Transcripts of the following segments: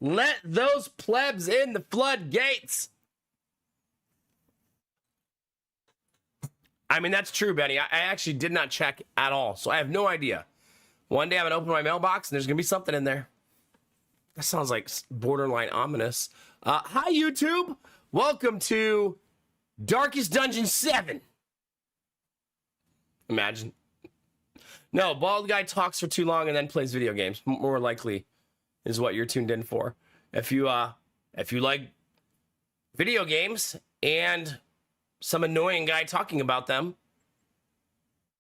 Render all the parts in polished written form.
Let those plebs in the floodgates. I mean, that's true, Benny. I actually did not check at all, so I have no idea. One day I'm going to open my mailbox, and there's going to be something in there. That sounds like borderline ominous. Hi, YouTube. Welcome to Darkest Dungeon 7. Imagine. No, bald guy talks for too long and then plays video games. More likely is what you're tuned in for. If you like video games and some annoying guy talking about them,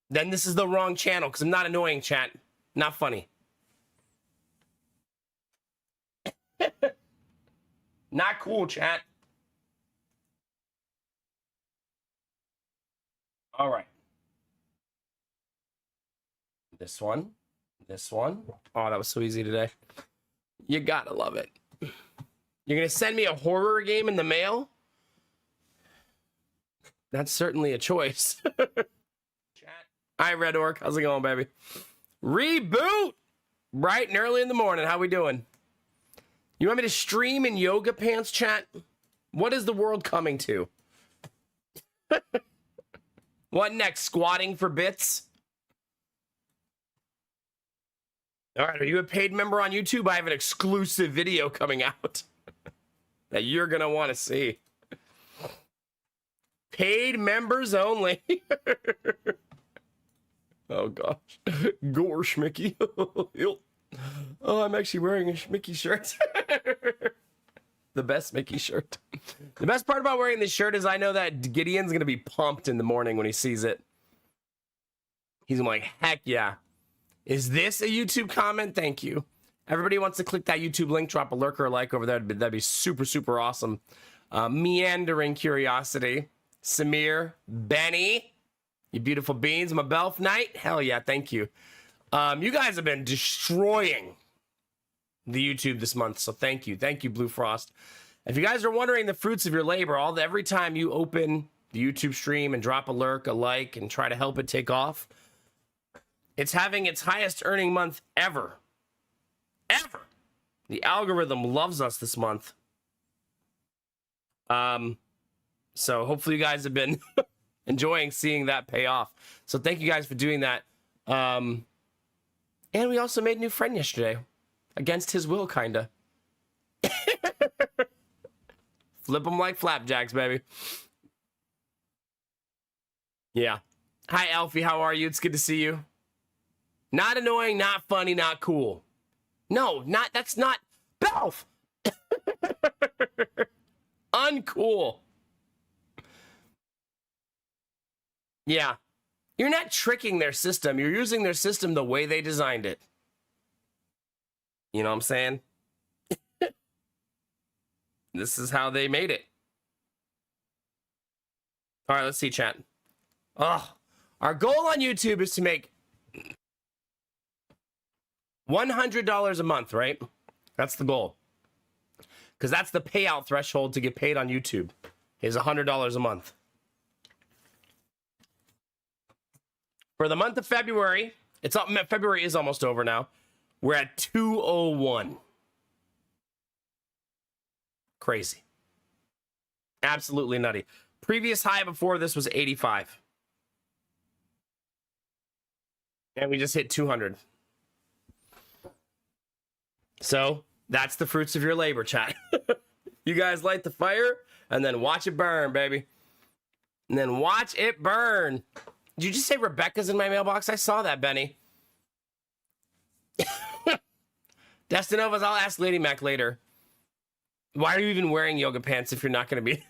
then this is the wrong channel, because I'm not annoying, chat. Not funny. Not cool, chat. All right. This one. This one. Oh, that was so easy today. You gotta love it. You're gonna send me a horror game in the mail? That's certainly a choice. Chat. Hi, Red Orc. How's it going, baby? Reboot! Bright and early in the morning. How we doing? You want me to stream in yoga pants, chat? What is the world coming to? What next? Squatting for bits? All right, are you a paid member on YouTube? I have an exclusive video coming out that you're going to want to see. Paid members only. Oh, gosh. Gosh, Mickey. Oh, I'm actually wearing a Mickey shirt. The best Mickey shirt. The best part about wearing this shirt is I know that Gideon's going to be pumped in the morning when he sees it. He's like, heck yeah. Is this a YouTube comment? Thank you. Everybody wants to click that YouTube link, drop a lurk or a like over there. That'd be super, super awesome. Meandering Curiosity. Samir. Benny. You beautiful beans. Mabelf Knight. Hell yeah, thank you. You guys have been destroying the YouTube this month, so thank you. Thank you, Blue Frost. If you guys are wondering the fruits of your labor, every time you open the YouTube stream and drop a lurk, a like, and try to help it take off, it's having its highest earning month ever. Ever. The algorithm loves us this month. So hopefully you guys have been enjoying seeing that pay off. So thank you guys for doing that. And we also made a new friend yesterday. Against his will, kinda. Flip them like flapjacks, baby. Yeah. Hi, Alfie. How are you? It's good to see you. Not annoying, not funny, not cool. No, that's not... Belf! Uncool. Yeah. You're not tricking their system. You're using their system the way they designed it. You know what I'm saying? This is how they made it. All right, let's see, chat. Oh, our goal on YouTube is to make $100 a month, right? That's the goal. Because that's the payout threshold to get paid on YouTube, is $100 a month. For the month of February, February is almost over now. We're at 201. Crazy. Absolutely nutty. Previous high before this was 85. And we just hit 200. So, that's the fruits of your labor, chat. You guys light the fire, and then watch it burn, baby. And then watch it burn. Did you just say Rebecca's in my mailbox? I saw that, Benny. Destinovas, I'll ask Lady Mac later. Why are you even wearing yoga pants if you're not going to be...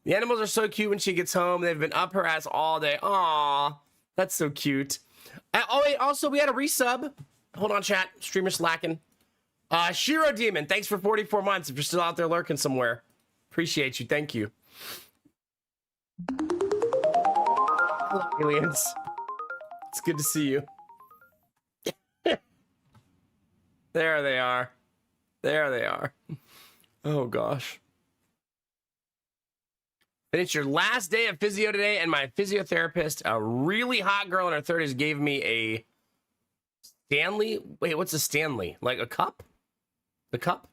The animals are so cute when she gets home. They've been up her ass all day. Aw, that's so cute. Oh, wait, also, we had a resub. Hold on, chat. Streamer slacking. Shiro Demon, thanks for 44 months. If you're still out there lurking somewhere, appreciate you. Thank you. Hello, aliens. It's good to see you. There they are. There they are. Oh, gosh. Finished your last day of physio today, and my physiotherapist, a really hot girl in her 30s, gave me a Stanley. Wait, what's a Stanley? Like a cup? The cup?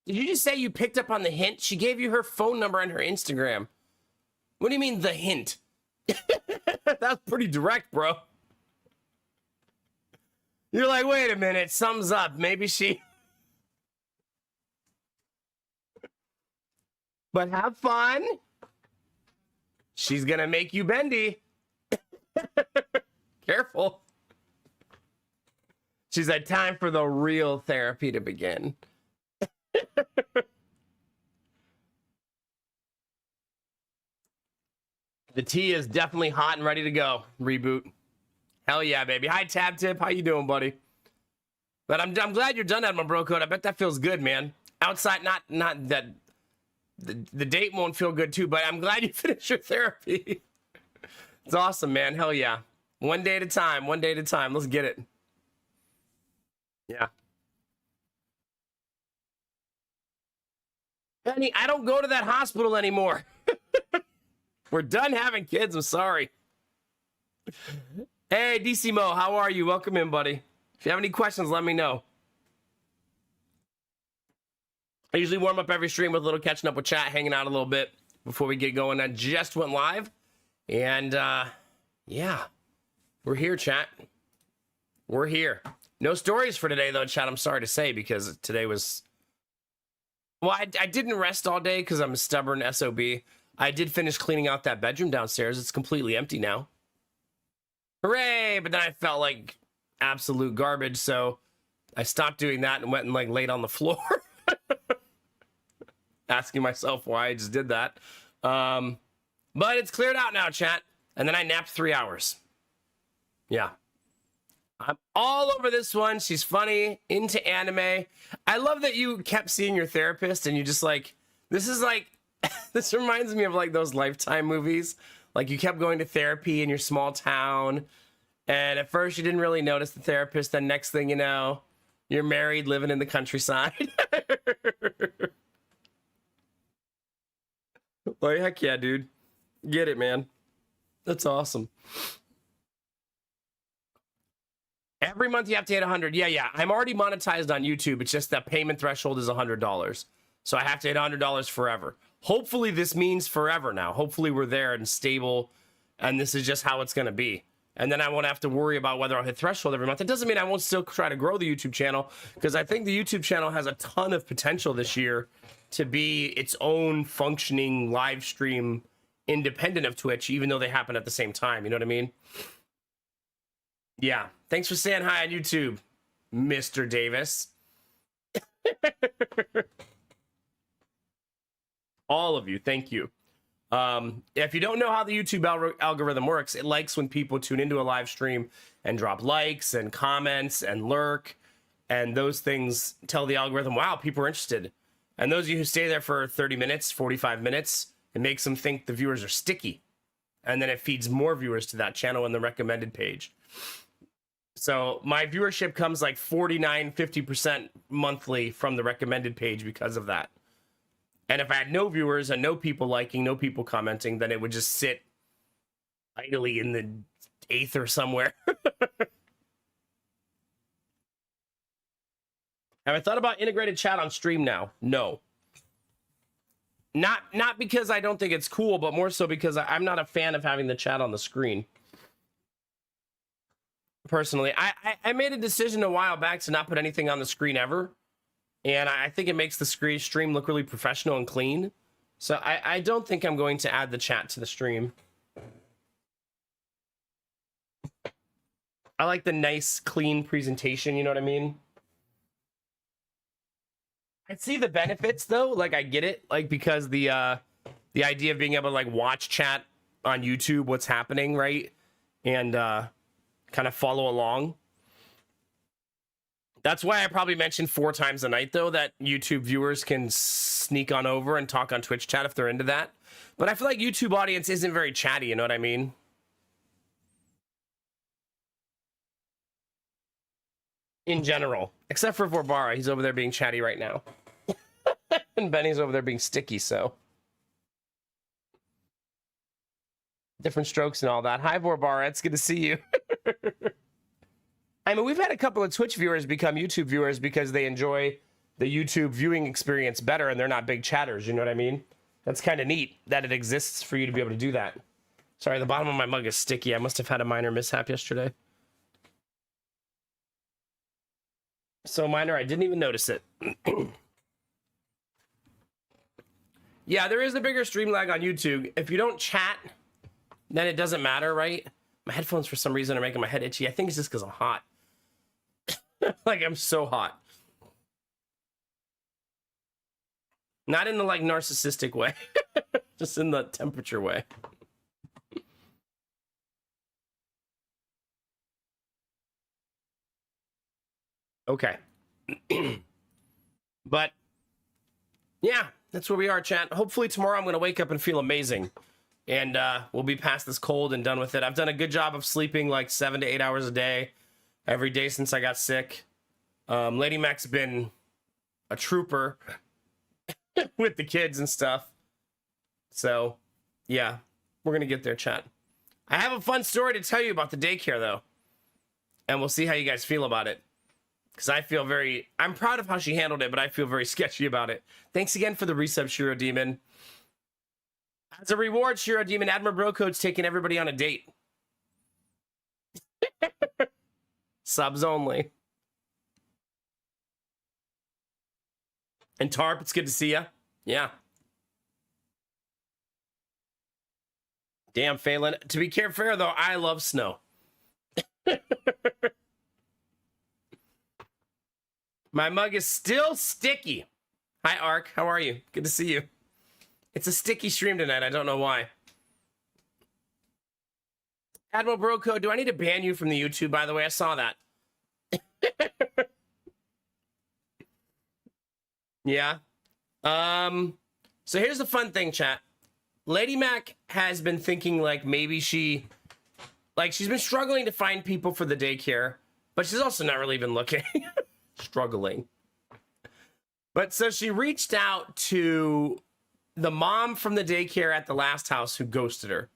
Did you just say you picked up on the hint? She gave you her phone number and her Instagram. What do you mean, the hint? That's pretty direct, bro. You're like, wait a minute, sums up. Maybe she... But have fun. She's gonna make you bendy. Careful. She's like, time for the real therapy to begin. The tea is definitely hot and ready to go. Reboot. Hell yeah, baby. Hi, Tab Tip. How you doing, buddy? But I'm glad you're done at my bro code. I bet that feels good, man. Outside, not that the date won't feel good too, but I'm glad you finished your therapy. It's awesome, man. Hell yeah. One day at a time. One day at a time. Let's get it. Yeah. Honey, I don't go to that hospital anymore. We're done having kids. I'm sorry. Hey, DC Mo, how are you? Welcome in, buddy. If you have any questions, let me know. I usually warm up every stream with a little catching up with chat, hanging out a little bit before we get going. I just went live. And, yeah. We're here, chat. We're here. No stories for today, though, chat. I'm sorry to say, because today was... Well, I didn't rest all day because I'm a stubborn SOB. I did finish cleaning out that bedroom downstairs. It's completely empty now. Hooray! But then I felt like absolute garbage, so I stopped doing that and went and like laid on the floor. Asking myself why I just did that. But it's cleared out now, chat. And then I napped 3 hours. Yeah. I'm all over this one. She's funny, into anime. I love that you kept seeing your therapist and you just like, this is like, this reminds me of like those Lifetime movies. Like you kept going to therapy in your small town. And at first you didn't really notice the therapist. Then next thing you know, you're married, living in the countryside. Like, heck yeah, dude. Get it, man. That's awesome. Every month you have to hit 100. Yeah. I'm already monetized on YouTube. It's just that payment threshold is $100. So I have to hit $100 forever. Hopefully this means forever now. Hopefully we're there and stable. And this is just how it's going to be. And then I won't have to worry about whether I'll hit threshold every month. It doesn't mean I won't still try to grow the YouTube channel, because I think the YouTube channel has a ton of potential this year to be its own functioning live stream independent of Twitch, even though they happen at the same time. You know what I mean? Yeah. Thanks for saying hi on YouTube, Mr. Davis. All of you, thank you. If you don't know how the YouTube algorithm works, it likes when people tune into a live stream and drop likes and comments and lurk, and those things tell the algorithm, wow, people are interested. And those of you who stay there for 30 minutes, 45 minutes, it makes them think the viewers are sticky. And then it feeds more viewers to that channel in the recommended page. So my viewership comes like 49, 50% monthly from the recommended page because of that. And if I had no viewers and no people liking, no people commenting, then it would just sit idly in the aether somewhere. Have I thought about integrated chat on stream now? No. Not because I don't think it's cool, but more so because I'm not a fan of having the chat on the screen. Personally, I made a decision a while back to not put anything on the screen ever. And I think it makes the stream look really professional and clean. So I don't think I'm going to add the chat to the stream. I like the nice, clean presentation, you know what I mean? I see the benefits, though. Like, I get it. Like, because the idea of being able to, like, watch chat on YouTube, what's happening, right? And kind of follow along. That's why I probably mentioned 4 times a night, though, that YouTube viewers can sneak on over and talk on Twitch chat if they're into that. But I feel like YouTube audience isn't very chatty, you know what I mean? In general. Except for Vorbara, he's over there being chatty right now. And Benny's over there being sticky, so... different strokes and all that. Hi, Vorbar. It's good to see you. I mean, we've had a couple of Twitch viewers become YouTube viewers because they enjoy the YouTube viewing experience better and they're not big chatters. You know what I mean? That's kind of neat that it exists for you to be able to do that. Sorry, the bottom of my mug is sticky. I must have had a minor mishap yesterday. So minor, I didn't even notice it. Yeah, there is a bigger stream lag on YouTube. If you don't chat, then it doesn't matter, right? My headphones, for some reason, are making my head itchy. I think it's just because I'm hot. Like, I'm so hot. Not in the, like, narcissistic way. Just in the temperature way. Okay. But, yeah, that's where we are, chat. Hopefully tomorrow I'm going to wake up and feel amazing. And we'll be past this cold and done with it. I've done a good job of sleeping like 7 to 8 hours a day every day since I got sick. Lady Mac's been a trooper with the kids and stuff. So, yeah, we're going to get there, chat. I have a fun story to tell you about the daycare, though. And we'll see how you guys feel about it. Because I feel I'm proud of how she handled it, but I feel very sketchy about it. Thanks again for the resub, Shiro Demon. As a reward, Shiro Demon, Admiral Brocode's taking everybody on a date. Subs only. And Tarp, it's good to see ya. Yeah. Damn, Phelan. To be fair, though, I love snow. My mug is still sticky. Hi, Ark. How are you? Good to see you. It's a sticky stream tonight. I don't know why. Admiral Broco, do I need to ban you from the YouTube, by the way? I saw that. Yeah. So here's the fun thing, chat. Lady Mac has been thinking like maybe she's been struggling to find people for the daycare, but she's also not really even looking. Struggling. But so she reached out to the mom from the daycare at the last house who ghosted her,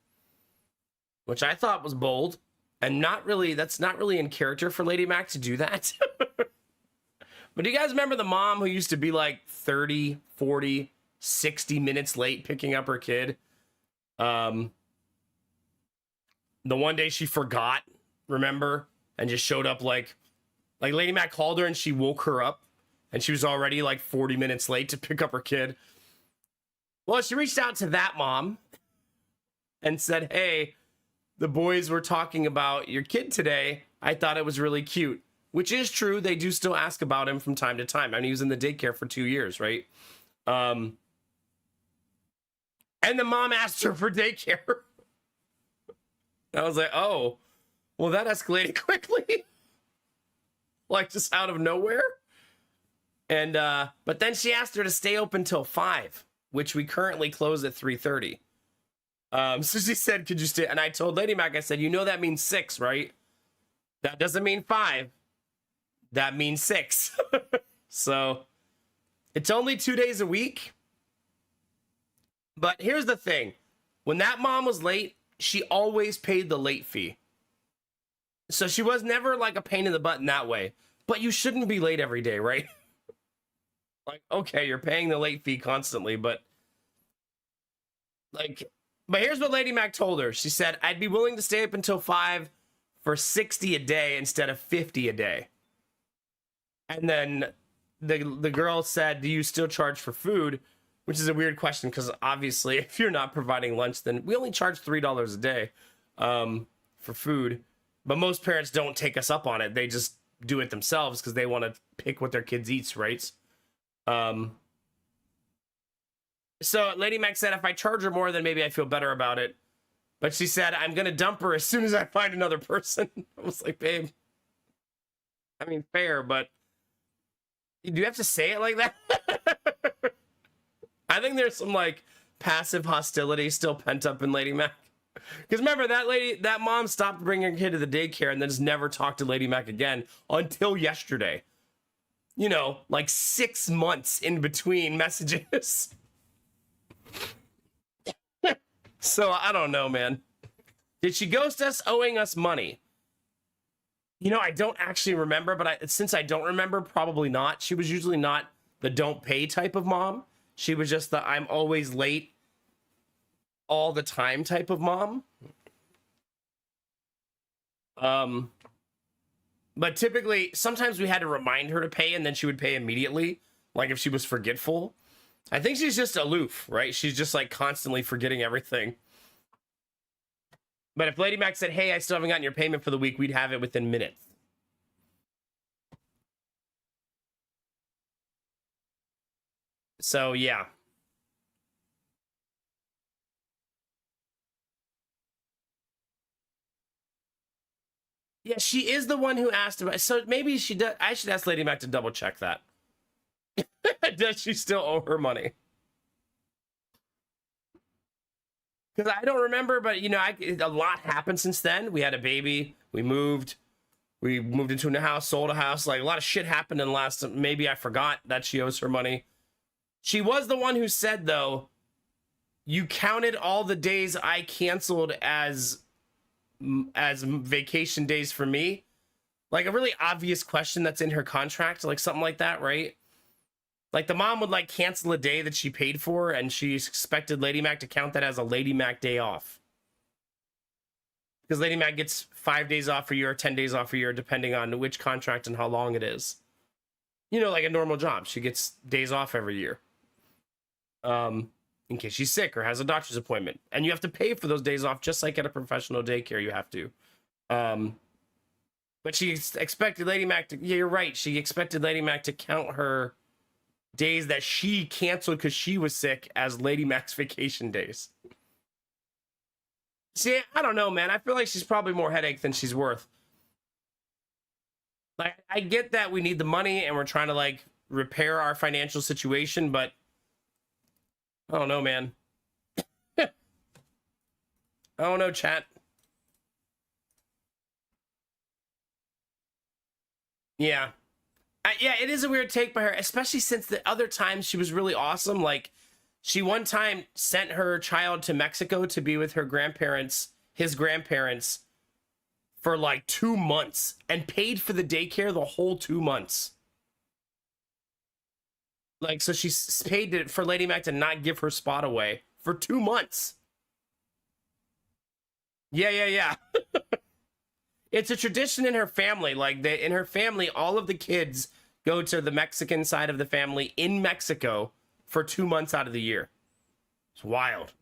which I thought was bold and that's not really in character for Lady Mac to do that. But do you guys remember the mom who used to be like 30, 40, 60 minutes late picking up her kid? The one day she forgot, remember? And just showed up like Lady Mac called her and she woke her up and she was already like 40 minutes late to pick up her kid. Well, she reached out to that mom and said, hey, the boys were talking about your kid today. I thought it was really cute, which is true. They do still ask about him from time to time. I mean, he was in the daycare for 2 years, right? And the mom asked her for daycare. I was like, oh, well, that escalated quickly. Like just out of nowhere. And but then she asked her to stay open till 5, which we currently close at 3:30. So she said, could you stay? And I told Lady Mac, I said, you know that means 6, right? That doesn't mean 5. That means 6. So it's only 2 days a week. But here's the thing. When that mom was late, she always paid the late fee. So she was never like a pain in the butt in that way. But you shouldn't be late every day, right? Like, okay, you're paying the late fee constantly, but here's what Lady Mac told her. She said, I'd be willing to stay up until 5 for 60 a day instead of 50 a day. And then the girl said, do you still charge for food? Which is a weird question because obviously if you're not providing lunch, then we only charge $3 a day for food. But most parents don't take us up on it. They just do it themselves because they want to pick what their kids eats, right? So Lady Mac said, if I charge her more, then maybe I feel better about it. But she said, I'm going to dump her as soon as I find another person. I was like, babe, I mean, fair, but do you have to say it like that? I think there's some like passive hostility still pent up in Lady Mac. Because remember, that mom stopped bringing her kid to the daycare and then just never talked to Lady Mac again until yesterday. You know, like 6 months in between messages. So I don't know, man. Did she ghost us owing us money? You know, I don't actually remember, but since I don't remember, probably not. She was usually not the don't pay type of mom. She was just the I'm always late all the time type of mom. But typically, sometimes we had to remind her to pay, and then she would pay immediately, like if she was forgetful. I think she's just aloof, right? She's just like constantly forgetting everything. But if Lady Mac said, hey, I still haven't gotten your payment for the week, we'd have it within minutes. So, yeah. Yeah, she is the one who asked about. So maybe she does. I should ask Lady Mac to double check that. Does she still owe her money? Because I don't remember, but you know, a lot happened since then. We had a baby. We moved into a new house, sold a house. Like a lot of shit happened in the last. Maybe I forgot that she owes her money. She was the one who said, though, you counted all the days I canceled as vacation days for me. Like a really obvious question that's in her contract, like something like that, right? Like the mom would like cancel a day that she paid for, and she expected Lady Mac to count that as a Lady Mac day off. Because Lady Mac gets 5 days off a year or 10 days off a year, depending on which contract and how long it is. You know, like a normal job. She gets days off every year. In case she's sick or has a doctor's appointment. And you have to pay for those days off, just like at a professional daycare, you have to. But she expected Lady Mac to, yeah, you're right. She expected Lady Mac to count her days that she canceled because she was sick as Lady Mac's vacation days. See, I don't know, man. I feel like she's probably more headache than she's worth. Like, I get that we need the money and we're trying to like repair our financial situation, but I don't know, man. I don't know, chat. Yeah. Yeah, it is a weird take by her, especially since the other times she was really awesome. Like, she one time sent her child to Mexico to be with her grandparents, his grandparents, for like 2 months and paid for the daycare the whole 2 months. Like, so she paid for Lady Mac to not give her spot away for 2 months. Yeah. It's a tradition in her family. Like, in her family, all of the kids go to the Mexican side of the family in Mexico for 2 months out of the year. It's wild.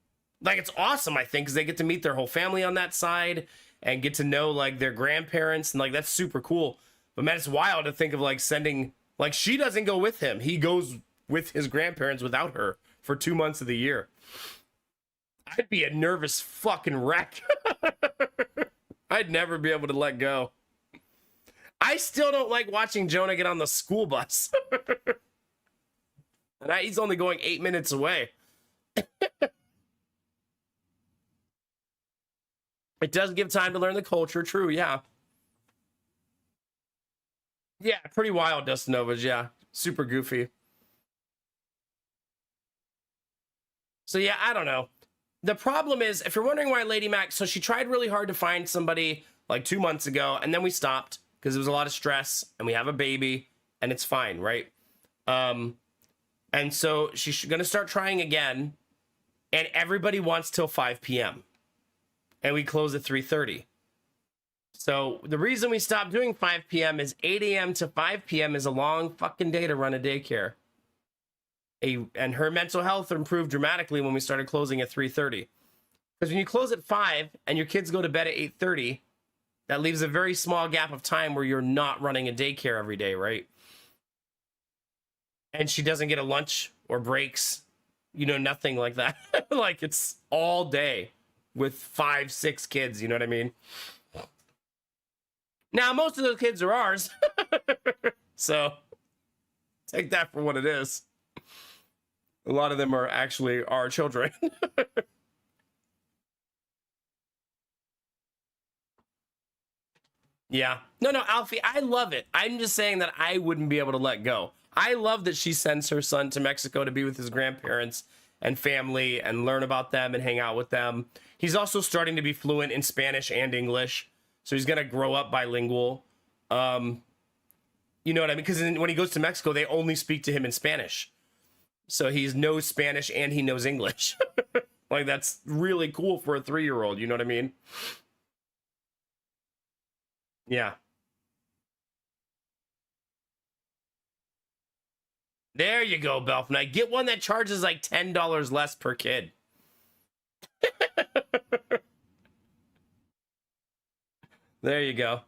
Like, it's awesome, I think, because they get to meet their whole family on that side and get to know, like, their grandparents. And, like, that's super cool. But, man, it's wild to think of, like, sending... Like, she doesn't go with him. He goes with his grandparents without her for 2 months of the year. I'd be a nervous fucking wreck. I'd never be able to let go. I still don't like watching Jonah get on the school bus. And he's only going 8 minutes away. It does give time to learn the culture. True, yeah. Yeah, pretty wild, Dustin Novas, yeah. Super goofy. So, yeah, I don't know. The problem is, if you're wondering why Lady Mac... So she tried really hard to find somebody like 2 months ago, and then we stopped because it was a lot of stress, and we have a baby, and it's fine, right? And so she's going to start trying again, and everybody wants till 5 p.m. And we close at 3:30. So the reason we stopped doing 5 p.m. is 8 a.m. to 5 p.m. is a long fucking day to run a daycare. And her mental health improved dramatically when we started closing at 3:30. Because when you close at 5 and your kids go to bed at 8:30, that leaves a very small gap of time where you're not running a daycare every day, right? And she doesn't get a lunch or breaks, you know, nothing like that. Like, it's all day with 5, 6 kids, you know what I mean? Now, most of those kids are ours. So, take that for what it is. A lot of them are actually our children. Yeah. No, Alfie, I love it. I'm just saying that I wouldn't be able to let go. I love that she sends her son to Mexico to be with his grandparents and family and learn about them and hang out with them. He's also starting to be fluent in Spanish and English, so he's gonna grow up bilingual. You know what I mean? Because when he goes to Mexico, they only speak to him in Spanish, so he knows Spanish and he knows English. Like, that's really cool for a 3-year-old. You know what I mean? Yeah. There you go, Belf Knight. Get one that charges like $10 less per kid. There you go.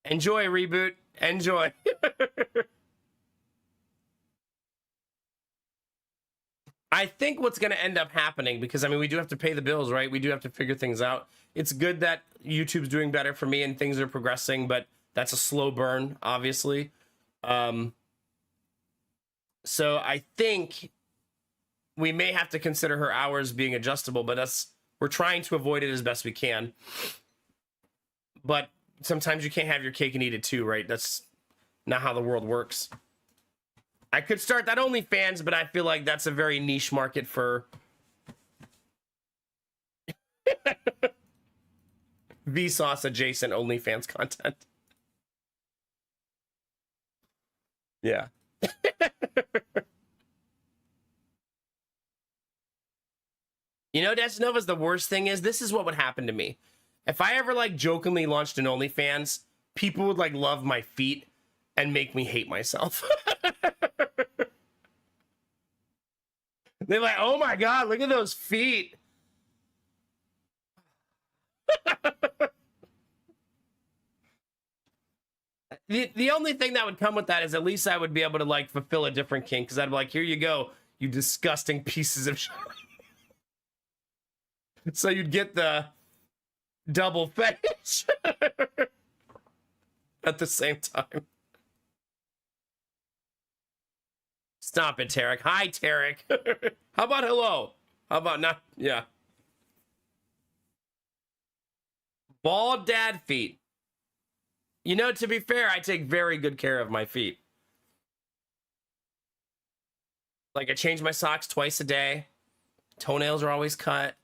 Enjoy, Reboot. Enjoy. I think what's going to end up happening, because, I mean, we do have to pay the bills, right? We do have to figure things out. It's good that YouTube's doing better for me and things are progressing, but that's a slow burn, obviously. So I think we may have to consider her hours being adjustable, but we're trying to avoid it as best we can. But sometimes you can't have your cake and eat it too, right? That's not how the world works. I could start that OnlyFans, but I feel like that's a very niche market for Vsauce adjacent OnlyFans content. Yeah. You know, Desnova's the worst thing is, this is what would happen to me. If I ever, like, jokingly launched an OnlyFans, people would, like, love my feet and make me hate myself. They're like, oh my God, look at those feet. The only thing that would come with that is at least I would be able to, like, fulfill a different kink, because I'd be like, here you go, you disgusting pieces of shit. So you'd get the double fetish at the same time. Stop it, Tarek. Hi, Tarek. How about hello? How about not? Yeah. Bald dad feet. You know, to be fair, I take very good care of my feet. Like, I change my socks twice a day. Toenails are always cut.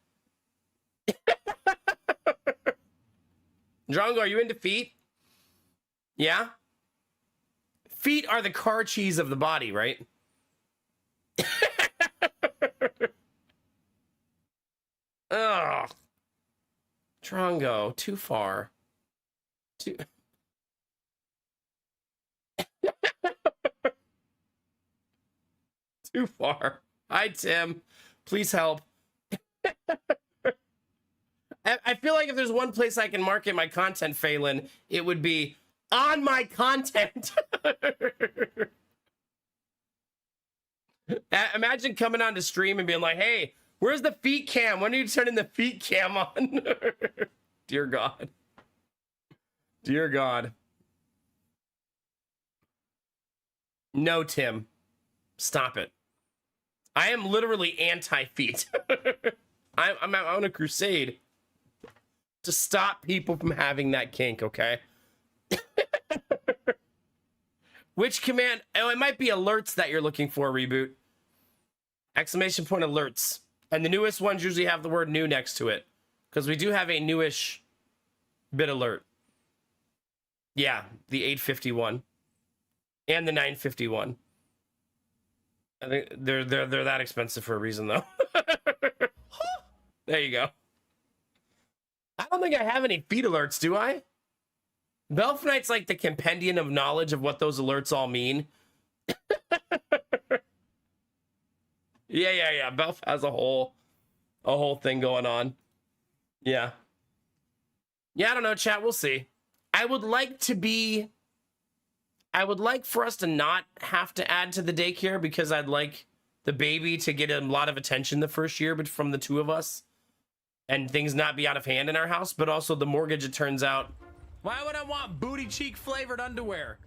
Drongo, are you into feet? Yeah? Feet are the car cheese of the body, right? Ugh. Drongo, too far. Too... Too far. Hi, Tim. Please help. I feel like if there's one place I can market my content, Phelan, it would be on my content. Imagine coming on to stream and being like, hey, where's the feet cam? When are you turning the feet cam on? Dear God. Dear God. No, Tim. Stop it. I am literally anti-feet. I'm on a crusade to stop people from having that kink, okay? Which command? Oh, it might be alerts that you're looking for, Reboot. Exclamation point alerts. And the newest ones usually have the word new next to it, because we do have a newish bit alert. Yeah, the 851 and the 951. I think they're that expensive for a reason, though. There you go. I don't think I have any feed alerts, do I? Belf Knight's like the compendium of knowledge of what those alerts all mean. Yeah. Belf has a whole thing going on. Yeah. Yeah, I don't know, chat. We'll see. I would like for us to not have to add to the daycare, because I'd like the baby to get a lot of attention the first year, but from the two of us, and things not be out of hand in our house. But also the mortgage, it turns out, why would I want booty cheek flavored underwear?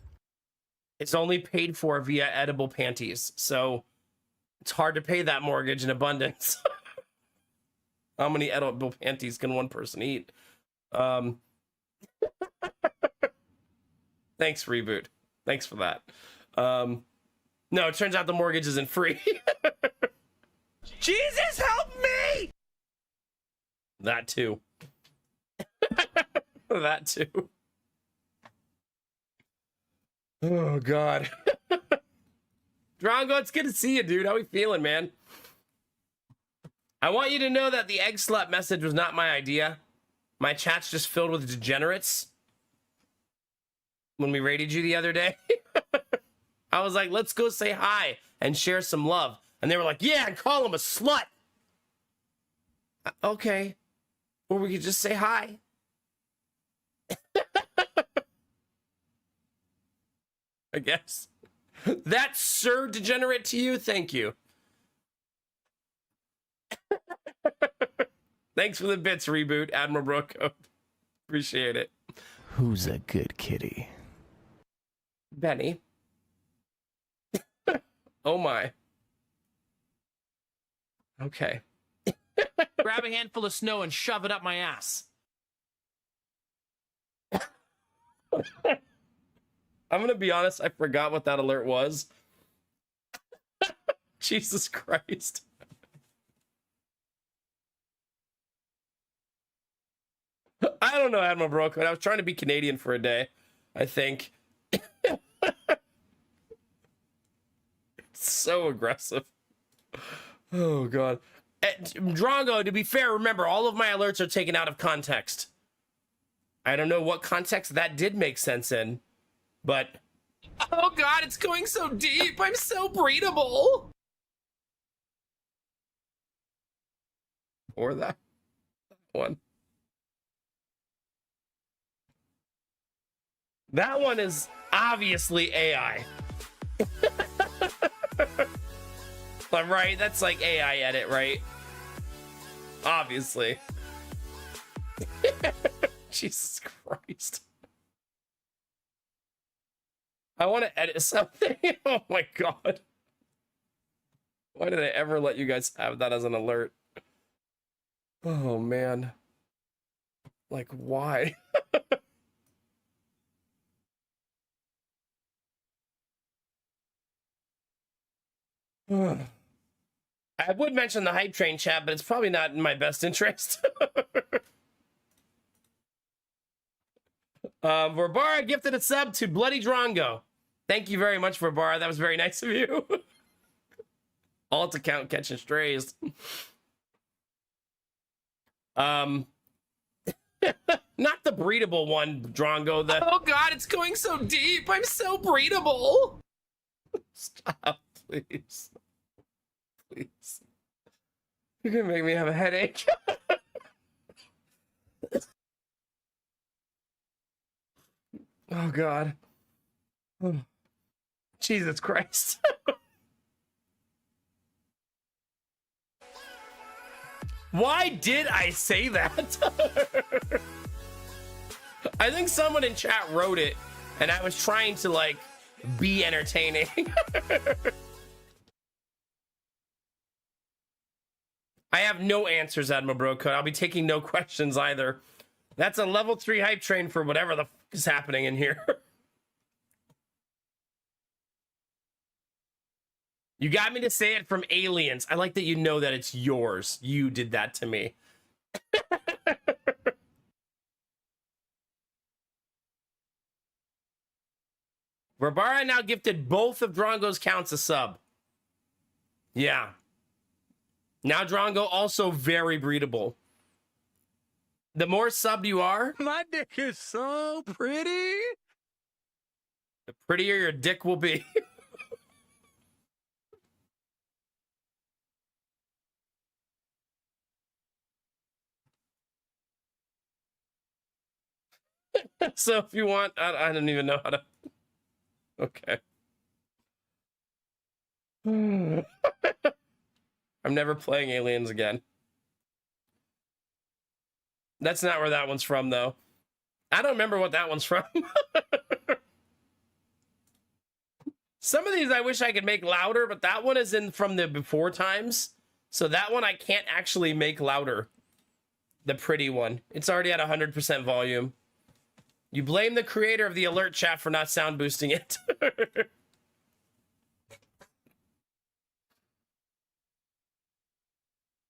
It's only paid for via edible panties, so it's hard to pay that mortgage in abundance. How many edible panties can one person eat? Thanks, Reboot. Thanks for that. No, it turns out the mortgage isn't free. Jesus, help me! That too. That too. Oh, God. Drongo, it's good to see you, dude. How we feeling, man? I want you to know that the egg slut message was not my idea. My chat's just filled with degenerates. When we raided you the other day, I was like, let's go say hi and share some love. And they were like, yeah, and call him a slut. Okay. Or we could just say hi. I guess. That's Sir Degenerate to you? Thank you. Thanks for the bits, Reboot, Admiral Brooke. Appreciate it. Who's a good kitty? Benny. Oh my. Okay. Grab a handful of snow and shove it up my ass. I'm gonna be honest, I forgot what that alert was. Jesus Christ. I don't know, Admiral Broken. I was trying to be Canadian for a day, I think. So aggressive. Oh, God. Drongo, to be fair, remember, all of my alerts are taken out of context. I don't know what context that did make sense in, but... Oh, God, it's going so deep. I'm so breedable. Or that one. That one is obviously AI. But right, that's like AI edit, right? Obviously. Jesus Christ. I want to edit something. Oh my God. Why did I ever let you guys have that as an alert? Oh man. Like, why? I would mention the hype train chat, but it's probably not in my best interest. Verbara gifted a sub to Bloody Drongo. Thank you very much, Verbara. That was very nice of you. Alt account catching strays. Not the breedable one, Drongo. The... Oh, God, it's going so deep. I'm so breedable. Stop, please. Please. You're gonna make me have a headache. Oh, God. Oh. Jesus Christ. Why did I say that? I think someone in chat wrote it, and I was trying to, like, be entertaining. I have no answers, Admiral Brocode. I'll be taking no questions either. That's a level 3 hype train for whatever the f is happening in here. You got me to say it from Aliens. I like that you know that it's yours. You did that to me. Verbara now gifted both of Drongo's counts a sub. Yeah. Now Drongo also very breedable. The more subbed you are, My dick is so pretty. the prettier your dick will be. So if you want, I don't even know how to. Okay. I'm never playing Aliens again. That's not where that one's from, though. I don't remember what that one's from. Some of these I wish I could make louder, but that one is in from the before times. So that one I can't actually make louder. The pretty one. It's already at 100% volume. You blame the creator of the alert chat for not sound boosting it.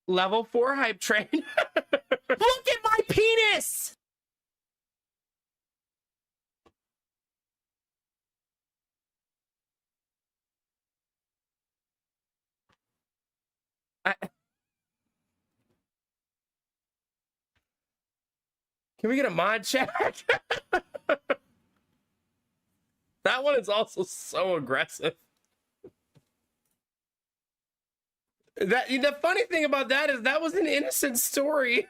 Level 4 hype train. Look at my penis! Can we get a mod check? That one is also so aggressive. The funny thing about that is that was an innocent story.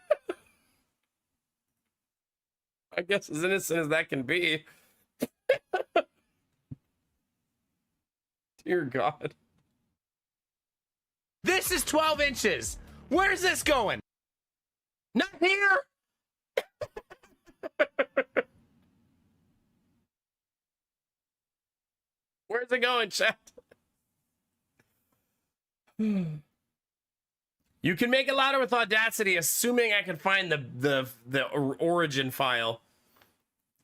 I guess as innocent as that can be. Dear God. This is 12 inches. Where's this going? Not here. Where's it going, chat? You can make it louder with Audacity, assuming I can find the origin file.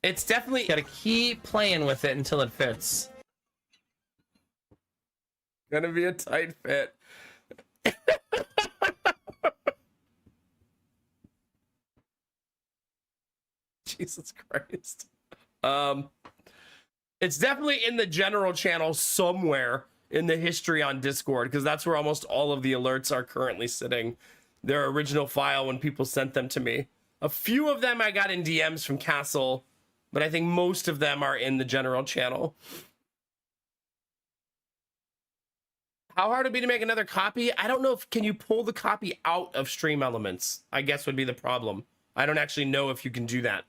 It's definitely gotta keep playing with it until it fits. Gonna be a tight fit. Jesus Christ. It's definitely in the general channel somewhere in the history on Discord, because that's where almost all of the alerts are currently sitting. Their original file when people sent them to me. A few of them I got in DMs from Castle, but I think most of them are in the general channel. How hard would it be to make another copy? I don't know if, can you pull the copy out of Stream Elements? I guess would be the problem. I don't actually know if you can do that.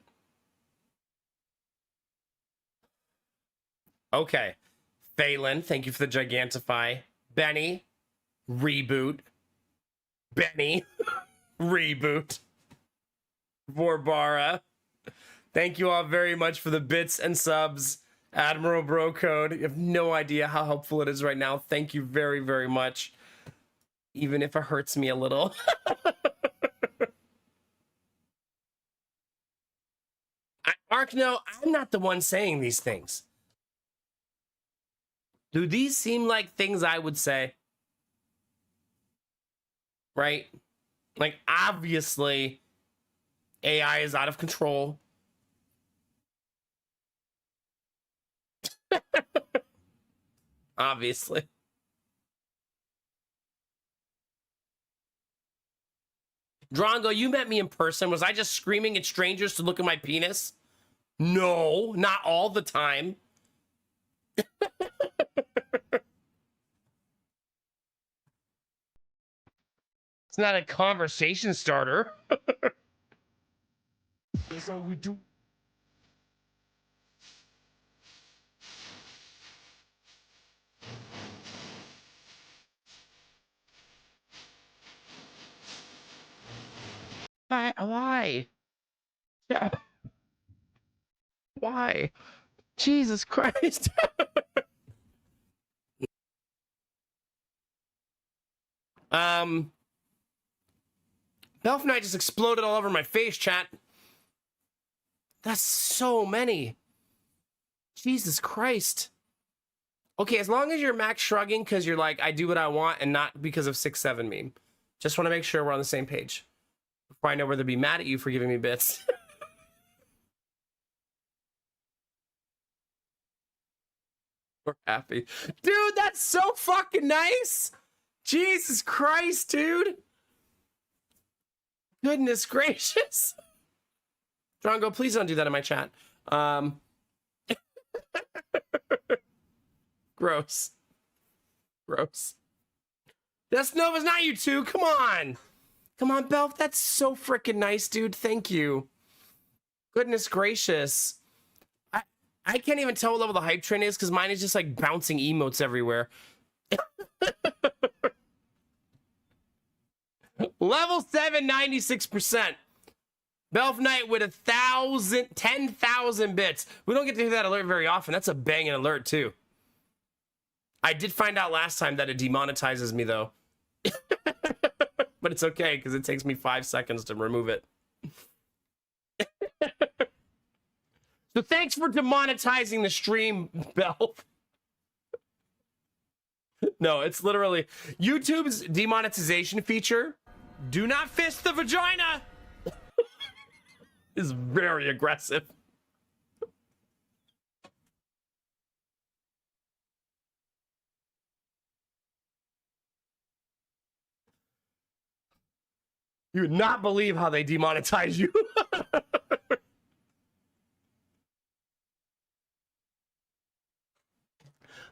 Okay. Phelan, thank you for the Gigantify. Benny, reboot. Benny, reboot. Vorbara, thank you all very much for the bits and subs. Admiral Bro Code, you have no idea how helpful it is right now. Thank you very, very much. Even if it hurts me a little. Arkno, I'm not the one saying these things. Do these seem like things I would say? Right? Like, obviously, AI is out of control. Obviously. Drongo, you met me in person. Was I just screaming at strangers to look at my penis? No, not all the time. It's not a conversation starter. That's all we do. Why? Yeah. Why? Jesus Christ. Belf Knight just exploded all over my face, chat. That's so many. Jesus Christ. Okay, as long as you're max shrugging because you're like, I do what I want and not because of 6-7 meme. Just want to make sure we're on the same page. Before I know whether to be mad at you for giving me bits. We're happy. Dude, that's so fucking nice. Jesus Christ, dude. Goodness gracious. Drongo, please don't do that in my chat. Gross. Gross. That's Nova's not you two. Come on. Come on, Belf. That's so freaking nice, dude. Thank you. Goodness gracious. I can't even tell what level the hype train is because mine is just like bouncing emotes everywhere. Level 7, 96%. Belf Knight with 10,000 bits. We don't get to hear that alert very often. That's a banging alert, too. I did find out last time that it demonetizes me, though. But it's okay, because it takes me 5 seconds to remove it. So thanks for demonetizing the stream, Belf. No, it's literally YouTube's demonetization feature Do not fist the vagina. Is very aggressive. You would not believe how they demonetize you.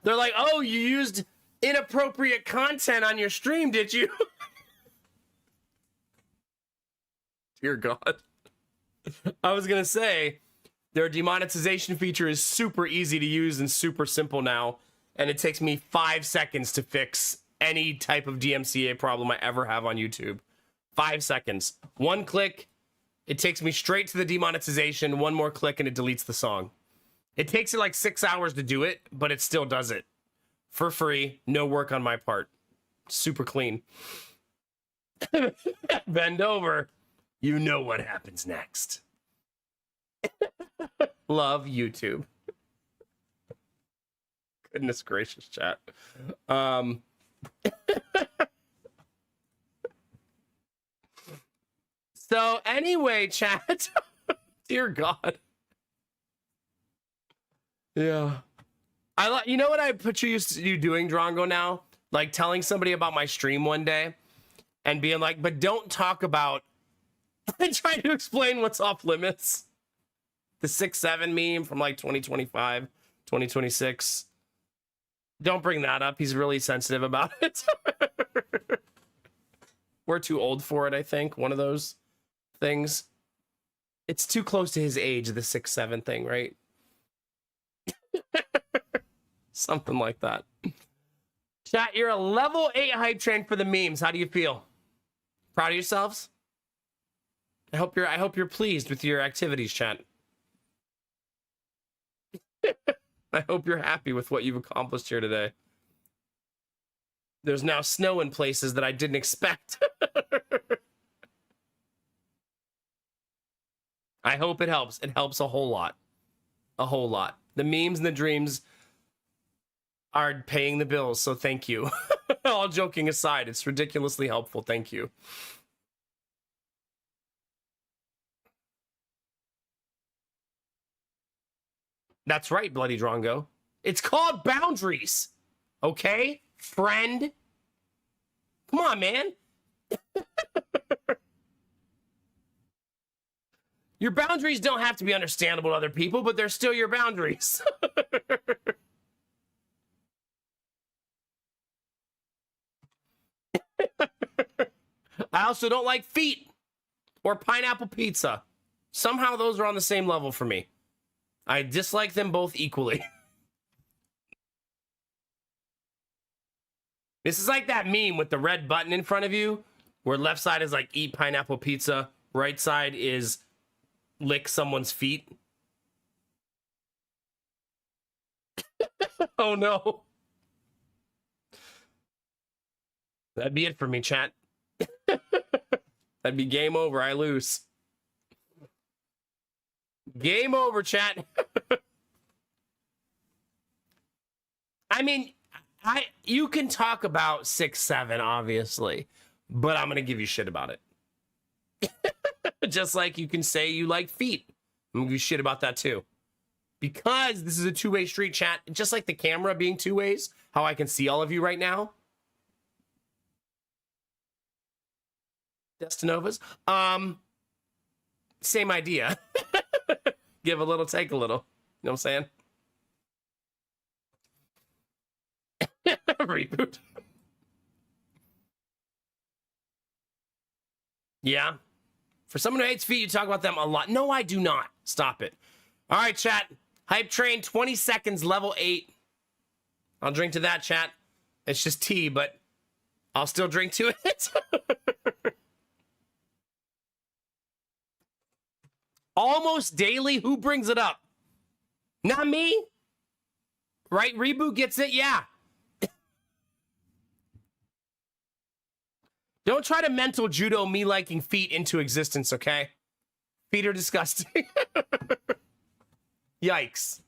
They're like, oh, you used inappropriate content on your stream, did you? Dear God. I was gonna say, their demonetization feature is super easy to use and super simple now, and it takes me 5 seconds to fix any type of DMCA problem I ever have on YouTube. 5 seconds. One click, it takes me straight to the demonetization. One more click and it deletes the song. It takes it like 6 hours to do it, but it still does it. For free, no work on my part. Super clean. Bend over. You know what happens next. Love YouTube. Goodness gracious, chat. So anyway, chat. Dear God. Yeah. You know what I picture you doing, Drongo, now? Like telling somebody about my stream one day and being like, but don't talk about and trying to explain what's off limits. The 6'7" meme from like 2025, 2026. Don't bring that up. He's really sensitive about it. We're too old for it, I think. One of those things. It's too close to his age, the 6'7" thing, right? Something like that. Chat, you're a level 8 hype train for the memes. How do you feel? Proud of yourselves? I hope you're pleased with your activities, chat. I hope you're happy with what you've accomplished here today. There's now snow in places that I didn't expect. I hope it helps. It helps a whole lot. A whole lot. The memes and the dreams are paying the bills, so thank you. All joking aside, it's ridiculously helpful. Thank you. That's right, Bloody Drongo. It's called boundaries. Okay, friend? Come on, man. Your boundaries don't have to be understandable to other people, but they're still your boundaries. I also don't like feet or pineapple pizza. Somehow those are on the same level for me. I dislike them both equally. This is like that meme with the red button in front of you, where left side is like eat pineapple pizza, right side is lick someone's feet. Oh no. That'd be it for me, chat. That'd be game over. I lose. Game over, chat. I mean, you can talk about 6'7", obviously, but I'm gonna give you shit about it. Just like you can say you like feet. I'm gonna give you shit about that too. Because this is a two-way street, chat. Just like the camera being two ways, how I can see all of you right now. Destinovas. Same idea. Give a little, take a little. You know what I'm saying? Reboot. Yeah. For someone who hates feet, you talk about them a lot. No, I do not. Stop it. All right, chat. Hype train, 20 seconds, level 8. I'll drink to that, chat. It's just tea, but I'll still drink to it. Almost daily? Who brings it up? Not me? Right? Reboot gets it? Yeah. Don't try to mental judo me liking feet into existence, okay? Feet are disgusting. Yikes.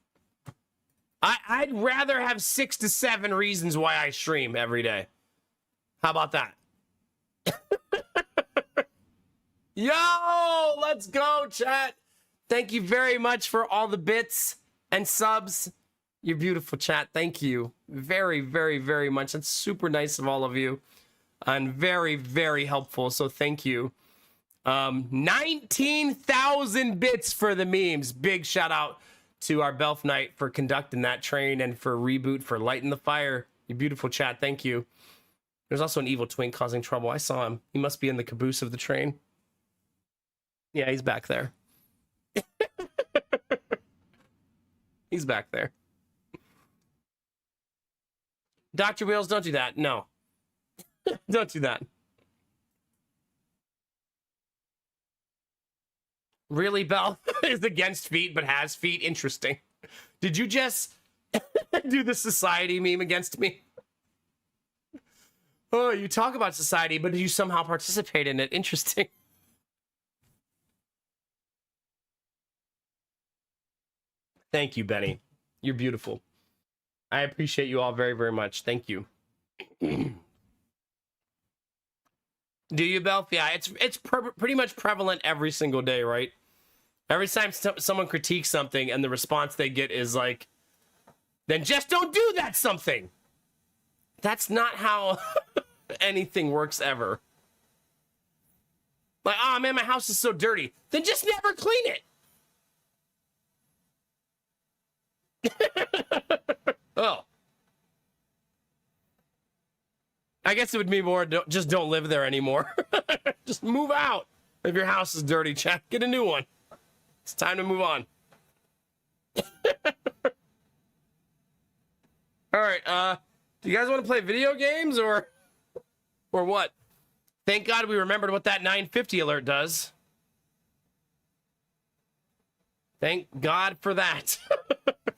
I'd rather have 6 to 7 reasons why I stream every day. How about that? Yo, let's go, chat. Thank you very much for all the bits and subs. You're beautiful, chat. Thank you very, very, very much. That's super nice of all of you and very, very helpful. So thank you. 19,000 bits for the memes. Big shout out to our Belf Knight for conducting that train and for Reboot for lighting the fire. You beautiful, chat. Thank you. There's also an evil twink causing trouble. I saw him. He must be in the caboose of the train. Yeah, he's back there. He's back there. Dr. Wheels, don't do that. No. Don't do that. Really, Belle? Is against feet but has feet? Interesting. Did you just do the society meme against me? Oh, you talk about society, but did you somehow participate in it? Interesting. Thank you, Benny. You're beautiful. I appreciate you all very, very much. Thank you. Do you, Belf? Yeah, it's pretty much prevalent every single day, right? Every time someone critiques something and the response they get is like, then just don't do that something. That's not how anything works ever. Like, oh man, my house is so dirty. Then just never clean it. Oh. I guess it would be more, just don't live there anymore. Just move out. If your house is dirty, chat, get a new one. It's time to move on. All right, do you guys want to play video games or what? Thank God we remembered what that 950 alert does. Thank God for that.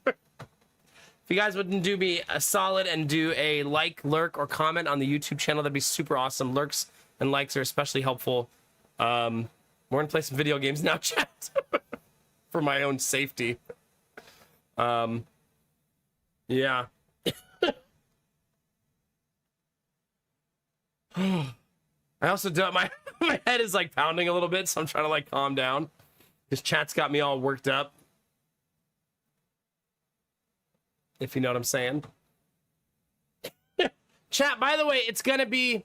If you guys wouldn't do me a solid and do a like, lurk, or comment on the YouTube channel, that'd be super awesome. Lurks and likes are especially helpful. We're gonna play some video games now, chat. For my own safety. Yeah. I also don't, my head is like pounding a little bit, so I'm trying to like calm down. This chat's got me all worked up. If you know what I'm saying. Chat, by the way, it's gonna be...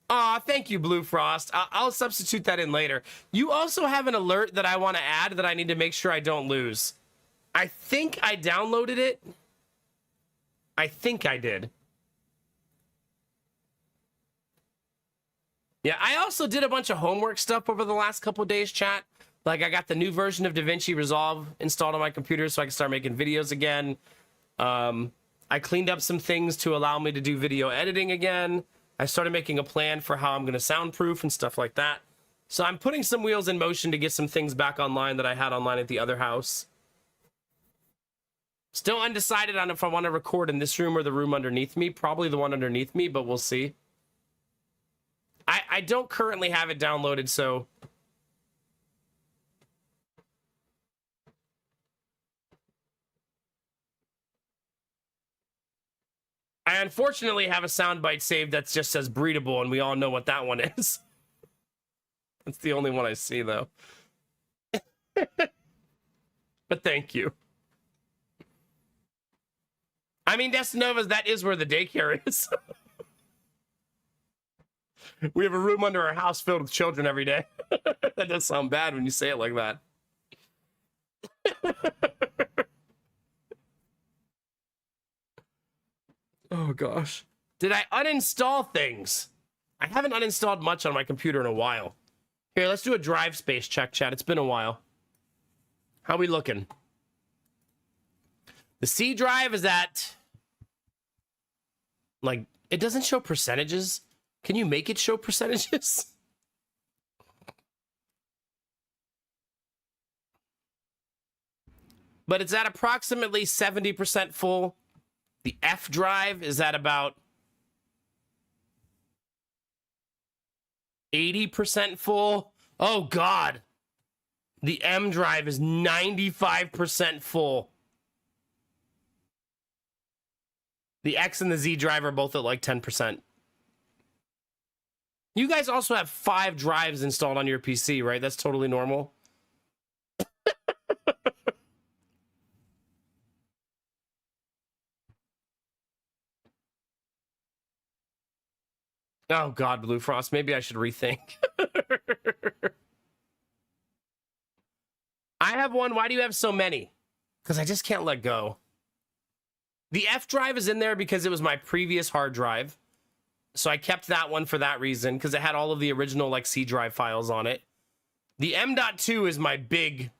Aw, thank you, Blue Frost. I'll substitute that in later. You also have an alert that I want to add that I need to make sure I don't lose. I think I downloaded it. I think I did. Yeah, I also did a bunch of homework stuff over the last couple days, chat. Like, I got the new version of DaVinci Resolve installed on my computer so I can start making videos again. I cleaned up some things to allow me to do video editing again. I started making a plan for how I'm going to soundproof and stuff like that. So I'm putting some wheels in motion to get some things back online that I had online at the other house. Still undecided on if I want to record in this room or the room underneath me. Probably the one underneath me, but we'll see. I don't currently have it downloaded, so... I unfortunately have a soundbite saved that just says breedable, and we all know what that one is. That's the only one I see, though. But thank you. I mean, Destinova's, that is where the daycare is. We have a room under our house filled with children every day. That does sound bad when you say it like that. Oh, gosh. Did I uninstall things? I haven't uninstalled much on my computer in a while. Here, let's do a drive space check, chat. It's been a while. How we looking? The C drive is at... Like, it doesn't show percentages. Can you make it show percentages? But it's at approximately 70% full. The F drive is at about 80% full. Oh, God. The M drive is 95% full. The X and the Z drive are both at like 10%. You guys also have 5 drives installed on your PC, right? That's totally normal. Oh God, Blue Frost. Maybe I should rethink. I have one. Why do you have so many? Because I just can't let go. The F drive is in there because it was my previous hard drive. So I kept that one for that reason, because it had all of the original like C drive files on it. The M.2 is my big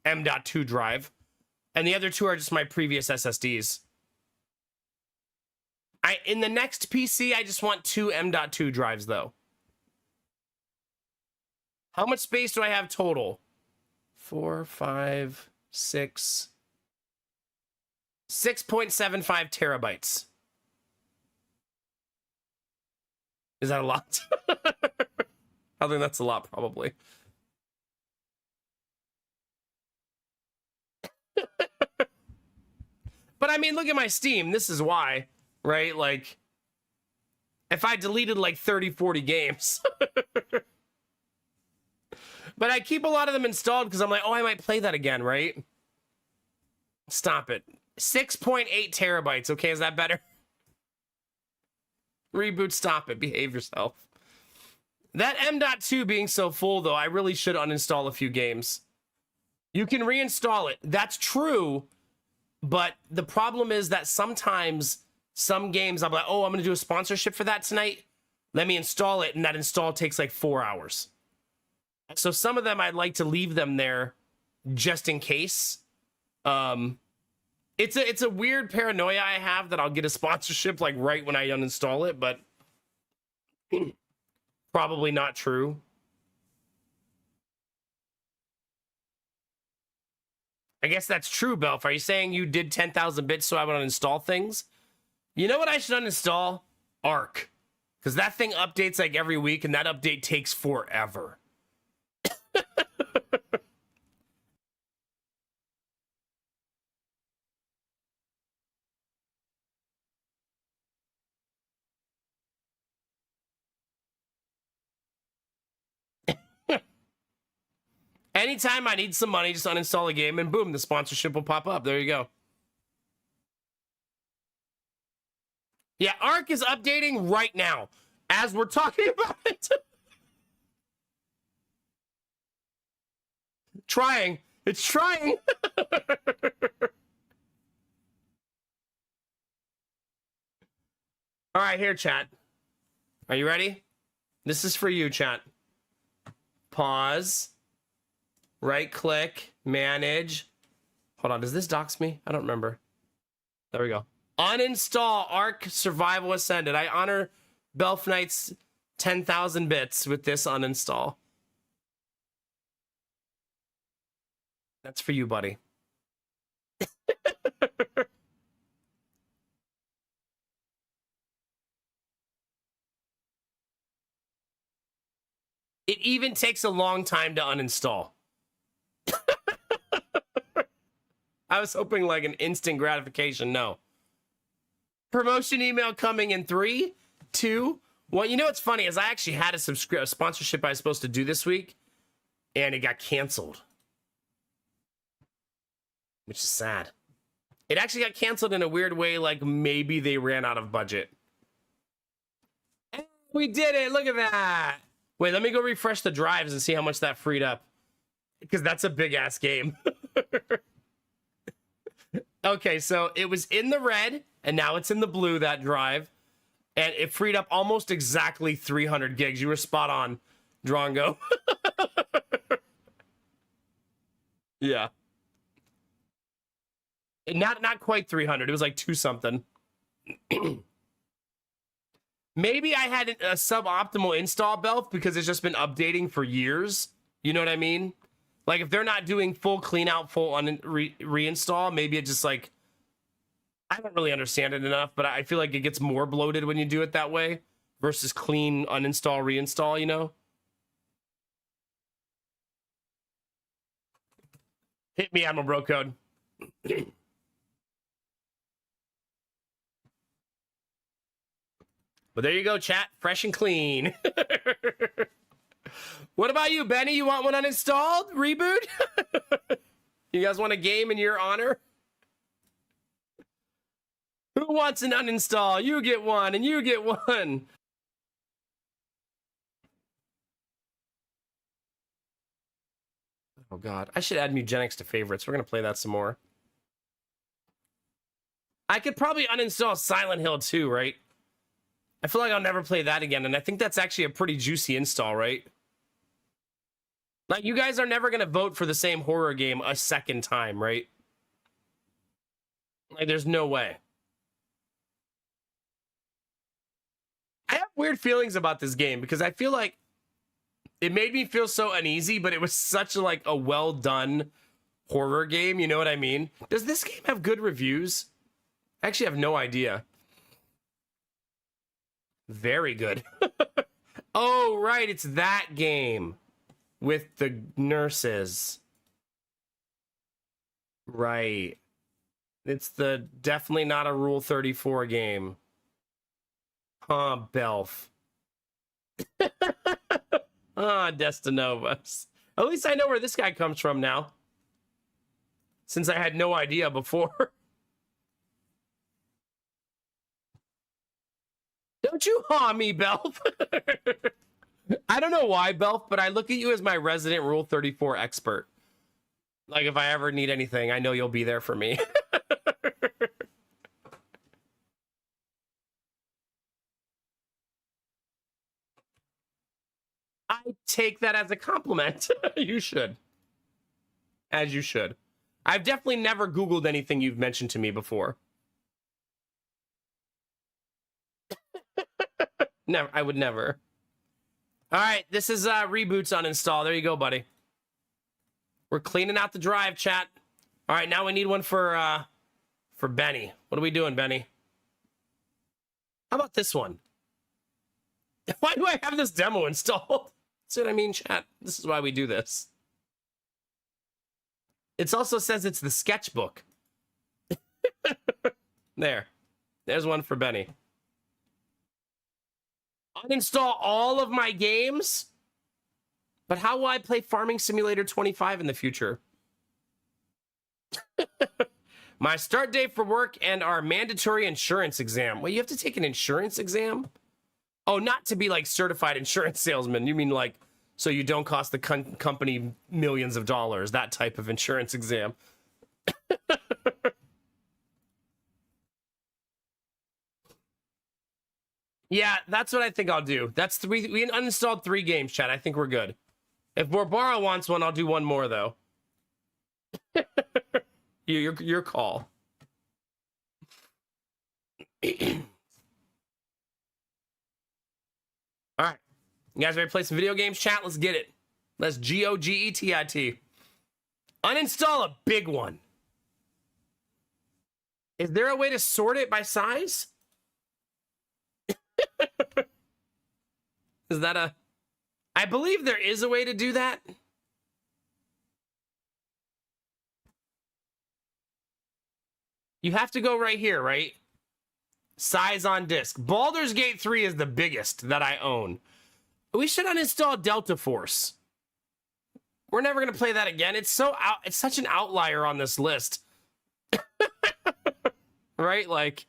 M.2 drive. And the other 2 are just my previous SSDs. In the next PC, I just want 2 M.2 drives, though. How much space do I have total? 4, 5, 6. 6.75 terabytes. Is that a lot? I think that's a lot, probably. But I mean, look at my Steam. This is why. Right? Like, if I deleted like 30, 40 games. But I keep a lot of them installed because I'm like, oh, I might play that again, right? Stop it. 6.8 terabytes. Okay, is that better? Reboot, stop it. Behave yourself. That M.2 being so full, though, I really should uninstall a few games. You can reinstall it. That's true. But the problem is that sometimes some games, I'm like, oh, I'm going to do a sponsorship for that tonight. Let me install it. And that install takes like 4 hours. So some of them, I'd like to leave them there just in case. It's a weird paranoia I have that I'll get a sponsorship like right when I uninstall it, but probably not true. I guess that's true, Belf. Are you saying you did 10,000 bits so I would uninstall things? You know what I should uninstall? Arc. Because that thing updates like every week, and that update takes forever. Anytime I need some money, just uninstall a game, and boom, the sponsorship will pop up. There you go. Yeah, Arc is updating right now as we're talking about it. Trying. It's trying. All right, here, chat. Are you ready? This is for you, chat. Pause. Right click. Manage. Hold on. Does this dox me? I don't remember. There we go. Uninstall Ark Survival Ascended. I honor Belf Knight's 10,000 bits with this uninstall. That's for you, buddy. It even takes a long time to uninstall. I was hoping like an instant gratification. No. Promotion email coming in 3, 2, 1. You know what's funny is I actually had a sponsorship I was supposed to do this week, and it got canceled. Which is sad. It actually got canceled in a weird way, like maybe they ran out of budget. We did it! Look at that! Wait, let me go refresh the drives and see how much that freed up. Because that's a big-ass game. Okay, so it was in the red, and now it's in the blue, that drive. And it freed up almost exactly 300 gigs. You were spot on, Drongo. Yeah. Not quite 300. It was like 2 something. Maybe I had a suboptimal install, Belf, because it's just been updating for years. You know what I mean? Like, if they're not doing full clean out, full reinstall, maybe it just like, I don't really understand it enough, but I feel like it gets more bloated when you do it that way versus clean uninstall, reinstall, you know? Hit me, Admiral Bro Code. But there you go, chat. Fresh and clean. What about you, Benny? You want one uninstalled? Reboot? You guys want a game in your honor? Who wants an uninstall? You get one, and you get one. Oh, God. I should add Mugenics to favorites. We're going to play that some more. I could probably uninstall Silent Hill 2, right? I feel like I'll never play that again, and I think that's actually a pretty juicy install, right? Like, you guys are never going to vote for the same horror game a second time, right? Like, there's no way. I have weird feelings about this game because I feel like it made me feel so uneasy, but it was such like a well done horror game. You know what I mean? Does this game have good reviews? I actually have no idea. Very good. Oh, right. It's that game with the nurses. Right. It's the definitely not a Rule 34 game. Huh, Belf. Ah, Destinovas. At least I know where this guy comes from now. Since I had no idea before. Don't you haw me, Belf. I don't know why, Belf, but I look at you as my resident Rule 34 expert. Like, if I ever need anything, I know you'll be there for me. I take that as a compliment. You should. As you should. I've definitely never Googled anything you've mentioned to me before. Never. I would never. All right, this is Reboots uninstall. There you go, buddy. We're cleaning out the drive, chat. All right, now we need one for Benny. What are we doing, Benny? How about this one? Why do I have this demo installed? That's what I mean, chat. This is why we do this. It also says it's the sketchbook. There. There's one for Benny. Uninstall all of my games? But how will I play Farming Simulator 25 in the future? My start date for work and our mandatory insurance exam. Well, you have to take an insurance exam? Oh, not to be like certified insurance salesman. You mean like so you don't cost the company millions of dollars, that type of insurance exam. Yeah, that's what I think I'll do. That's three. We uninstalled 3 games, chat. I think we're good. If Borbara wants one, I'll do one more though. Your call. All right. You guys ready to play some video games, chat? Let's get it. Let's GOGETIT. Uninstall a big one. Is there a way to sort it by size? Is that a... I believe there is a way to do that. You have to go right here, right? Size on disk. Baldur's Gate 3 is the biggest that I own. We should uninstall Delta Force. We're never going to play that again. It's such an outlier on this list. Right? Like...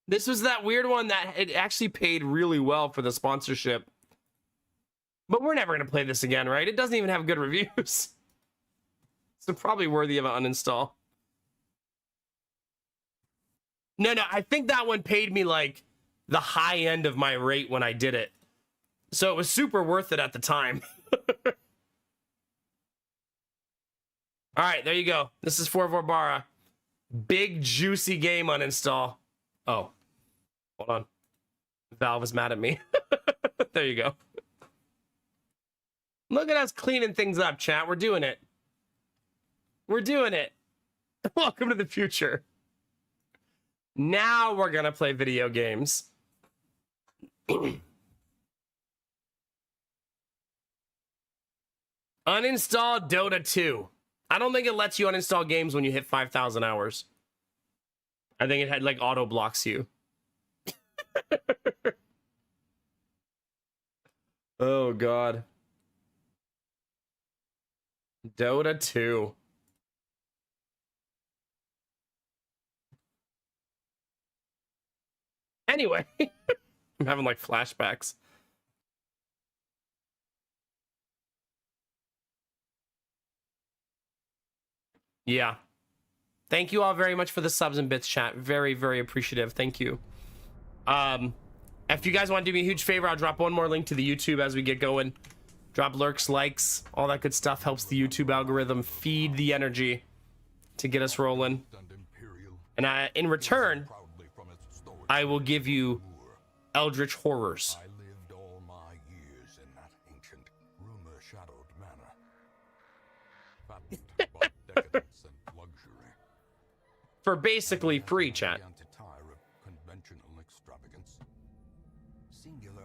This was that weird one that it actually paid really well for the sponsorship. But we're never going to play this again, right? It doesn't even have good reviews. So probably worthy of an uninstall. No, I think that one paid me like the high end of my rate when I did it. So it was super worth it at the time. All right, there you go. This is for Vorbara. Big juicy game uninstall. Oh, hold on. Valve is mad at me. There you go. Look at us cleaning things up, chat. We're doing it. We're doing it. Welcome to the future. Now we're going to play video games. Uninstall Dota 2. I don't think it lets you uninstall games when you hit 5,000 hours. I think it had like auto blocks you. Oh god. Dota 2. Anyway, I'm having like flashbacks. Yeah. Thank you all very much for the subs and bits, chat. Very, very appreciative. Thank you. If you guys want to do me a huge favor, I'll drop one more link to the YouTube as we get going. Drop lurks, likes, all that good stuff helps the YouTube algorithm feed the energy to get us rolling. And in return, I will give you Eldritch Horrors. I lived all my years in that ancient, rumor-shadowed manor. Fattened by decadence and luxury. For basically free, chat. Began to tire of conventional extravagance. Singular,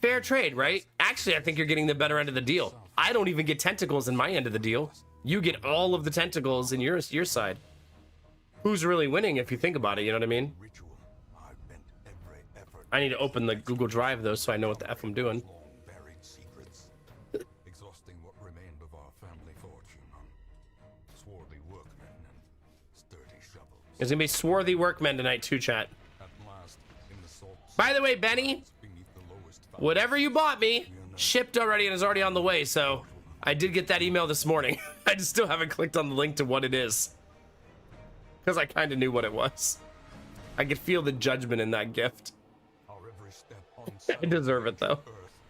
Fair trade, right? Actually, I think you're getting the better end of the deal. I don't even get tentacles in my end of the deal. You get all of the tentacles in your side. Who's really winning if you think about it, you know what I mean? ritual. I bent every effort. I need to open the Google Drive, though, so I know what the F I'm doing. Long buried secrets. Exhausting what remained of our family fortune on swarthy workmen and sturdy shovels. There's gonna be swarthy workmen tonight, too, chat. At last, in the salt By the way, Benny, beneath the lowest whatever you bought me, shipped already and is already on the way, so I did get that email this morning. I just still haven't clicked on the link to what it is. Because I kind of knew what it was. I could feel the judgment in that gift. our every step I deserve it, though. earth.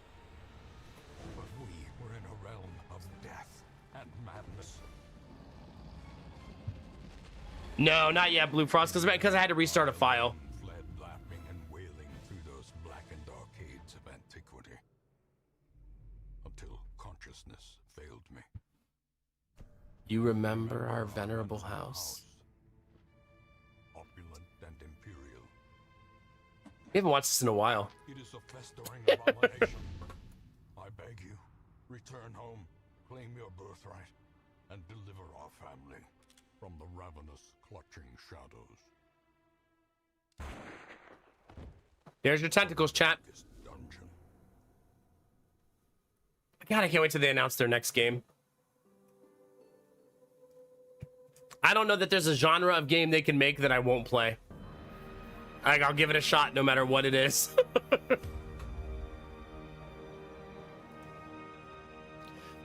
But we were in a realm of death and madness. No, not yet, Blue Frost, because I had to restart a file. Fled laughing and wailing through those blackened arcades of antiquity. Until consciousness failed me. You remember our venerable house? Opulent and imperial. We haven't watched this in a while. It is a festering abomination. I beg you, return home, claim your birthright, and deliver our family from the ravenous, clutching shadows. There's your tentacles, chat. This dungeon. God, I can't wait till they announce their next game. I don't know that there's a genre of game they can make that I won't play. I'll give it a shot no matter what it is.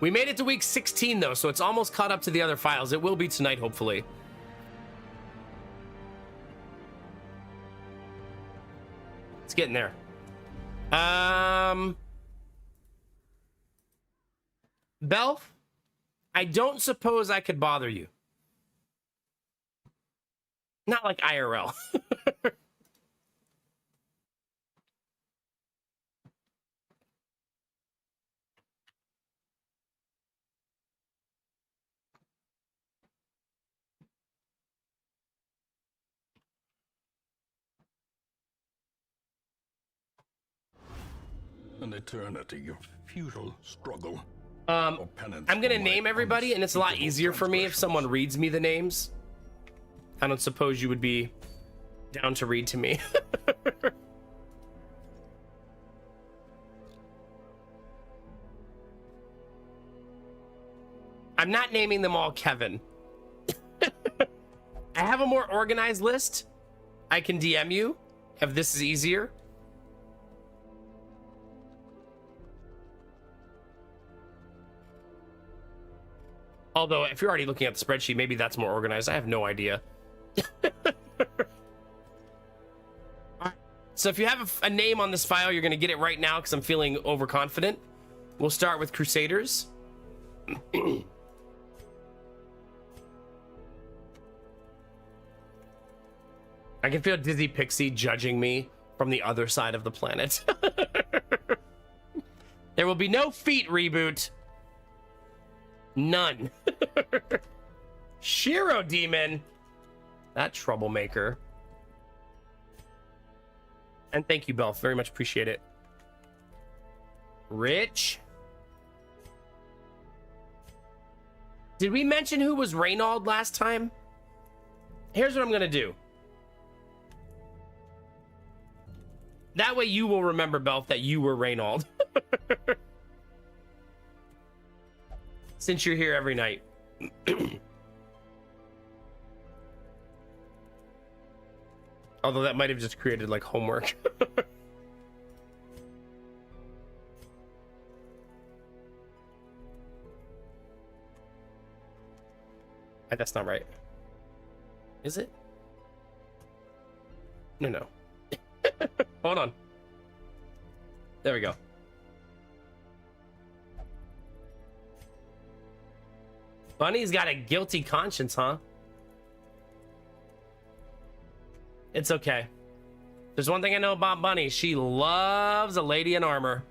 We made it to week 16 though, so it's almost caught up to the other files. It will be tonight, hopefully. It's getting there. Belf, I don't suppose I could bother you. Not like IRL. An eternity of futile struggle. I'm gonna name everybody, and it's a lot easier for me if someone reads me the names. I don't suppose you would be down to read to me. I'm not naming them all Kevin. I have a more organized list. I can DM you if this is easier. Although, if you're already looking at the spreadsheet, maybe that's more organized. I have no idea. So if you have a name on this file, you're going to get it right now because I'm feeling overconfident. We'll start with Crusaders. I can feel Dizzy Pixie judging me from the other side of the planet. There will be no feet reboot. None. Shiro Demon. That troublemaker. And thank you, Belf. Very much appreciate it. Rich. Did we mention who was Reynald last time? Here's what I'm gonna do. That way you will remember, Belf, that you were Reynald. Since you're here every night. Although that might have just created like homework. That's not right. Is it? No. Hold on. There we go. Bunny's got a guilty conscience, huh? It's okay. There's one thing I know about Bunny. She loves a lady in armor.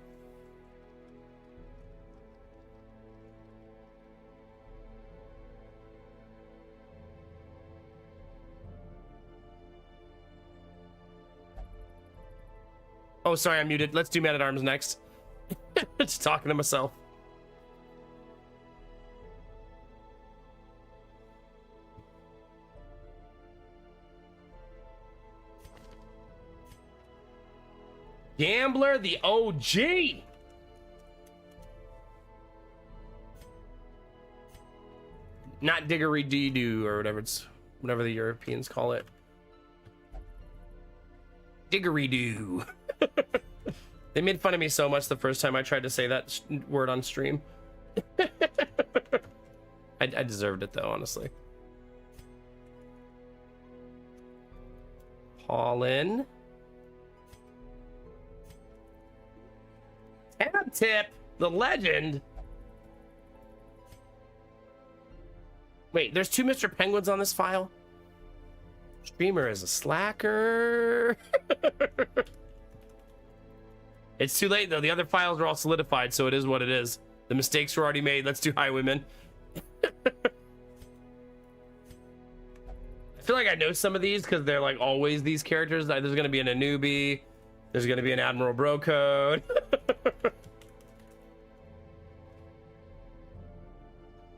Oh, sorry, I'm muted. Let's do Man at Arms next. Just talking to myself. Gambler, the OG. Not diggery-dee-doo or whatever the Europeans call it. Diggery-doo. They made fun of me so much the first time I tried to say that word on stream. I deserved it though, honestly. Paulin. Tab Tip, the legend. Wait, there's 2 Mr. Penguins on this file? Streamer is a slacker. It's too late though. The other files are all solidified, so it is what it is. The mistakes were already made. Let's do Highwaymen. I feel like I know some of these because they're like always these characters. There's going to be an Anubi. There's going to be an Admiral Bro Code.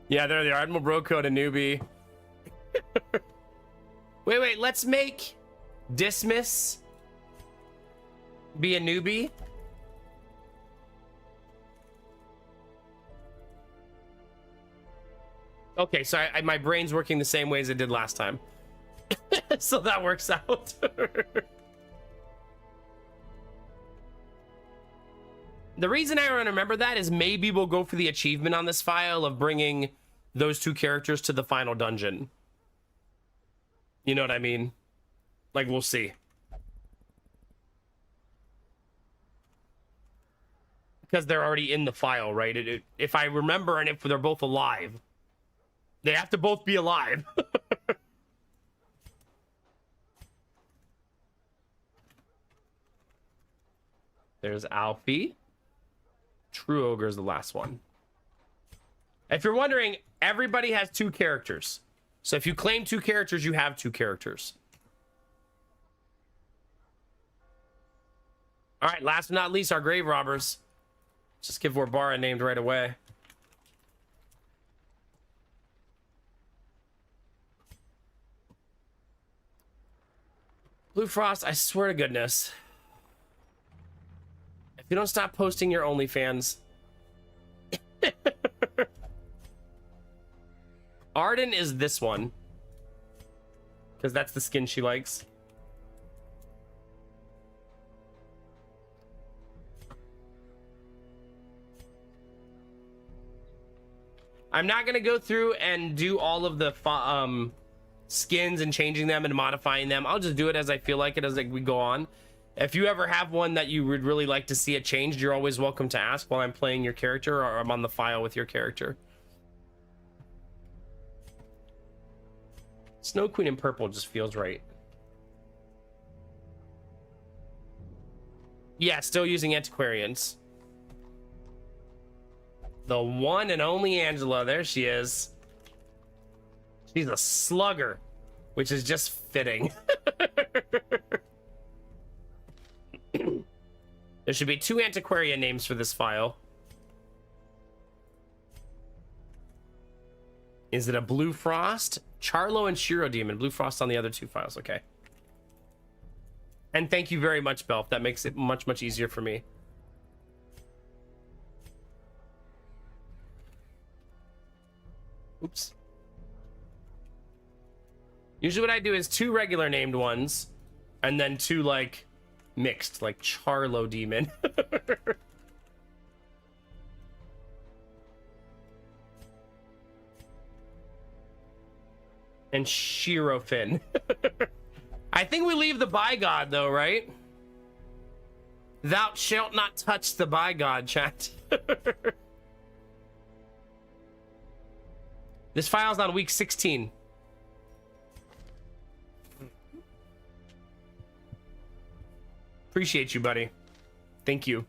Yeah, there they are. Admiral Bro Code and Newbie. Wait. Let's make Dismiss be a newbie. Okay, so my brain's working the same way as it did last time. So that works out. The reason I remember that is maybe we'll go for the achievement on this file of bringing those 2 characters to the final dungeon. You know what I mean? Like, we'll see. Because they're already in the file, right? If I remember, and if they're both alive, they have to both be alive. There's Alfie. True Ogre is the last one. If you're wondering, everybody has 2 characters. So if you claim 2 characters, you have 2 characters. All right, last but not least, our grave robbers. Just give Warbara named right away. Blue Frost, I swear to goodness. If you don't stop posting your OnlyFans. Arden is this one. Because that's the skin she likes. I'm not going to go through and do all of the skins and changing them and modifying them. I'll just do it as I feel like it as we go on. If you ever have one that you would really like to see it changed, you're always welcome to ask while I'm playing your character or I'm on the file with your character. Snow Queen in purple just feels right. Yeah, still using antiquarians. The one and only Angela. There she is. She's a slugger, which is just fitting. There should be 2 antiquarian names for this file. Is it a Blue Frost? Charlo and Shiro Demon. Blue Frost on the other two files. Okay. And thank you very much, Belf. That makes it much, much easier for me. Oops. Usually what I do is 2 regular named ones and then 2 like mixed, like Charlo Demon. And Shirofin. I think we leave the Bygod though, right? Thou shalt not touch the Bygod, chat. This file's on week 16. Appreciate you, buddy. Thank you.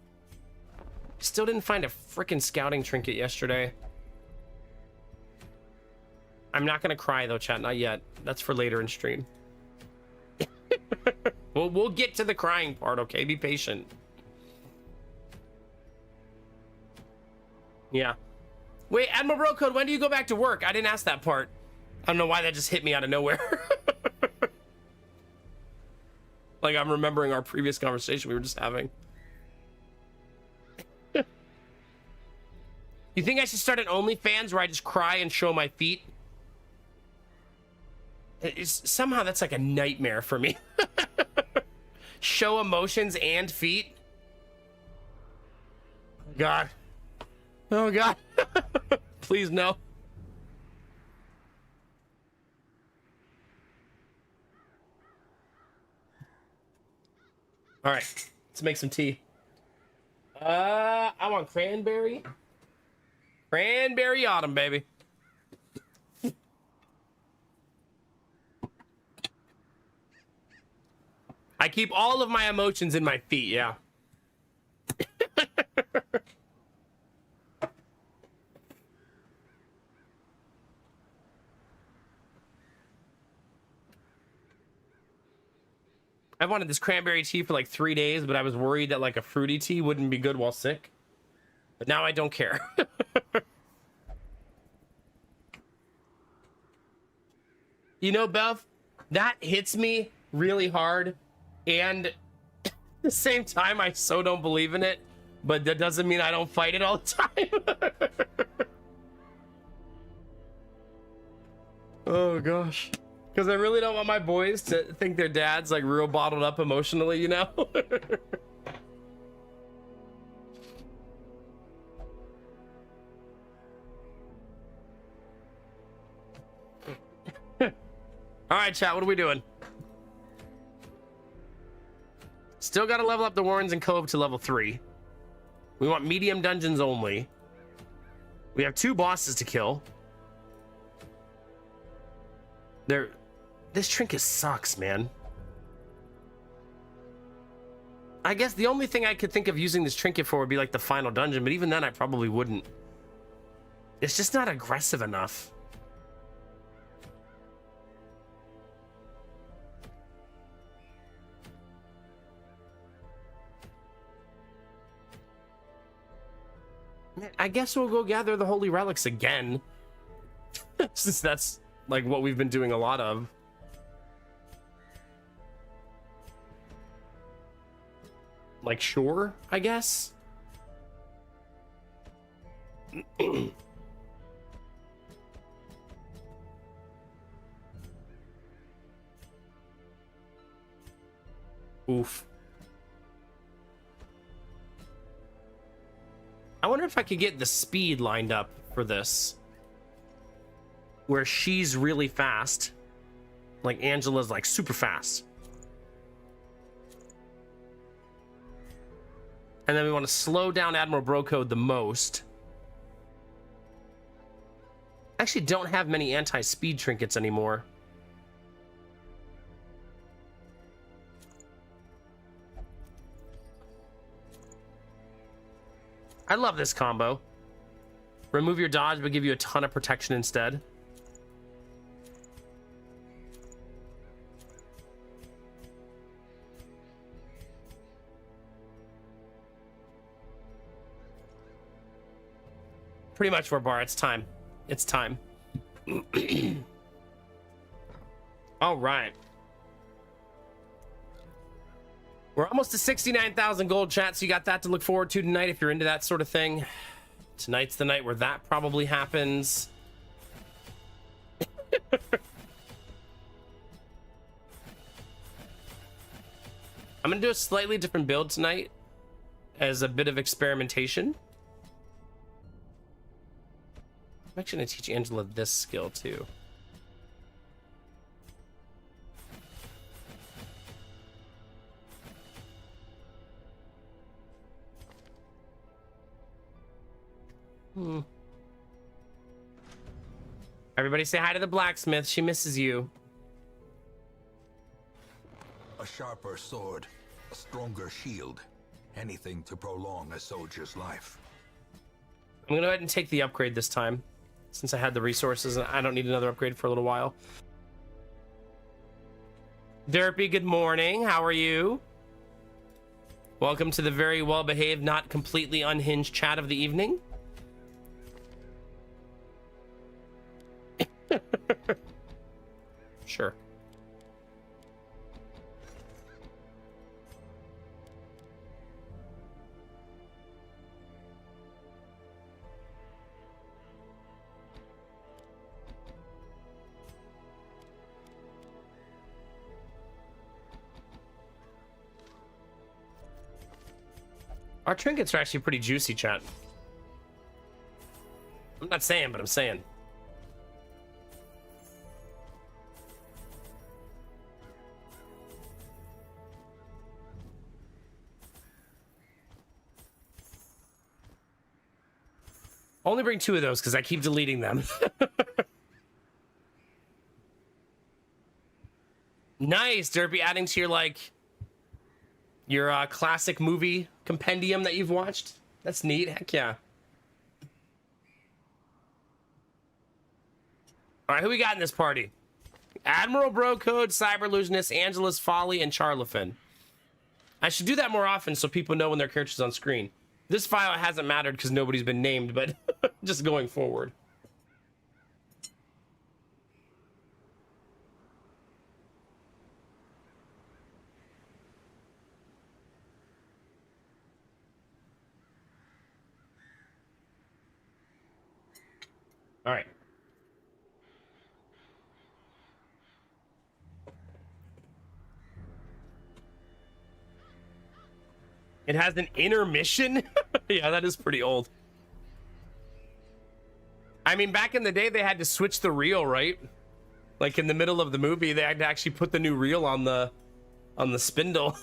Still didn't find a freaking scouting trinket yesterday. I'm not gonna cry though, chat. Not yet. That's for later in stream. We'll get to the crying part, okay? Be patient. Yeah. Wait, Admiral Bro Code, when do you go back to work? I didn't ask that part. I don't know why that just hit me out of nowhere. Like I'm remembering our previous conversation we were just having. You think I should start an OnlyFans where I just cry and show my feet? Somehow that's like a nightmare for me. Show emotions and feet. God. Oh God. Please no. All right, let's make some tea. I want cranberry. Cranberry autumn, baby. I keep all of my emotions in my feet, yeah. I wanted this cranberry tea for like 3 days, but I was worried that like a fruity tea wouldn't be good while sick. But now I don't care. You know, Bev, that hits me really hard. And at the same time, I so don't believe in it. But that doesn't mean I don't fight it all the time. Oh, gosh. Because I really don't want my boys to think their dad's like real bottled up emotionally, you know? All right, chat, what are we doing? Still got to level up the Warrens and Cove to level 3. We want medium dungeons only. We have 2 bosses to kill. This trinket sucks, man. I guess the only thing I could think of using this trinket for would be like the final dungeon, but even then I probably wouldn't. It's just not aggressive enough. I guess we'll go gather the holy relics again. Since that's like what we've been doing a lot of. Like, sure, I guess. Oof. I wonder if I could get the speed lined up for this. Where she's really fast. Like Angela's like super fast. And then we want to slow down Admiral Brocode the most. I actually don't have many anti-speed trinkets anymore. I love this combo. Remove your dodge, but give you a ton of protection instead. Pretty much, Warbar, it's time. It's time. All right. We're almost to 69,000 gold, chat, so you got that to look forward to tonight if you're into that sort of thing. Tonight's the night where that probably happens. I'm gonna do a slightly different build tonight as a bit of experimentation. I'm actually gonna teach Angela this skill too. Everybody say hi to the blacksmith. She misses you. A sharper sword, a stronger shield. Anything to prolong a soldier's life. I'm gonna go ahead and take the upgrade this time, since I had the resources and I don't need another upgrade for a little while. Derpy, good morning. How are you? Welcome to the very well-behaved, not completely unhinged chat of the evening. Sure. Our trinkets are actually pretty juicy, chat. I'm not saying, but I'm saying. Only bring 2 of those because I keep deleting them. Nice, Derpy, adding to your classic movie compendium that you've watched. That's neat. Heck yeah. All right, who we got in this party? Admiral Bro Code, Cyberlusionist, Angela's Folly, and Charlafin. I should do that more often so people know when their character's on screen. This file hasn't mattered because nobody's been named, but just going forward. All right. It has an intermission? Yeah, that is pretty old. I mean, back in the day, they had to switch the reel, right? Like in the middle of the movie, they had to actually put the new reel on the spindle.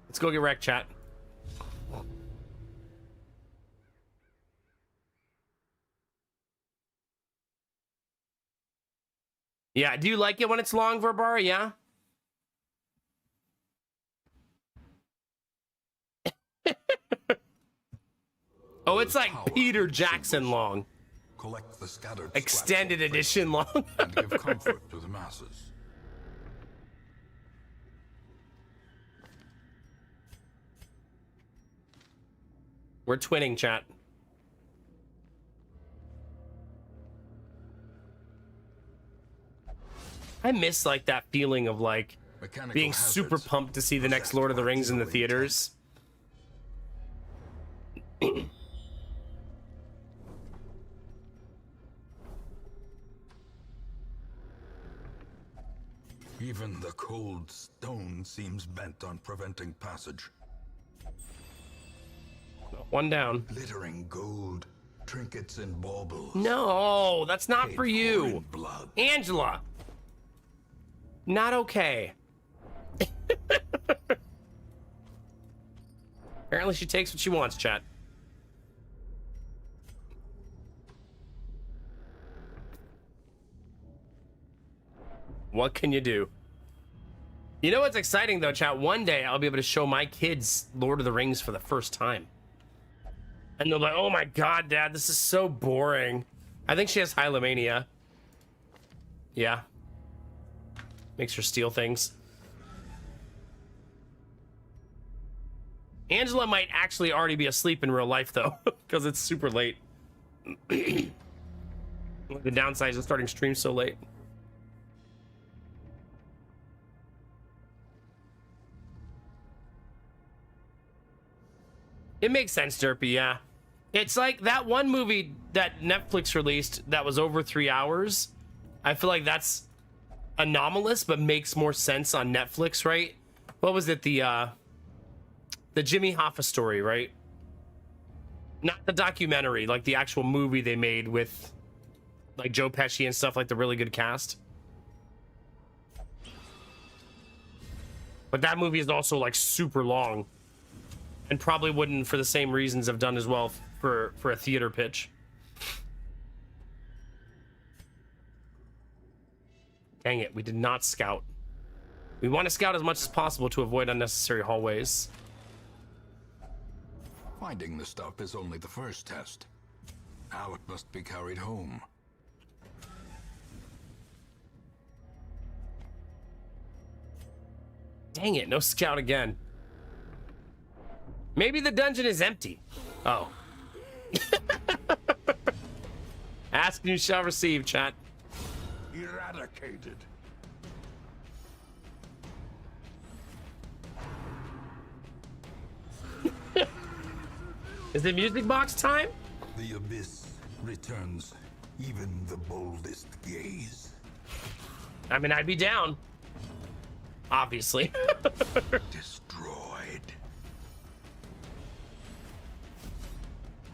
Let's go get wrecked, chat. Yeah, do you like it when it's long, Verbara? Yeah? Oh, it's like Peter Jackson long. Collect the scattered Extended edition long. and give comfort to the masses. We're twinning, chat. I miss like that feeling of like Mechanical being super hazards pumped to see the next Lord of the Rings in the theaters. Even the cold stone seems bent on preventing passage. One down. Glittering gold, trinkets and baubles. No, that's not paid for in you. blood. Angela. Not okay. Apparently she takes what she wants, chat. What can you do? You know what's exciting though, chat? One day I'll be able to show my kids Lord of the Rings for the first time. And they're like, oh my god, Dad, this is so boring. I think she has hylomania. Yeah. Makes her steal things. Angela might actually already be asleep in real life, though, because it's super late. The downside is starting stream so late. It makes sense, Derpy, yeah. It's like that one movie that Netflix released that was over 3 hours. I feel like that's anomalous, but makes more sense on Netflix, right? What was it? The Jimmy Hoffa story, right? Not the documentary, like the actual movie they made with like Joe Pesci and stuff, like the really good cast. But that movie is also like super long. And probably wouldn't, for the same reasons, have done as well for a theater pitch. Dang it, we did not scout. We want to scout as much as possible to avoid unnecessary hallways. Finding the stuff is only the first test. Now it must be carried home. Dang it, no scout again. Maybe the dungeon is empty. Oh. Ask and you shall receive, chat. Eradicated. Is it music box time? The abyss returns even the boldest gaze. I mean, I'd be down. Obviously. Destroyed.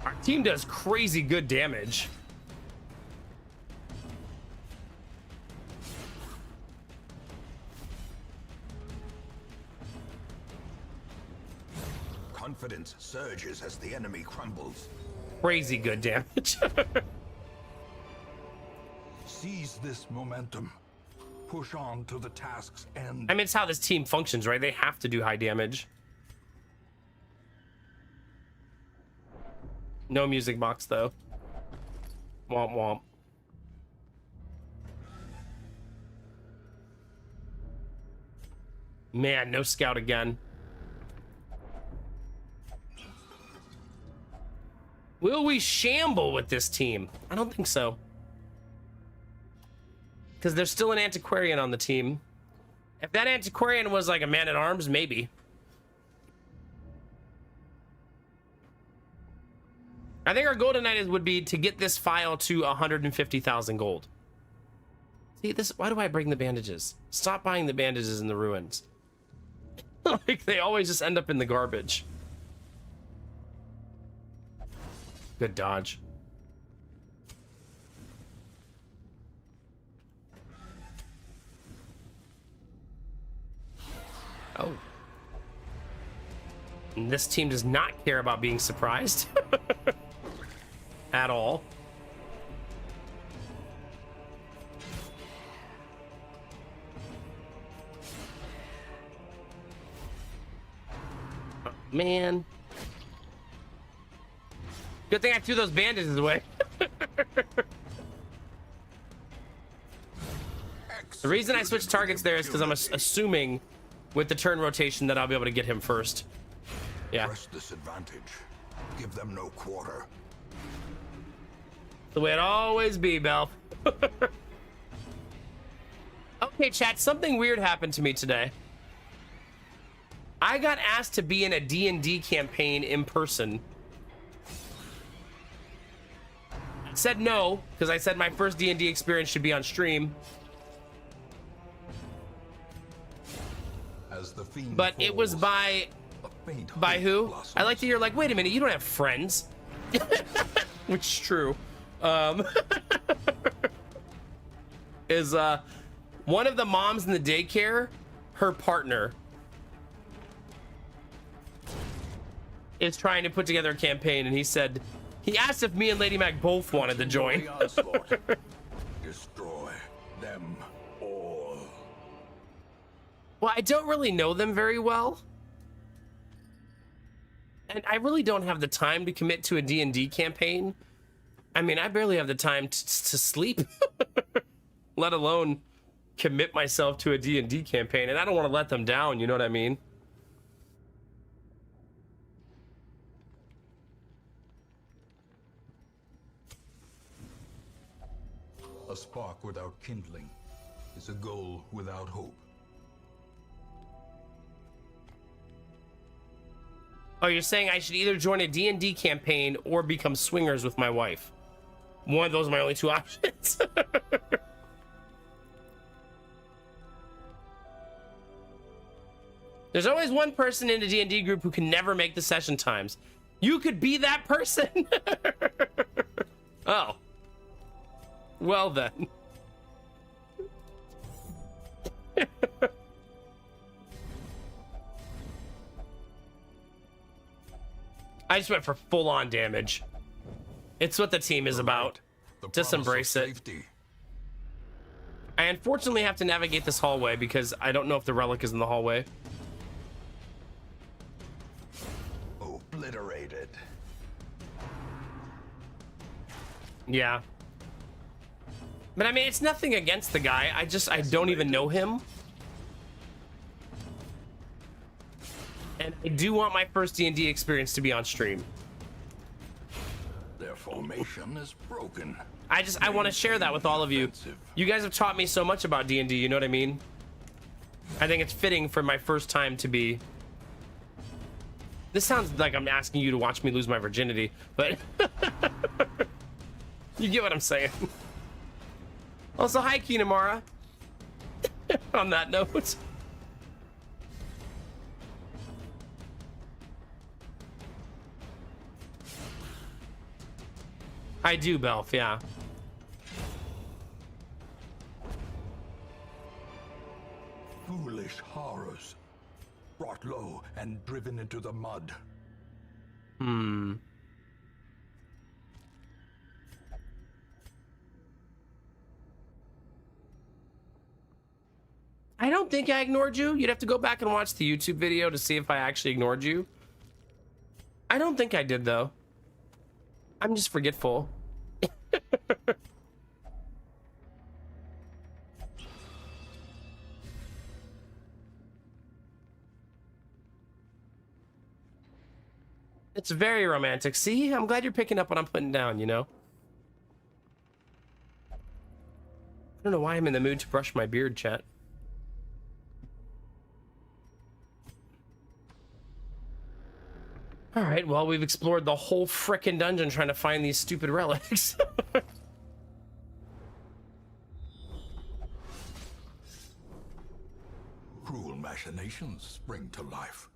Our team does crazy good damage. Confidence surges as the enemy crumbles. Crazy good damage. Seize this momentum. Push on to the task's end. I mean, it's how this team functions, right? They have to do high damage. No music box, though. Womp womp. Man, no scout again. Will we shamble with this team? I don't think so. Because there's still an antiquarian on the team. If that antiquarian was like a man-at-arms, maybe. I think our goal tonight would be to get this file to 150,000 gold. See, this. Why do I bring the bandages? Stop buying the bandages in the ruins. Like, they always just end up in the garbage. Good dodge. Oh. And this team does not care about being surprised. At all. Oh, man. Good thing I threw those bandages away. The reason I switched targets there is because I'm assuming with the turn rotation that I'll be able to get him first. Yeah. Press this advantage. Give them no quarter. The way it always be, Bell. Okay, chat, something weird happened to me today. I got asked to be in a D&D campaign in person. I said no, because I said my first D&D experience should be on stream. As the fiend But it was falls, by a faint hope who? blossoms. I like to hear like, wait a minute, you don't have friends. Which is true. Is one of the moms in the daycare, her partner is trying to put together a campaign, and he asked if me and Lady Mac both wanted to join. The onslaught. Destroy them all. Well, I don't really know them very well. And I really don't have the time to commit to a D&D campaign. I mean, I barely have the time to sleep, let alone commit myself to a D&D campaign. And I don't want to let them down, you know what I mean? A spark without kindling is a goal without hope. Oh, you're saying I should either join a D&D campaign or become swingers with my wife. One of those are my only two options. There's always one person in a D&D group who can never make the session times. You could be that person. Oh. Well then. I just went for full-on damage. It's what the team is about. Just embrace it. Safety. I unfortunately have to navigate this hallway because I don't know if the relic is in the hallway. Obliterated. Yeah. But I mean, it's nothing against the guy. I don't even know him. And I do want my first D&D experience to be on stream. Their formation is broken. I want to share that with all of you. You guys have taught me so much about D&D, you know what I mean? I think it's fitting for my first time to be... This sounds like I'm asking you to watch me lose my virginity, but... You get what I'm saying. Also, hi, Kinamara. On that note. I do, Belf, yeah. Foolish horrors. Brought low and driven into the mud. I don't think I ignored you. You'd have to go back and watch the YouTube video to see if I actually ignored you. I don't think I did, though. I'm just forgetful. It's very romantic. See, I'm glad you're picking up what I'm putting down, you know? I don't know why I'm in the mood to brush my beard, chat. All right, well, we've explored the whole frickin' dungeon trying to find these stupid relics. Cruel machinations spring to life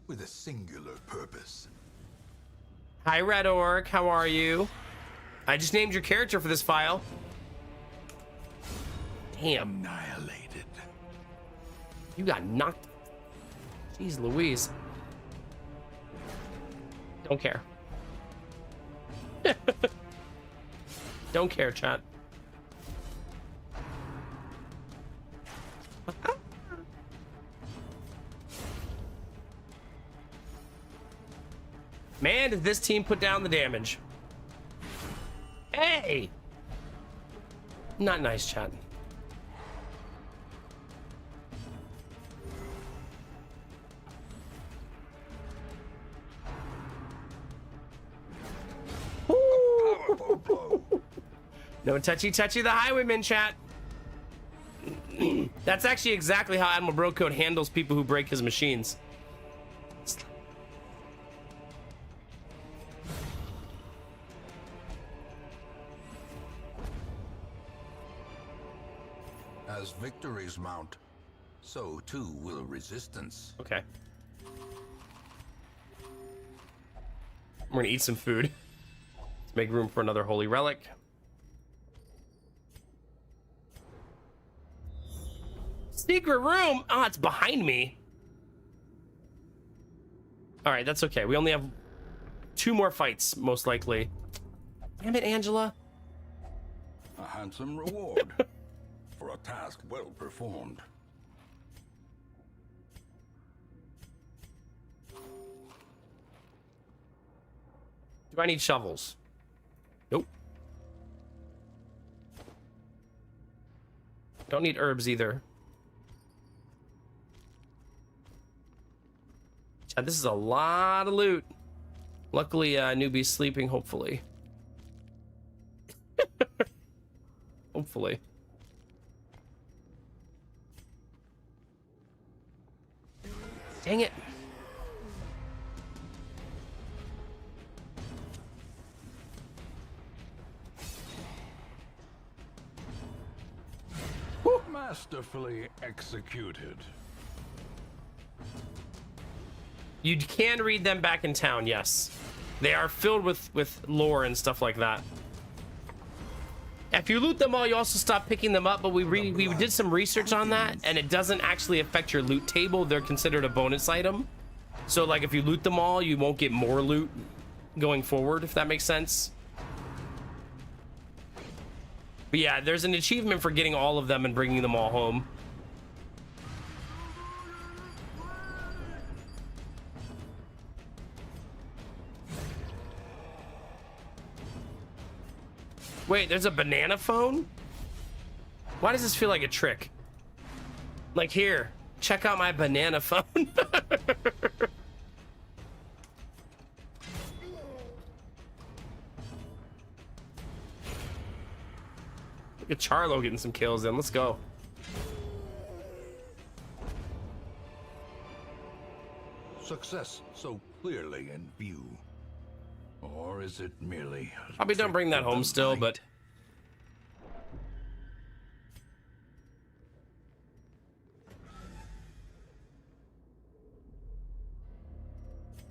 with a singular purpose. Hi, Red Orc, how are you? I just named your character for this file. Damn. Annihilated. You got knocked. Jeez Louise. Don't care. Don't care, chat. Man, did this team put down the damage. Hey! Not nice, chat. Powerful blow. No touchy the highwayman, chat. That's actually exactly how Admiral Brocoat handles people who break his machines. As victories mount, so too will resistance. Okay. We're gonna eat some food. Let's make room for another holy relic. Secret room! Oh, it's behind me. All right, that's okay. We only have 2 more fights, most likely. Damn it, Angela. A handsome reward for a task well performed. Do I need shovels? Nope. Don't need herbs either. Chad, this is a lot of loot. Luckily, newbie's sleeping, hopefully. Hopefully. Dang it. Masterfully executed. You can read them back in town, yes. They are filled with lore and stuff like that. If you loot them all, you also stop picking them up, but we did some research on that, and it doesn't actually affect your loot table. They're considered a bonus item. So, like, if you loot them all, you won't get more loot going forward, if that makes sense. But yeah, there's an achievement for getting all of them and bringing them all home. Wait, there's a banana phone? Why does this feel like a trick? Like, here, check out my banana phone. Look at Charlo getting some kills in. Let's go. Success so clearly in view. Or is it merely a Probably don't trick bring that of home the still, night? but...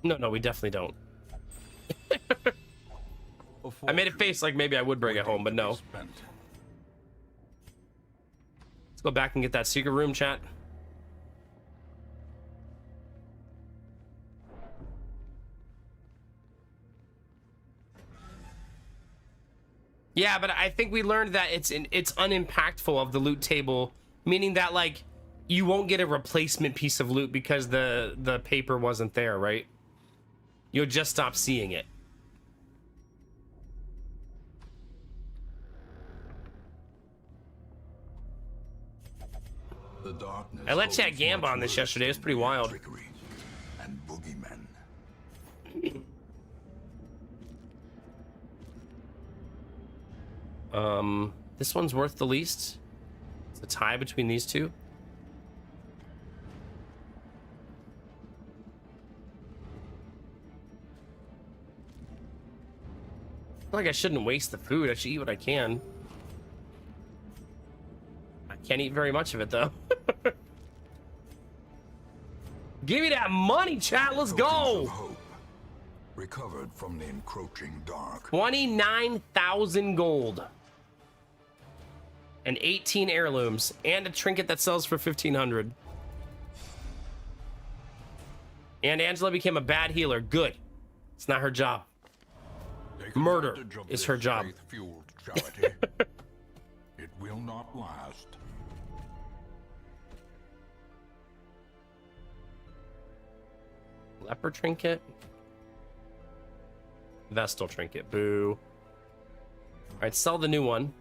No, we definitely don't. I made a face like maybe I would bring it home, but no. Spent. Let's go back and get that secret room, chat. Yeah, but I think we learned that it's unimpactful of the loot table, meaning that, like, you won't get a replacement piece of loot because the paper wasn't there, right? You'll just stop seeing it. The darkness I let Chat holds Gamba much on this worse yesterday. It was than pretty wild. trickery and boogeymen. This one's worth the least. It's a tie between these two. I feel like I shouldn't waste the food. I should eat what I can. I can't eat very much of it, though. Give me that money, chat. Let's Tokens go. of hope, recovered from the encroaching dark. 29,000 gold. And 18 heirlooms. And a trinket that sells for 1,500. And Angela became a bad healer. Good. It's not her job. Take Murder advantage of is this her job. faith-fueled charity. It will not last. Leper trinket. Vestal trinket. Boo. Alright, sell the new one.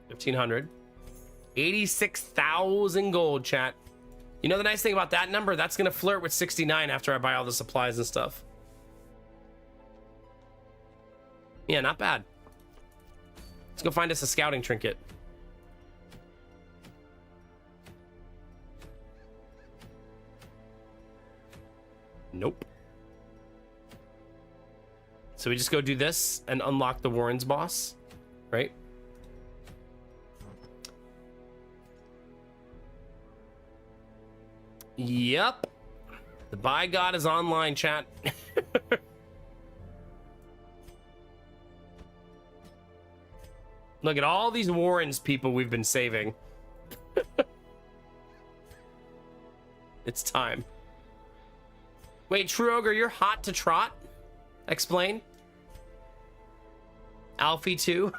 1,500. 86,000 gold, chat. You know the nice thing about that number? That's gonna flirt with 69 after I buy all the supplies and stuff. Yeah, not bad. Let's go find us a scouting trinket. Nope. So we just go do this and unlock the Warren's boss, right? Yep. The By God is online, chat. Look at all these Warrens people we've been saving. It's time. Wait, True Ogre, you're hot to trot? Explain. Alfie too.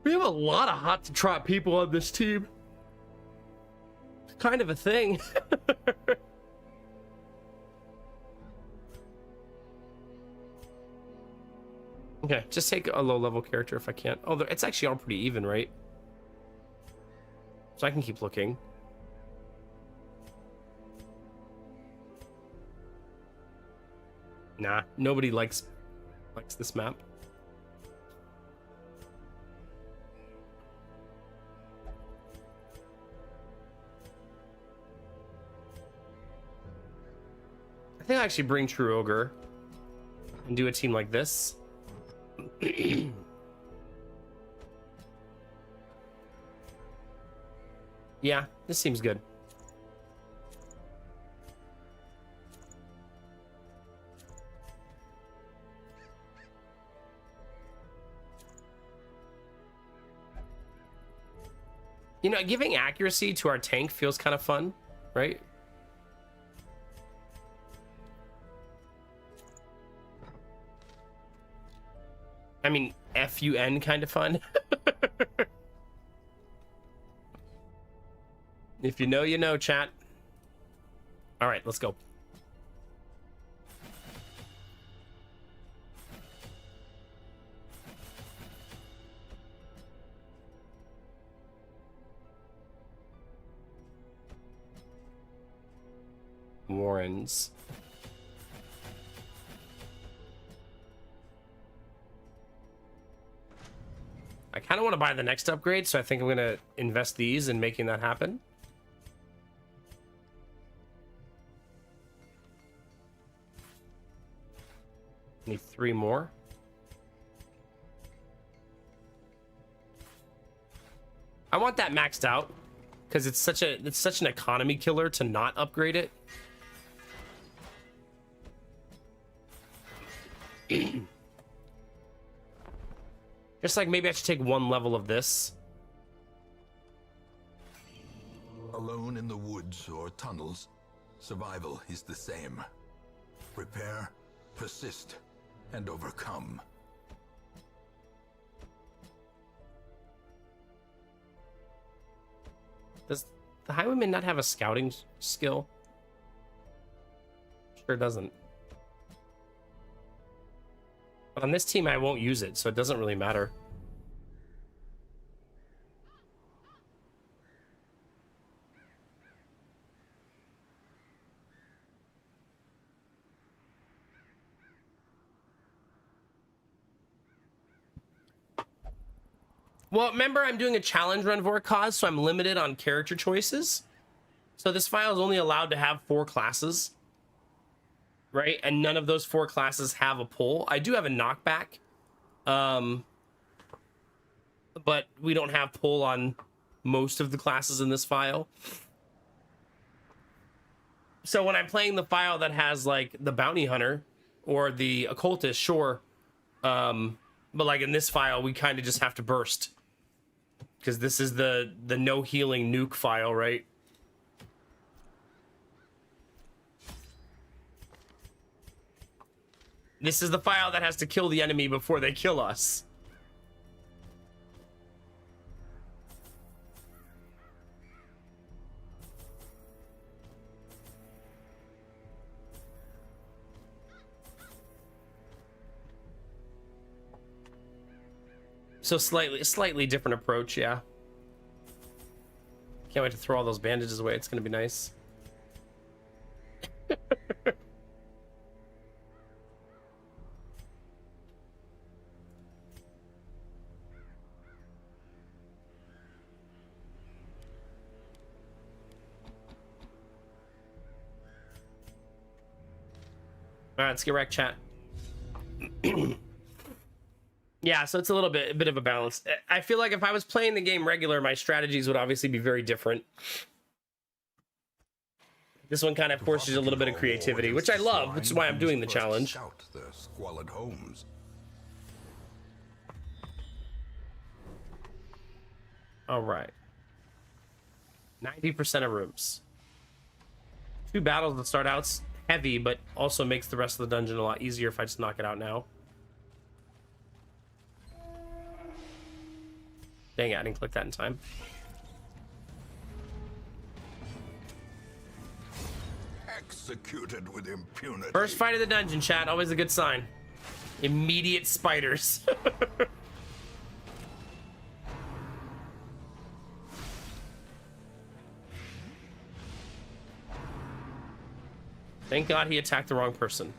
We have a lot of hot to trot people on this team. It's kind of a thing. Okay, just take a low-level character if I can. Oh, it's actually all pretty even, right? So I can keep looking. Nah, nobody likes this map. I think I'll actually bring True Ogre and do a team like this. Yeah, this seems good. You know, giving accuracy to our tank feels kind of fun, right? I mean, FUN kind of fun. If you know, you know, chat. All right, let's go. Warrens. I kind of want to buy the next upgrade, so I think I'm going to invest these in making that happen. Need 3 more. I want that maxed out because it's such an economy killer to not upgrade it. Just like maybe I should take 1 level of this. Alone in the woods or tunnels, survival is the same. Prepare, persist, and overcome. Does the Highwayman not have a scouting skill? Sure doesn't. But on this team, I won't use it, so it doesn't really matter. Well, remember, I'm doing a challenge run for a cause, so I'm limited on character choices. So this file is only allowed to have 4 classes. Right? And none of those 4 classes have a pull. I do have a knockback. But we don't have pull on most of the classes in this file. So when I'm playing the file that has like the bounty hunter or the occultist, sure. But like in this file, we kind of just have to burst. Because this is the no healing nuke file, right? This is the file that has to kill the enemy before they kill us. So slightly different approach, yeah. Can't wait to throw all those bandages away. It's gonna be nice. All right, let's get wrecked, chat. Yeah, so it's a bit of a balance. I feel like if I was playing the game regular, my strategies would obviously be very different. This one kind of forces a little bit of creativity, which I love, which is why I'm doing the challenge. Shout their squalid homes. All right. 90% of rooms. 2 battles that start out heavy, but also makes the rest of the dungeon a lot easier if I just knock it out now. Dang it, I didn't click that in time. Executed with impunity. First fight of the dungeon, chat. Always a good sign. Immediate spiders. Thank God he attacked the wrong person.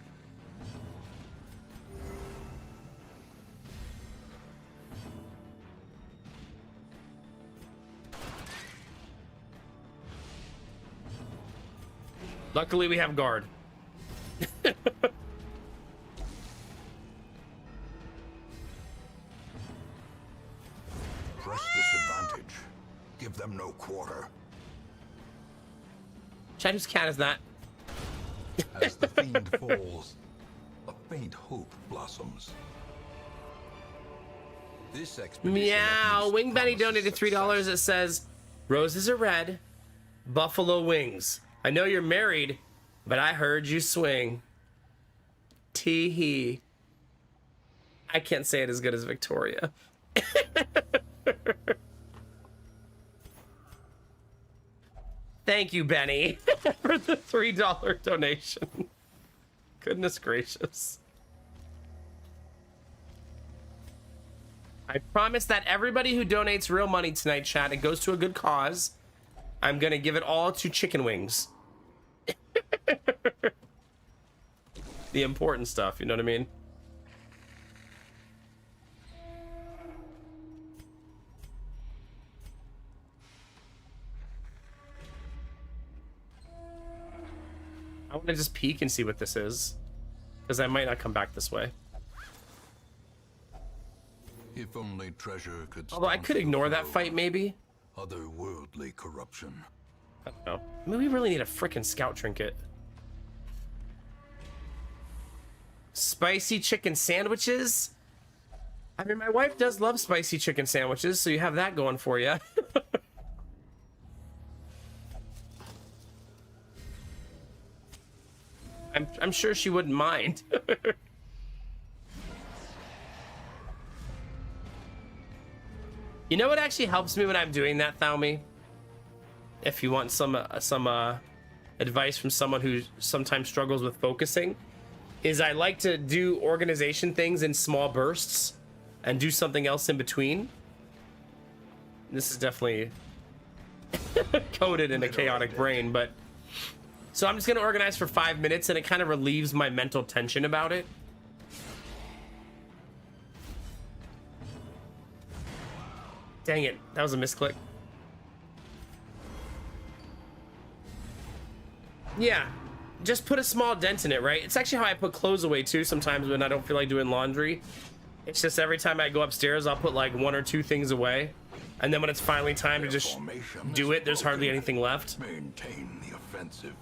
Luckily, we have guard. Press this advantage. Give them no quarter. Chat, whose cat is that? As the fiend falls, a faint hope blossoms. This expedition Meow. at least Wing Benny promises donated $3. success. It says, roses are red, buffalo wings. I know you're married, but I heard you swing. Tee hee. I can't say it as good as Victoria. Thank you, Benny, for the $3 donation. Goodness gracious. I promise that everybody who donates real money tonight, chat, it goes to a good cause. I'm gonna give it all to chicken wings. The important stuff, you know what I mean? I want to just peek and see what this is, because I might not come back this way. If only treasure could. Although I could ignore that fight, maybe. Otherworldly corruption. I don't know. I mean, we really need a frickin' scout trinket. Spicy chicken sandwiches? I mean, my wife does love spicy chicken sandwiches, so you have that going for you. I'm sure she wouldn't mind. You know what actually helps me when I'm doing that, Thaumi? If you want some advice from someone who sometimes struggles with focusing, is I like to do organization things in small bursts and do something else in between. This is definitely coded in a chaotic brain, but so I'm just gonna organize for 5 minutes and it kind of relieves my mental tension about it. Dang it, that was a misclick. Yeah, just put a small dent in it, right? It's actually how I put clothes away too sometimes when I don't feel like doing laundry. It's just every time I go upstairs, I'll put like 1 or 2 things away. And then when it's finally time to just do it, there's hardly anything left. Maintain the offensive.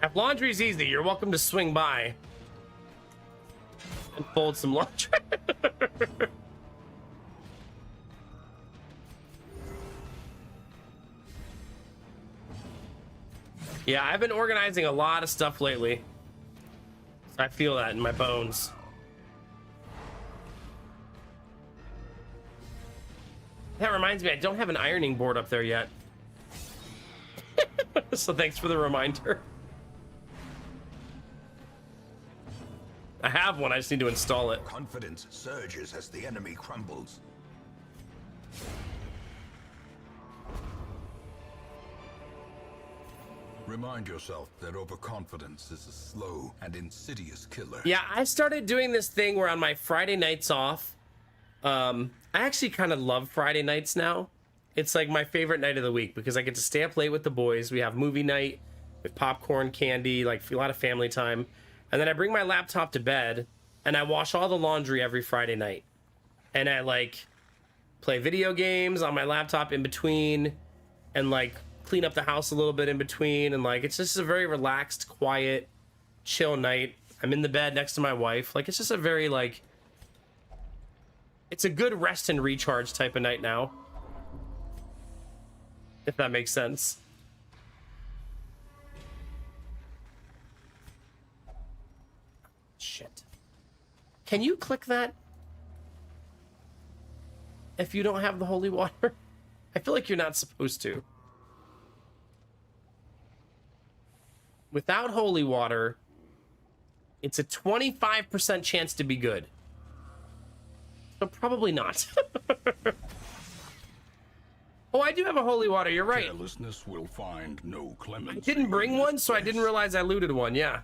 If laundry's easy, you're welcome to swing by and fold some laundry. Yeah, I've been organizing a lot of stuff lately. I feel that in my bones. That reminds me, I don't have an ironing board up there yet. So thanks for the reminder. I have one, I just need to install it. Confidence surges as the enemy crumbles. Remind yourself that overconfidence is a slow and insidious killer. Yeah, I started doing this thing where on my Friday nights off, I actually kind of love Friday nights now. It's like my favorite night of the week because I get to stay up late with the boys. We have movie night with popcorn, candy, like a lot of family time. And then I bring my laptop to bed and I wash all the laundry every Friday night. And I like play video games on my laptop in between and like clean up the house a little bit in between. And like, it's just a very relaxed, quiet, chill night. I'm in the bed next to my wife. Like, it's just a very like, it's a good rest and recharge type of night now. If that makes sense. Shit. Can you click that? if you don't have the holy water? I feel like you're not supposed to. Without holy water, it's a 25% chance to be good. So probably not. Oh, I do have a holy water, you're right. Carelessness will find no clemency. I didn't bring in one, this so I didn't place. realize I looted one, yeah.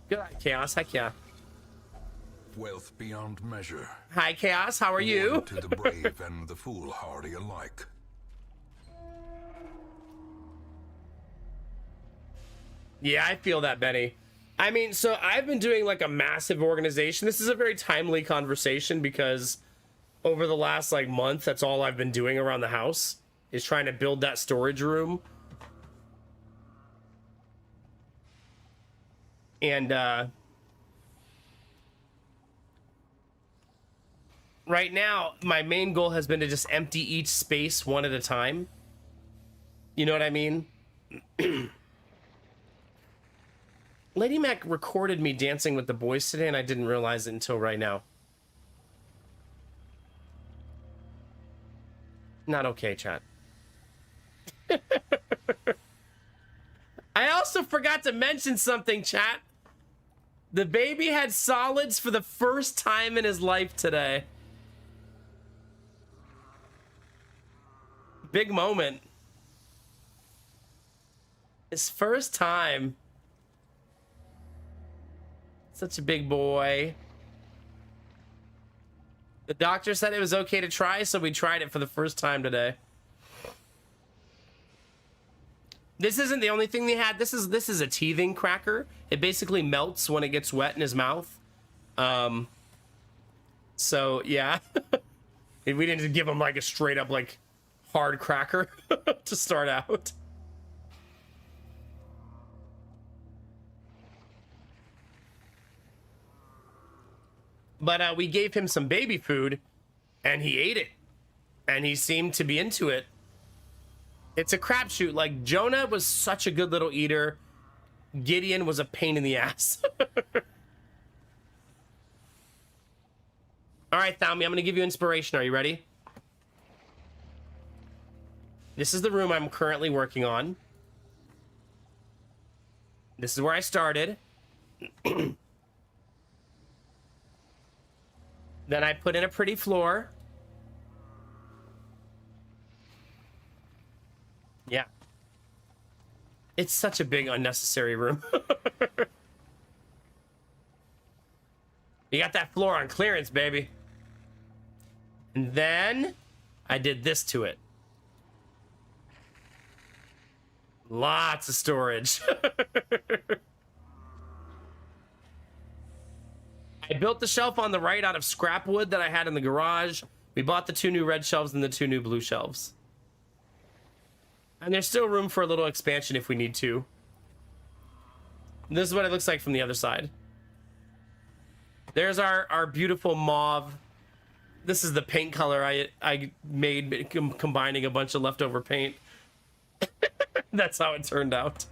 Good eye, Chaos, heck yeah. Wealth beyond measure. Hi, Chaos, how are you? Awarded to the brave and the foolhardy alike. Yeah, I feel that, Benny. I mean, so I've been doing like a massive organization. This is a very timely conversation because over the last like month, that's all I've been doing around the house is trying to build that storage room. And right now, my main goal has been to just empty each space one at a time. You know what I mean? Lady Mac recorded me dancing with the boys today, and I didn't realize it until right now. Not okay, chat. I also forgot to mention something, chat. The baby had solids for the first time in his life today. Big moment. His first time. Such a big boy. The doctor said it was okay to try, so we tried it for the first time today. This isn't the only thing they had. This is a teething cracker. It basically melts when it gets wet in his mouth. So yeah. We didn't give him like a straight up like hard cracker to start out. But we gave him some baby food, and he ate it. And he seemed to be into it. It's a crapshoot. Like, Jonah was such a good little eater. Gideon was a pain in the ass. All right, Thami, I'm going to give you inspiration. Are you ready? This is the room I'm currently working on. This is where I started. Then I put in a pretty floor. Yeah. It's such a big, unnecessary room. You got that floor on clearance, baby. And then I did this to it. Lots of storage. I built the shelf on the right out of scrap wood that I had in the garage. We bought the 2 new red shelves and the 2 new blue shelves. And there's still room for a little expansion if we need to. This is what it looks like from the other side. There's our beautiful mauve. This is the paint color I made combining a bunch of leftover paint. That's how it turned out.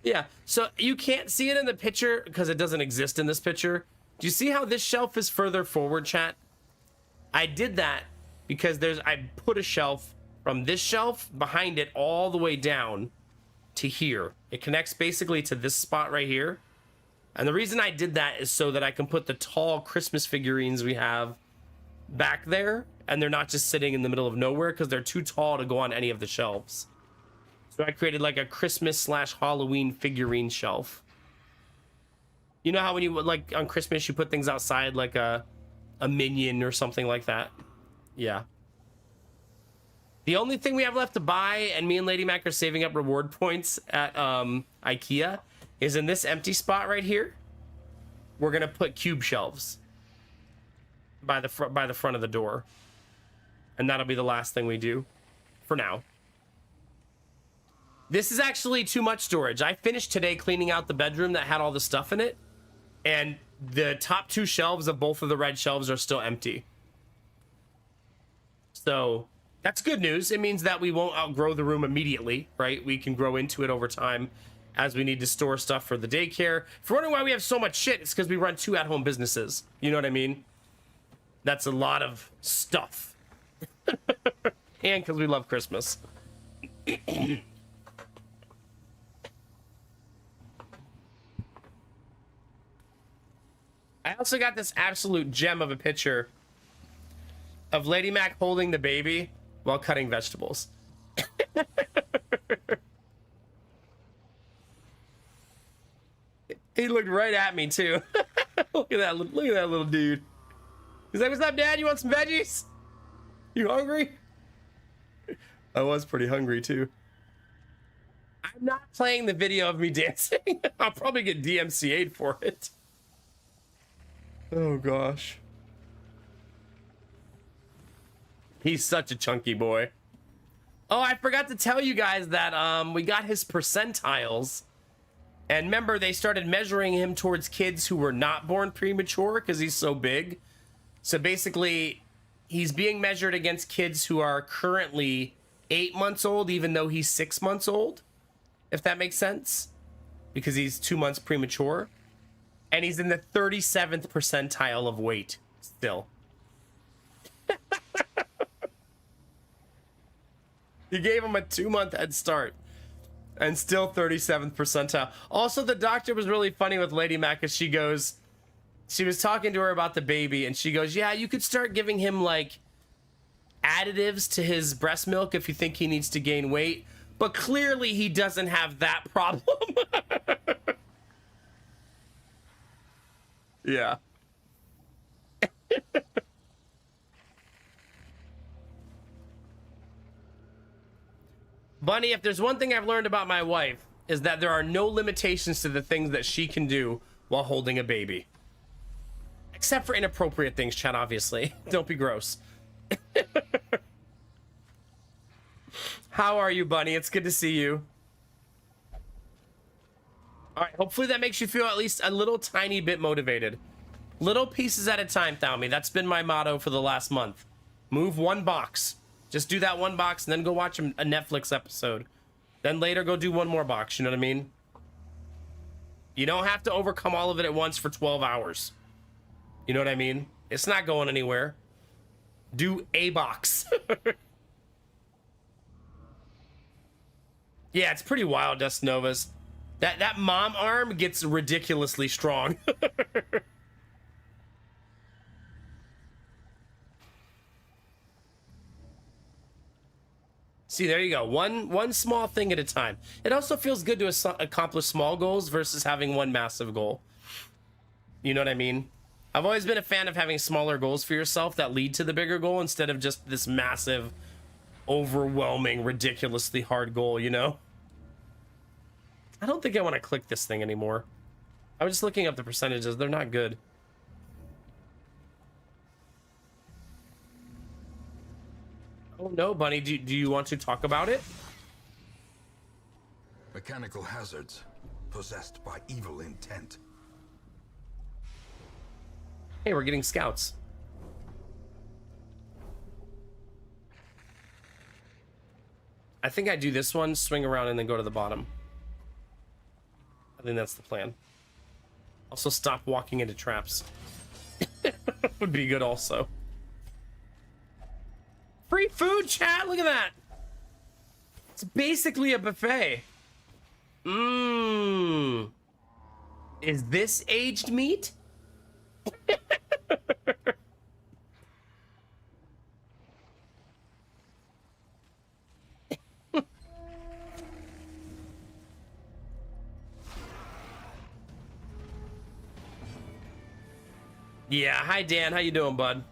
Yeah, so you can't see it in the picture because it doesn't exist in this picture. Do you see how this shelf is further forward, chat? I did that because I put a shelf from this shelf behind it all the way down to here. It connects basically to this spot right here. And the reason I did that is so that I can put the tall Christmas figurines we have back there, and they're not just sitting in the middle of nowhere because they're too tall to go on any of the shelves. So I created like a Christmas/Halloween figurine shelf. You know how when you like on Christmas you put things outside like a minion or something like that? Yeah. The only thing we have left to buy, and me and Lady Mac are saving up reward points at IKEA, is in this empty spot right here. We're gonna put cube shelves by the front of the door, and that'll be the last thing we do for now. This is actually too much storage. I finished today cleaning out the bedroom that had all the stuff in it, and the top 2 shelves of both of the red shelves are still empty. So that's good news. It means that we won't outgrow the room immediately, right? We can grow into it over time. as we need to store stuff for the daycare. If you're wondering why we have so much shit, it's because we run 2 at-home businesses. You know what I mean? That's a lot of stuff. And because we love Christmas. I also got this absolute gem of a picture of Lady Mac holding the baby while cutting vegetables. He looked right at me too. Look at that little dude. He's like, "What's up, Dad? You want some veggies? You hungry?" I was pretty hungry too. I'm not playing the video of me dancing. I'll probably get DMCA'd for it. Oh gosh. He's such a chunky boy. Oh, I forgot to tell you guys that we got his percentiles. And remember, they started measuring him towards kids who were not born premature because he's so big. So basically, he's being measured against kids who are currently 8 months old, even though he's 6 months old, if that makes sense, because he's 2 months premature. And he's in the 37th percentile of weight still. He gave him a 2-month head start. And still 37th percentile. Also, the doctor was really funny with Lady Mac because she was talking to her about the baby, and she goes, "Yeah, you could start giving him like additives to his breast milk if you think he needs to gain weight, but clearly he doesn't have that problem." Yeah. Bunny, if there's one thing I've learned about my wife, is that there are no limitations to the things that she can do while holding a baby. Except for inappropriate things, Chad, obviously. Don't be gross. How are you, Bunny? It's good to see you. All right, hopefully that makes you feel at least a little tiny bit motivated. Little pieces at a time, Thaumi. That's been my motto for the last month. Move one box. Just do that one box and then go watch a Netflix episode. Then later go do one more box, you know what I mean? You don't have to overcome all of it at once for 12 hours. You know what I mean? It's not going anywhere. Do a box. Yeah, it's pretty wild, Dust Novas. That mom arm gets ridiculously strong. See, there you go. One small thing at a time. It also feels good to accomplish small goals versus having one massive goal. You know what I mean? I've always been a fan of having smaller goals for yourself that lead to the bigger goal instead of just this massive, overwhelming, ridiculously hard goal, you know? I don't think I want to click this thing anymore. I was just looking up the percentages. They're not good. Oh no, Bunny, do you want to talk about it? Mechanical hazards possessed by evil intent. Hey, we're getting scouts. I think I do this one, swing around, and then go to the bottom. I think that's the plan. Also, stop walking into traps. Would be good also. Free food, chat! Look at that! It's basically a buffet. Mmm. Is this aged meat? Yeah, hi Dan, how you doing, bud?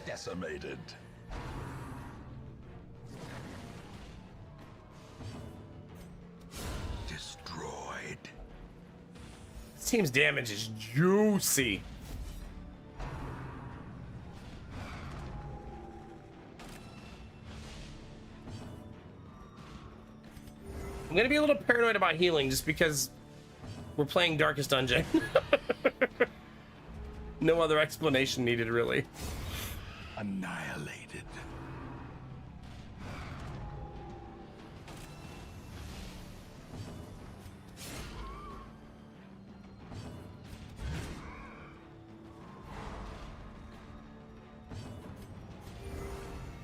Decimated. Destroyed. This team's damage is juicy. I'm gonna be a little paranoid about healing just because we're playing Darkest Dungeon. No other explanation needed, really. Annihilated.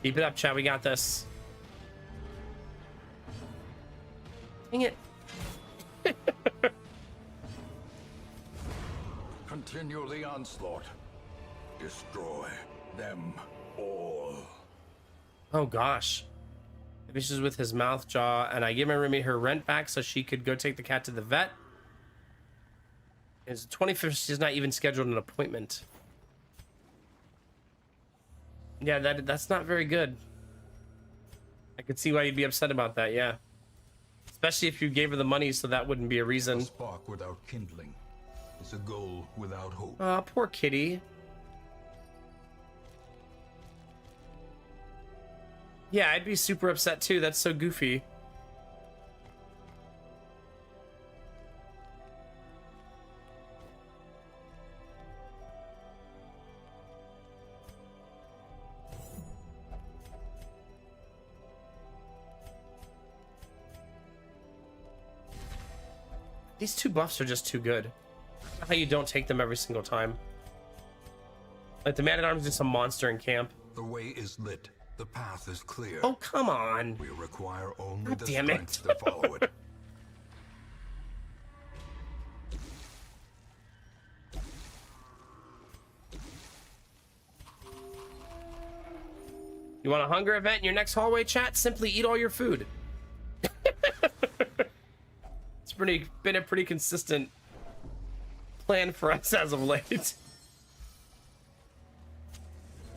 Keep it up, chat. We got this. Dang it. Continue the onslaught. Destroy them all. Oh gosh. Maybe she's with his mouth jaw, and I give my roommate her rent back so she could go take the cat to the vet. It's the 25th. She's not even scheduled an appointment. Yeah, that's not very good. I could see why you'd be upset about that, yeah. Especially if you gave her the money, so that wouldn't be a A reason. spark without kindling is a goal without hope. Aw, poor kitty. Yeah, I'd be super upset too. That's so goofy. These two buffs are just too good. How you don't take them every single time. Like the man-at-arms is just a monster in camp. The way is lit. The path is clear. Oh, come on. We require only God the damn it. strength to follow it. You want a hunger event in your next hallway chat? Simply eat all your food. It's been a pretty consistent plan for us as of late.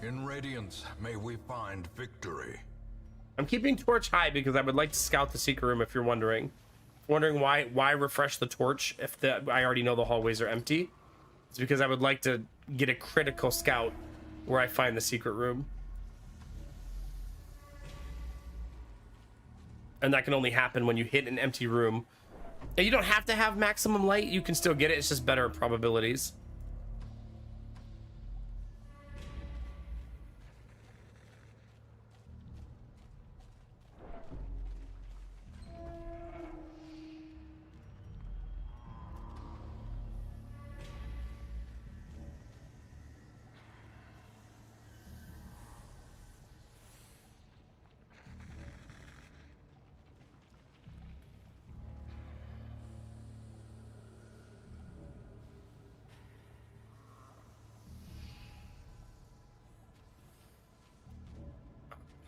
In Radiance, may we find victory. I'm keeping torch high because I would like to scout the secret room if you're wondering. Wondering why refresh the torch if I already know the hallways are empty. It's because I would like to get a critical scout where I find the secret room. And that can only happen when you hit an empty room. And you don't have to have maximum light, you can still get it, it's just better probabilities.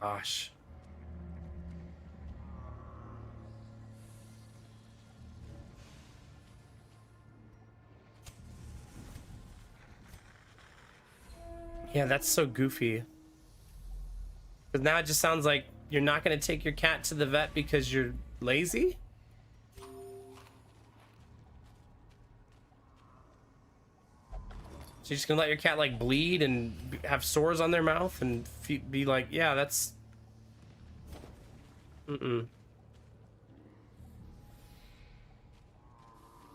Gosh. Yeah, that's so goofy. Because now it just sounds like you're not going to take your cat to the vet because you're lazy? So you're just gonna let your cat like bleed and have sores on their mouth and be like, yeah, that's...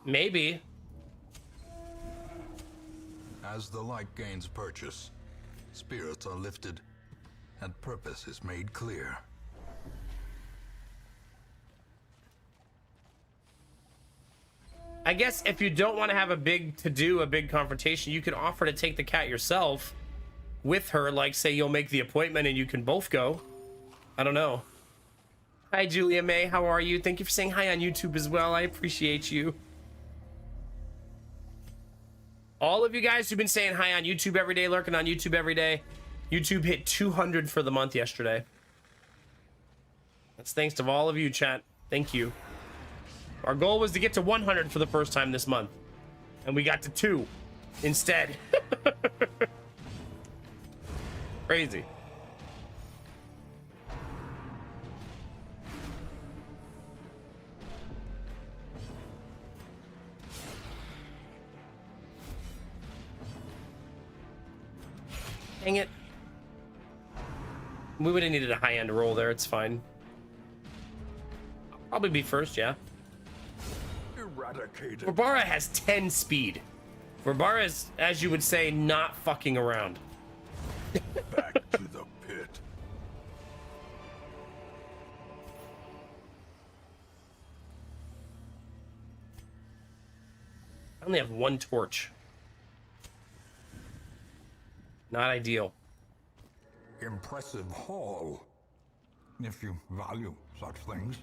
Maybe. As the light gains purchase, spirits are lifted, and purpose is made clear. I guess if you don't want to have a big to-do, a big confrontation, you could offer to take the cat yourself with her. Like, say you'll make the appointment and you can both go. I don't know. Hi, Julia May. How are you? Thank you for saying hi on YouTube as well. I appreciate you. All of you guys who've been saying hi on YouTube every day, lurking on YouTube every day. YouTube hit 200 for the month yesterday. That's thanks to all of you, chat. Thank you. Our goal was to get to 100 for the first time this month. And we got to 2 instead. Crazy. Dang it. We would have needed a high-end roll there. It's fine. I'll probably be first, yeah. Eradicated. Barbara has 10 speed. Barbara is, as you would say, not fucking around. Back to the pit. I only have 1 torch. Not ideal. impressive haul, if you value such things.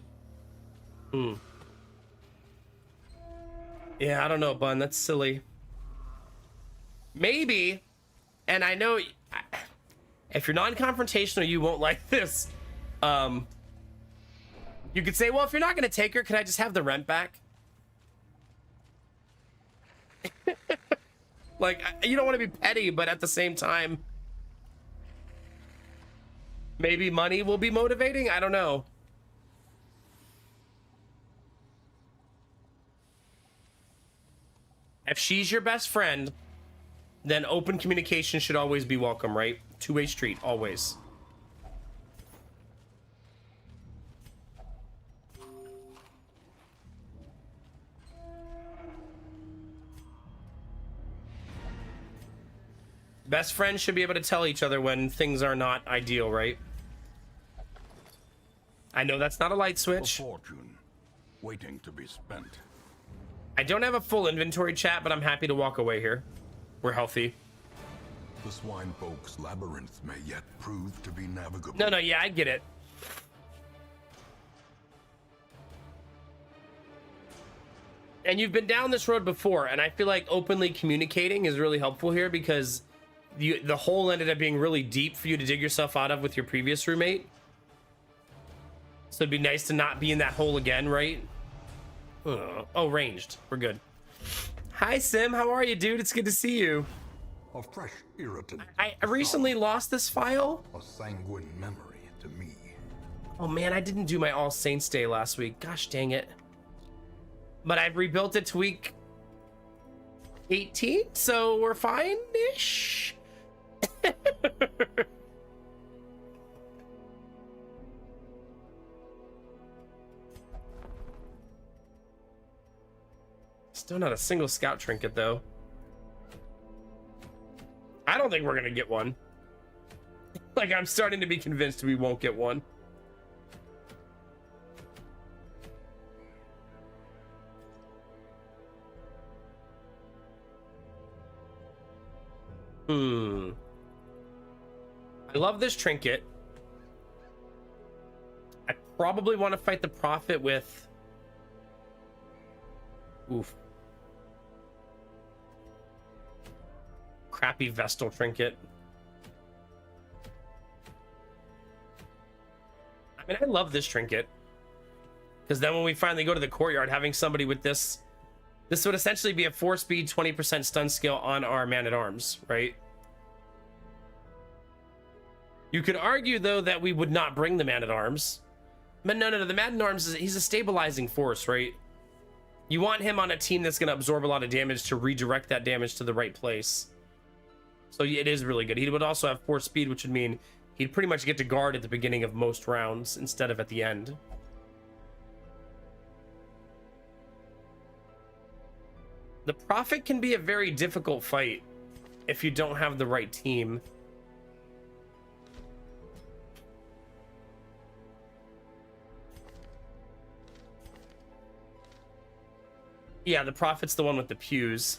Yeah, I don't know, Bun. That's silly. Maybe, and I know if you're non-confrontational, you won't like this. You could say, well, if you're not going to take her, can I just have the rent back? Like, you don't want to be petty, but at the same time, maybe money will be motivating. I don't know. If she's your best friend, then open communication should always be welcome, right? Two-way street, always. Best friends should be able to tell each other when things are not ideal, right? I know that's not a light A switch. fortune waiting to be spent. I don't have a full inventory, chat, but I'm happy to walk away here. We're healthy. The swine folk's labyrinth may yet prove to be navigable. No, yeah, I get it. And you've been down this road before, and I feel like openly communicating is really helpful here because the hole ended up being really deep for you to dig yourself out of with your previous roommate. So it'd be nice to not be in that hole again, right? Oh, ranged. We're good. Hi, Sim. How are you, dude? It's good to see you. A fresh irritant. I recently lost this file. A sanguine memory to me. Oh, man, I didn't do my All Saints Day last week. Gosh dang it. But I've rebuilt it to week 18, so we're fine-ish. Still not a single scout trinket, though. I don't think we're gonna get one. Like, I'm starting to be convinced we won't get one. I love this trinket. I probably want to fight the prophet with... Oof. Crappy Vestal trinket. I mean, I love this trinket. Because then when we finally go to the courtyard, having somebody with this... This would essentially be a 4-speed, 20% stun skill on our man-at-arms, right? You could argue, though, that we would not bring the man-at-arms. But no, the man-at-arms, he's a stabilizing force, right? You want him on a team that's going to absorb a lot of damage to redirect that damage to the right place. So it is really good. He would also have 4 speed, which would mean he'd pretty much get to guard at the beginning of most rounds instead of at the end. The Prophet can be a very difficult fight if you don't have the right team. Yeah, the Prophet's the one with the pews.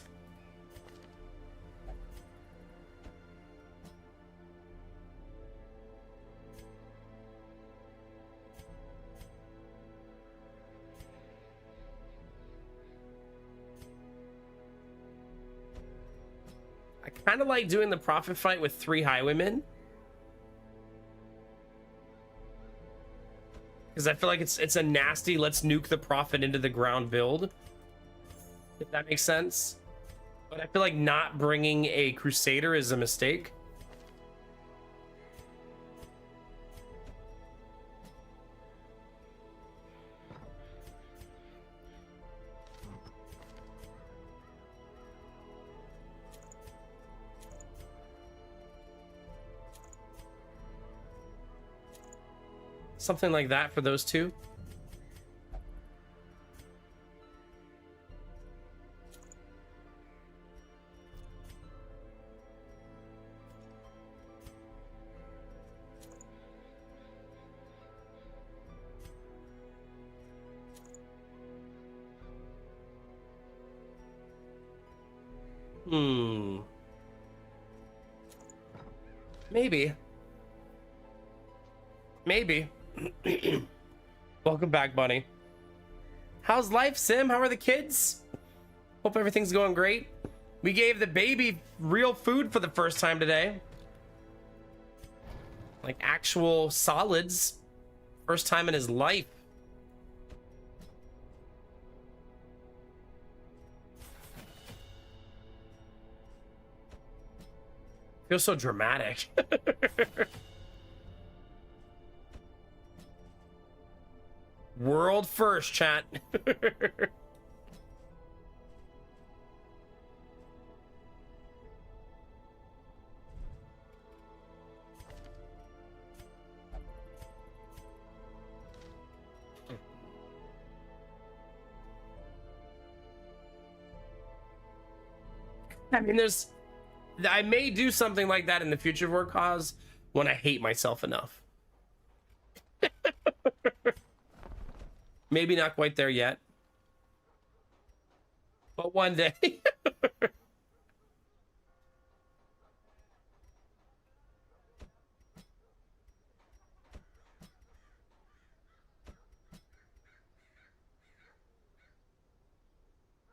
I kind of like doing the Prophet fight with 3 highwaymen. Because I feel like it's a nasty, let's nuke the Prophet into the ground build. If that makes sense. But I feel like not bringing a Crusader is a mistake. Something like that for those two. Maybe. Maybe. Welcome back, Bunny. How's life, Sim? How are the kids? Hope everything's going great. We gave the baby real food for the first time today. Like actual solids. First time in his life. Feels so dramatic. World first, chat. I mean, I may do something like that in the future for a cause when I hate myself enough. Maybe not quite there yet, but one day.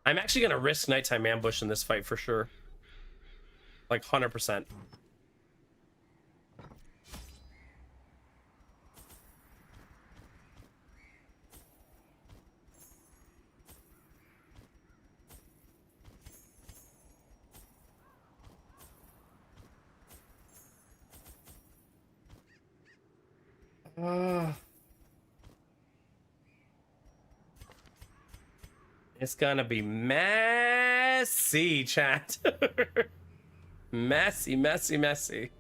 I'm actually gonna risk nighttime ambush in this fight for sure. Like 100%. It's gonna be messy, chat. Messy, messy, messy.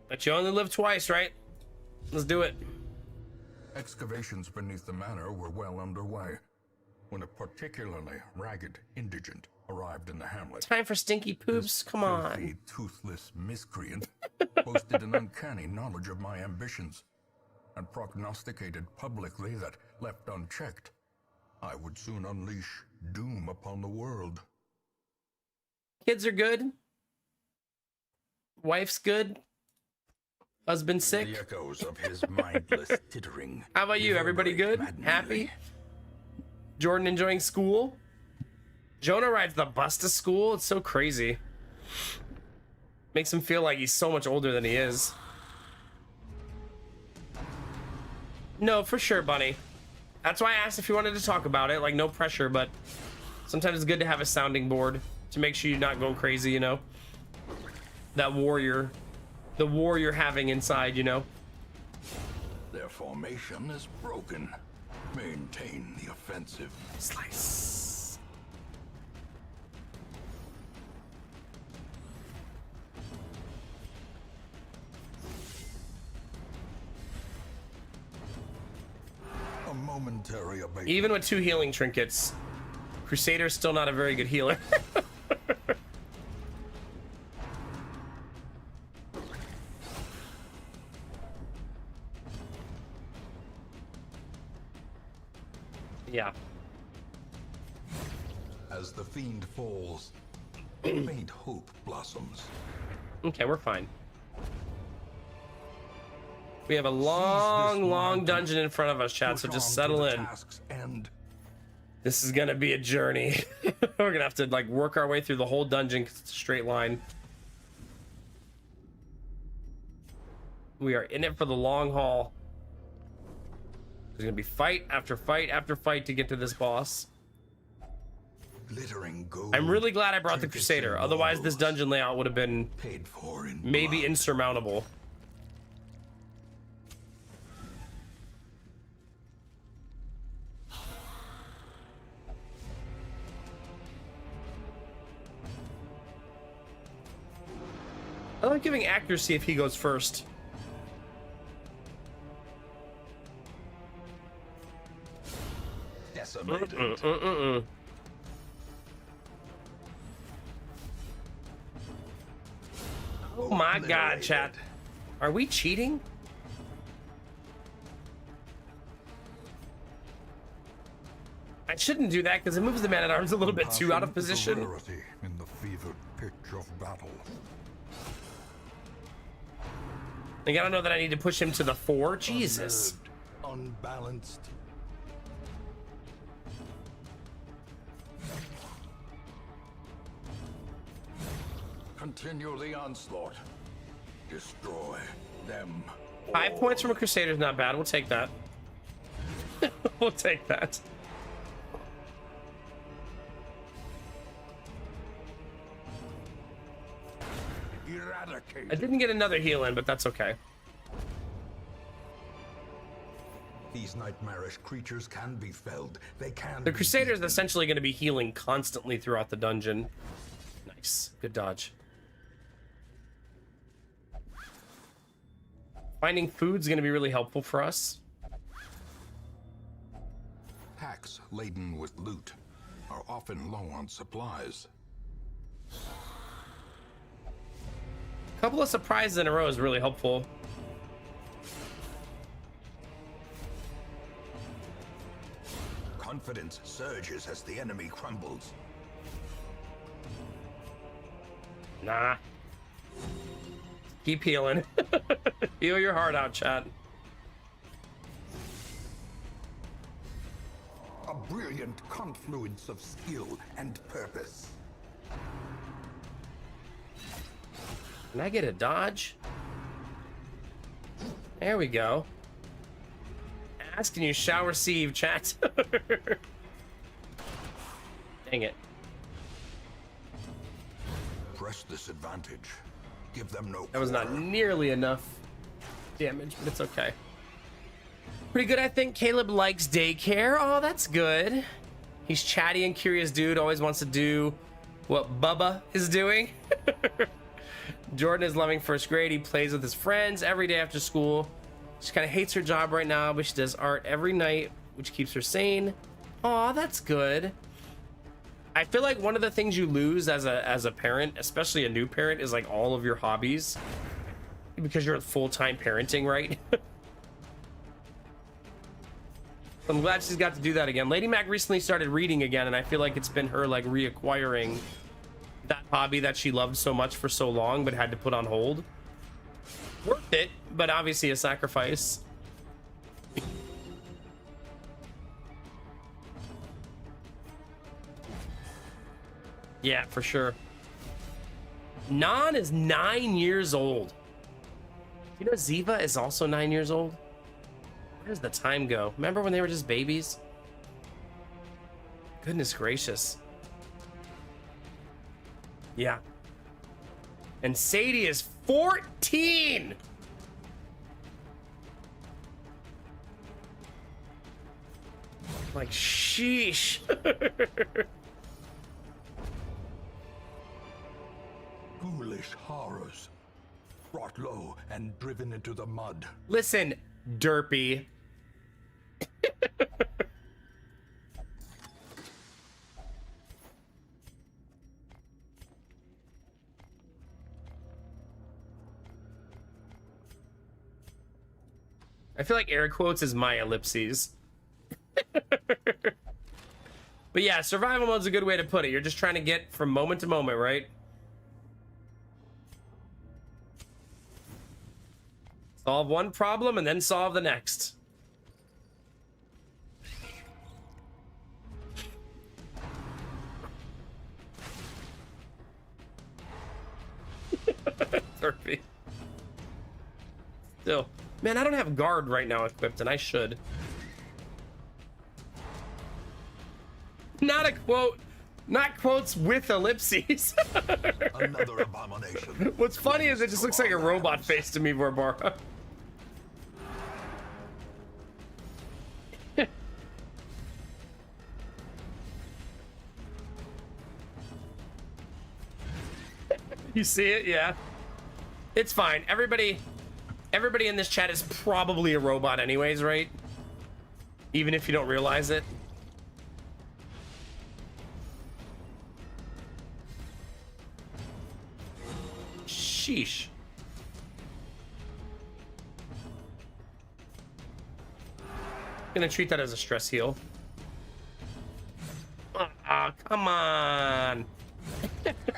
But you only live twice, right? Let's do it. Excavations beneath the manor were well underway when a particularly ragged indigent arrived in the hamlet. Time for stinky poops. Come on. Filthy, toothless miscreant boasted an uncanny knowledge of my ambitions and prognosticated publicly that, left unchecked, I would soon unleash doom upon the world. Kids are good. Wife's good. Husband sick. The echoes of his mindless tittering. How about you? Everybody good? Happy? Jordan enjoying school? Jonah rides the bus to school. It's so crazy. Makes him feel like he's so much older than he is. No, for sure, Bunny. That's why I asked if you wanted to talk about it. Like, no pressure, but sometimes it's good to have a sounding board to make sure you're not going crazy, you know? That warrior. The war you're having inside, you know? Their formation is broken. Maintain the offensive. Slice. A momentary abatement. Even with 2 healing trinkets, Crusader's still not a very good healer. Yeah. As the fiend falls, faint hope blossoms. Okay, we're fine. We have a long dungeon in front of us, chat, so just settle in. This is gonna be a journey. We're gonna have to like work our way through the whole dungeon 'cause it's a straight line. We are in it for the long haul. There's gonna be fight after fight after fight to get to this boss. Glittering gold. I'm really glad I brought the Crusader. Otherwise, this dungeon layout would have been paid for in maybe blood. insurmountable. I like giving accuracy if he goes first. Decimated. Oh my god, chat. Are we cheating? I I shouldn't do that because it moves the man-at-arms a little bit too out of position. Rarity in the fevered pitch of battle. Like, I don't know that I need to push him to the 4. Jesus. Unnerved, unbalanced. Continue the onslaught. Destroy them. 5 points from a Crusader is not bad. We'll take that. We'll take that. Eradicate. I didn't get another heal in, but that's okay. These nightmarish creatures can be felled. They can. The Crusader is essentially going to be healing constantly throughout the dungeon. Nice. Good dodge. Finding food's going to be really helpful for us. Packs laden with loot are often low on supplies. A couple of surprises in a row is really helpful. Confidence surges as the enemy crumbles. Nah. Keep healing. Heal your heart out, chat. A brilliant confluence of skill and purpose. Can I get a dodge? There we go. Ask and you shall receive, chat. Dang it. Press this advantage. Give them no. That was not quarter. nearly enough damage, but it's okay. Pretty good, I think. Caleb likes daycare. Oh, that's good. He's chatty and curious dude. Always wants to do what Bubba is doing. Jordan is loving first grade. He plays with his friends every day after school. She kind of hates her job right now, but she does art every night, which keeps her sane. Aw, that's good. I feel like one of the things you lose as a parent, especially a new parent, is like all of your hobbies, because you're full-time parenting, right? I'm glad she's got to do that again. Lady Mac recently started reading again, and I feel like it's been her like reacquiring that hobby that she loved so much for so long but had to put on hold. Worth it, but obviously a sacrifice. Yeah, for sure. Nan is 9 years old. You know Ziva is also 9 years old? Where does the time go? Remember when they were just babies? Goodness gracious. Yeah. And Sadie is 14! Like, sheesh. Ghoulish horrors. Brought low and driven into the mud. Listen, derpy. I feel like air quotes is my ellipses. But yeah, survival mode's a good way to put it. You're just trying to get from moment to moment, right? Solve one problem and then solve the next. Derpy. Still. Man, I don't have guard right now equipped, and I should. Not a quote. Not quotes with ellipses. Another abomination. What's funny is it just looks like a robot face to me, Barbara. You see it? Yeah. It's fine. Everybody in this chat is probably a robot anyways, right? Even if you don't realize it. Sheesh. Gonna treat that as a stress heal.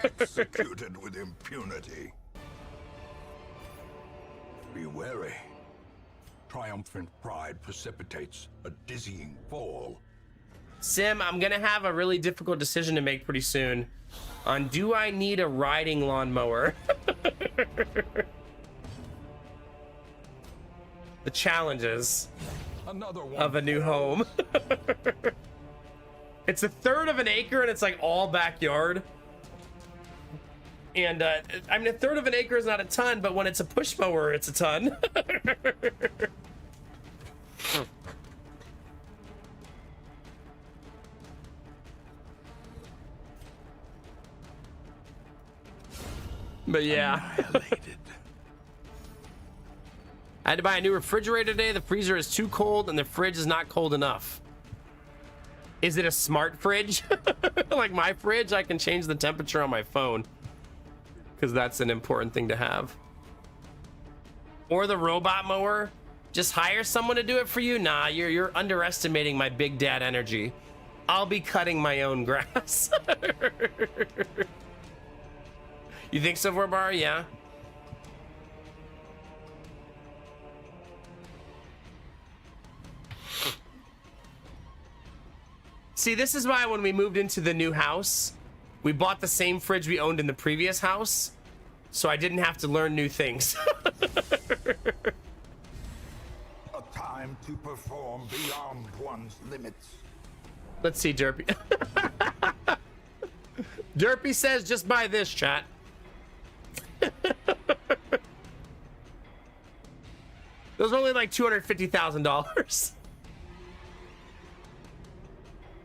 executed with impunity. Be wary. Triumphant pride precipitates a dizzying fall. Sim, I'm gonna have a really difficult decision to make pretty soon on do I need a riding lawnmower? The challenges Another one of a new home. It's a third of an acre and it's like all backyard. And I mean, a third of an acre is not a ton, but when it's a push mower, it's a ton. But yeah. I had to buy a new refrigerator today. The freezer is too cold and the fridge is not cold enough. Is it a smart fridge? Like my fridge, I can change the temperature on my phone. Because that's an important thing to have. Or the robot mower. Just hire someone to do it for you? Nah, you're underestimating my big dad energy. I'll be cutting my own grass. You think so, Vorbar? Yeah. See, this is why when we moved into the new house, we bought the same fridge we owned in the previous house, so I didn't have to learn new things. A time to perform beyond one's limits. Let's see, Derpy. Derpy says just buy this, chat. Those are only like $250,000.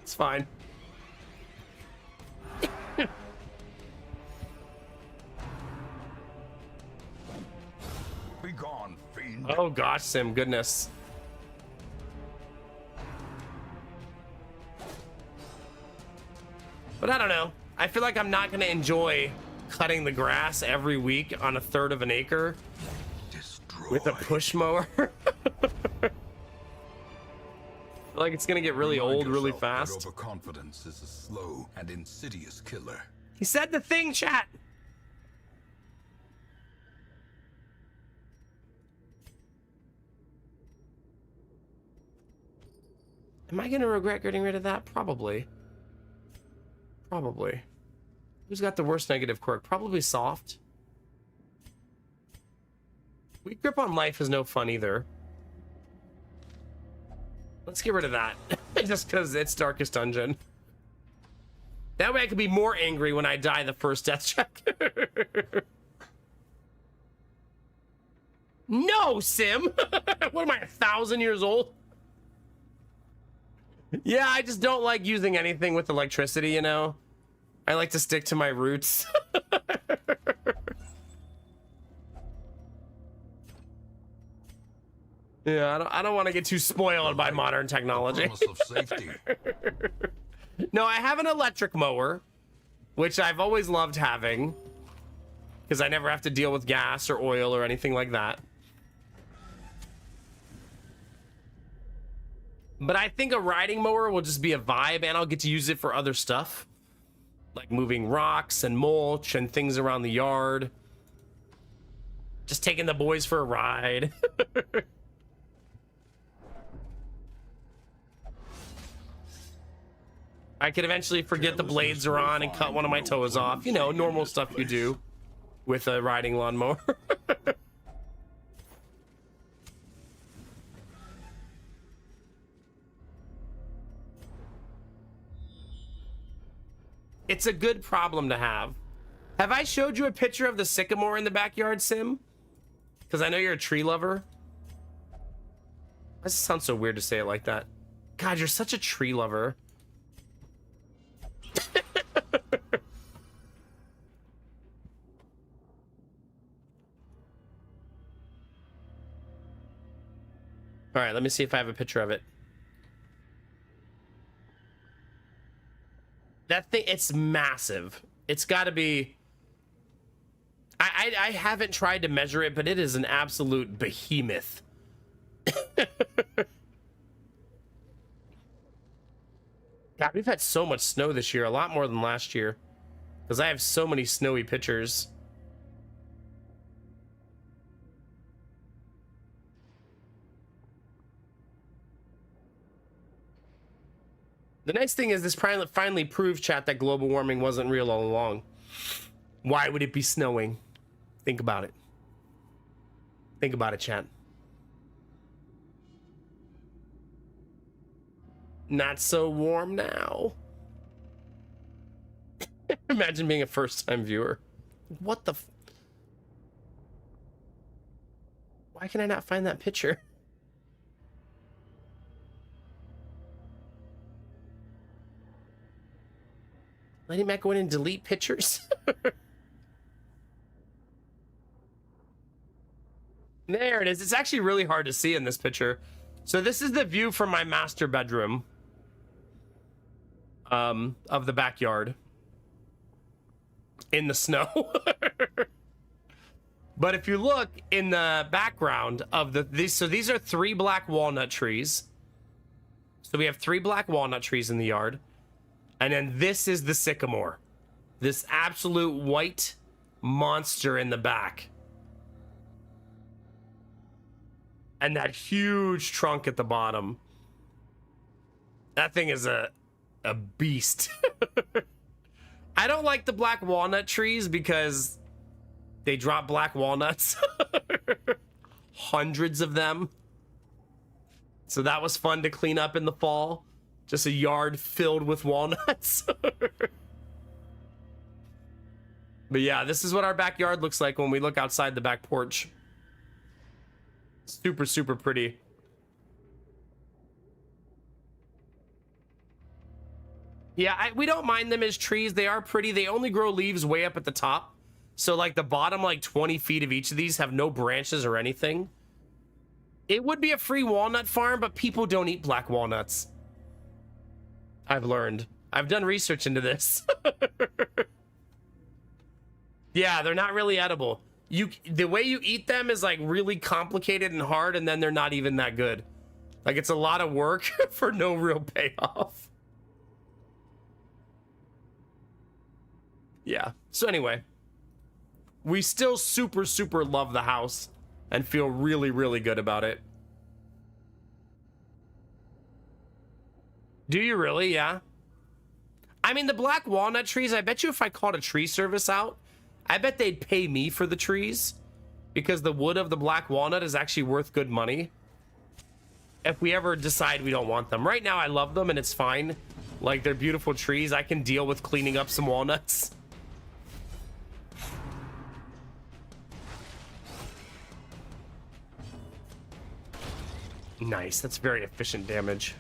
It's fine. Be gone, fiend. Oh gosh, Sim, goodness. But I don't know. I feel like I'm not going to enjoy cutting the grass every week on a third of an acre with a push mower. Like it's gonna get really old really fast. Overconfidence is a slow and insidious killer. He said the thing, chat. Am I gonna regret getting rid of that? Probably. Probably. Who's got the worst negative quirk? Probably soft. Weak grip on life is no fun either. Let's get rid of that. Just because it's Darkest Dungeon. That way I can be more angry when I die the first death check. No, Sim! What am I, 1,000 years old? Yeah, I just don't like using anything with electricity, you know? I like to stick to my roots. Yeah, I don't want to get too spoiled by modern technology. Promise of safety. No, I have an electric mower, which I've always loved having, because I never have to deal with gas or oil or anything like that. But I think a riding mower will just be a vibe, and I'll get to use it for other stuff, like moving rocks and mulch and things around the yard. Just taking the boys for a ride. I could eventually forget the blades are on and cut one of my toes off. You know, normal stuff you do with a riding lawnmower. It's a good problem to have. Have I showed you a picture of the sycamore in the backyard, Sim? Because I know you're a tree lover. That sounds so weird to say it like that. God, you're such a tree lover. All right, let me see if I have a picture of it. That thing, it's massive. It's got to be... I haven't tried to measure it, but it is an absolute behemoth. God, we've had so much snow this year, a lot more than last year. Because I have so many snowy pictures. The nice thing is this finally proves, chat, that global warming wasn't real all along. Why would it be snowing? Think about it. Think about it, chat. Not so warm now. Imagine being a first-time viewer. What the why can I not find that picture? Lady Mac go in and delete pictures? There it is. It's actually really hard to see in this picture. So this is the view from my master bedroom of the backyard in the snow. But if you look in the background of these are 3 black walnut trees. So we have 3 black walnut trees in the yard. And then this is the sycamore. This absolute white monster in the back. And that huge trunk at the bottom. That thing is a beast. I don't like the black walnut trees because they drop black walnuts. Hundreds of them. So that was fun to clean up in the fall. Just a yard filled with walnuts. But yeah, this is what our backyard looks like when we look outside the back porch. Super, super pretty. Yeah, we don't mind them as trees. They are pretty. They only grow leaves way up at the top. So like the bottom like 20 feet of each of these have no branches or anything. It would be a free walnut farm, but people don't eat black walnuts. I've learned. I've done research into this. Yeah, they're not really edible. The way you eat them is like really complicated and hard, and then they're not even that good. Like it's a lot of work for no real payoff. Yeah. So anyway, we still super, super love the house and feel really, really good about it. Do you really? Yeah. I mean, the black walnut trees, I bet you if I called a tree service out, I bet they'd pay me for the trees because the wood of the black walnut is actually worth good money. If we ever decide we don't want them. Right now, I love them and it's fine. Like, they're beautiful trees. I can deal with cleaning up some walnuts. Nice. That's very efficient damage.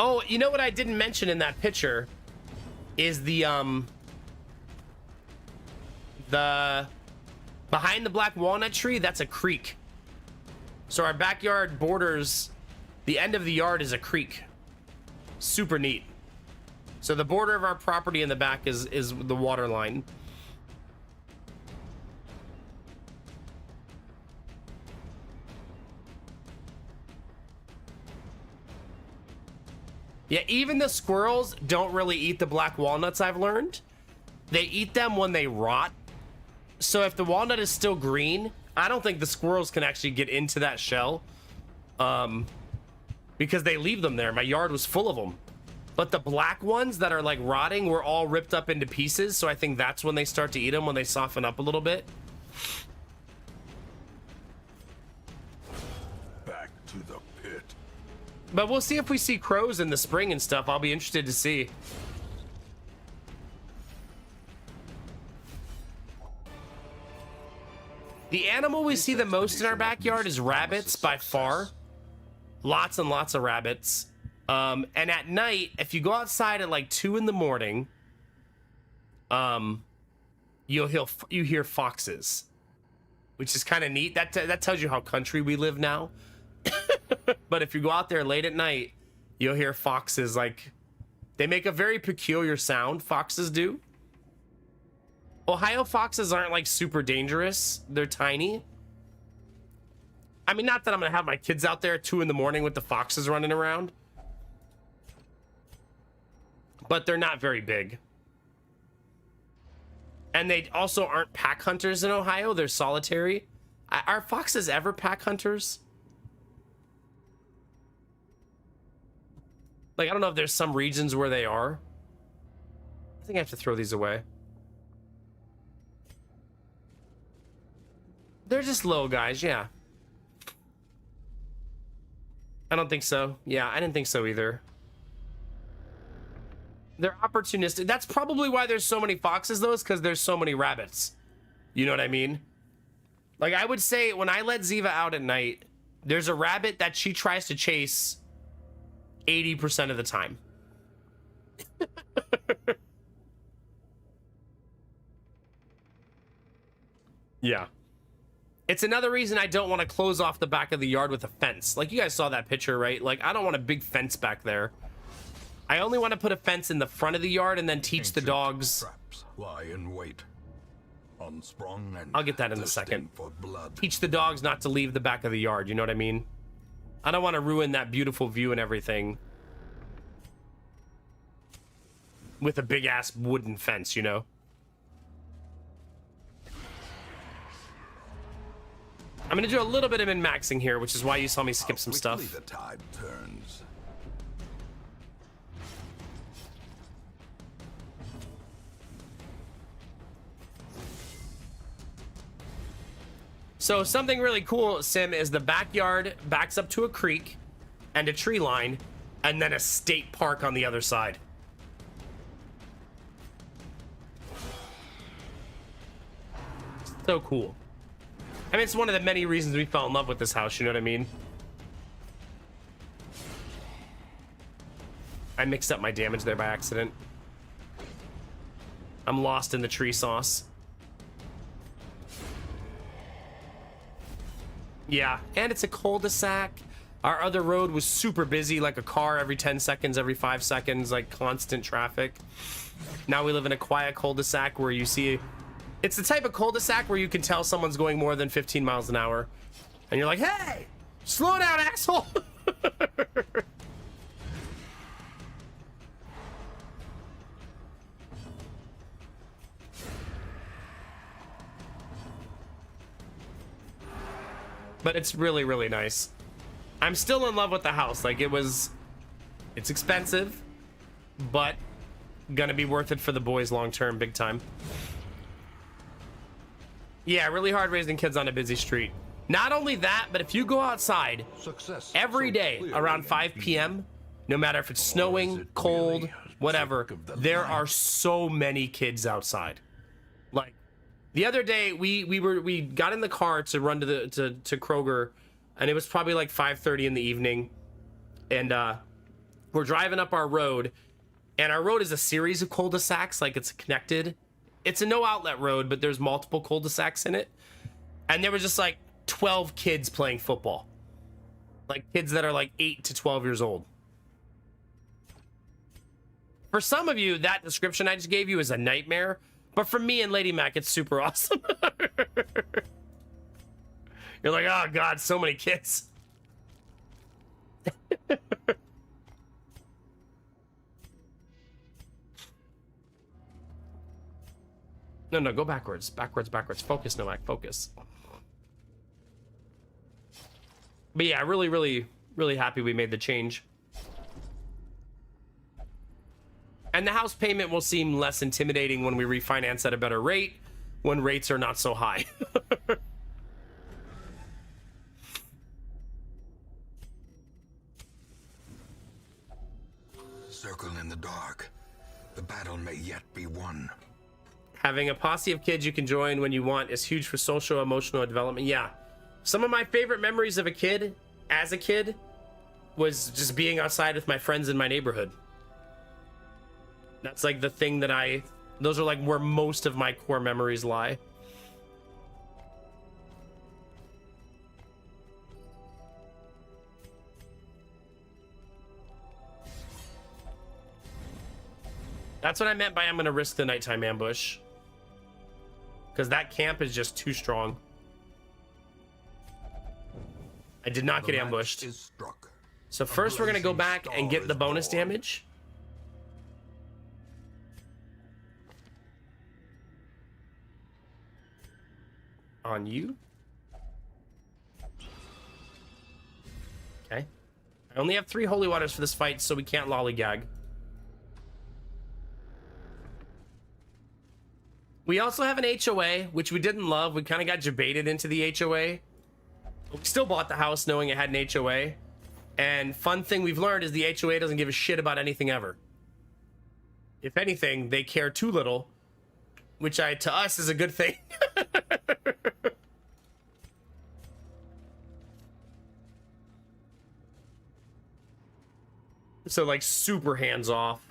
Oh, you know what I didn't mention in that picture is the behind the black walnut tree, that's a creek. So our backyard borders, the end of the yard is a creek. Super neat. So the border of our property in the back is the water line. Yeah, even the squirrels don't really eat the black walnuts, I've learned. They eat them when they rot. So if the walnut is still green, I don't think the squirrels can actually get into that shell. Because they leave them there. My yard was full of them. But the black ones that are like rotting were all ripped up into pieces. So I think that's when they start to eat them, when they soften up a little bit. Back to the pit. But we'll see if we see crows in the spring and stuff. I'll be interested to see. The animal we see the most in our backyard is rabbits by far. Lots and lots of rabbits. And at night, if you go outside at like 2 in the morning, you hear foxes, which is kind of neat. That tells you how country we live now. But if you go out there late at night, you'll hear foxes. Like, they make a very peculiar sound. Foxes do. Ohio foxes aren't like super dangerous. They're tiny. I mean, not that I'm gonna have my kids out there at 2 in the morning with the foxes running around, but they're not very big. And they also aren't pack hunters in Ohio. They're solitary. Are foxes ever pack hunters? Like, I don't know if there's some regions where they are. I think I have to throw these away. They're just little guys, yeah. I don't think so. Yeah, I didn't think so either. They're opportunistic. That's probably why there's so many foxes, though, is because there's so many rabbits. You know what I mean? Like, I would say when I let Ziva out at night, there's a rabbit that she tries to chase 80% of the time. Yeah. It's another reason I don't want to close off the back of the yard with a fence. Like, you guys saw that picture, right? Like, I don't want a big fence back there. I only want to put a fence in the front of the yard and then teach the dogs. Traps lie in wait. Unsprung and I'll get that in a second. for blood. Teach the dogs not to leave the back of the yard. You know what I mean? I don't want to ruin that beautiful view and everything with a big ass wooden fence, you know? I'm gonna do a little bit of min-maxing here, which is why you saw me skip some stuff. The tide turns. So something really cool, Sim, is the backyard backs up to a creek and a tree line and then a state park on the other side. So cool. I mean, it's one of the many reasons we fell in love with this house, you know what I mean? I mixed up my damage there by accident. I'm lost in the tree sauce. Yeah, and it's a cul-de-sac. Our other road was super busy, like a car every 10 seconds, every 5 seconds, like constant traffic. Now we live in a quiet cul-de-sac where you see... It's the type of cul-de-sac where you can tell someone's going more than 15 miles an hour. And you're like, hey, slow down, asshole. But it's really, really nice. I'm still in love with the house. Like, it's expensive, but gonna be worth it for the boys long term, big time. Yeah, really hard raising kids on a busy street. Not only that, but if you go outside every day around 5 p.m., no matter if it's snowing, cold, whatever, there are so many kids outside. Like, the other day we got in the car to run to Kroger, and it was probably like 5:30 in the evening, and we're driving up our road, and our road is a series of cul-de-sacs, like it's connected. It's a no outlet road, but there's multiple cul-de-sacs in it. And there was just like 12 kids playing football. Like kids that are like 8 to 12 years old. For some of you, that description I just gave you is a nightmare. But for me and Lady Mac, it's super awesome. You're like, oh God, so many kids. No, go backwards. Backwards. Focus, Noak, focus. But yeah, really, really, really happy we made the change. And the house payment will seem less intimidating when we refinance at a better rate, when rates are not so high. Circle in the dark. The battle may yet be won. Having a posse of kids you can join when you want is huge for social, emotional development. Yeah. Some of my favorite memories of as a kid, was just being outside with my friends in my neighborhood. That's like the thing that those are like where most of my core memories lie. That's what I meant by I'm gonna risk the nighttime ambush. Because that camp is just too strong. I did not The get match ambushed. is struck. So first we're gonna go blazing back and star get the is bonus born. damage. On you. Okay. I only have 3 holy waters for this fight, so we can't lollygag. We also have an HOA, which we didn't love. We kind of got debated into the HOA. We still bought the house knowing it had an HOA. And fun thing we've learned is the HOA doesn't give a shit about anything ever. If anything, they care too little, which to us is a good thing. So like super hands off.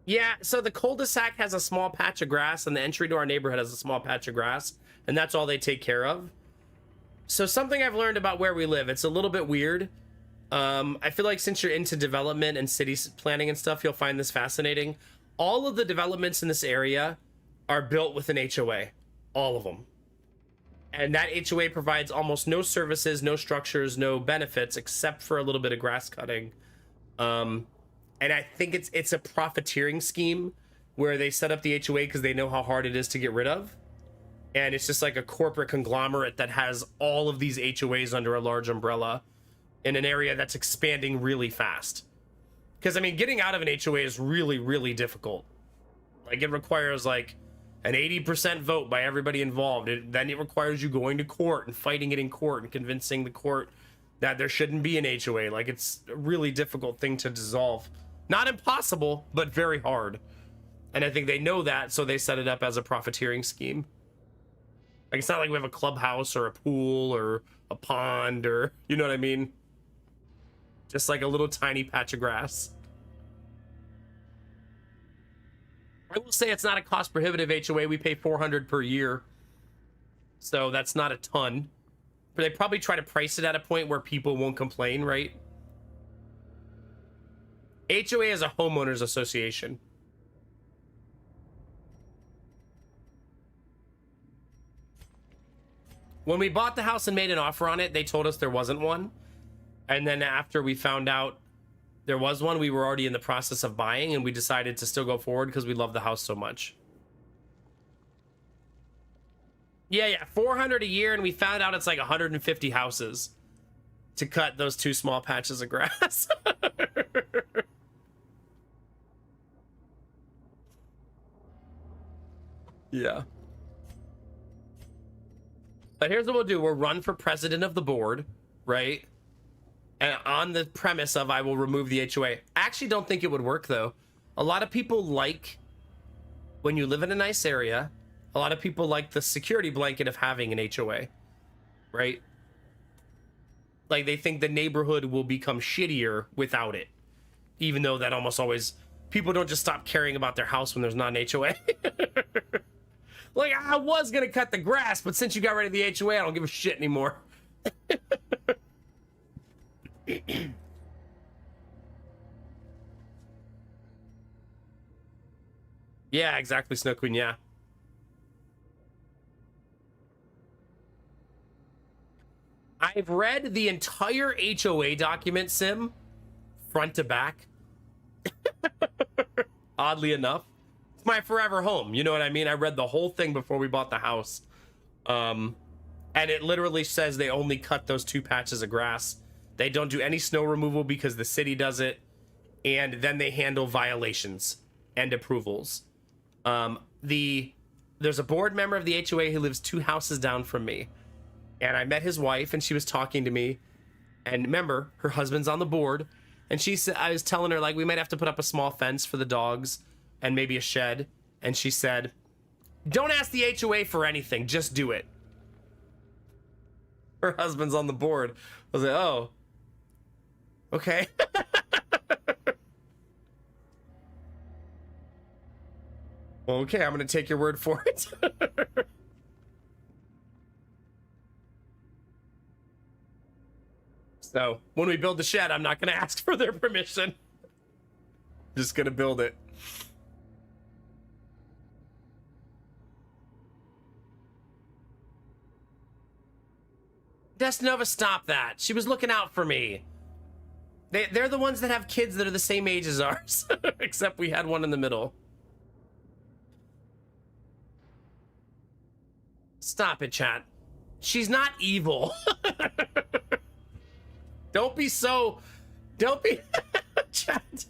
Yeah, so the cul-de-sac has a small patch of grass and the entry to our neighborhood has a small patch of grass, and that's all they take care of. So something I've learned about where we live, it's a little bit weird. I feel like since you're into development and city planning and stuff, you'll find this fascinating. All of the developments in this area are built with an HOA. All of them. And that HOA provides almost no services, no structures, no benefits, except for a little bit of grass cutting. And I think it's a profiteering scheme where they set up the HOA because they know how hard it is to get rid of. And it's just like a corporate conglomerate that has all of these HOAs under a large umbrella in an area that's expanding really fast. Because, I mean, getting out of an HOA is really, really difficult. Like, it requires, like, an 80% vote by everybody involved. Then it requires you going to court and fighting it in court and convincing the court that there shouldn't be an HOA. Like, it's a really difficult thing to dissolve. Not impossible, but very hard. And I think they know that, so they set it up as a profiteering scheme. Like, it's not like we have a clubhouse or a pool or a pond or, you know what I mean? Just like a little tiny patch of grass. I will say it's not a cost prohibitive HOA. We pay $400 per year. So that's not a ton. But they probably try to price it at a point where people won't complain, right? HOA is a homeowners association. When we bought the house and made an offer on it, they told us there wasn't one. And then after we found out there was one, we were already in the process of buying, and we decided to still go forward because we love the house so much. Yeah, $400 a year, and we found out it's like 150 houses to cut those 2 small patches of grass. Yeah. But here's what we'll do. We'll run for president of the board, right? And on the premise of I will remove the HOA. I actually don't think it would work, though. A lot of people like, when you live in a nice area, a lot of people like the security blanket of having an HOA, right? Like, they think the neighborhood will become shittier without it. Even though that almost always, people don't just stop caring about their house when there's not an HOA. Like, I was gonna cut the grass, but since you got rid of the HOA, I don't give a shit anymore. Yeah, exactly, Snow Queen, yeah. I've read the entire HOA document, Sim, front to back. Oddly enough. It's my forever home, you know what I mean? I read the whole thing before we bought the house. And it literally says they only cut those 2 patches of grass. They don't do any snow removal because the city does it. And then they handle violations and approvals. There's a board member of the HOA who lives 2 houses down from me. And I met his wife, and she was talking to me. And remember, her husband's on the board. And she said, I was telling her, like, we might have to put up a small fence for the dogs and maybe a shed. And she said, don't ask the HOA for anything, just do it. Her husband's on the board. I was like, oh, okay. Okay, I'm gonna take your word for it. So when we build the shed, I'm not gonna ask for their permission. Just gonna build it. Destinova, stop that. She was looking out for me. They're the ones that have kids that are the same age as ours. Except we had one in the middle. Stop it, chat. She's not evil. Don't be chat.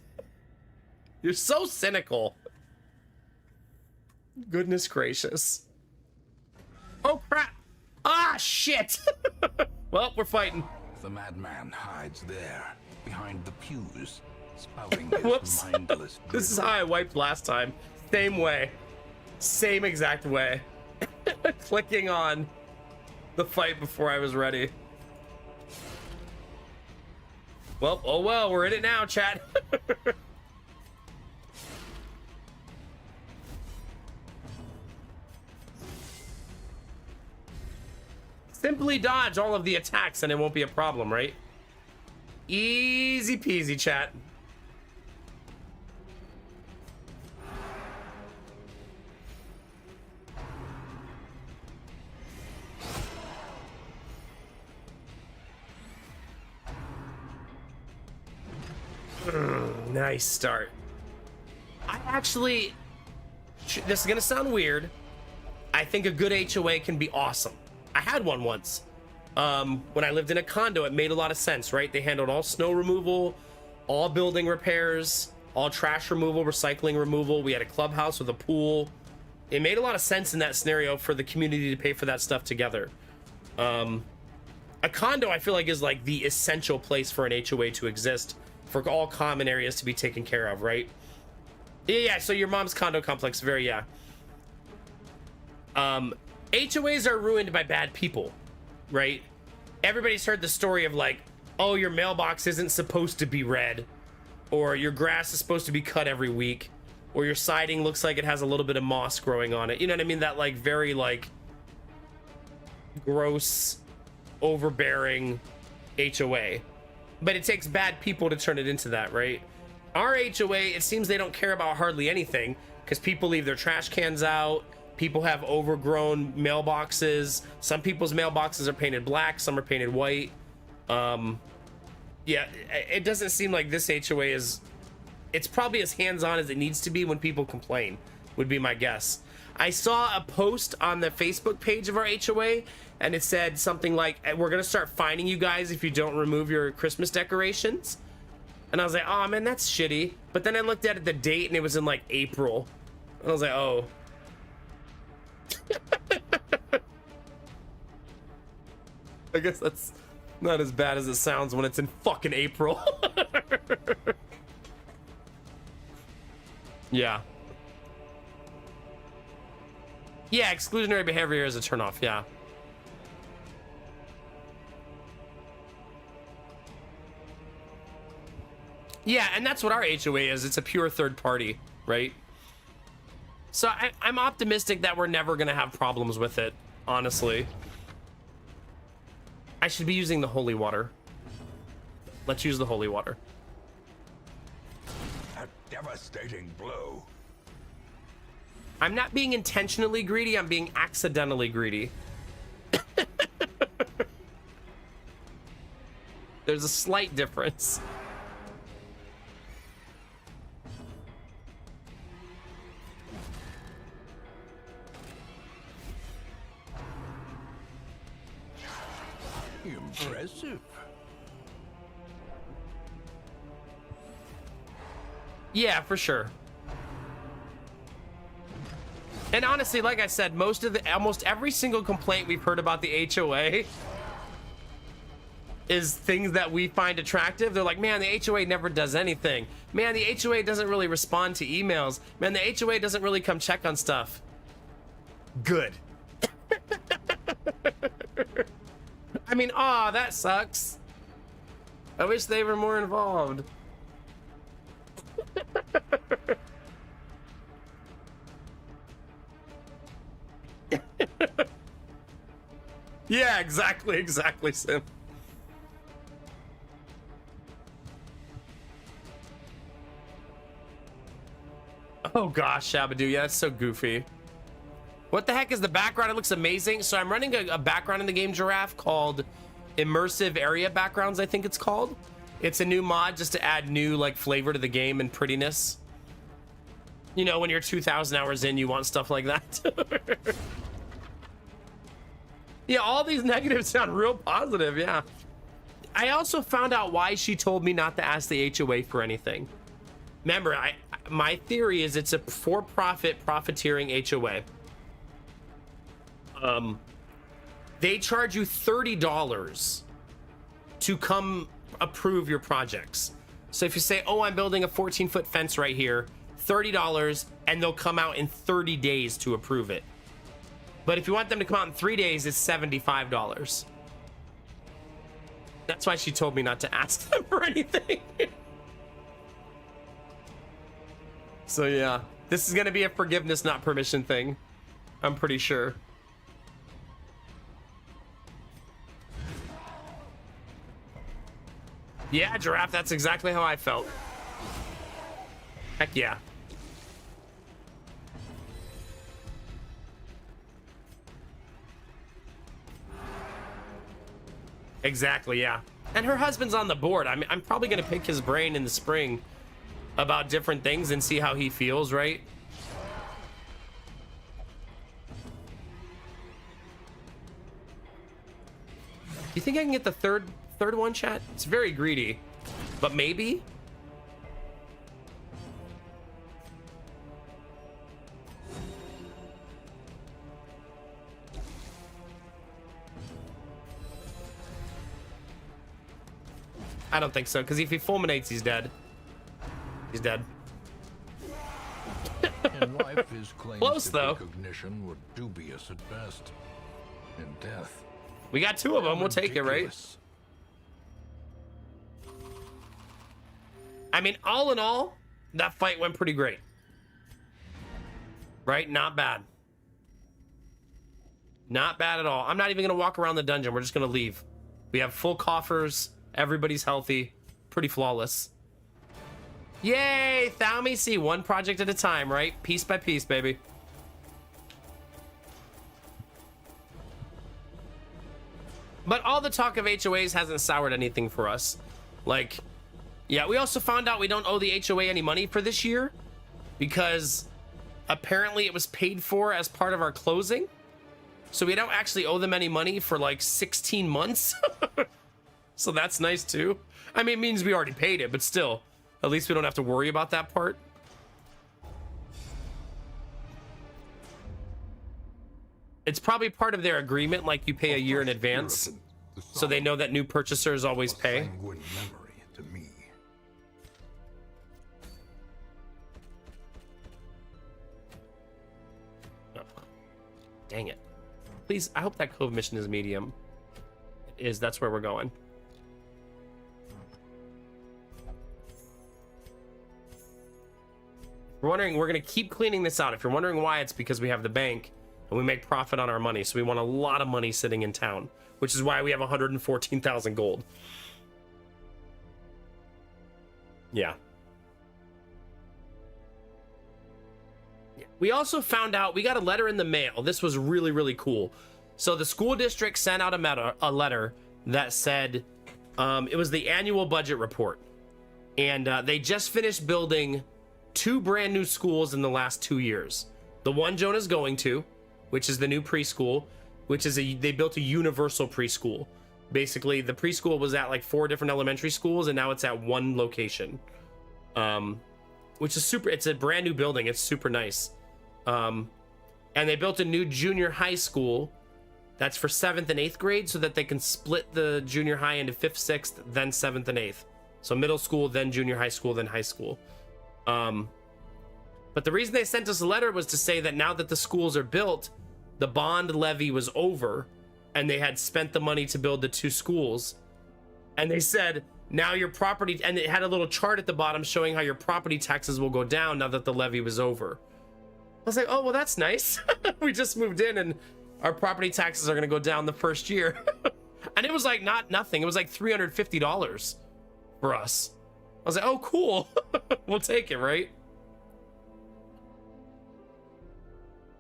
You're so cynical. Goodness gracious. Oh crap. Ah, shit. Well, we're fighting. The madman hides there, behind the pews, spouting Whoops. his mindless This is drivel. how I wiped last time. Same way. Same exact way. Clicking on the fight before I was ready. Well, oh well, we're in it now, chat. Simply dodge all of the attacks and it won't be a problem, right? Easy peasy, chat. Nice start. I actually, this is gonna sound weird. I think a good HOA can be awesome. I had one once. When I lived in a condo, it made a lot of sense, right? They handled all snow removal, all building repairs, all trash removal, recycling removal. We had a clubhouse with a pool. It made a lot of sense in that scenario for the community to pay for that stuff together. A condo, I feel like, is like the essential place for an HOA to exist, for all common areas to be taken care of, right? Yeah, so your mom's condo complex, yeah. HOAs are ruined by bad people, right? Everybody's heard the story of like, oh, your mailbox isn't supposed to be red, or your grass is supposed to be cut every week, or your siding looks like it has a little bit of moss growing on it. You know what I mean? That like very like gross, overbearing HOA. But it takes bad people to turn it into that, right? Our HOA, it seems they don't care about hardly anything because people leave their trash cans out. People have overgrown mailboxes. Some people's mailboxes are painted black. Some are painted white. Yeah, it doesn't seem like this HOA is... It's probably as hands-on as it needs to be when people complain, would be my guess. I saw a post on the Facebook page of our HOA, and it said something like, we're going to start fining you guys if you don't remove your Christmas decorations. And I was like, oh, man, that's shitty. But then I looked at the date, and it was in, like, April. And I was like, oh. I guess that's not as bad as it sounds when it's in fucking April. Yeah. Yeah, exclusionary behavior is a turnoff, yeah. Yeah, and that's what our HOA is. It's a pure third party, right? So I'm optimistic that we're never gonna have problems with it, honestly. I should be using the holy water. Let's use the holy water. A devastating blow. I'm not being intentionally greedy, I'm being accidentally greedy. There's a slight difference. Impressive. Yeah, for sure. And honestly, like I said, almost every single complaint we've heard about the HOA is things that we find attractive. They're like, man, the HOA never does anything. Man, the HOA doesn't really respond to emails. Man, the HOA doesn't really come check on stuff. Good. I mean, aw, that sucks. I wish they were more involved. Yeah, exactly, Sim. Oh gosh, Shabadoo, yeah, that's so goofy. What the heck is the background? It looks amazing. So I'm running a background in the game, Giraffe, called Immersive Area Backgrounds, I think it's called. It's a new mod just to add new like flavor to the game and prettiness. You know, when you're 2,000 hours in, you want stuff like that. Yeah, all these negatives sound real positive, yeah. I also found out why she told me not to ask the HOA for anything. Remember, my theory is it's a for-profit profiteering HOA. They charge you $30 to come approve your projects. So if you say, oh, I'm building a 14-foot fence right here, $30, and they'll come out in 30 days to approve it. But if you want them to come out in 3 days, it's $75. That's why she told me not to ask them for anything. So yeah, this is gonna be a forgiveness, not permission thing. I'm pretty sure. Yeah, Giraffe, that's exactly how I felt. Heck yeah. Exactly, yeah. And her husband's on the board. I'm probably gonna pick his brain in the spring about different things and see how he feels, right? Do you think I can get the third one, chat? It's very greedy, but maybe. I don't think so, because if he fulminates, he's dead. He's dead. In life, his claims Close, to though. recognition were dubious at best. In death, We got two of them. We'll take it, right? ridiculous. I mean, all in all, that fight went pretty great. Right? Not bad. Not bad at all. I'm not even going to walk around the dungeon. We're just going to leave. We have full coffers. Everybody's healthy. Pretty flawless. Yay! Thou me see. One project at a time, right? Piece by piece, baby. But all the talk of HOAs hasn't soured anything for us. Like, yeah, we also found out we don't owe the HOA any money for this year because apparently it was paid for as part of our closing. So we don't actually owe them any money for like 16 months. So that's nice too. I mean, it means we already paid it, but still, at least we don't have to worry about that part. It's probably part of their agreement, like you pay a year in advance, so they know that new purchasers always pay. Sanguine memory to me. Oh, dang it. Please, I hope that Cove mission is medium. It is, that's where we're going. If you're wondering, we're gonna keep cleaning this out. If you're wondering why, it's because we have the bank and we make profit on our money. So we want a lot of money sitting in town, which is why we have 114,000 gold. Yeah. We also found out, we got a letter in the mail. This was really, really cool. So the school district sent out a letter that said, it was the annual budget report. And they just finished building 2 brand new schools in the last 2 years. The one Jonah's going to, which is the new preschool, which is they built a universal preschool. Basically, the preschool was at like 4 different elementary schools, and now it's at one location. Which is super, it's a brand new building. It's super nice. And they built a new junior high school that's for 7th and 8th grade so that they can split the junior high into 5th, 6th, then 7th and 8th. So middle school, then junior high school, then high school. But the reason they sent us a letter was to say that now that the schools are built, the bond levy was over and they had spent the money to build the 2 schools. And they said, now your property, and it had a little chart at the bottom showing how your property taxes will go down now that the levy was over. I was like, oh, well, that's nice. We just moved in and our property taxes are going to go down the first year. And it was like nothing. It was like $350 for us. I was like, oh, cool. We'll take it, right?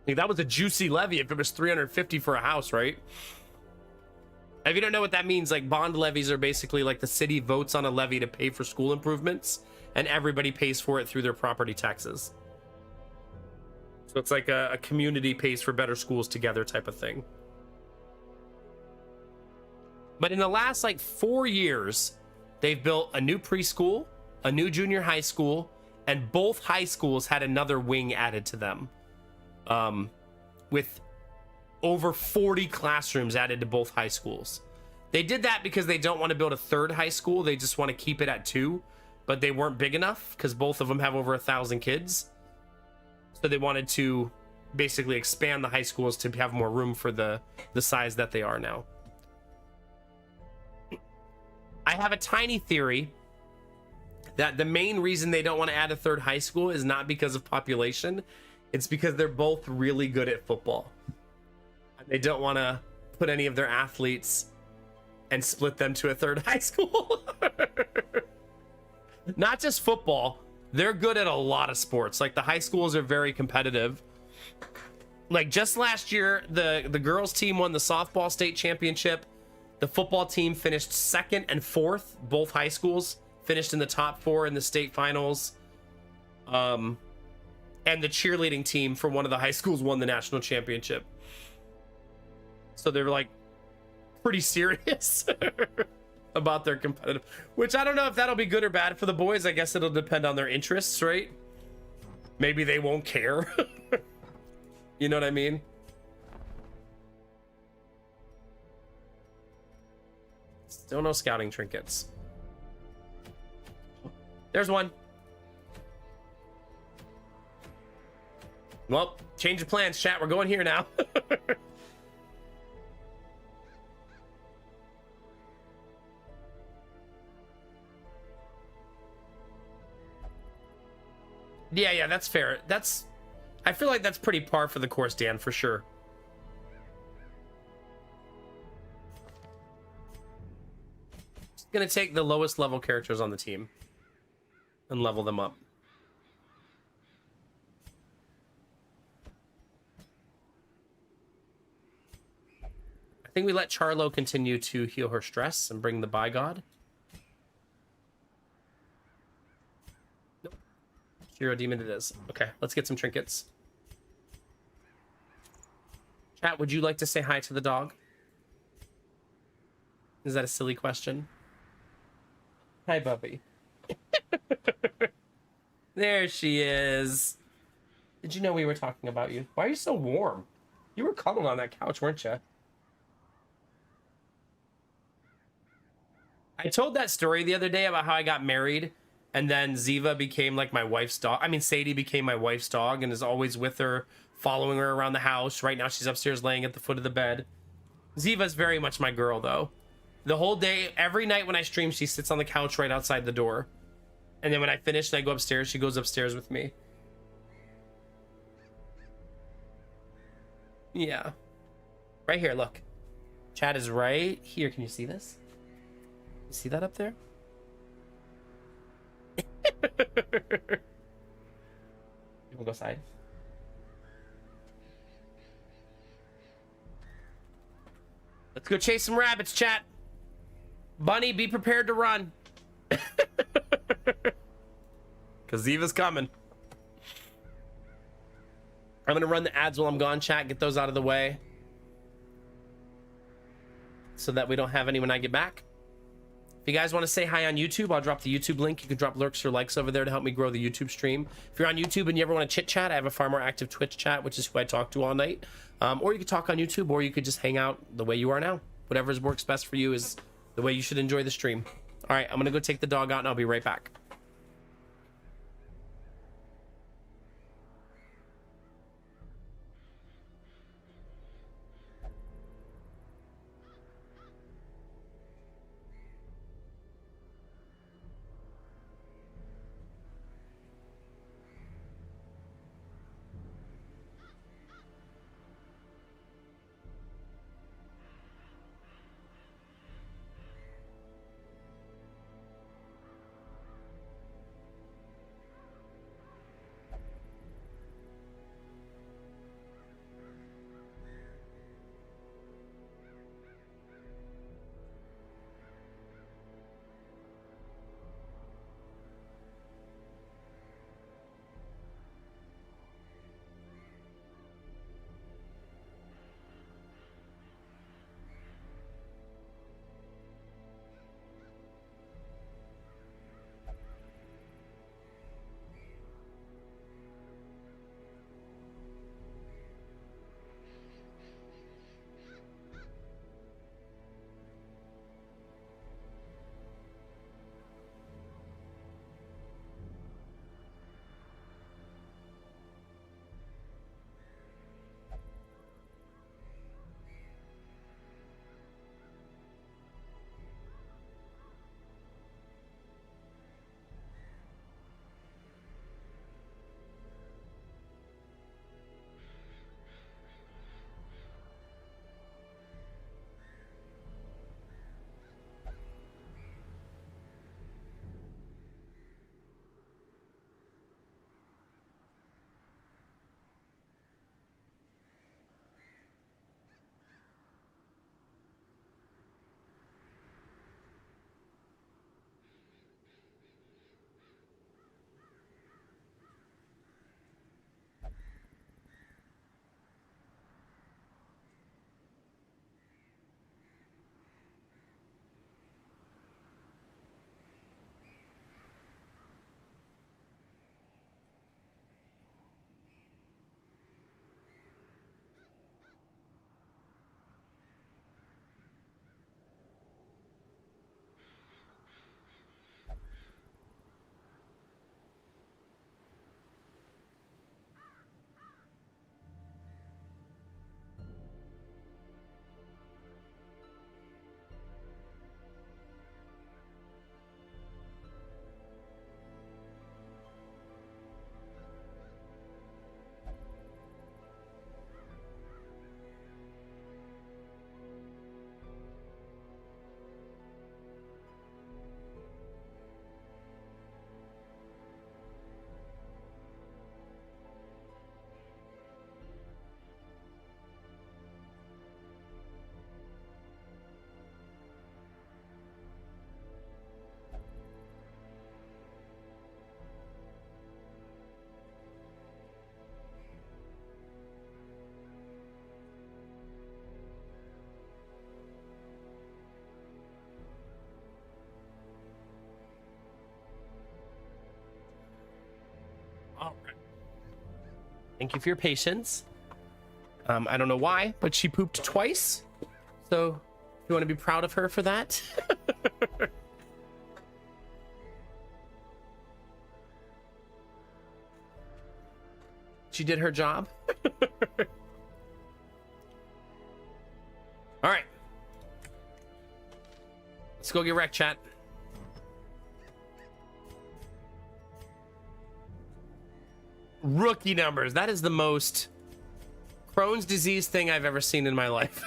Like, that was a juicy levy if it was 350 for a house, right? If you don't know what that means, like, bond levies are basically like the city votes on a levy to pay for school improvements, and everybody pays for it through their property taxes. So it's like a community pays for better schools together type of thing. But in the last like 4 years, they've built a new preschool, a new junior high school, and both high schools had another wing added to them. With over 40 classrooms added to both high schools. They did that because they don't want to build a third high school. They just want to keep it at 2, but they weren't big enough because both of them have over 1,000 kids. So they wanted to basically expand the high schools to have more room for the size that they are now. I have a tiny theory that the main reason they don't want to add a third high school is not because of population. It's because they're both really good at football. They don't want to put any of their athletes and split them to a third high school. Not just football. They're good at a lot of sports. Like, the high schools are very competitive. Like, just last year, the girls team won the softball state championship. The football team finished 2nd and 4th. Both high schools finished in the top 4 in the state finals. And the cheerleading team for one of the high schools won the national championship. So they're like pretty serious about their competitive, which I don't know if that'll be good or bad for the boys. I guess it'll depend on their interests, right? Maybe they won't care. You know what I mean? Still no scouting trinkets. There's one. Well, change of plans, chat. We're going here now. Yeah, that's fair. I feel like that's pretty par for the course, Dan, for sure. Just gonna take the lowest level characters on the team and level them up. I think we let Charlo continue to heal her stress and bring the By God. Nope. Hero Demon it is. Okay, let's get some trinkets. Chat, would you like to say hi to the dog? Is that a silly question? Hi, Bubby. There she is. Did you know we were talking about you? Why are you so warm? You were cuddled on that couch, weren't you? I told that story the other day about how I got married and then Ziva became like my wife's dog. I mean, Sadie became my wife's dog and is always with her, following her around the house. Right now she's upstairs laying at the foot of the bed. Ziva's very much my girl though. The whole day, every night when I stream, she sits on the couch right outside the door. And then when I finish and I go upstairs, she goes upstairs with me. Yeah. Right here, look. Chat is right here. Can you see this? You see that up there? You wanna go side? Let's go chase some rabbits, chat. Bunny, be prepared to run. Cause Ziva's coming. I'm gonna run the ads while I'm gone, chat. Get those out of the way. So that we don't have any when I get back. If you guys want to say hi on YouTube, I'll drop the YouTube link. You can drop lurks or likes over there to help me grow the YouTube stream. If you're on YouTube and you ever want to chit chat, I have a far more active Twitch chat, which is who I talk to all night. Or you could talk on YouTube, or you could just hang out the way you are now. Whatever works best for you is the way you should enjoy the stream. All right, I'm gonna go take the dog out and I'll be right back. Thank you for your patience. I don't know why, but she pooped twice. So you want to be proud of her for that? She did her job. All right. Let's go get wrecked, chat. Rookie numbers. That is the most Crohn's disease thing I've ever seen in my life.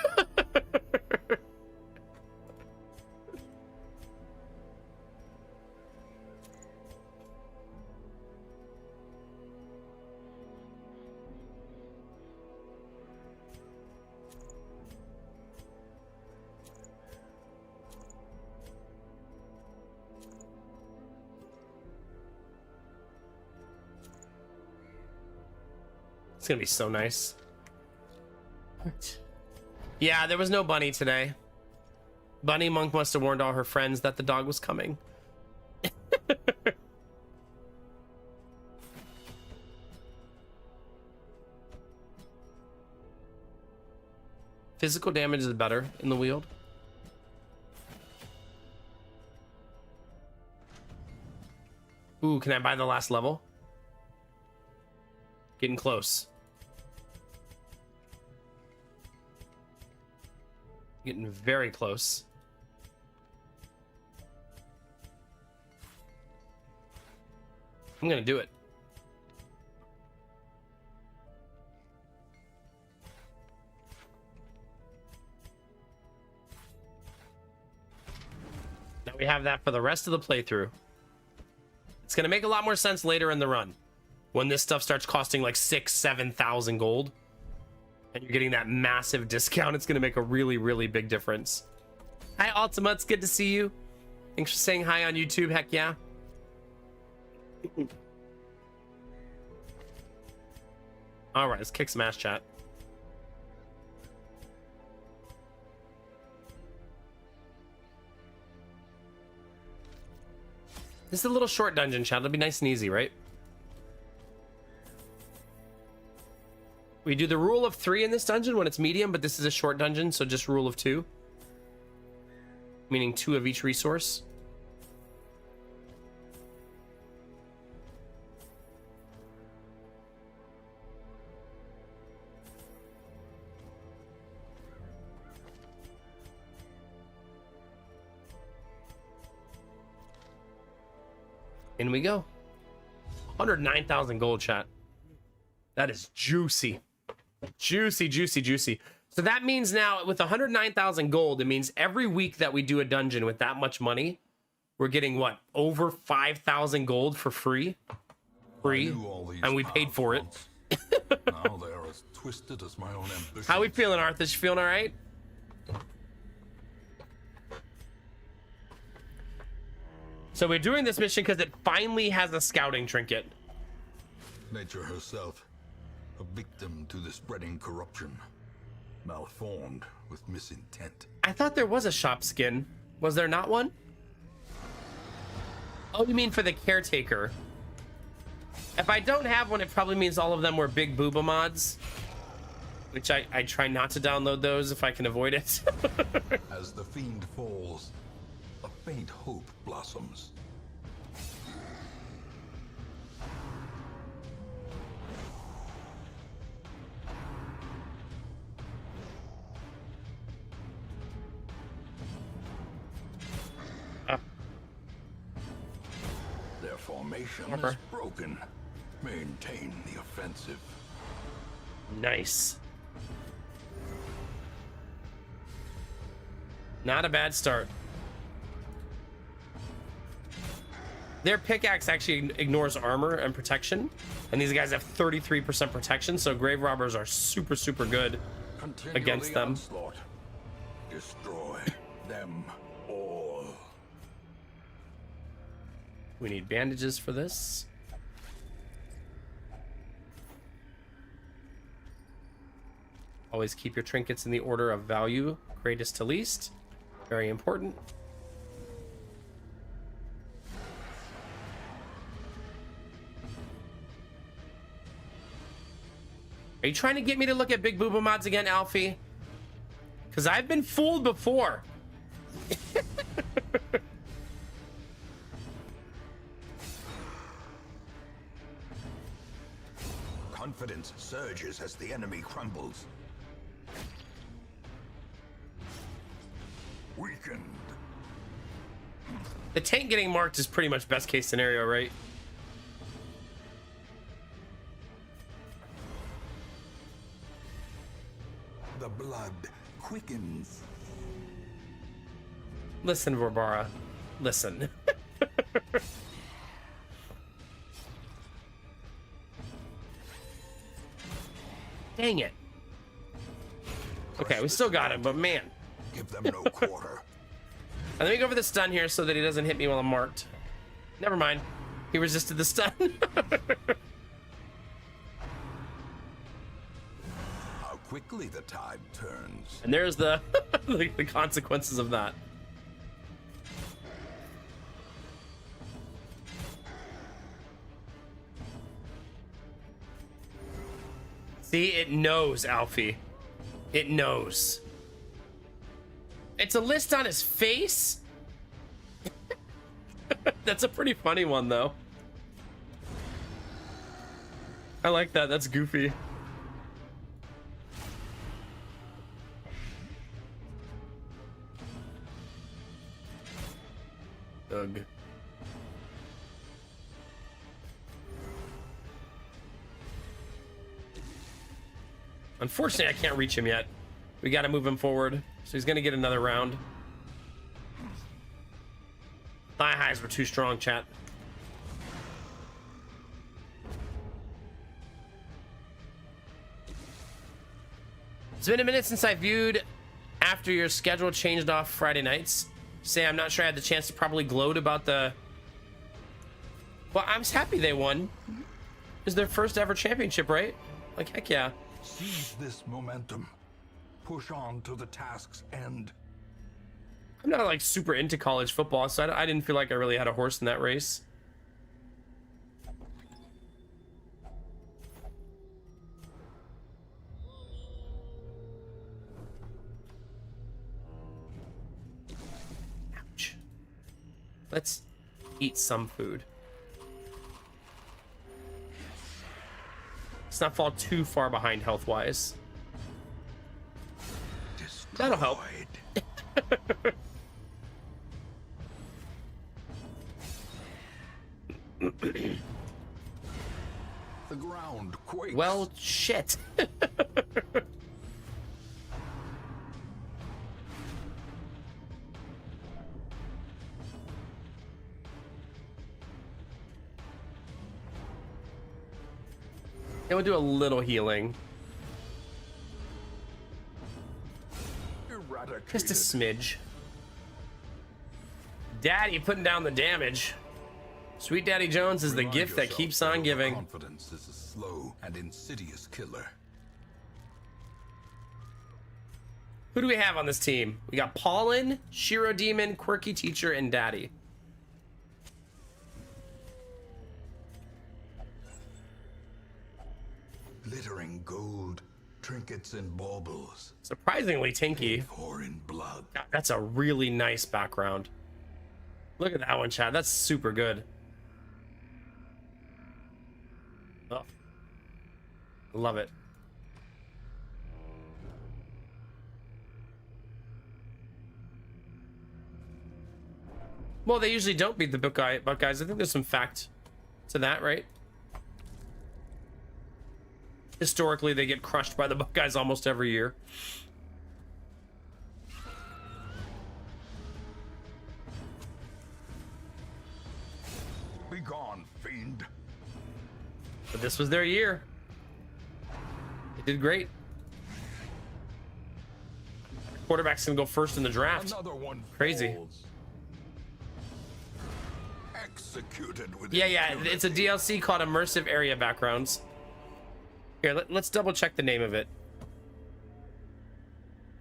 It's gonna be so nice. Yeah, there was no bunny today. Bunny Monk must have warned all her friends that the dog was coming. Physical damage is better in the Weald. Ooh, can I buy the last level? Getting close. Getting very close. I'm gonna do it. Now we have that for the rest of the playthrough. It's gonna make a lot more sense later in the run when this stuff starts costing like 6,000-7,000 gold. And you're getting that massive discount. It's going to make a really, really big difference. Hi, Ultima. It's good to see you. Thanks for saying hi on YouTube. Heck yeah. All right, let's kick some ass, chat. This is a little short dungeon, chat. It'll be nice and easy, right? We do the rule of 3 in this dungeon when it's medium, but this is a short dungeon, so just rule of 2. Meaning 2 of each resource. In we go. 109,000 gold, chat. That is juicy. Juicy, juicy, juicy. So that means now with 109,000 gold, it means every week that we do a dungeon with that much money, we're getting what? Over 5,000 gold for free? Free. And we paid for it. Now they are as twisted as my own ambition. How we feeling, Arthur? You feeling all right? So we're doing this mission because it finally has a scouting trinket. Nature herself, a victim to the spreading corruption, malformed with misintent. I thought there was a shop skin. Was there not one? Oh, you mean for the caretaker? If I don't have one, it probably means all of them were big booba mods. Which I try not to download those if I can avoid it. As the fiend falls, a faint hope blossoms. Their formation is broken. Maintain the offensive. Nice. Not a bad start. Their pickaxe actually ignores armor and protection, and these guys have 33% protection, so grave robbers are super, super good against them. Onslaught. Destroy them all. We need bandages for this. Always keep your trinkets in the order of value, greatest to least. Very important. Are you trying to get me to look at Big Booba mods again, Alfie? Because I've been fooled before. Confidence surges as the enemy crumbles. Weakened. The tank getting marked is pretty much best case scenario, right? The blood quickens. Listen, Vorbara. Listen. Dang it. Okay, we still got him, but man. Give them no quarter. And let me go for the stun here so that he doesn't hit me while I'm marked. Never mind. He resisted the stun. How quickly the tide turns. And there's the the consequences of that. See, it knows, Alfie. It knows. It's a list on his face. That's a pretty funny one, though. I like that. That's goofy. Ugh. Unfortunately, I can't reach him yet. We got to move him forward, so he's going to get another round. Thigh highs were too strong, chat. It's been a minute since I viewed after your schedule changed off Friday nights. Say, I'm not sure I had the chance to probably gloat about the... Well, I'm just happy they won. It's their first ever championship, right? Like, heck yeah. Seize this momentum. Push on to the task's end. I'm not like super into college football, so I didn't feel like I really had a horse in that race. Ouch. Let's eat some food. Let's not fall too far behind health-wise. That'll help. The ground quakes. Well, shit. And we'll do a little healing. Just a smidge. Daddy putting down the damage. Sweet Daddy Jones is the Remind gift that yourself keeps on giving. Confidence is a slow and insidious killer. Who do we have on this team? We got Paulin, Shiro Demon, Quirky Teacher, and Daddy. Glittering gold, trinkets and baubles. Surprisingly tinky. Pour in blood. God, that's a really nice background. Look at that one, Chad. That's super good. Oh. Love it. Well, they usually don't beat the Buckeyes. I think there's some fact to that, right? Historically, they get crushed by the Buckeyes almost every year. Be gone, fiend. But this was their year. They did great. Quarterback's gonna go first in the draft. Another one Crazy. falls. Executed with Yeah, impunity. it's a DLC called Immersive Area Backgrounds. Here, let's double check the name of it.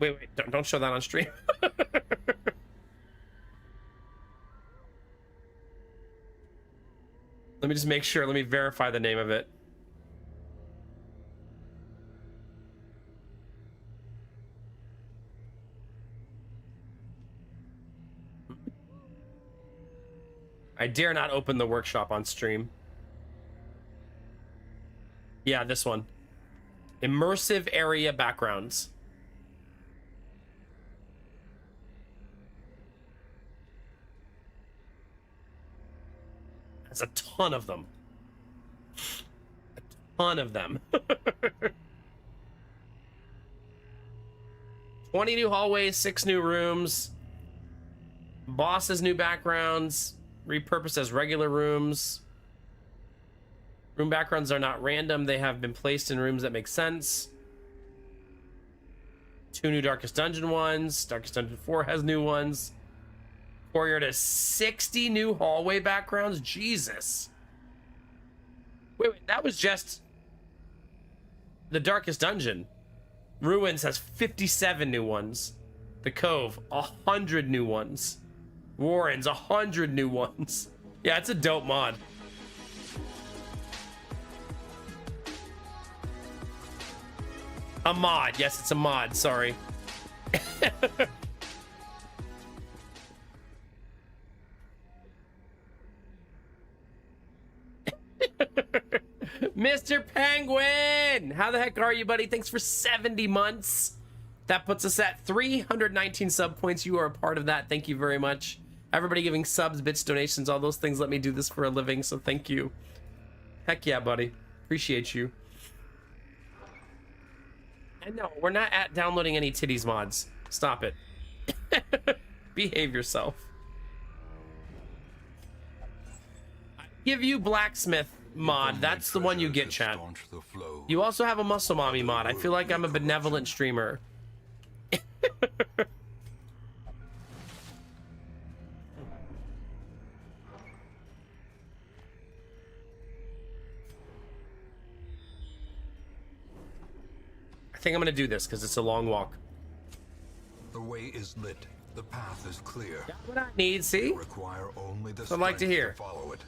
Wait, don't show that on stream. Let me just make sure. Let me verify the name of it. I dare not open the workshop on stream. Yeah, this one. Immersive area backgrounds. There's a ton of them. A ton of them. 20 new hallways, 6 new rooms. Bosses, new backgrounds. Repurposed as regular rooms. Room backgrounds are not random. They have been placed in rooms that make sense. 2 new Darkest Dungeon ones. Darkest Dungeon 4 has new ones. Courtyard has 60 new hallway backgrounds. Jesus. Wait, that was just the Darkest Dungeon. Ruins has 57 new ones. The Cove, 100 new ones. Warrens, 100 new ones. Yeah, it's a dope mod. A mod. Yes, it's a mod. Sorry. Mr. Penguin! How the heck are you, buddy? Thanks for 70 months. That puts us at 319 sub points. You are a part of that. Thank you very much. Everybody giving subs, bits, donations, all those things let me do this for a living, so thank you. Heck yeah, buddy. Appreciate you. And no, we're not at downloading any titties mods. Stop it. Behave yourself. I give you blacksmith mod. That's the one you get, chat. You also have a muscle mommy mod. I feel like I'm a benevolent streamer. I think I'm gonna do this because it's a long walk. The way is lit. The path is clear. Got what I need, see? Require only the I'd like to hear. follow it.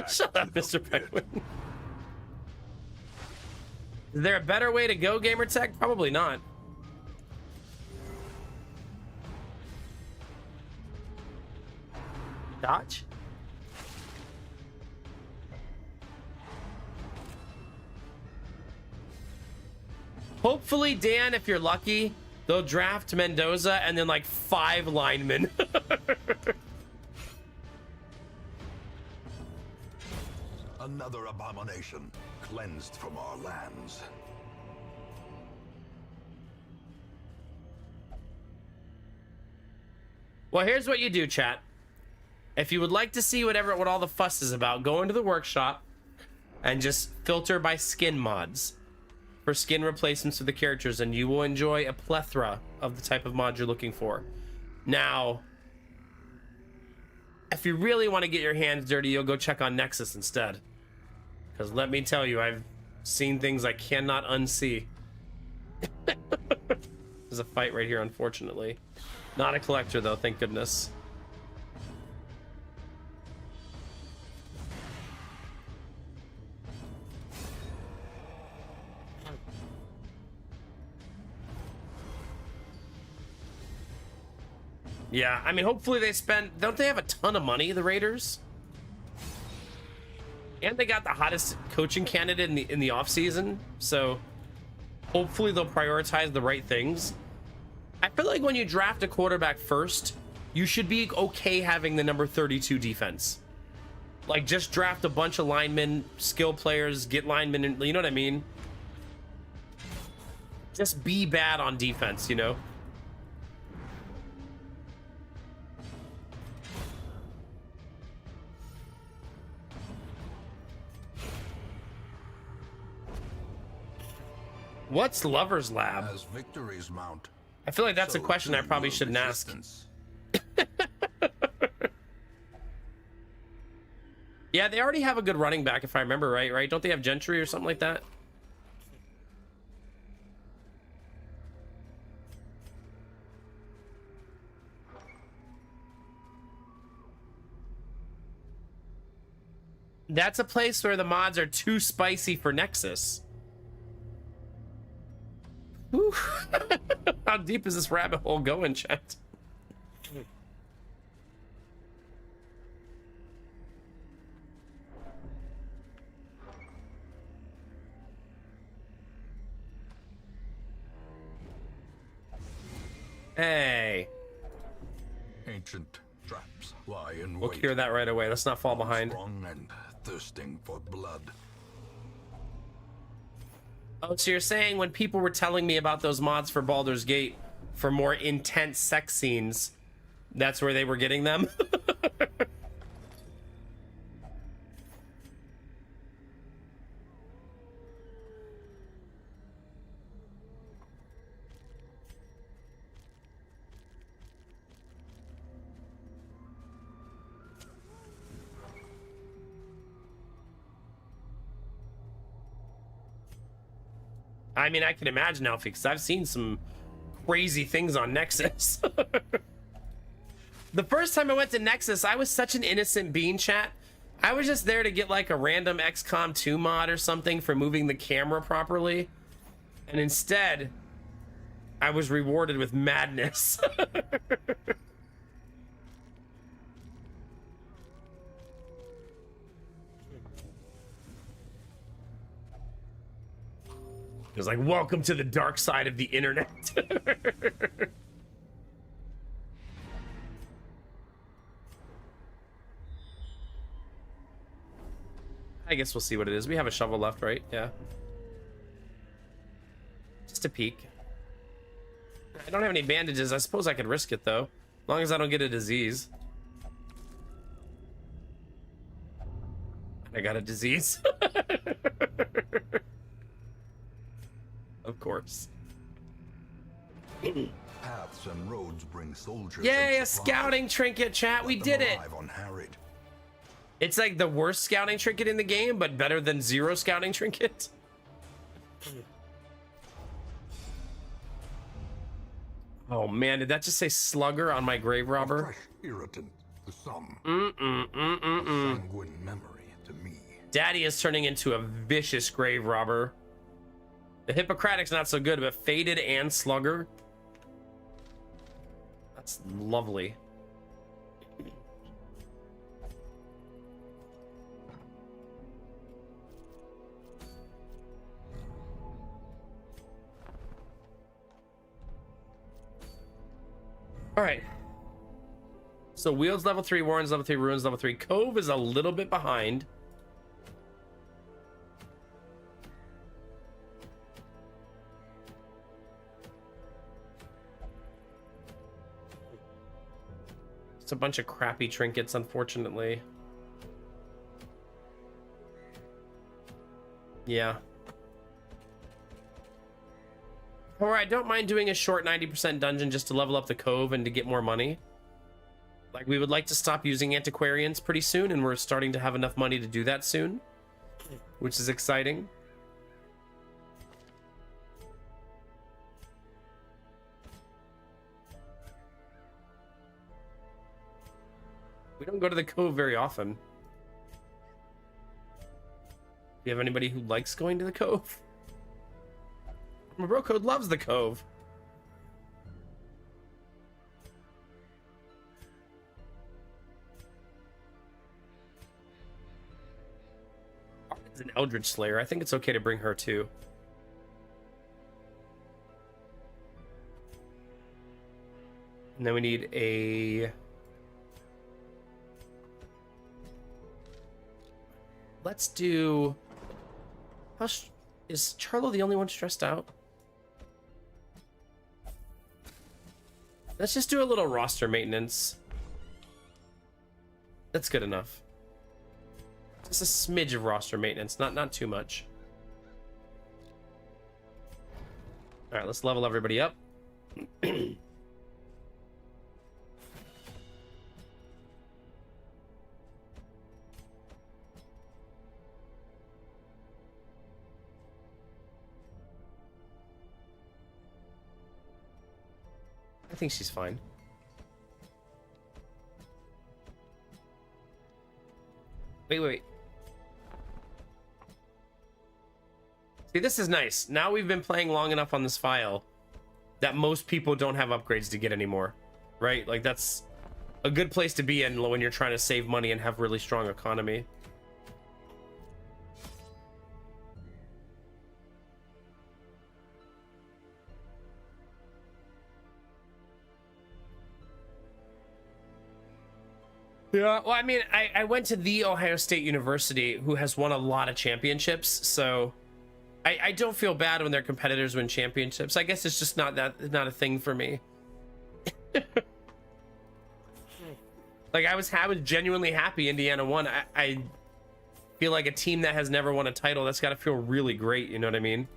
Shut up, Mr. Penguin. Is there a better way to go, Gamertech? Probably not. Dodge? Hopefully, Dan, if you're lucky, they'll draft Mendoza and then like 5 linemen. Another abomination cleansed from our lands. Well, here's what you do, chat. If you would like to see what all the fuss is about, go into the workshop and just filter by skin mods for skin replacements for the characters, and you will enjoy a plethora of the type of mod you're looking for. Now, if you really want to get your hands dirty, you'll go check on Nexus instead. Because let me tell you, I've seen things I cannot unsee. There's a fight right here, unfortunately. Not a collector, though, thank goodness. Yeah, I mean, hopefully they spend... Don't they have a ton of money, the Raiders? And they got the hottest coaching candidate in the offseason, so hopefully they'll prioritize the right things. I feel like when you draft a quarterback first, you should be okay having the number 32 defense. Like, just draft a bunch of linemen, skill players, get linemen, and you know what I mean? Just be bad on defense, you know? What's Lover's Lab? As victories mount, I feel like that's a so question I too probably will shouldn't ask. resistance. Yeah, they already have a good running back, if I remember right? Don't they have Gentry or something like that? That's a place where the mods are too spicy for Nexus. Whew. How deep is this rabbit hole going, chat? Hey. Ancient traps lie in We'll wait. cure that right away. Let's not fall behind. Strong and thirsting for blood. Oh, so you're saying when people were telling me about those mods for Baldur's Gate for more intense sex scenes, that's where they were getting them? I mean, I can imagine, Alfie, because I've seen some crazy things on Nexus. The first time I went to Nexus, I was such an innocent bean, chat. I was just there to get like a random XCOM 2 mod or something for moving the camera properly. And instead, I was rewarded with madness. It was like, welcome to the dark side of the internet. I guess we'll see what it is. We have a shovel left, right? Yeah. Just a peek. I don't have any bandages. I suppose I could risk it, though. As long as I don't get a disease. I got a disease. Of course. Paths and roads bring soldiers. Yay, and a supplies. scouting trinket, chat. We Let did them it. arrive unharried. It's like the worst scouting trinket in the game, but better than zero scouting trinket. Oh man, did that just say slugger on my grave robber? Fresh irritant to some. Mm-mm. Sanguine memory to me. Daddy is turning into a vicious grave robber. The Hippocratic's not so good, but faded and slugger. That's lovely. All right. So Wheels level 3, Warren's level 3, Ruins level 3. Cove is a little bit behind. It's a bunch of crappy trinkets, unfortunately. Yeah. Or I don't mind doing a short 90% dungeon just to level up the Cove and to get more money. Like, we would like to stop using antiquarians pretty soon, and we're starting to have enough money to do that soon, which is exciting. We don't go to the Cove very often. Do you have anybody who likes going to the Cove? My bro code loves the Cove. It's an Eldritch Slayer. I think it's okay to bring her too. And then we need a... Let's do... Is Charlo the only one stressed out? Let's just do a little roster maintenance. That's good enough. Just a smidge of roster maintenance, not too much. All right, let's level everybody up. I think she's fine. Wait. See, this is nice. Now we've been playing long enough on this file that most people don't have upgrades to get anymore, right? Like, that's a good place to be in when you're trying to save money and have really strong economy. Yeah, well, I mean, I went to the Ohio State University, who has won a lot of championships, so I don't feel bad when their competitors win championships. I guess it's just not a thing for me. Like, I was genuinely happy Indiana won. I feel like a team that has never won a title, that's got to feel really great, you know what I mean?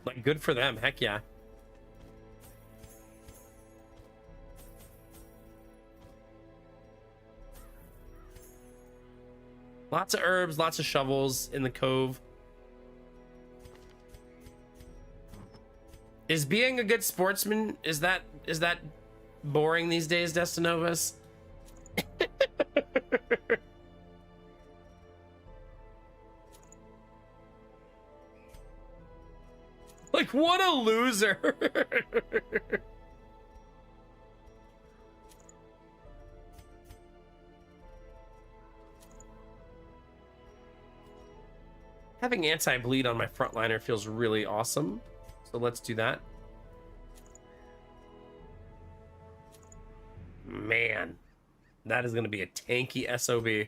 Like, good for them, heck yeah. Lots of herbs, lots of shovels in the cove. Is being a good sportsman, is that boring these days, Destinovas? Like, what a loser. Having anti-bleed on my frontliner feels really awesome. So let's do that. Man, that is going to be a tanky SOB.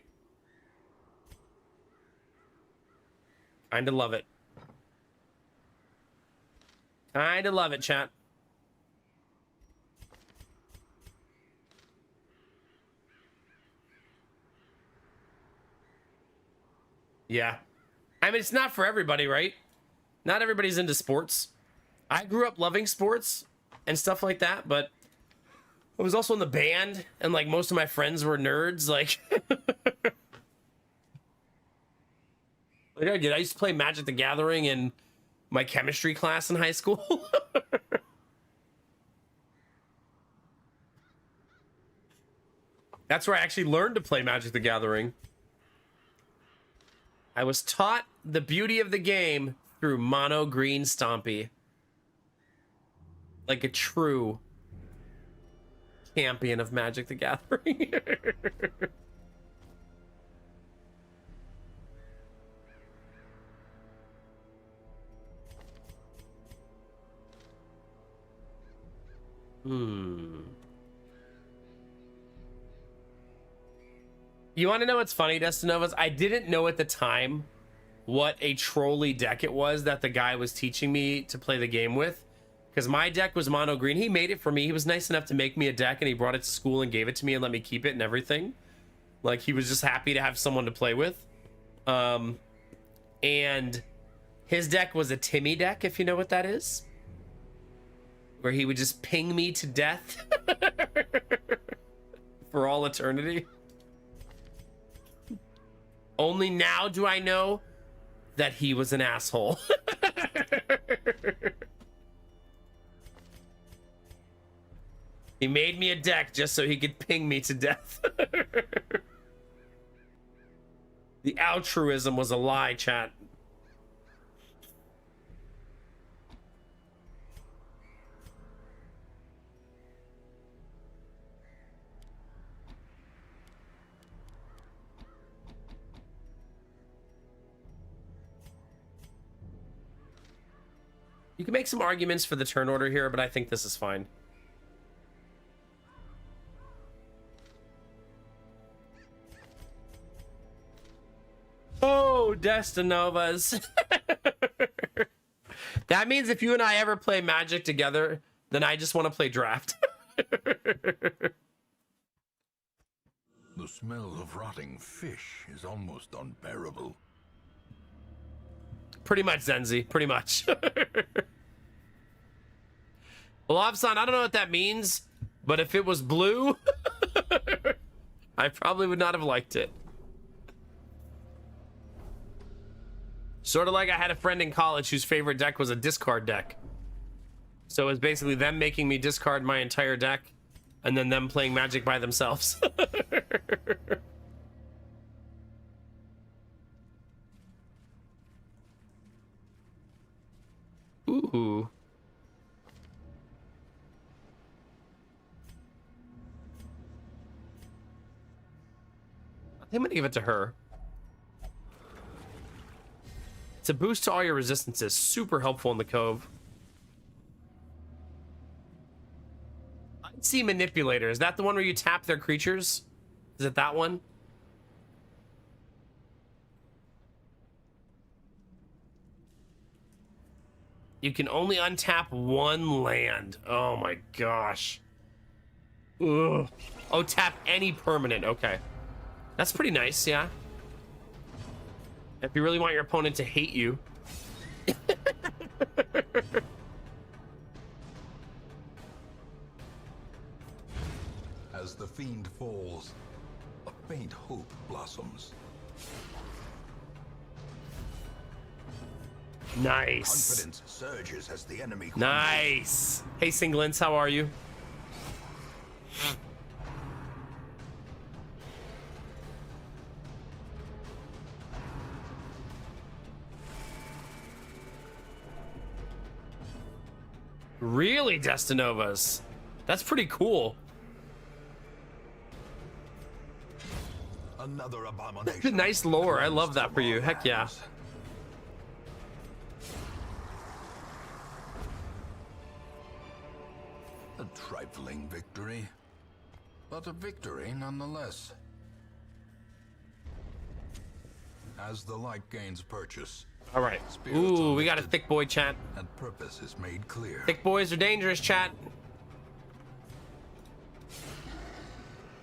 Kinda love it. Kinda love it, chat. Yeah. I mean, it's not for everybody, right? Not everybody's into sports. I grew up loving sports and stuff like that, but I was also in the band, and like most of my friends were nerds. Like, I used to play Magic the Gathering in my chemistry class in high school. That's where I actually learned to play Magic the Gathering. I was taught the beauty of the game through mono green Stompy. Like a true champion of Magic the Gathering. You want to know what's funny, Destinovas? I didn't know at the time what a trolley deck it was that the guy was teaching me to play the game with, because my deck was mono green. He made it for me. He was nice enough to make me a deck, and he brought it to school and gave it to me and let me keep it and everything. Like, he was just happy to have someone to play with. And his deck was a Timmy deck, if you know what that is, where he would just ping me to death for all eternity. Only now do I know that he was an asshole. He made me a deck just so he could ping me to death. The altruism was a lie, chat. You can make some arguments for the turn order here, but I think this is fine. Oh, Destinovas. That means if you and I ever play Magic together, then I just want to play Draft. The smell of rotting fish is almost unbearable. Pretty much, Zenzi. Pretty much. Well, Obson, I don't know what that means, but if it was blue, I probably would not have liked it. Sort of like I had a friend in college whose favorite deck was a discard deck. So it was basically them making me discard my entire deck and then them playing Magic by themselves. Ooh. I think I'm gonna give it to her. It's a boost to all your resistances. Super helpful in the cove. I see Manipulator. Is that the one where you tap their creatures? Is it that one? You can only untap one land. Oh my gosh. Ugh. Oh, tap any permanent. Okay. That's pretty nice, yeah. If you really want your opponent to hate you. As the fiend falls, a faint hope blossoms. Nice. Confidence surges as the enemy. Nice. Hey, Singlins, how are you? Really, Destinovas? That's pretty cool. Another abomination. Nice lore. I love that for you. Heck yeah. A trifling victory, but a victory nonetheless. As the light gains purchase, All right. Ooh, we got a thick boy, chat. and purpose is made clear. Thick boys are dangerous, chat.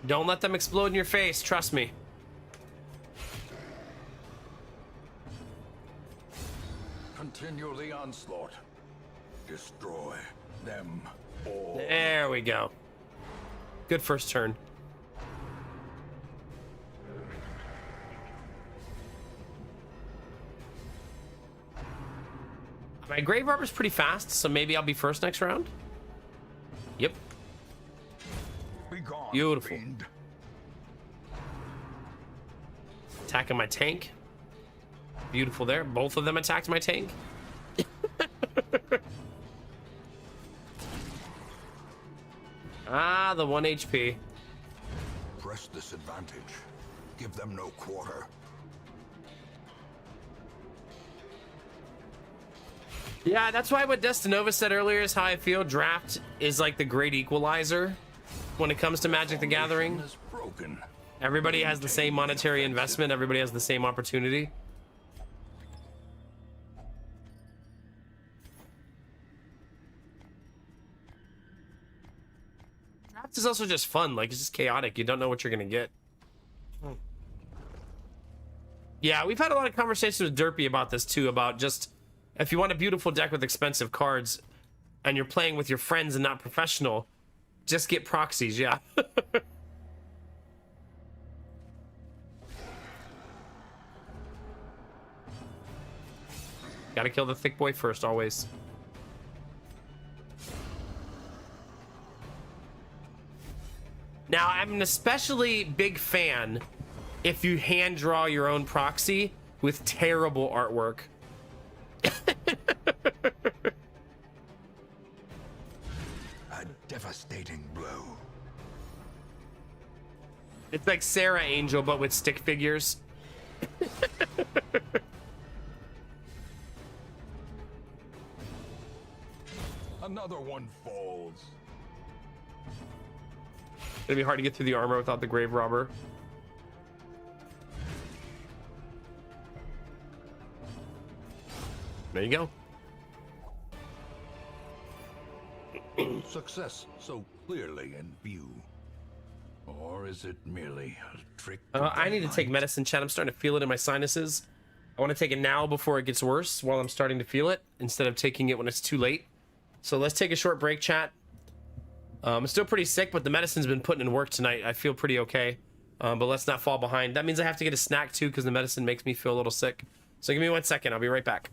Don't let them explode in your face. Trust me. Continue the onslaught. Destroy them all. There we go. Good first turn. My Grave Arbor's pretty fast, so maybe I'll be first next round. Yep. Begone, Beautiful. fiend. Attacking my tank. Beautiful there. Both of them attacked my tank. Ah, the 1 HP. Press this advantage. Give them no quarter. Yeah, that's why what Destinova said earlier is how I feel draft is like the great equalizer when it comes to Magic the Gathering. Is broken. Everybody has the same monetary investment. Everybody has the same opportunity. Draft is also just fun. Like, it's just chaotic. You don't know what you're going to get. Yeah, we've had a lot of conversations with Derpy about this too, about just if you want a beautiful deck with expensive cards and you're playing with your friends and not professional, just get proxies, yeah. Gotta kill the thick boy first, always. Now, I'm an especially big fan if you hand draw your own proxy with terrible artwork. A devastating blow. It's like Sarah Angel, but with stick figures. Another one falls. It'd be hard to get through the armor without the Grave Robber. There you go. Success so clearly in view. Or is it merely a trick? I need to take medicine, chat. I'm starting to feel it in my sinuses. I want to take it now before it gets worse while I'm starting to feel it, instead of taking it when it's too late. So let's take a short break, chat. I'm still pretty sick, but the medicine's been putting in work tonight. I feel pretty okay, but let's not fall behind. That means I have to get a snack too, because the medicine makes me feel a little sick. So give me 1 second. I'll be right back.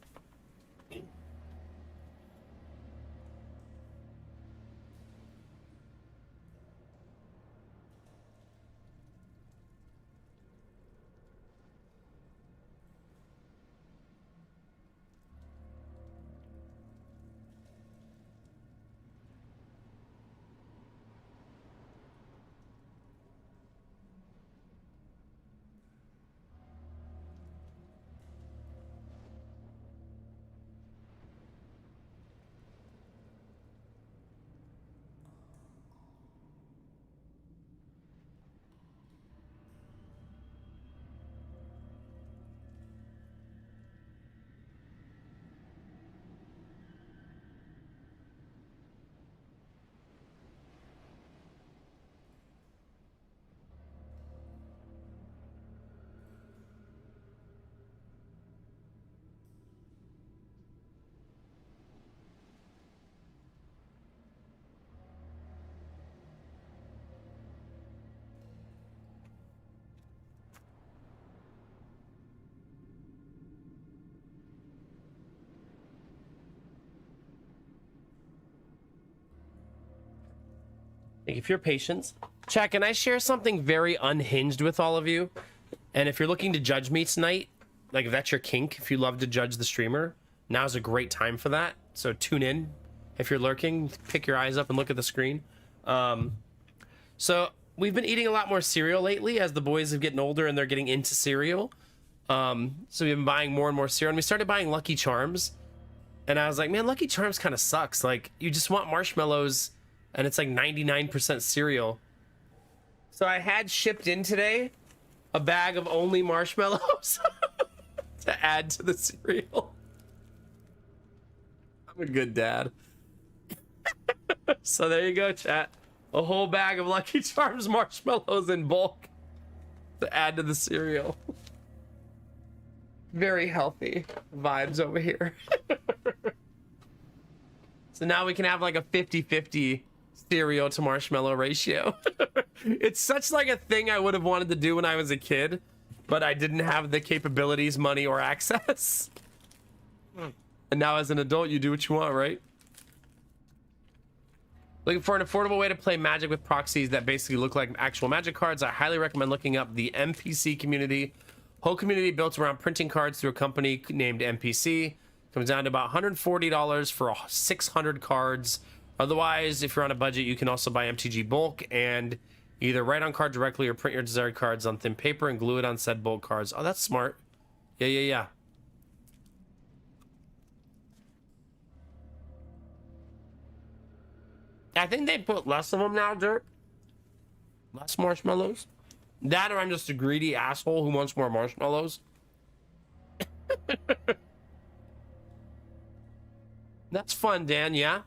Thank you for your patience. Chat, can I share something very unhinged with all of you? And if you're looking to judge me tonight, like if that's your kink, if you love to judge the streamer, now's a great time for that. So tune in. If you're lurking, pick your eyes up and look at the screen. So we've been eating a lot more cereal lately as the boys are getting older and they're getting into cereal. So we've been buying more and more cereal. And we started buying Lucky Charms. And I was like, man, Lucky Charms kind of sucks. Like, you just want marshmallows and it's like 99% cereal. So I had shipped in today a bag of only marshmallows to add to the cereal. I'm a good dad. So there you go, chat. A whole bag of Lucky Charms marshmallows in bulk to add to the cereal. Very healthy vibes over here. So now we can have like a 50-50 cereal to marshmallow ratio. It's such like a thing I would have wanted to do when I was a kid, but I didn't have the capabilities, money, or access. And now as an adult, you do what you want, right? Looking for an affordable way to play Magic with proxies that basically look like actual Magic cards? I highly recommend looking up the MPC community. Whole community built around printing cards through a company named MPC. Comes down to about $140 for 600 cards. Otherwise, if you're on a budget, you can also buy MTG bulk and either write on card directly or print your desired cards on thin paper and glue it on said bulk cards. Oh, that's smart. Yeah. I think they put less of them now, Dirt. Less marshmallows. That or I'm just a greedy asshole who wants more marshmallows. That's fun, Dan, yeah?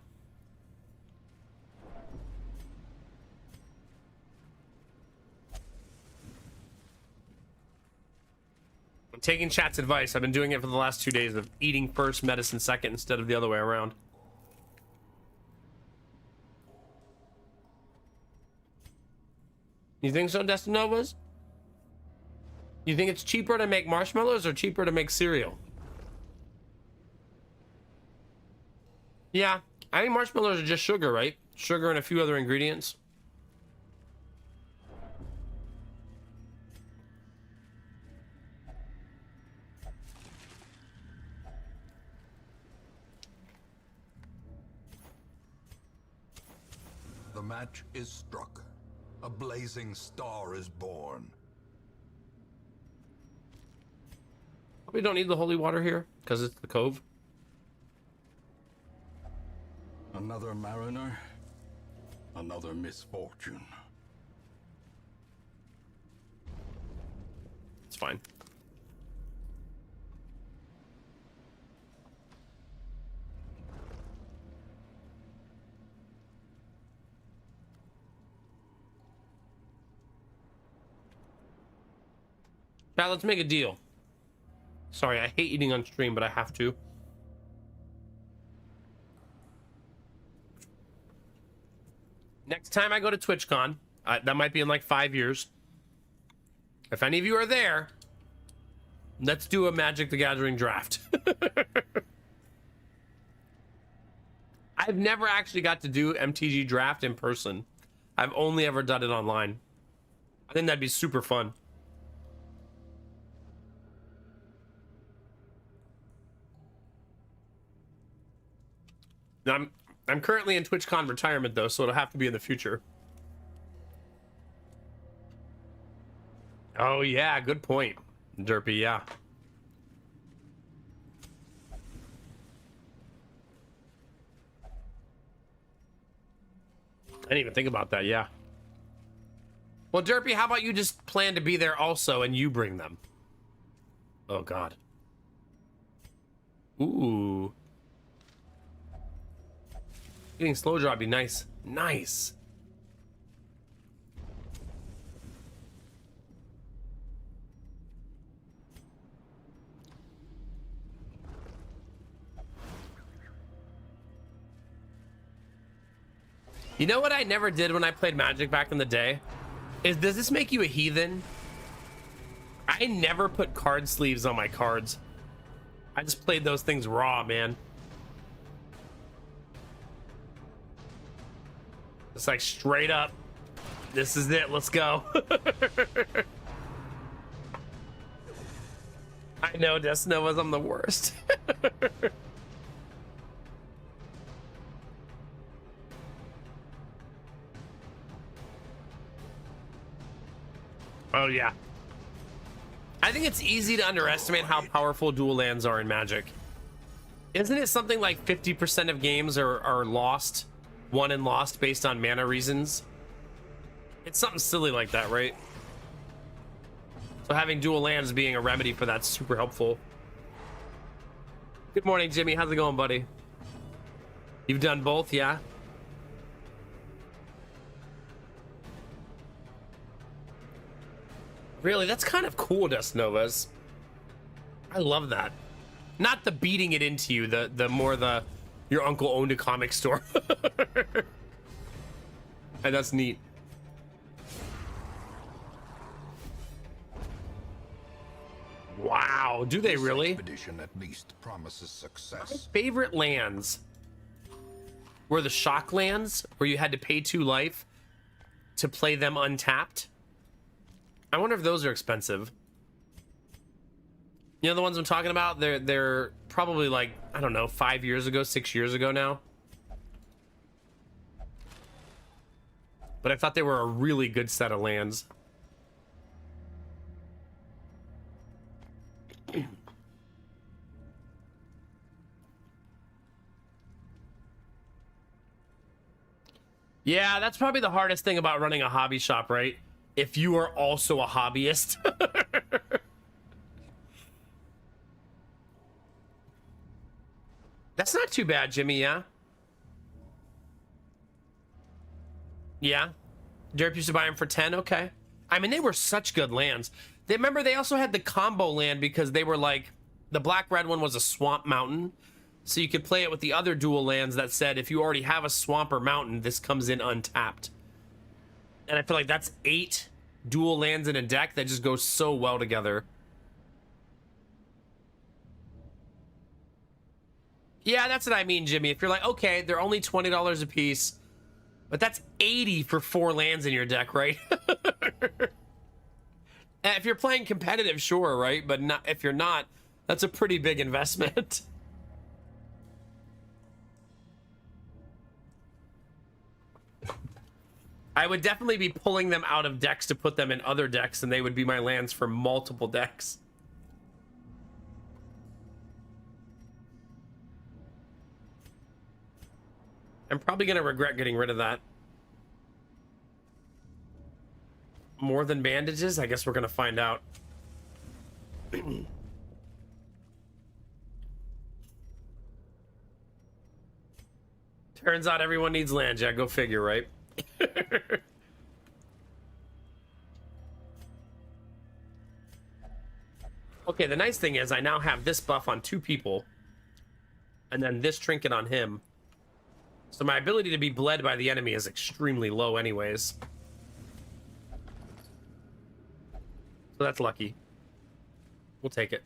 I'm taking chat's advice. I've been doing it for the last 2 days of eating first, medicine second, instead of the other way around. You think so, Destinovas? You think it's cheaper to make marshmallows or cheaper to make cereal? Yeah, I think marshmallows are just sugar, right? Sugar and a few other ingredients. The match is struck. A blazing star is born. We don't need the holy water here because it's the cove. Another mariner, another misfortune. It's fine. Now let's make a deal. Sorry, I hate eating on stream, but I have to. Next time I go to TwitchCon, that might be in like 5 years. If any of you are there, let's do a Magic the Gathering draft. I've never actually got to do MTG draft in person. I've only ever done it online. I think that'd be super fun. Now, I'm currently in TwitchCon retirement though, so it'll have to be in the future. Oh yeah, good point, Derpy. Yeah. I didn't even think about that. Yeah. Well, Derpy, how about you just plan to be there also, and you bring them? Oh God. Ooh. Getting slow draw would be nice. Nice. You know what I never did when I played Magic back in the day? Does this make you a heathen? I never put card sleeves on my cards. I just played those things raw, man. It's like straight up. This is it. Let's go. I know, Death Novas, I'm the worst. Oh, yeah. I think it's easy to underestimate how powerful dual lands are in Magic. Isn't it something like 50% of games are lost, won and lost based on mana reasons? It's something silly like that, right? So having dual lands being a remedy for that's super helpful. Good morning, Jimmy. How's it going, buddy? You've done both, yeah? Really, that's kind of cool, Death Novas. I love that. Not the beating it into you, the more the your uncle owned a comic store. And that's neat. Wow, do they really? Expedition at least promises success. Favorite lands were the shock lands where you had to pay 2 life to play them untapped. I wonder if those are expensive. You know the ones I'm talking about? They're probably like, I don't know, 5 years ago, 6 years ago now. But I thought they were a really good set of lands. Yeah, that's probably the hardest thing about running a hobby shop, right? If you are also a hobbyist. That's not too bad, Jimmy, yeah? Yeah. Derp used to buy them for 10, okay. I mean, they were such good lands. Remember, they also had the combo land because they were like, the black-red one was a swamp mountain. So you could play it with the other dual lands that said, if you already have a swamp or mountain, this comes in untapped. And I feel like that's 8 dual lands in a deck that just goes so well together. Yeah, that's what I mean, Jimmy. If you're like, okay, they're only $20 a piece, but that's 80 for 4 lands in your deck, right? If you're playing competitive, sure, right? But not, if you're not, that's a pretty big investment. I would definitely be pulling them out of decks to put them in other decks, and they would be my lands for multiple decks. I'm probably going to regret getting rid of that. More than bandages? I guess we're going to find out. Turns out everyone needs land, Jack. Go figure, right? Okay, the nice thing is I now have this buff on 2 people. And then this trinket on him. So my ability to be bled by the enemy is extremely low anyways. So that's lucky. We'll take it.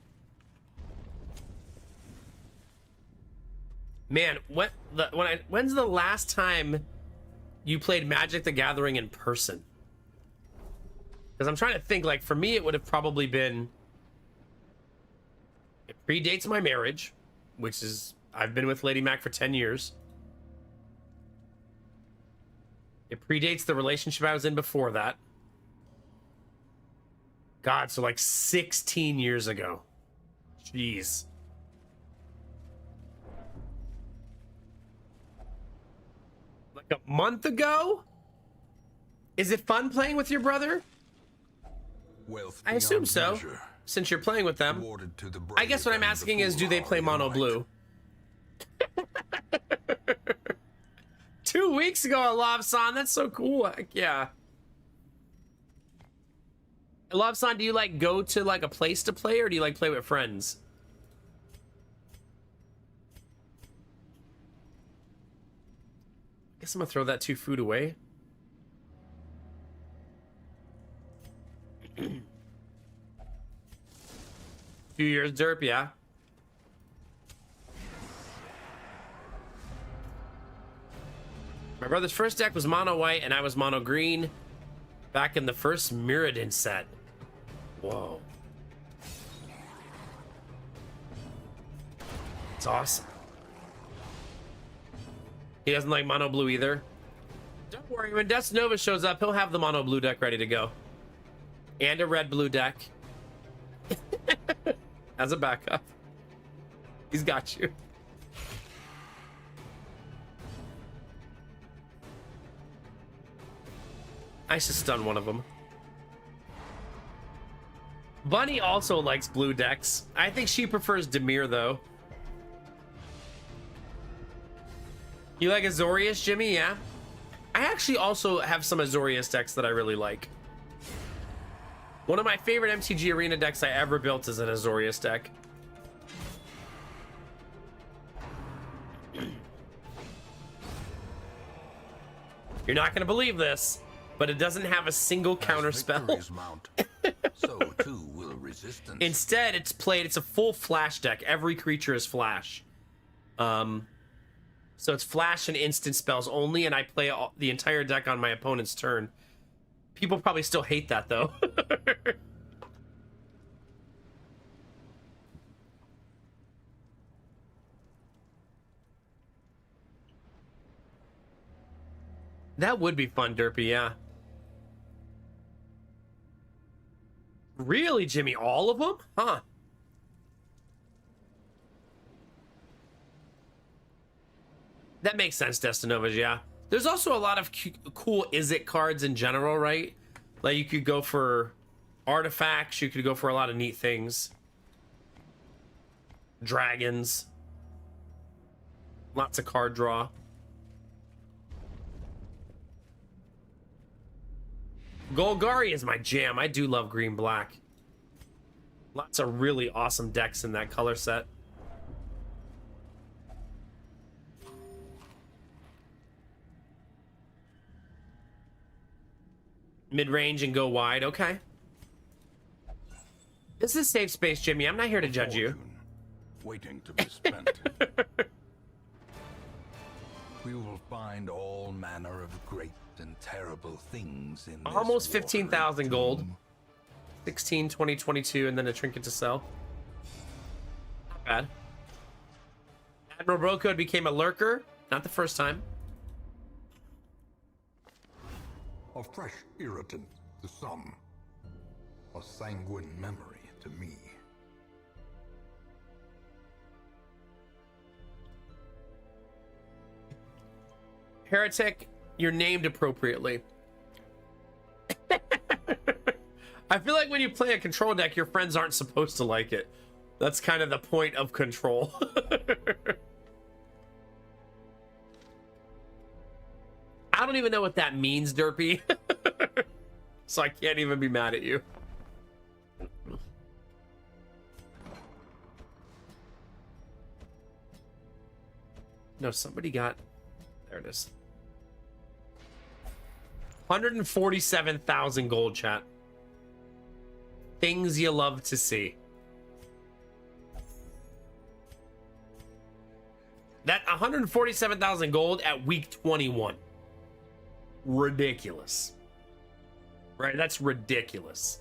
Man, when's the last time you played Magic the Gathering in person? Because I'm trying to think, like, for me, it would have probably been... It predates my marriage, which is... I've been with Lady Mac for 10 years. It predates the relationship I was in before that. God, so like 16 years ago. Jeez. Like a month ago? Is it fun playing with your brother? I assume so, since you're playing with them. I guess what I'm asking is, do they play mono blue? 2 weeks ago, Lobson. That's so cool. Heck yeah. Lobson, do you like go to like a place to play, or do you like play with friends? Guess I'm gonna throw that 2 food away. Few years derp, yeah. My brother's first deck was mono white and I was mono green back in the first Mirrodin set. Whoa. It's awesome. He doesn't like mono blue either. Don't worry, when Destinova shows up, he'll have the mono blue deck ready to go. And a red blue deck. As a backup. He's got you. I should stun one of them. Bunny also likes blue decks. I think she prefers Demir, though. You like Azorius, Jimmy? Yeah. I actually also have some Azorius decks that I really like. One of my favorite MTG Arena decks I ever built is an Azorius deck. You're not going to believe this, but it doesn't have a single counter spell. Mount, so too will resistance. Instead, it's a full flash deck. Every creature is flash. So it's flash and instant spells only, and I play the entire deck on my opponent's turn. People probably still hate that, though. That would be fun, Derpy, yeah. Really, Jimmy? All of them? Huh. That makes sense, Destinovas, yeah. There's also a lot of cool is-it cards in general, right? Like, you could go for artifacts, you could go for a lot of neat things. Dragons. Lots of card draw. Golgari is my jam. I do love green-black. Lots of really awesome decks in that color set. Mid-range and go wide, okay. This is safe space, Jimmy. I'm not here to judge you. Waiting to be spent. We will find all manner of great and terrible things in almost this 15,000 gold. 16, 20, 22, and then a trinket to sell. Not bad. Admiral Brocode became a lurker. Not the first time. A fresh irritant to some. A sanguine memory to me. Heretic, you're named appropriately. I feel like when you play a control deck, your friends aren't supposed to like it. That's kind of the point of control. I don't even know what that means, Derpy. So I can't even be mad at you. No, somebody got... There it is. 147,000 gold, chat. Things you love to see. That 147,000 gold at week 21. Ridiculous. Right? That's ridiculous.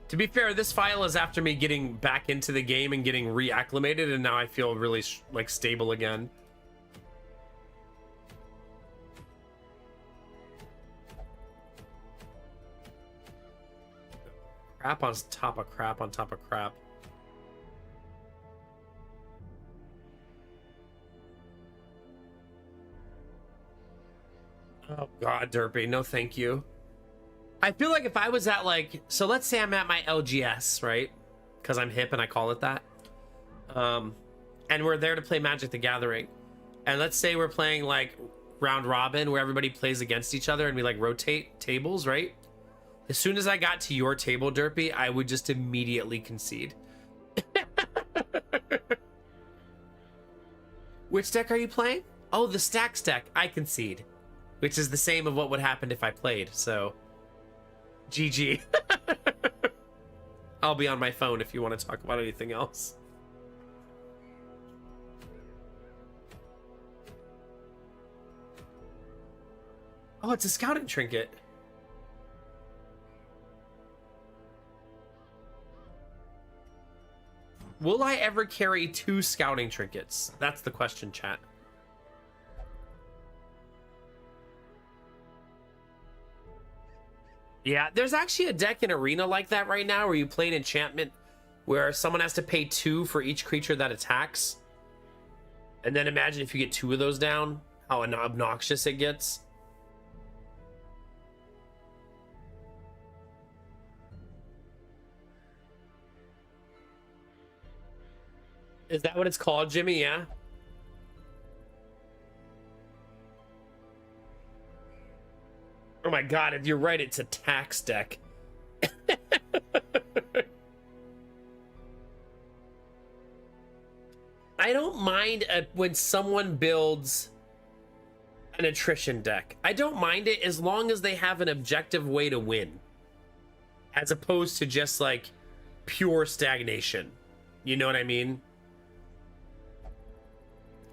To be fair, this file is after me getting back into the game and getting reacclimated, and now I feel really like stable again. Crap on top of crap on top of crap. Oh God, Derpy, no thank you. I feel like if I was at like, so let's say I'm at my LGS, right? Because I'm hip and I call it that. And we're there to play Magic the Gathering. And let's say we're playing like round robin where everybody plays against each other and we like rotate tables, right? As soon as I got to your table, Derpy, I would just immediately concede. Which deck are you playing? Oh, the Stacks deck. I concede. Which is the same of what would happen if I played, so... GG. I'll be on my phone if you want to talk about anything else. Oh, it's a scouting trinket. Will I ever carry 2 scouting trinkets? That's the question, chat. Yeah, there's actually a deck in Arena like that right now where you play an enchantment where someone has to pay 2 for each creature that attacks. And then imagine if you get 2 of those down, how obnoxious it gets. Is that what it's called, Jimmy? Yeah. Oh my god, you're right, it's a tax deck. I don't mind when someone builds an attrition deck. I don't mind it as long as they have an objective way to win. As opposed to just like pure stagnation. You know what I mean?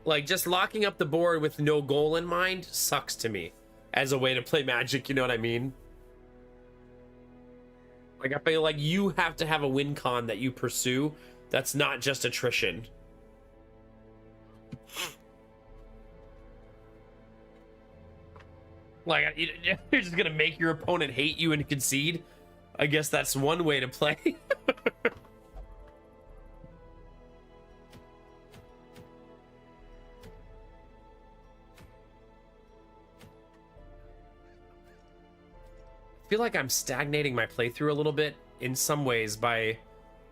Like, just locking up the board with no goal in mind sucks to me as a way to play Magic, you know what I mean? Like, I feel like you have to have a win con that you pursue that's not just attrition. Like, you're just gonna make your opponent hate you and concede? I guess that's one way to play. I feel like I'm stagnating my playthrough a little bit in some ways by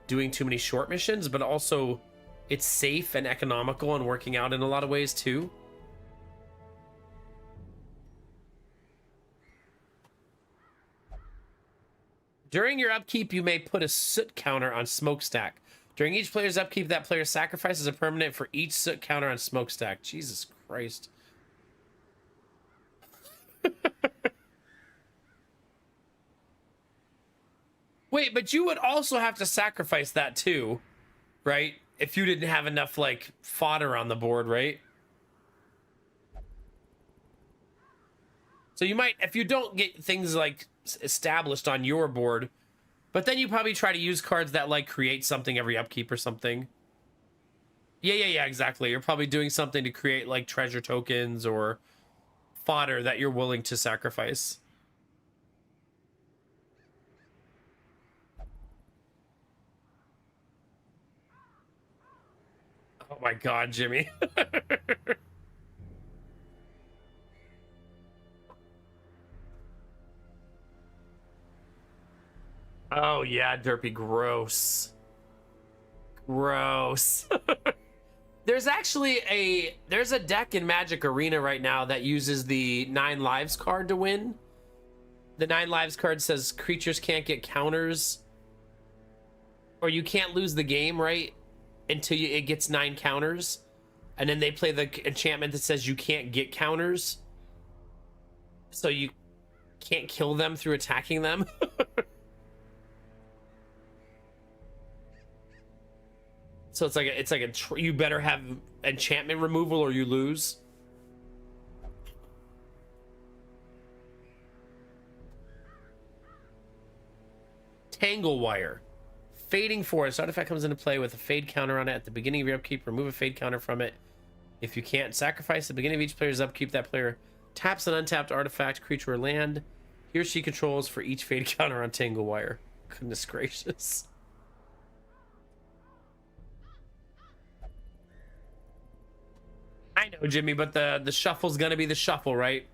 doing too many short missions, but also it's safe and economical and working out in a lot of ways too. During your upkeep, you may put a soot counter on Smokestack. During each player's upkeep, that player sacrifices a permanent for each soot counter on Smokestack. Jesus Christ. Wait, but you would also have to sacrifice that too, right? If you didn't have enough, like, fodder on the board, right? So you might, if you don't get things, like, established on your board, but then you probably try to use cards that, like, create something every upkeep or something. Yeah, exactly. You're probably doing something to create, like, treasure tokens or fodder that you're willing to sacrifice. Oh my god, Jimmy. Oh yeah, Derpy, gross. Gross. There's actually there's a deck in Magic Arena right now that uses the 9 lives card to win. The 9 lives card says creatures can't get counters, or you can't lose the game, right? Until it gets 9 counters, and then they play the enchantment that says you can't get counters, so you can't kill them through attacking them. So it's like a you better have enchantment removal or you lose. Tangle Wire. Fading Forest. Artifact comes into play with a fade counter on it at the beginning of your upkeep. Remove a fade counter from it. If you can't, sacrifice at the beginning of each player's upkeep. That player taps an untapped artifact, creature, or land he or she controls for each fade counter on Tangle Wire. Goodness gracious. I know, Jimmy, but the shuffle's gonna be the shuffle, right?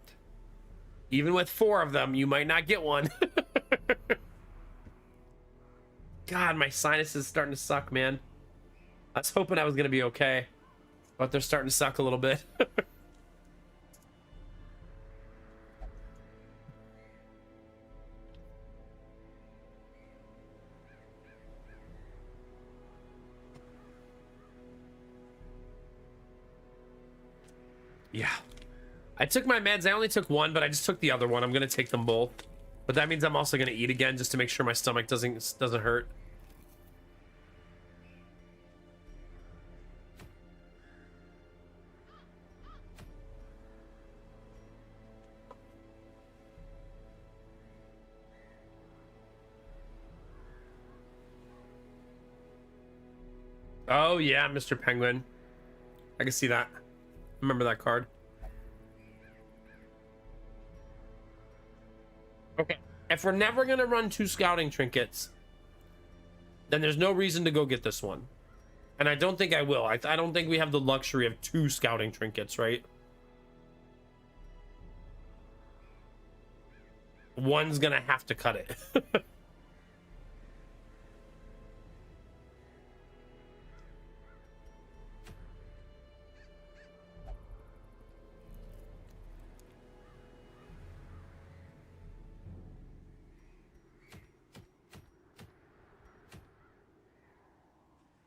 Even with 4 of them, you might not get one. God, my sinus is starting to suck, man. I was hoping I was gonna be okay, but they're starting to suck a little bit. Yeah. I took my meds. I only took 1, but I just took the other one. I'm gonna take them both. But that means I'm also gonna eat again just to make sure my stomach doesn't hurt. Oh yeah, Mr. Penguin. I can see that. Remember that card. Okay. If we're never gonna run 2 scouting trinkets, then there's no reason to go get this one. And I don't think I will. I don't think we have the luxury of 2 scouting trinkets, right? One's gonna have to cut it.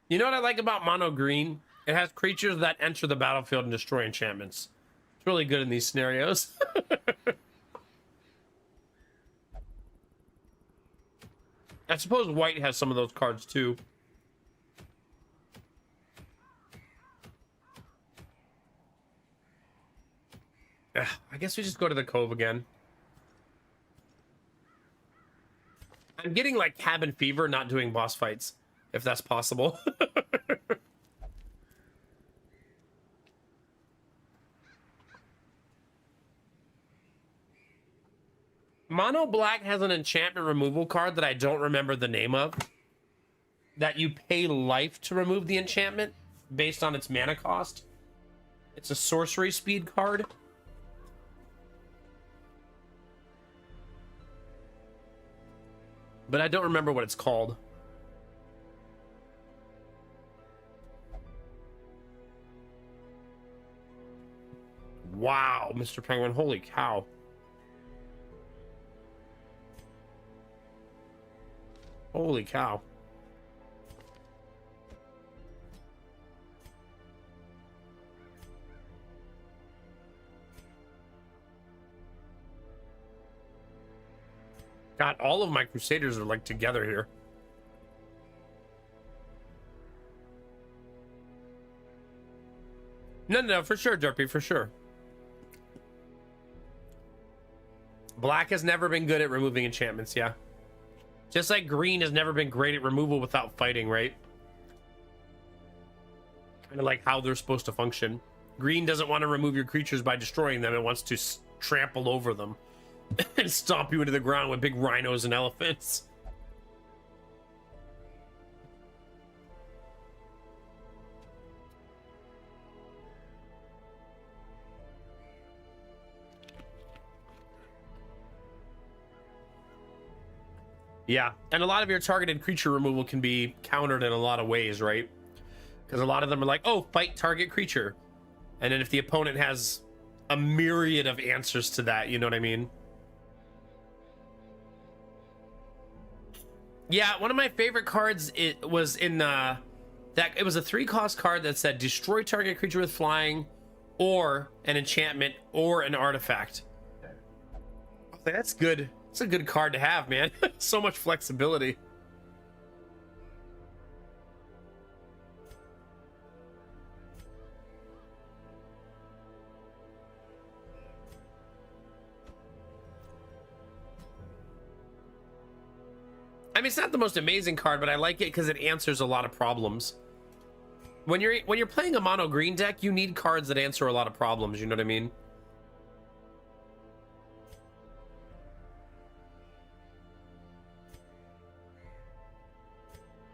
You know what I like about mono green? It has creatures that enter the battlefield and destroy enchantments. It's really good in these scenarios. I suppose white has some of those cards too. Ugh, I guess we just go to the cove again. I'm getting like cabin fever not doing boss fights, if that's possible. Mono black has an enchantment removal card that I don't remember the name of. That you pay life to remove the enchantment based on its mana cost. It's a sorcery speed card. But I don't remember what it's called. Wow, Mr. Penguin, holy cow. Holy cow. God, all of my Crusaders are like together here. No, for sure, Derpy, for sure. Black has never been good at removing enchantments, yeah. Just like green has never been great at removal without fighting, right? Kind of like how they're supposed to function. Green doesn't want to remove your creatures by destroying them. It wants to trample over them and stomp you into the ground with big rhinos and elephants. Yeah, and a lot of your targeted creature removal can be countered in a lot of ways, right? Because a lot of them are like, oh, fight target creature. And then if the opponent has a myriad of answers to that, you know what I mean? Yeah, one of my favorite cards, it was in it was a 3-cost card that said destroy target creature with flying, or an enchantment, or an artifact. That's good. It's a good card to have, man. So much flexibility. I mean, it's not the most amazing card, but I like it because it answers a lot of problems. When you're playing a mono green deck, you need cards that answer a lot of problems. You know what I mean?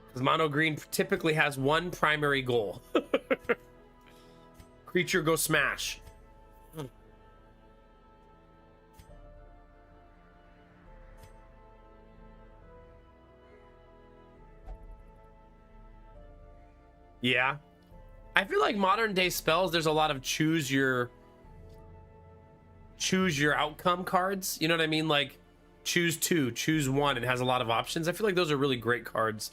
Because mono green typically has one primary goal. Creature go smash. Yeah. I feel like modern day spells, there's a lot of choose your outcome cards. You know what I mean? Like choose 2, choose 1. It has a lot of options. I feel like those are really great cards.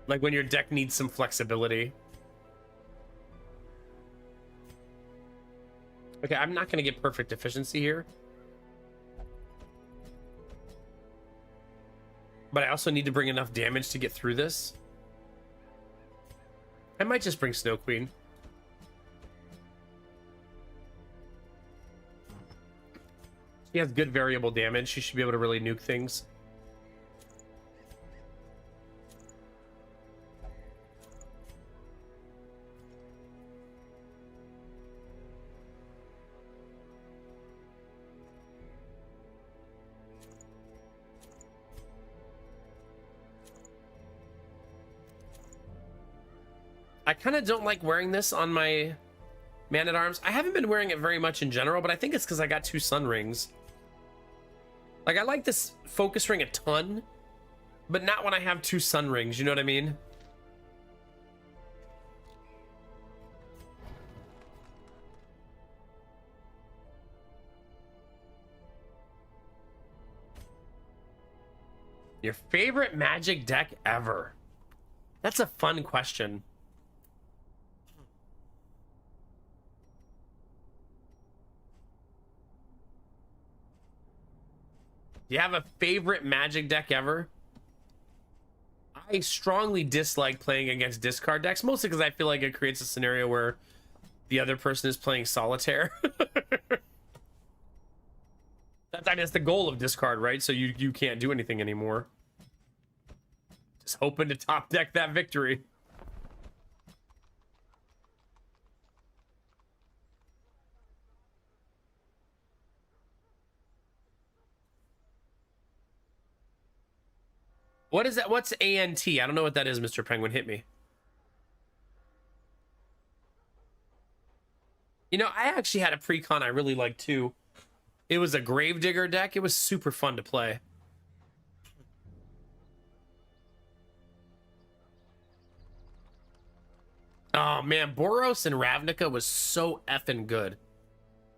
Like when your deck needs some flexibility. Okay, I'm not going to get perfect efficiency here. But I also need to bring enough damage to get through this. I might just bring Snow Queen. She has good variable damage. She should be able to really nuke things. I kind of don't like wearing this on my Man-at-Arms. I haven't been wearing it very much in general, but I think it's because I got 2 sun rings. Like, I like this focus ring a ton, but not when I have 2 sun rings, you know what I mean? Your favorite Magic deck ever? That's a fun question. Do you have a favorite Magic deck ever? I strongly dislike playing against discard decks, mostly because I feel like it creates a scenario where the other person is playing solitaire. That's the goal of discard, right? So you can't do anything anymore. Just hoping to top deck that victory. What is that? What's ANT? I don't know what that is, Mr. Penguin. Hit me. You know, I actually had a pre-con I really liked too. It was a Gravedigger deck. It was super fun to play. Oh man, Boros and Ravnica was so effing good.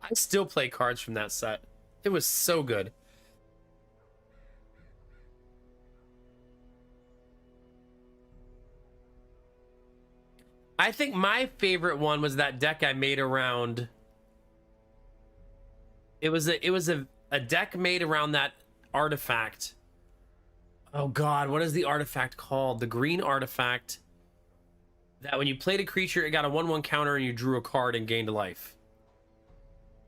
I still play cards from that set. It was so good. I think my favorite one was that deck I made around. It was a deck made around that artifact. Oh god, what is the artifact called? The green artifact that when you played a creature, it got a 1/1 counter and you drew a card and gained a life.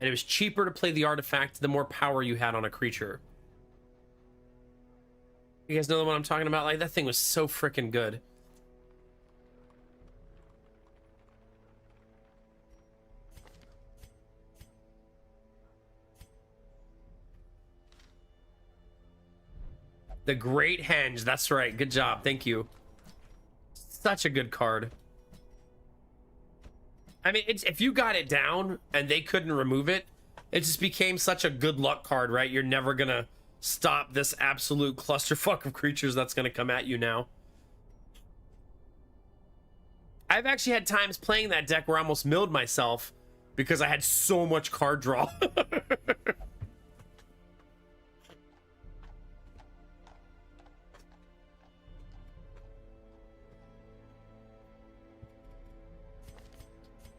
And it was cheaper to play the artifact the more power you had on a creature. You guys know the one I'm talking about? Like, that thing was so freaking good. The Great Henge. That's right. Good job. Thank you. Such a good card. I mean, if you got it down and they couldn't remove it, it just became such a good luck card, right? You're never going to stop this absolute clusterfuck of creatures that's going to come at you now. I've actually had times playing that deck where I almost milled myself because I had so much card draw.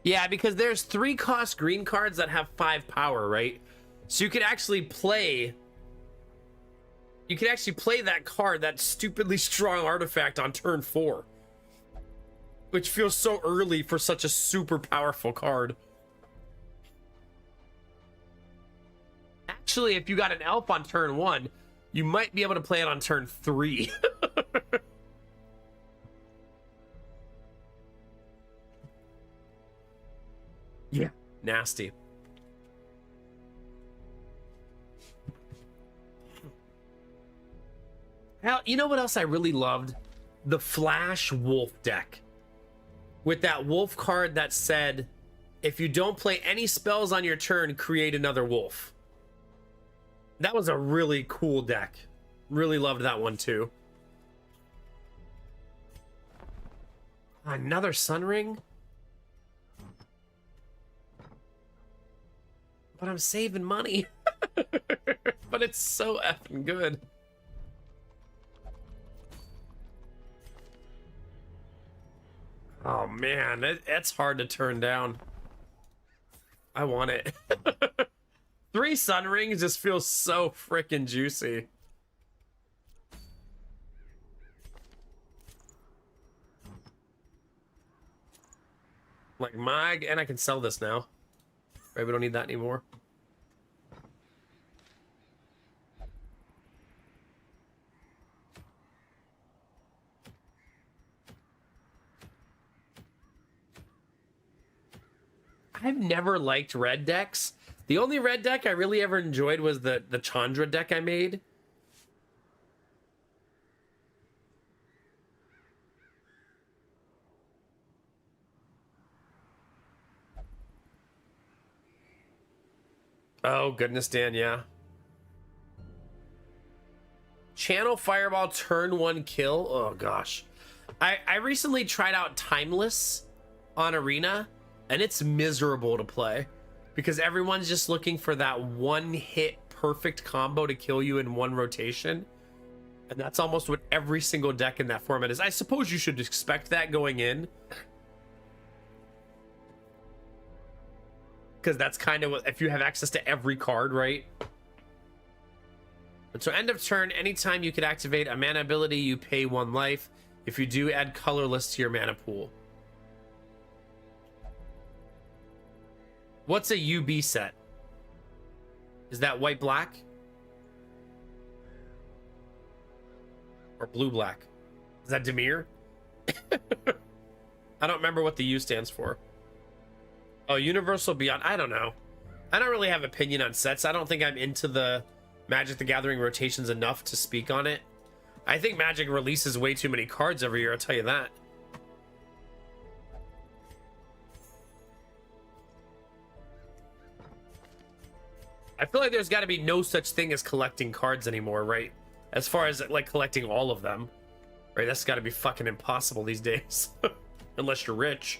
Yeah, because there's 3-cost green cards that have 5 power, right? So you could actually play... You could actually play that card, that stupidly strong artifact, on turn 4. Which feels so early for such a super powerful card. Actually, if you got an elf on turn 1, you might be able to play it on turn 3. Yeah, nasty. Hell, you know what else I really loved? The Flash Wolf deck. With that wolf card that said, if you don't play any spells on your turn, create another wolf. That was a really cool deck. Really loved that one too. Another Sun Ring? But I'm saving money. But it's so effing good. Oh man, it's hard to turn down. I want it. 3 Sun Rings just feels so freaking juicy. Like and I can sell this now. Right, we don't need that anymore. I've never liked red decks. The only red deck I really ever enjoyed was the Chandra deck I made. Oh, goodness, Dan, yeah. Channel Fireball, turn 1 kill. Oh, gosh. I recently tried out Timeless on Arena, and it's miserable to play because everyone's just looking for that one-hit perfect combo to kill you in one rotation. And that's almost what every single deck in that format is. I suppose you should expect that going in, because that's kind of what, if you have access to every card, right? And so end of turn, anytime you could activate a mana ability, you pay 1 life. If you do, add colorless to your mana pool. What's a UB set? Is that white black? Or blue black? Is that Demir? I don't remember what the U stands for. Oh, Universal Beyond. I don't know. I don't really have opinion on sets. I don't think I'm into the Magic the Gathering rotations enough to speak on it. I think Magic releases way too many cards every year, I'll tell you that. I feel like there's got to be no such thing as collecting cards anymore, right? As far as like collecting all of them, right? That's got to be fucking impossible these days, unless you're rich.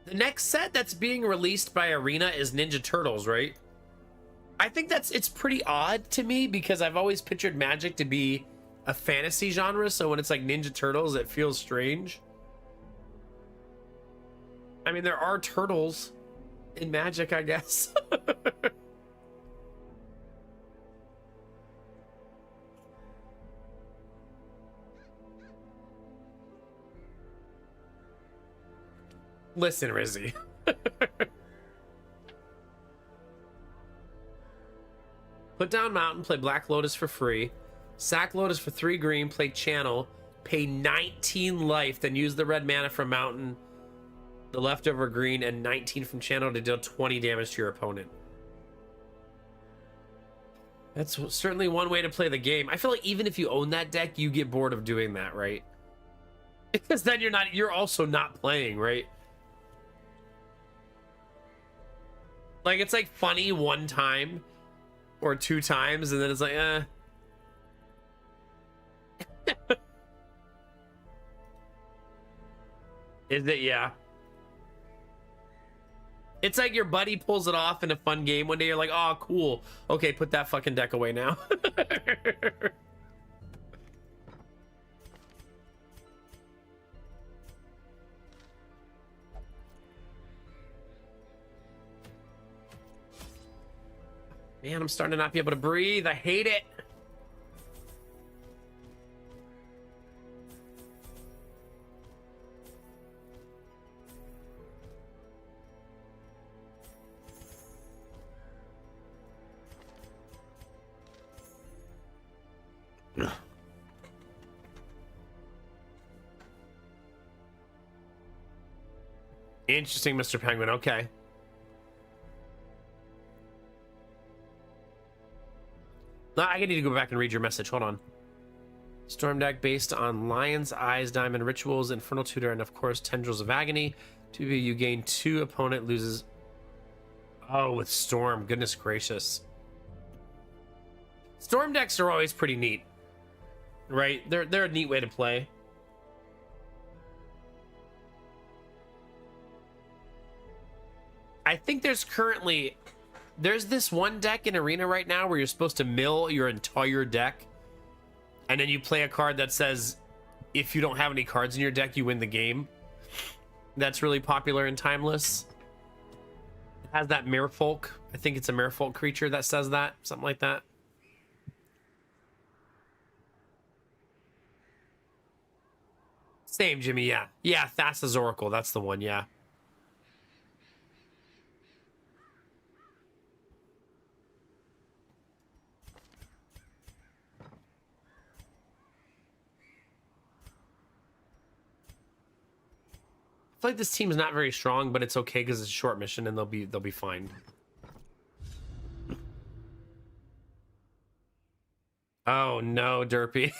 The next set that's being released by Arena is Ninja Turtles, right? I think it's pretty odd to me because I've always pictured Magic to be a fantasy genre, so when it's like Ninja Turtles, it feels strange. I mean, there are turtles in Magic, I guess. Listen, Rizzy. Put down Mountain, play Black Lotus for free. Sack Lotus for 3 green, play Channel, pay 19 life, then use the red mana from Mountain, the leftover green, and 19 from Channel to deal 20 damage to your opponent. That's certainly one way to play the game. I feel like even if you own that deck, you get bored of doing that, right? Because then you're also not playing, right? Like, it's like funny one time or 2 times, and then it's like, eh. Is it? Yeah. It's like your buddy pulls it off in a fun game one day. You're like, oh, cool. Okay, put that fucking deck away now. Man, I'm starting to not be able to breathe. I hate it. Interesting, Mr. Penguin. Okay. I need to go back and read your message. Hold on. Storm deck based on Lion's Eyes, Diamond Rituals, Infernal Tutor, and of course Tendrils of Agony. 2v, you gain 2, opponent loses. Oh, with Storm. Goodness gracious. Storm decks are always pretty neat. Right? They're a neat way to play. I think there's this one deck in Arena right now where you're supposed to mill your entire deck, and then you play a card that says if you don't have any cards in your deck, you win the game. That's really popular in Timeless. It has that Merfolk. I think it's a Merfolk creature that says that. Something like that. Same, Jimmy, yeah. Yeah, Thassa's Oracle. That's the one, yeah. I feel like this team is not very strong, but it's okay because it's a short mission and they'll be fine. Oh no, Derpy.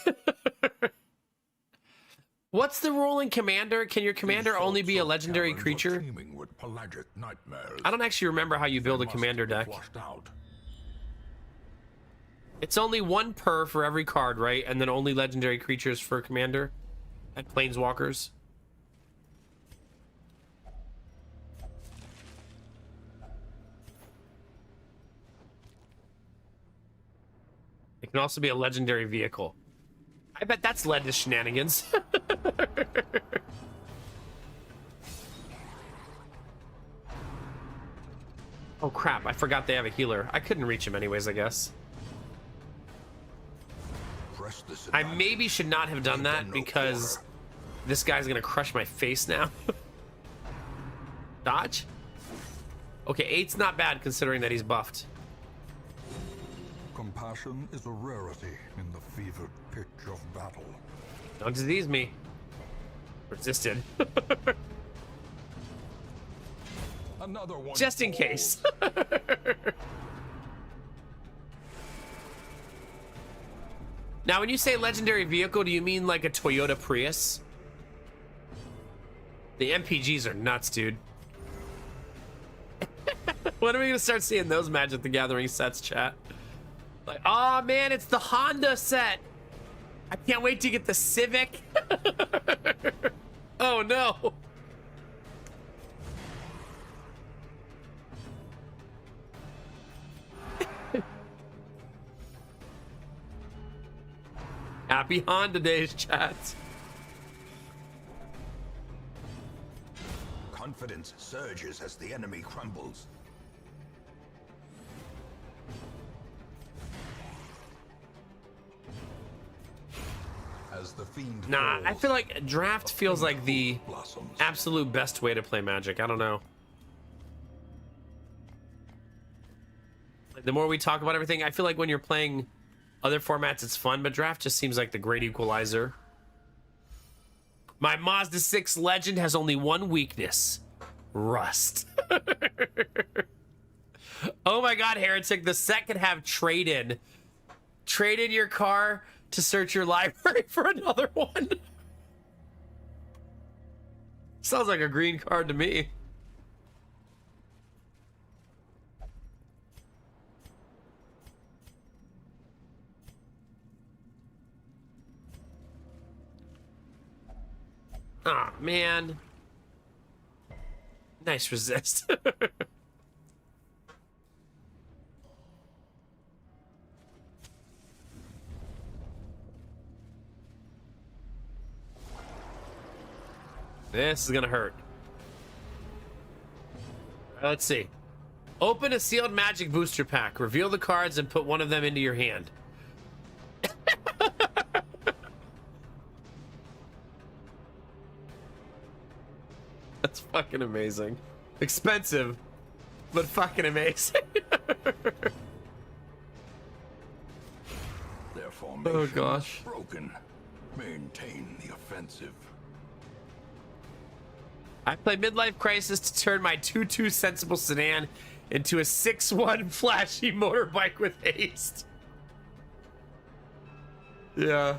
What's the rule in Commander? Can your commander These only sorts be a of legendary caverns are creature? teeming with pelagic nightmares. I don't actually remember how you build a They commander must be deck. flushed out. It's only one per for every card, right? And then only legendary creatures for commander and planeswalkers. It can also be a legendary vehicle. I bet that's led to shenanigans. Oh crap, I forgot they have a healer. I couldn't reach him anyways, I guess. Press this I advantage. maybe should not have done Give that them no because quarter. this guy's gonna crush my face now. Dodge? Okay, 8's not bad considering that he's buffed. Compassion is a rarity in the fevered pitch of battle. Don't disease me. Resisted. Another one. Just in case. Now, when you say legendary vehicle, do you mean like a Toyota Prius? The MPGs are nuts, dude. When are we gonna start seeing those Magic the Gathering sets, chat? Like, oh man, it's the Honda set. I can't wait to get the Civic. Oh no. Happy Honda days, chat. Confidence surges as the enemy crumbles. As the fiend Nah, I falls, feel like draft feels like the blossoms. absolute best way to play Magic. I don't know. Like, the more we talk about everything, I feel like when you're playing other formats, it's fun, but draft just seems like the great equalizer. My Mazda 6 Legend has only one weakness. Rust. Oh my god, Heretic, the set could have trade-in. Trade in your car to search your library for another one. Sounds like a green card to me. Ah, man. Nice resist. This is gonna hurt. Let's see. Open a sealed Magic booster pack. Reveal the cards and put one of them into your hand. That's fucking amazing. Expensive, but fucking amazing. Their formation Oh, gosh. is broken. Maintain the offensive. I play Midlife Crisis to turn my 2-2 sensible sedan into a 6-1 flashy motorbike with haste. Yeah.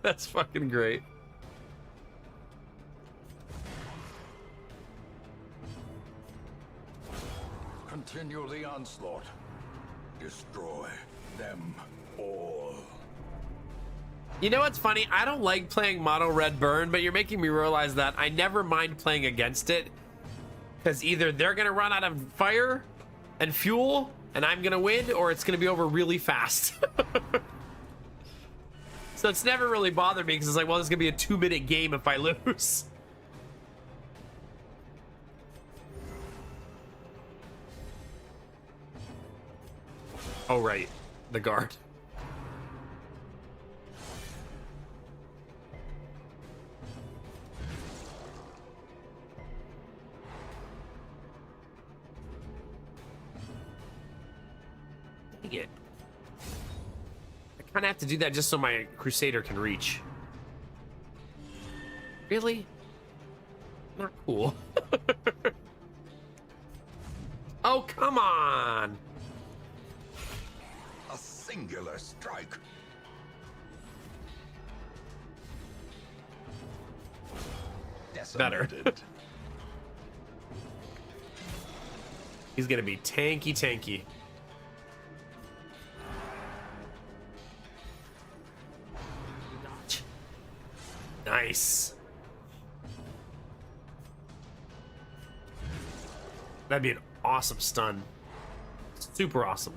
That's fucking great. Continue the onslaught. Destroy them all. You know what's funny? I don't like playing Mono Red Burn, but you're making me realize that I never mind playing against it. Because either they're going to run out of fire and fuel, and I'm going to win, or it's going to be over really fast. So it's never really bothered me, because it's like, well, it's going to be a 2-minute game if I lose. Oh, right. The guard. Dang it. I kind of have to do that just so my Crusader can reach. Really? Not cool. Oh, come on. A singular strike. better. decimated. He's gonna be tanky. Nice. That'd be an awesome stun. Super awesome.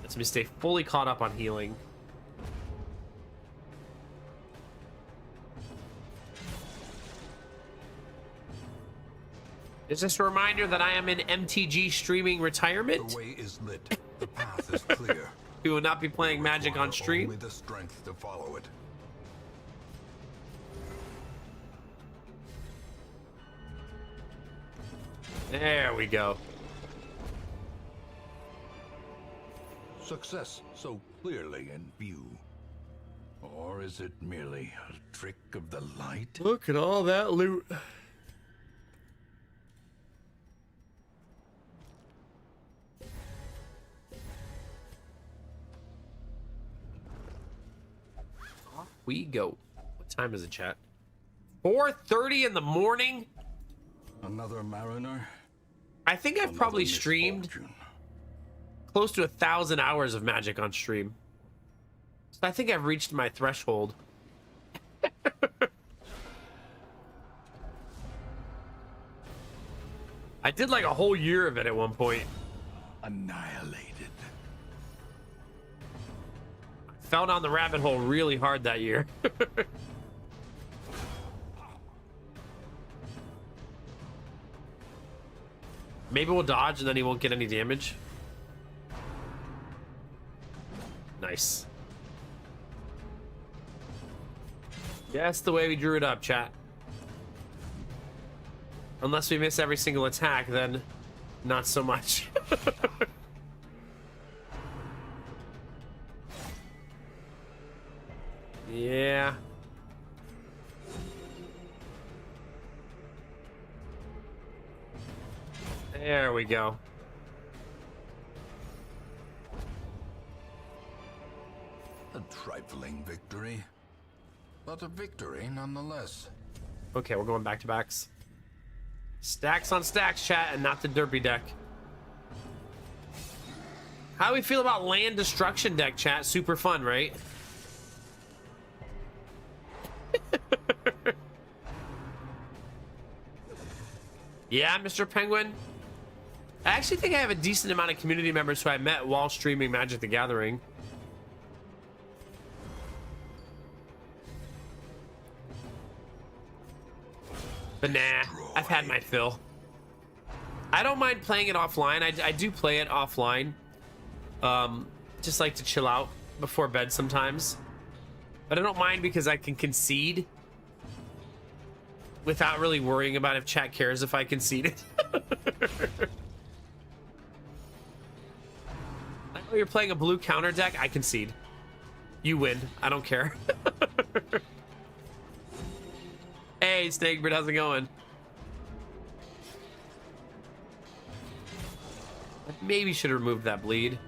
Lets me stay fully caught up on healing. It's just a reminder that I am in MTG streaming retirement. The way is lit. The path is clear. We will not be playing Magic on Require stream. Only the strength to follow it. There we go. Success so clearly in view. Or is it merely a trick of the light? Look at all that loot. Off we go. What time is it, chat? 4:30 in the morning? Another mariner? I think I've probably Another streamed misfortune. close to 1,000 hours of Magic on stream. So I think I've reached my threshold. I did like a whole year of it at one point. Annihilated. Fell down the rabbit hole really hard that year. Maybe we'll dodge and then he won't get any damage. Nice. Yeah, that's the way we drew it up, chat. Unless we miss every single attack, then not so much. Yeah. There we go. A trifling victory. But a victory nonetheless. Okay, we're going back to backs. Stacks on stacks, chat, and not the derpy deck. How do we feel about land destruction deck, chat? Super fun, right? Yeah, Mr. Penguin. I actually think I have a decent amount of community members who I met while streaming Magic the Gathering. But nah, I've had my fill. I don't mind playing it offline. I do play it offline. Just like to chill out before bed sometimes. But I don't mind because I can concede without really worrying about if chat cares if I concede it. I know you're playing a blue counter deck. I concede. You win. I don't care. Hey, Snakebird, how's it going? I maybe should have removed that bleed.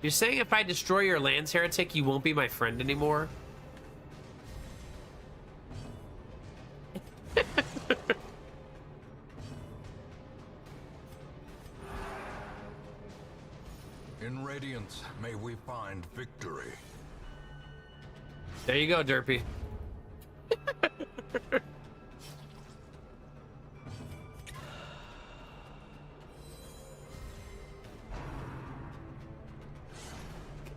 You're saying if I destroy your lands, Heretic, you won't be my friend anymore? In Radiance, may we find victory. There you go, Derpy.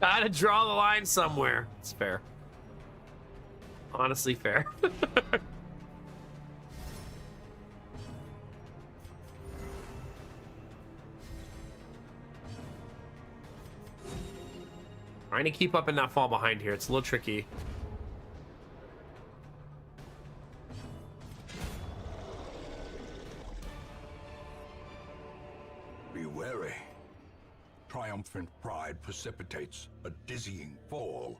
Gotta draw the line somewhere. It's fair. Honestly fair. Trying to keep up and not fall behind here. It's a little tricky. Be wary. triumphant pride precipitates a dizzying fall.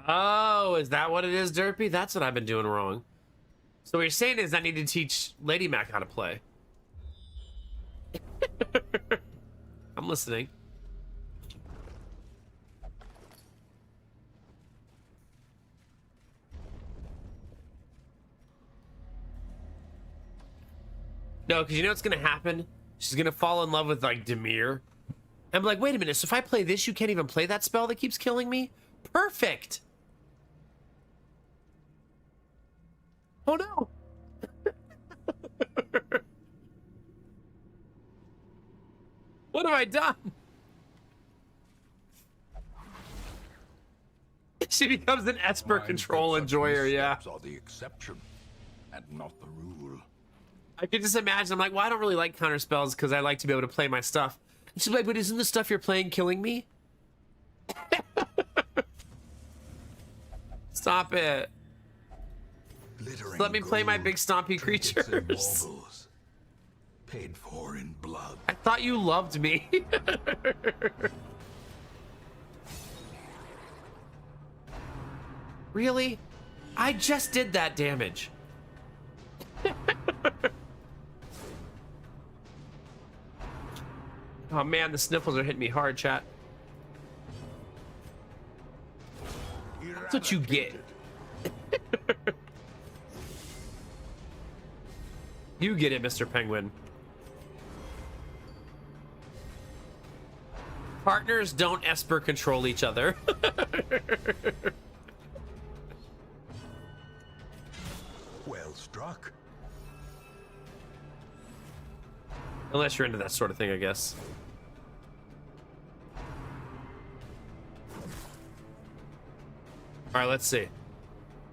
Oh, is that what it is, Derpy? That's what I've been doing wrong. So what you're saying is I need to teach Lady Mac how to play. I'm listening. No, because you know what's gonna happen? She's gonna fall in love with like Demir. I'm like, wait a minute, so if I play this, you can't even play that spell that keeps killing me? Perfect. Oh no. What have I done? She becomes an Esper control enjoyer, yeah. Are the exception and not the rule. I could just imagine, I'm like, well, I don't really like counter spells because I like to be able to play my stuff. And she's like, but isn't the stuff you're playing killing me? Stop it. Just let me play my big stompy creatures. Paid for in blood. I thought you loved me. Really? I just did that damage. Oh man, the sniffles are hitting me hard, chat. That's what you get. You get it, Mr. Penguin. Partners don't Esper control each other. Well struck. Unless you're into that sort of thing, I guess. All right, let's see.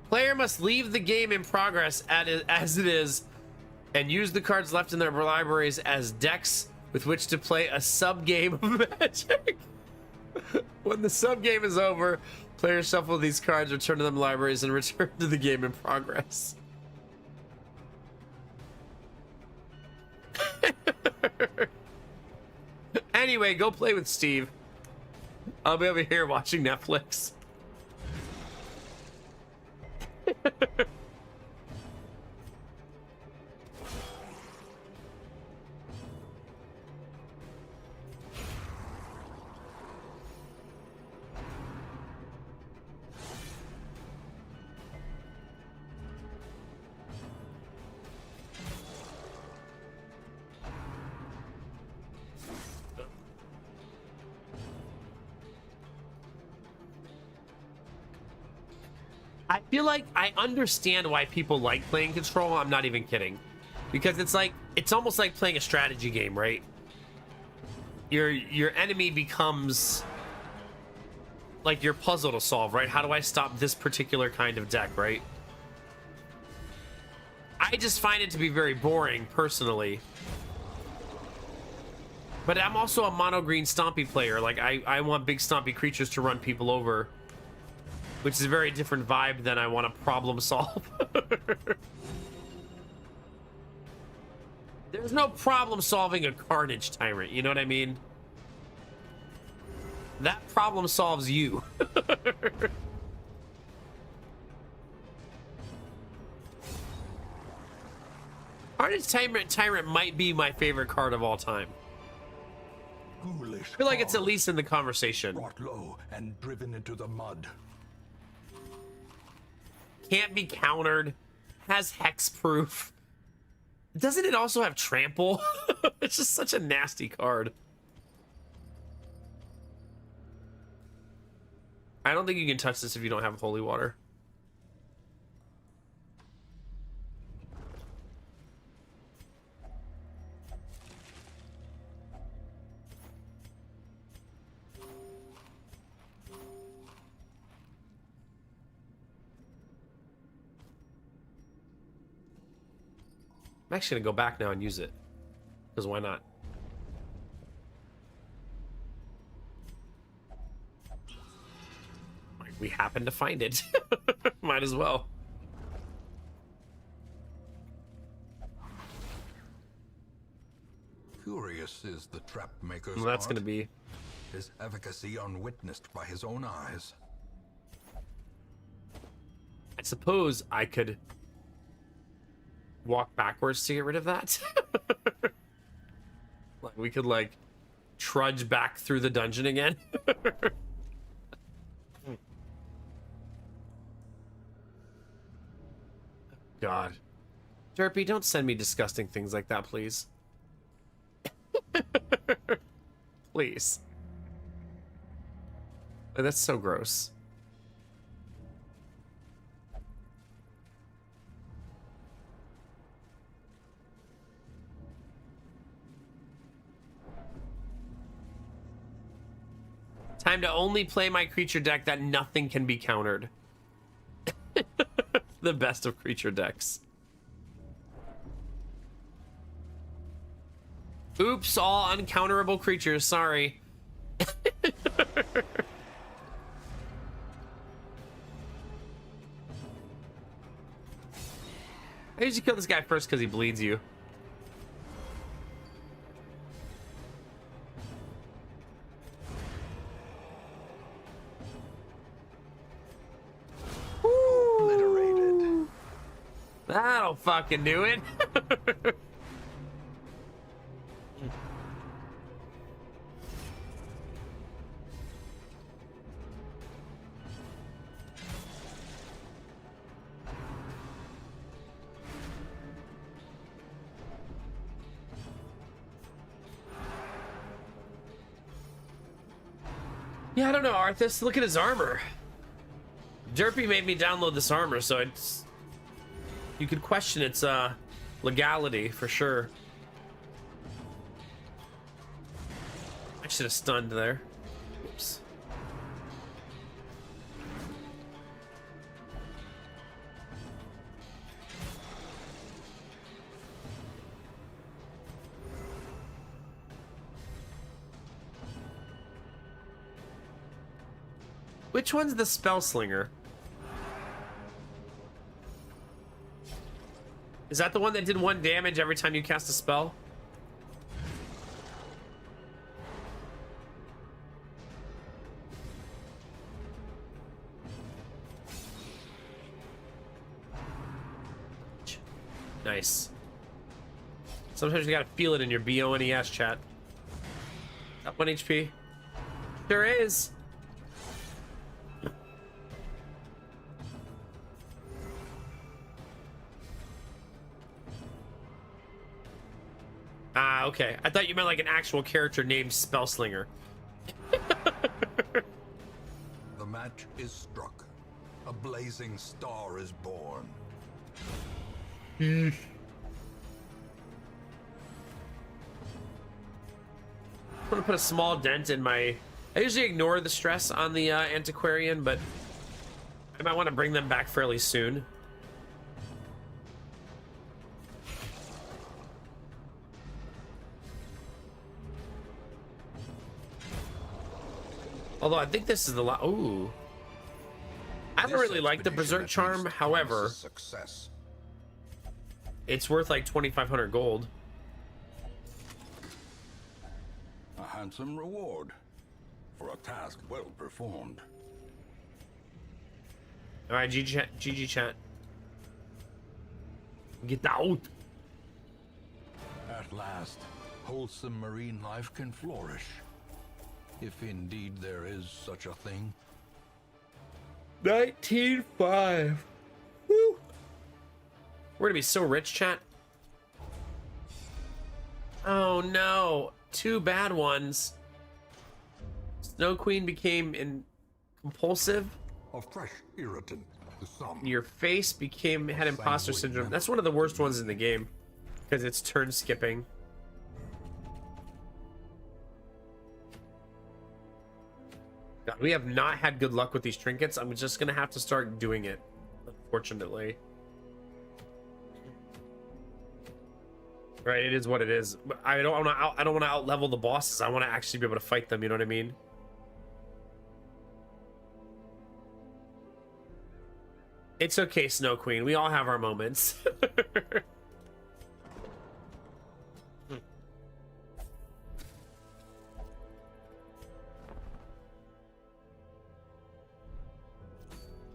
Player must leave the game in progress as it is and use the cards left in their libraries as decks with which to play a sub-game of Magic. When the sub-game is over, players shuffle these cards, return to them libraries, and return to the game in progress. Anyway, go play with Steve. I'll be over here watching Netflix. I feel like I understand why people like playing Control. I'm not even kidding. Because it's almost like playing a strategy game, right? Your enemy becomes like your puzzle to solve, right? How do I stop this particular kind of deck, right? I just find it to be very boring, personally. But I'm also a mono green stompy player. Like, I want big stompy creatures to run people over. Which is a very different vibe than I want to problem solve. There's no problem solving a Carnage Tyrant, you know what I mean? That problem solves you. Carnage Tyrant might be my favorite card of all time. I feel like it's at least in the conversation. Brought low and driven into the mud. Can't be countered. Has hexproof. Doesn't it also have trample? It's just such a nasty card. I don't think you can touch this if you don't have holy water. I'm actually gonna go back now and use it. Because why not? We happen to find it. Might as well. Curious is the trap maker's Well, that's art. gonna be. His efficacy unwitnessed by his own eyes. I suppose I could walk backwards to get rid of that. Like we could like trudge back through the dungeon again. God. Derpy, don't send me disgusting things like that, please. Please. Oh, that's so gross. Time to only play my creature deck that nothing can be countered. The best of creature decks. Oops, all uncounterable creatures, sorry. I usually kill this guy first because he bleeds you. Obliterated. That'll fucking do it. Yeah, I don't know, Arthas. Look at his armor. Derpy made me download this armor, so it's... You could question its legality, for sure. I should have stunned there. Oops. Which one's the spell slinger? Is that the one that did 1 damage every time you cast a spell? Nice. Sometimes you gotta feel it in your BONES chat. Up 1 HP. Sure is. Ah, okay. I thought you meant like an actual character named Spellslinger. The match is struck. A blazing star is born. I'm gonna put a small dent in my... I usually ignore the stress on the antiquarian, but I might want to bring them back fairly soon. Although I think this is the ooh. I don't really like the Berserk Charm, however, Success. it's worth like 2,500 gold. A handsome reward for a task well performed. Alright, GG chat. GG chat. Get out! At last, wholesome marine life can flourish. If indeed there is such a thing. 19.5. Woo! We're gonna be so rich, chat. Oh no, 2 bad ones. Snow Queen became compulsive. A fresh irritant to some. Your face had imposter syndrome. That's one of the worst ones in the game because it's turn skipping. God, we have not had good luck with these trinkets. I'm just gonna have to start doing it, unfortunately. Right, it is what it is. But I don't want to out level the bosses. I want to actually be able to fight them. You know what I mean? It's okay, Snow Queen. We all have our moments.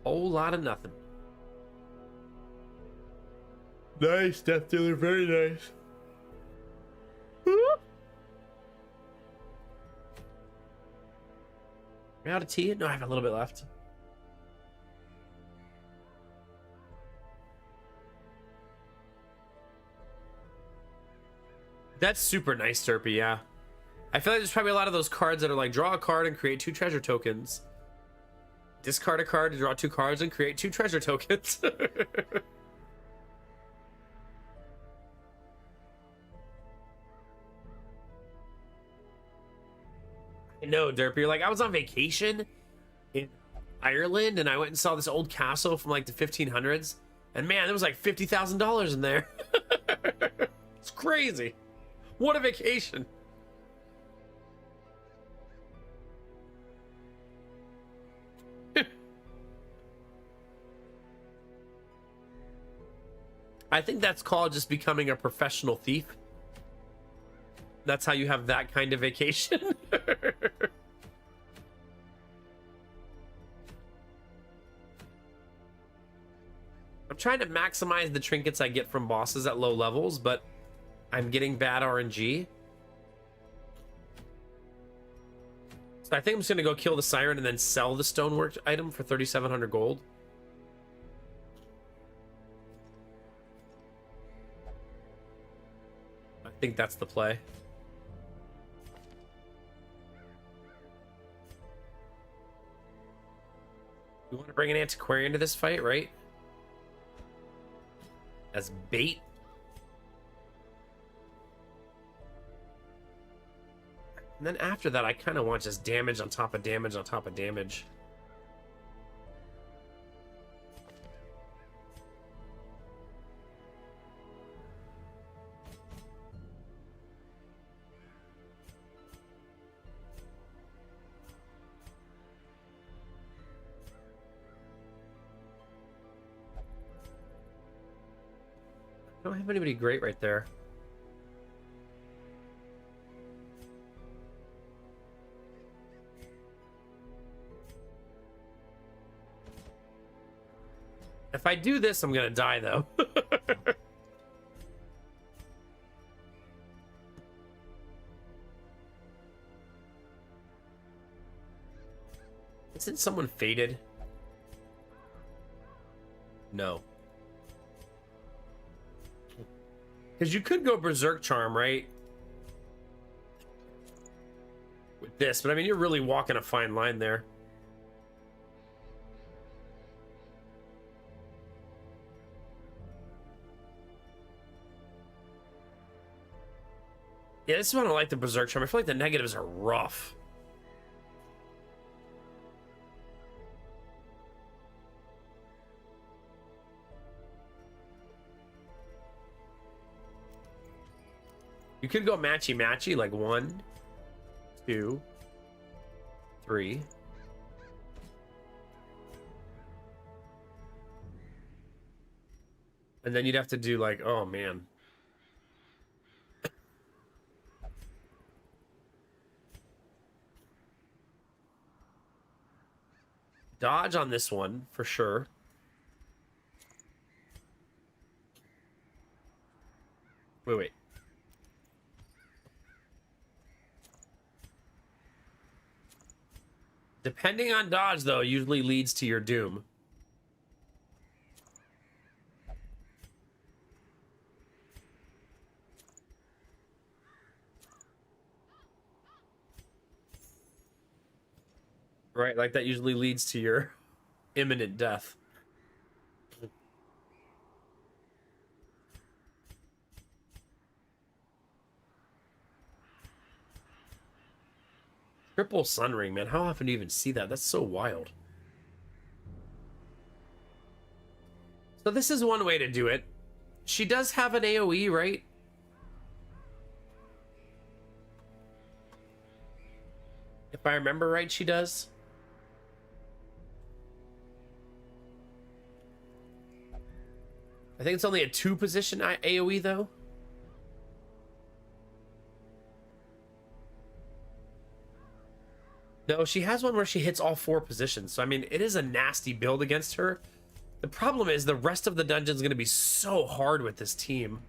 Whole lot of nothing. Nice, Death Dealer, very nice. Am I out of tea? No, I have a little bit left. That's super nice, Derpy, yeah. I feel like there's probably a lot of those cards that are like, draw a card and create 2 treasure tokens. Discard a card to draw 2 cards and create 2 treasure tokens. No, Derp, you're like, I was on vacation in Ireland and I went and saw this old castle from like the 1500s, and man, there was like $50,000 in there. It's crazy. What a vacation. I think that's called just becoming a professional thief. That's how you have that kind of vacation. I'm trying to maximize the trinkets I get from bosses at low levels, but I'm getting bad RNG. So I think I'm just gonna go kill the siren and then sell the stonework item for 3,700 gold. I think that's the play. We want to bring an antiquarian to this fight, right? As bait. And then after that, I kind of want just damage on top of damage on top of damage. I don't have anybody great right there. If I do this, I'm gonna die though. Isn't someone fated? No. Because you could go Berserk Charm, right? With this, but I mean, you're really walking a fine line there. Yeah, this is why I don't like the Berserk Charm. I feel like the negatives are rough. You could go matchy-matchy, like 1, 2, 3. And then you'd have to do like, oh man. Dodge on this one, for sure. Wait. Depending on dodge, though, usually leads to your doom. Right, like that usually leads to your imminent death. Triple Sun Ring, man. How often do you even see that? That's so wild. So this is one way to do it. She does have an AoE, right? If I remember right, she does. I think it's only a 2-position AoE, though. No, she has one where she hits all 4 positions. So, I mean, it is a nasty build against her. The problem is the rest of the dungeon is going to be so hard with this team.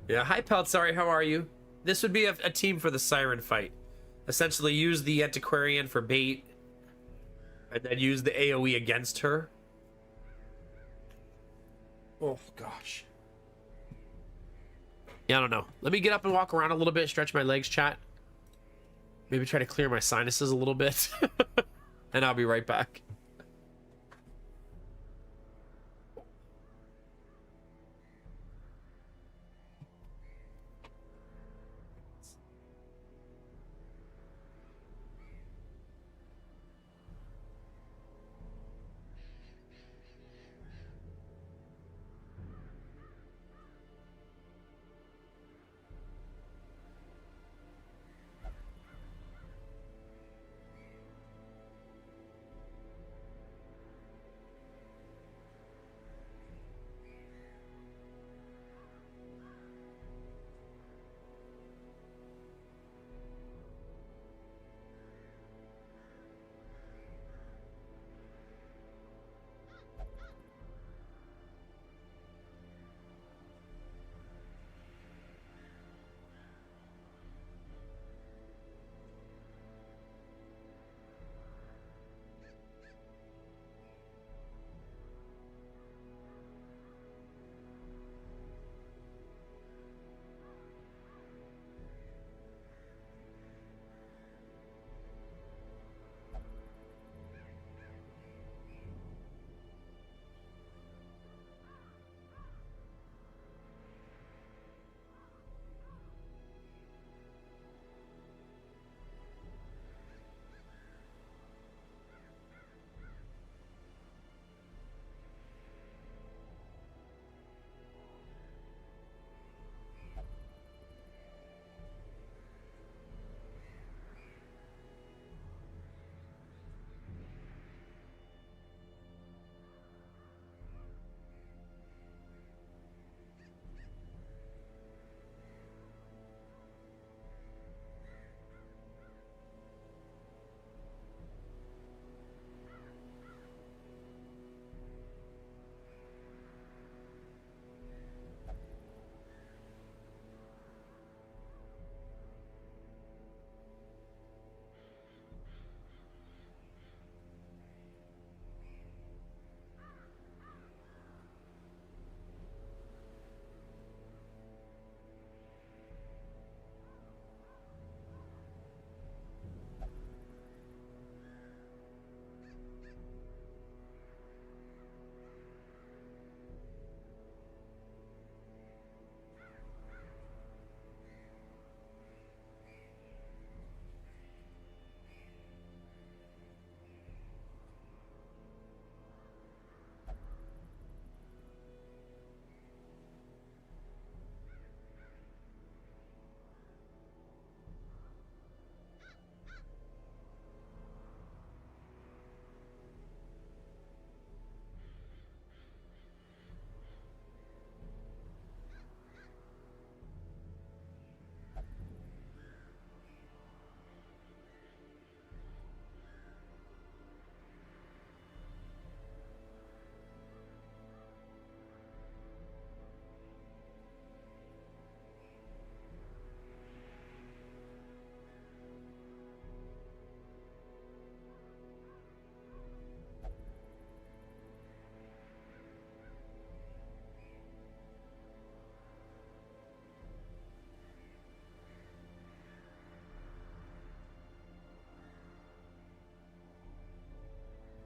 Yeah, hi Pelt, sorry, how are you? This would be a team for the Siren fight. Essentially use the Antiquarian for bait, and then use the AoE against her. Oh, gosh. Yeah, I don't know. Let me get up and walk around a little bit, stretch my legs, chat. Maybe try to clear my sinuses a little bit. And I'll be right back.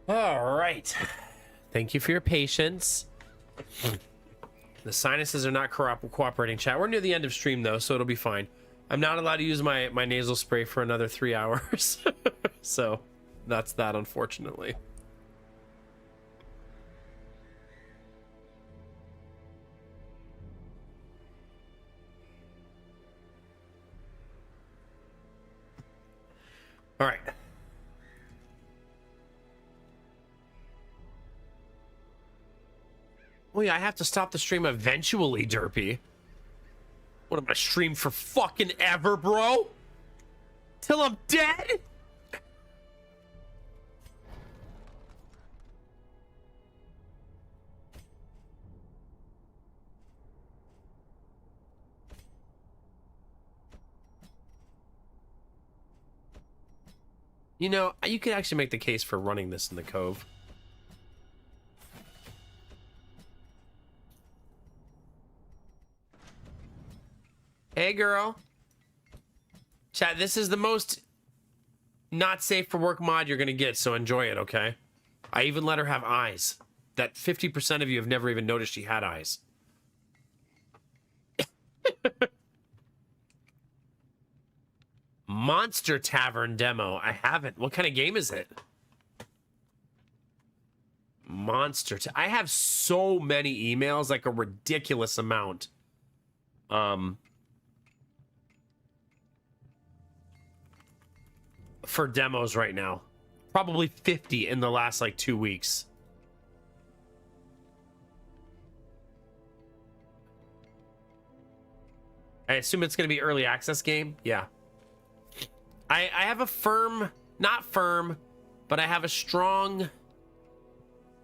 All right. Thank you for your patience. The sinuses are not cooperating, chat. We're near the end of stream, though, so it'll be fine. I'm not allowed to use my nasal spray for another 3 hours. So that's that, unfortunately. All right. Well, yeah, I have to stop the stream eventually, Derpy. What am I stream for fucking ever, bro? Till I'm dead? You know, you could actually make the case for running this in the Cove. Hey, girl. Chat, this is the most not safe for work mod you're gonna get, so enjoy it, okay? I even let her have eyes. That 50% of you have never even noticed she had eyes. Monster Tavern demo. I haven't. What kind of game is it? I have so many emails, like a ridiculous amount. For demos right now. Probably 50 in the last like 2 weeks. I assume it's going to be early access game. Yeah. I have a firm, not firm, but I have a strong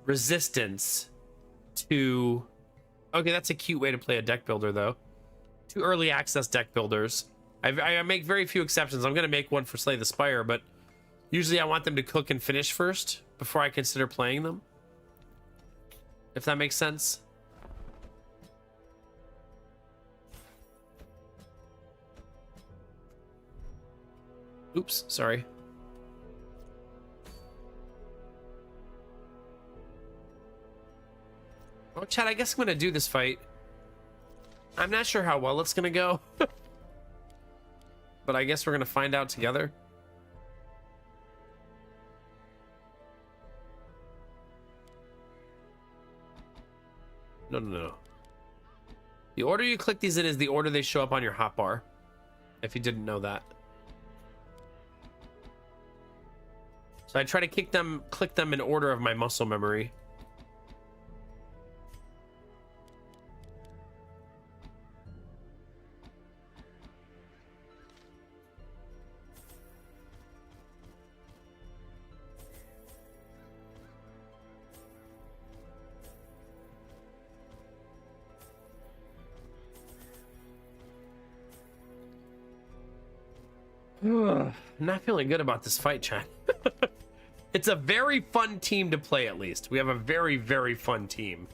resistance to, okay, that's a cute way to play a deck builder though, to early access deck builders. I make very few exceptions. I'm going to make one for Slay the Spire, but usually I want them to cook and finish first before I consider playing them. If that makes sense. Oops, sorry. Oh, chat, I guess I'm gonna do this fight. I'm not sure how well it's gonna go. But I guess we're gonna find out together. No. The order you click these in is the order they show up on your hotbar. If you didn't know that. So I try to click them in order of my muscle memory. I'm not feeling good about this fight, chat. It's a very fun team to play, at least. We have a very, very fun team.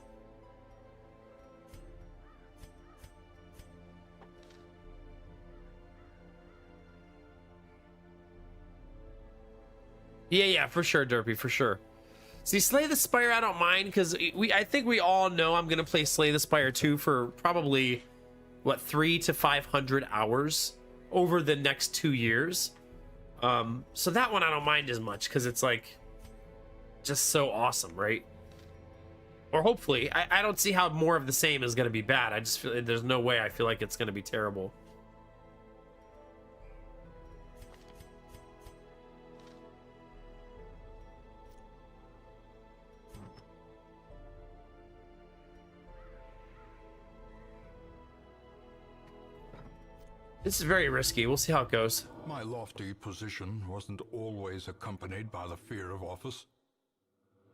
Yeah, for sure, Derpy, for sure. See, Slay the Spire, I don't mind, because I think we all know I'm going to play Slay the Spire 2 for probably, what, 300 to 500 hours over the next 2 years. So that one I don't mind as much, because it's like just so awesome, right? Or hopefully. I don't see how more of the same is going to be bad. I just feel there's no way I feel like it's going to be terrible. This is very risky. We'll see how it goes. My lofty position wasn't always accompanied by the fear of office.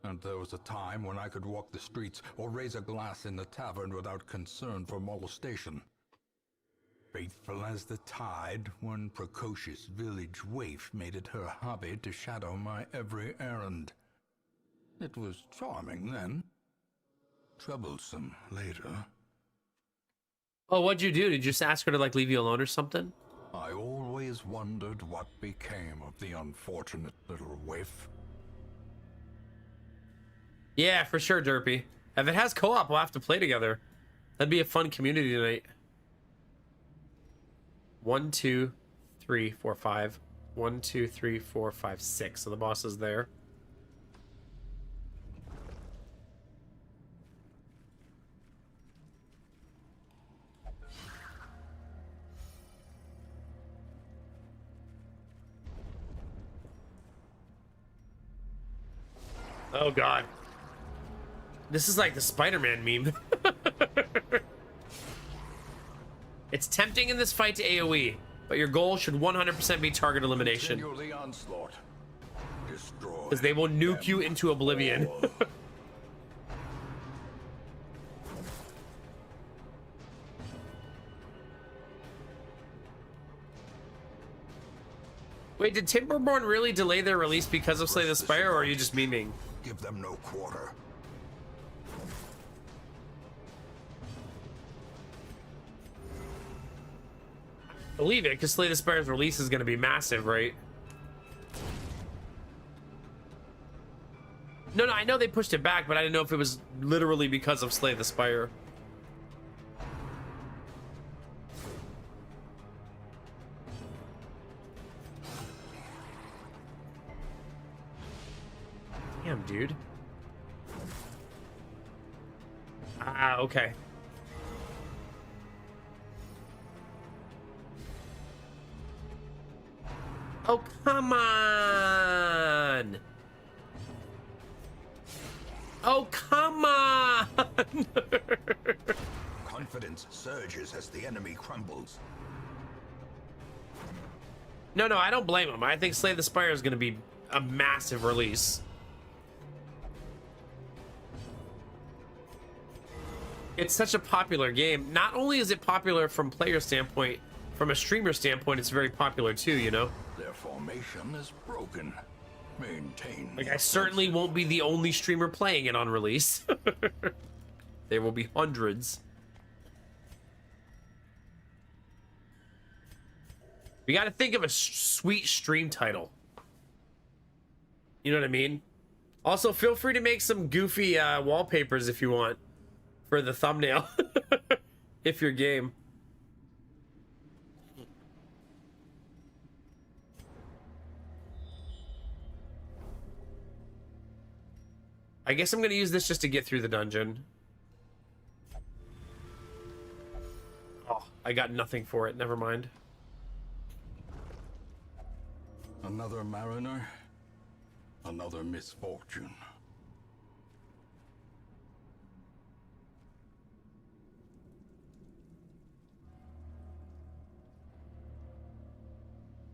And there was a time when I could walk the streets or raise a glass in the tavern without concern for molestation. Faithful as the tide, one precocious village waif made it her hobby to shadow my every errand. It was charming then. Troublesome later. Oh, what'd you do? Did you just ask her to like leave you alone or something? I always wondered what became of the unfortunate little waif. Yeah, for sure, Derpy. If it has co-op, we'll have to play together. That'd be a fun community night. 1, 2, 3, 4, 5. 1, 2, 3, 4, 5, 6. So the boss is there. Oh god. This is like the Spider-Man meme. It's tempting in this fight to AoE, but your goal should 100% be target elimination. Continue the onslaught. Destroy. Because they will nuke you into oblivion. Wait, did Timberborn really delay their release because of Slay the Spire, or are you just memeing? Give them no quarter. Believe it, because Slay the Spire's release is going to be massive, right? No, I know they pushed it back, but I didn't know if it was literally because of Slay the Spire. Damn, dude. Ah, okay. Oh, come on! Oh, come on! Confidence surges as the enemy crumbles. No, I don't blame him. I think Slay the Spire is going to be a massive release. It's such a popular game. Not only is it popular from player standpoint, from a streamer standpoint, it's very popular too, you know? Their formation is broken. Maintain. Like, I certainly won't be the only streamer playing it on release. There will be hundreds. We got to think of a sweet stream title. You know what I mean? Also, feel free to make some goofy wallpapers if you want for the thumbnail. If you're game. I guess I'm going to use this just to get through the dungeon. Oh, I got nothing for it. Never mind. Another mariner, another misfortune.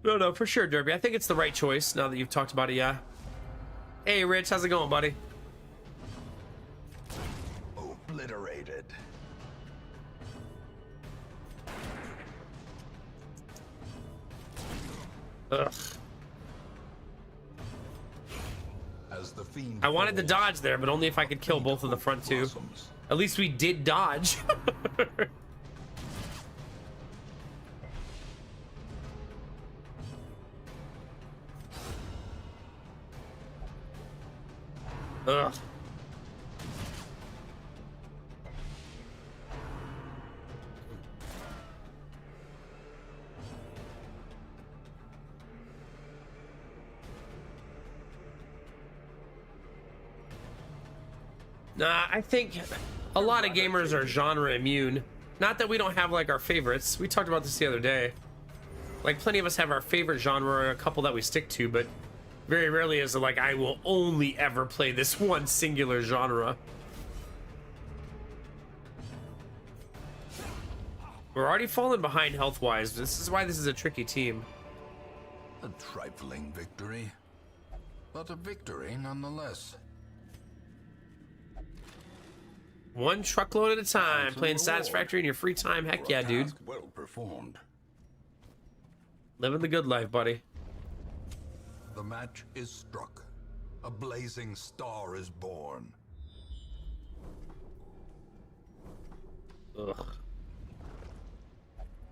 No, for sure, Derby. I think it's the right choice now that you've talked about it, yeah. Hey, Rich, how's it going, buddy? Obliterated. Ugh. As the fiend I wanted to falls, dodge there, but only if I could kill both of the front two. blossoms. At least we did dodge. Ugh. Nah, I think a lot of gamers are genre immune. Not that we don't have like our favorites. We talked about this the other day. Like, plenty of us have our favorite genre, or a couple that we stick to, but very rarely is it like, I will only ever play this one singular genre. We're already falling behind health-wise. This is why this is a tricky team. A trifling victory, but a victory nonetheless. One truckload at a time, playing Satisfactory in your free time. Heck yeah, dude. Task well performed. Living the good life, buddy. The match is struck. A blazing star is born. Ugh.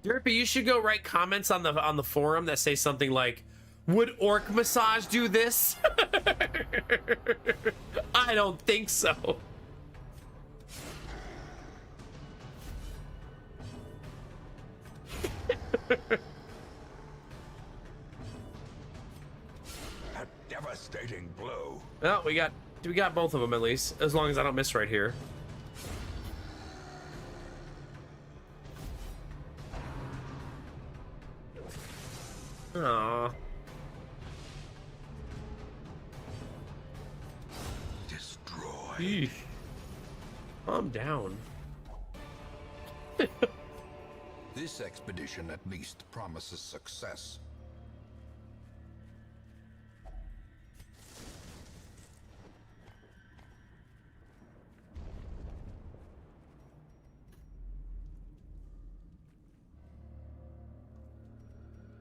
Derpy, you should go write comments on the forum that say something like, "Would Orc Massage do this?" I don't think so. A devastating blow. Well, we got both of them at least, as long as I don't miss right here. Aww. Destroy. Eesh. Calm down. This expedition at least promises success.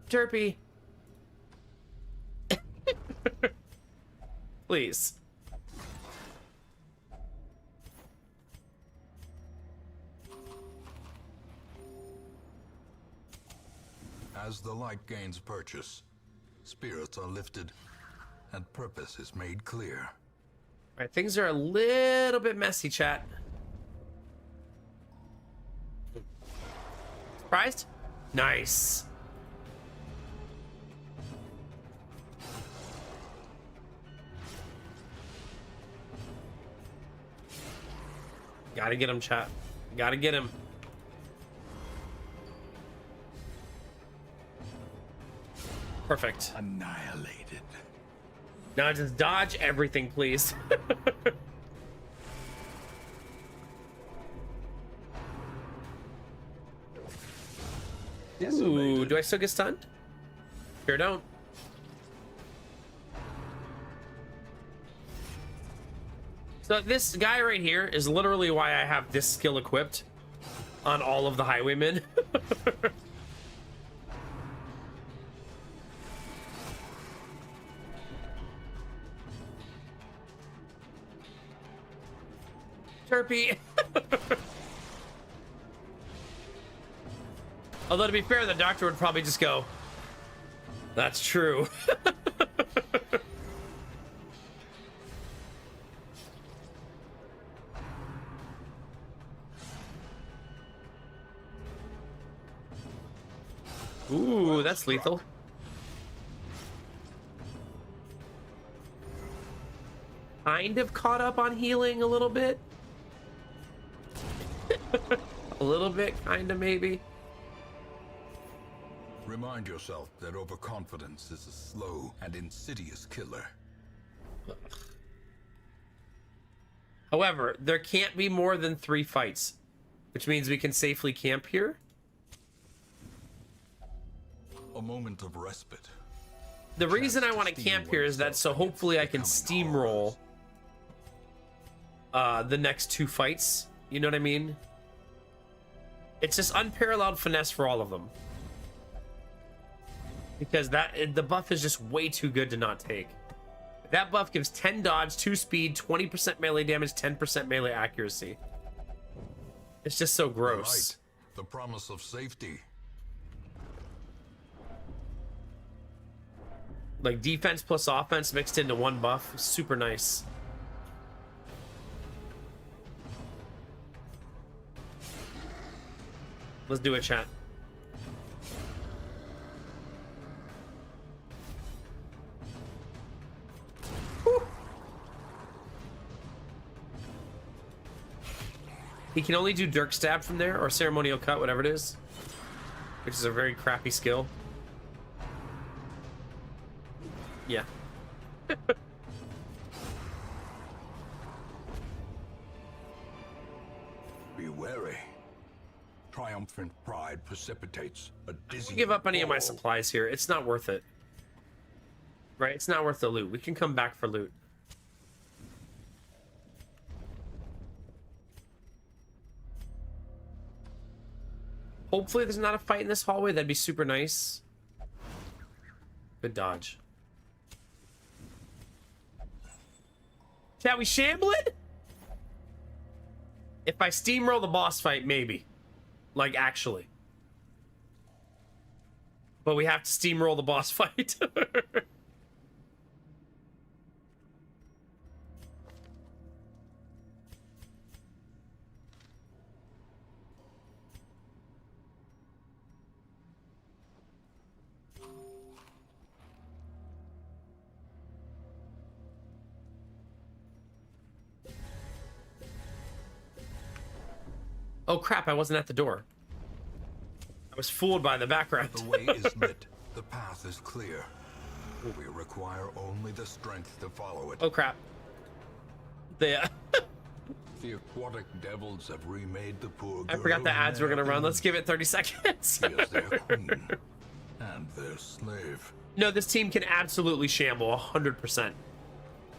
Derpy. Please. As the light gains purchase, spirits are lifted, and purpose is made clear. All right, things are a little bit messy, chat. Surprised? Nice. Gotta get him, chat. Gotta get him. Perfect. Annihilated. Now just dodge everything, please. Ooh, do I still get stunned? Sure don't. So this guy right here is literally why I have this skill equipped on all of the highwaymen. Turpy. Although to be fair, the doctor would probably just go, "That's true." Ooh, that's lethal. Kind of caught up on healing a little bit. A little bit, kind of, maybe. Remind yourself that overconfidence is a slow and insidious killer. However, there can't be more than 3 fights, which means we can safely camp here. A moment of respite. The reason I want to camp here is that so hopefully I can steamroll the next 2 fights. You know what I mean? It's just unparalleled finesse for all of them. Because the buff is just way too good to not take. That buff gives 10 dodge, 2 speed, 20% melee damage, 10% melee accuracy. It's just so gross. Right. The promise of safety. Like defense plus offense mixed into one buff. Super nice. Let's do it, chat. Whew. He can only do Dirk Stab from there, or Ceremonial Cut, whatever it is. Which is a very crappy skill. Yeah. Be wary. Triumphant pride precipitates a dizzying Give up any of my fall. supplies here. It's not worth it. Right? It's not worth the loot. We can come back for loot. Hopefully there's not a fight in this hallway. That'd be super nice. Good dodge. Shall we shamble it? If I steamroll the boss fight, maybe. Like, actually. But we have to steamroll the boss fight. Oh crap, I wasn't at the door. I was fooled by the background. The way is lit. The path is clear. We require only the strength to follow it. Oh crap. The The aquatic devils have remade the poor girl. I forgot the ads were gonna run. Let's give it 30 seconds. She is their queen and their slave. No, this team can absolutely shamble 100%.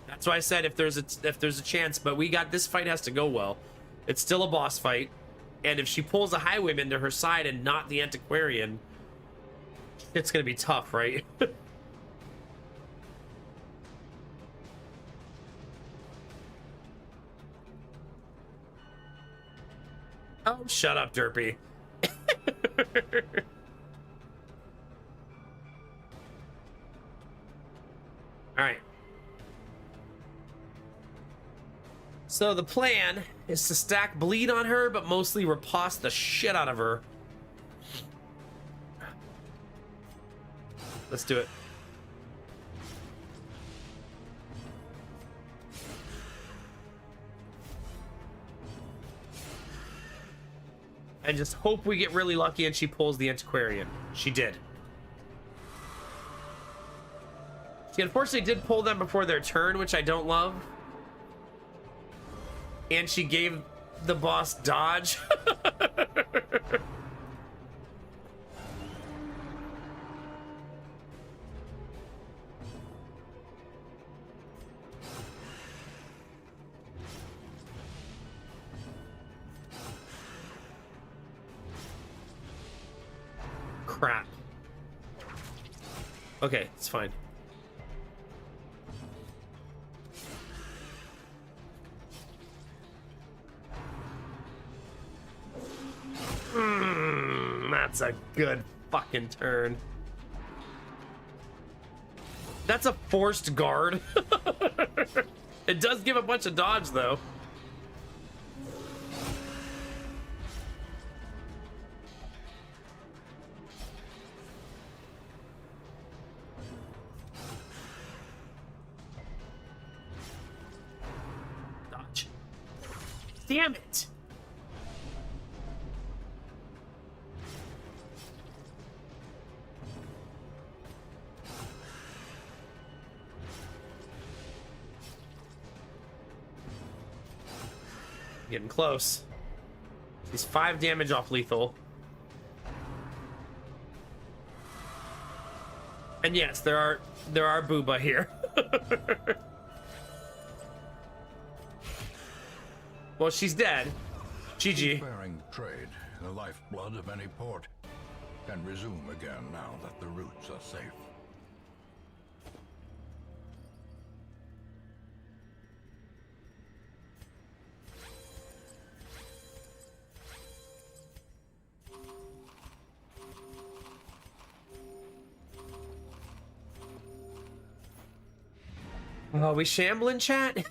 That's why I said if there's a chance, but we got this fight has to go well. It's still a boss fight, and if she pulls a highwayman to her side and not the antiquarian, it's gonna be tough, right? Oh, shut up, Derpy. All right. So the plan is to stack bleed on her, but mostly riposte the shit out of her. Let's do it. And just hope we get really lucky and she pulls the antiquarian. She did. She unfortunately did pull them before their turn, which I don't love. And she gave the boss dodge. Crap. Okay, it's fine. That's a good fucking turn. That's a forced guard. It does give a bunch of dodge, though. Dodge. Damn it. Getting close. He's 5 damage off lethal. And yes, there are booba here. Well, she's dead. GG. Bearing trade, the lifeblood of any port, can resume again now that the routes are safe. Oh, we shambling, chat?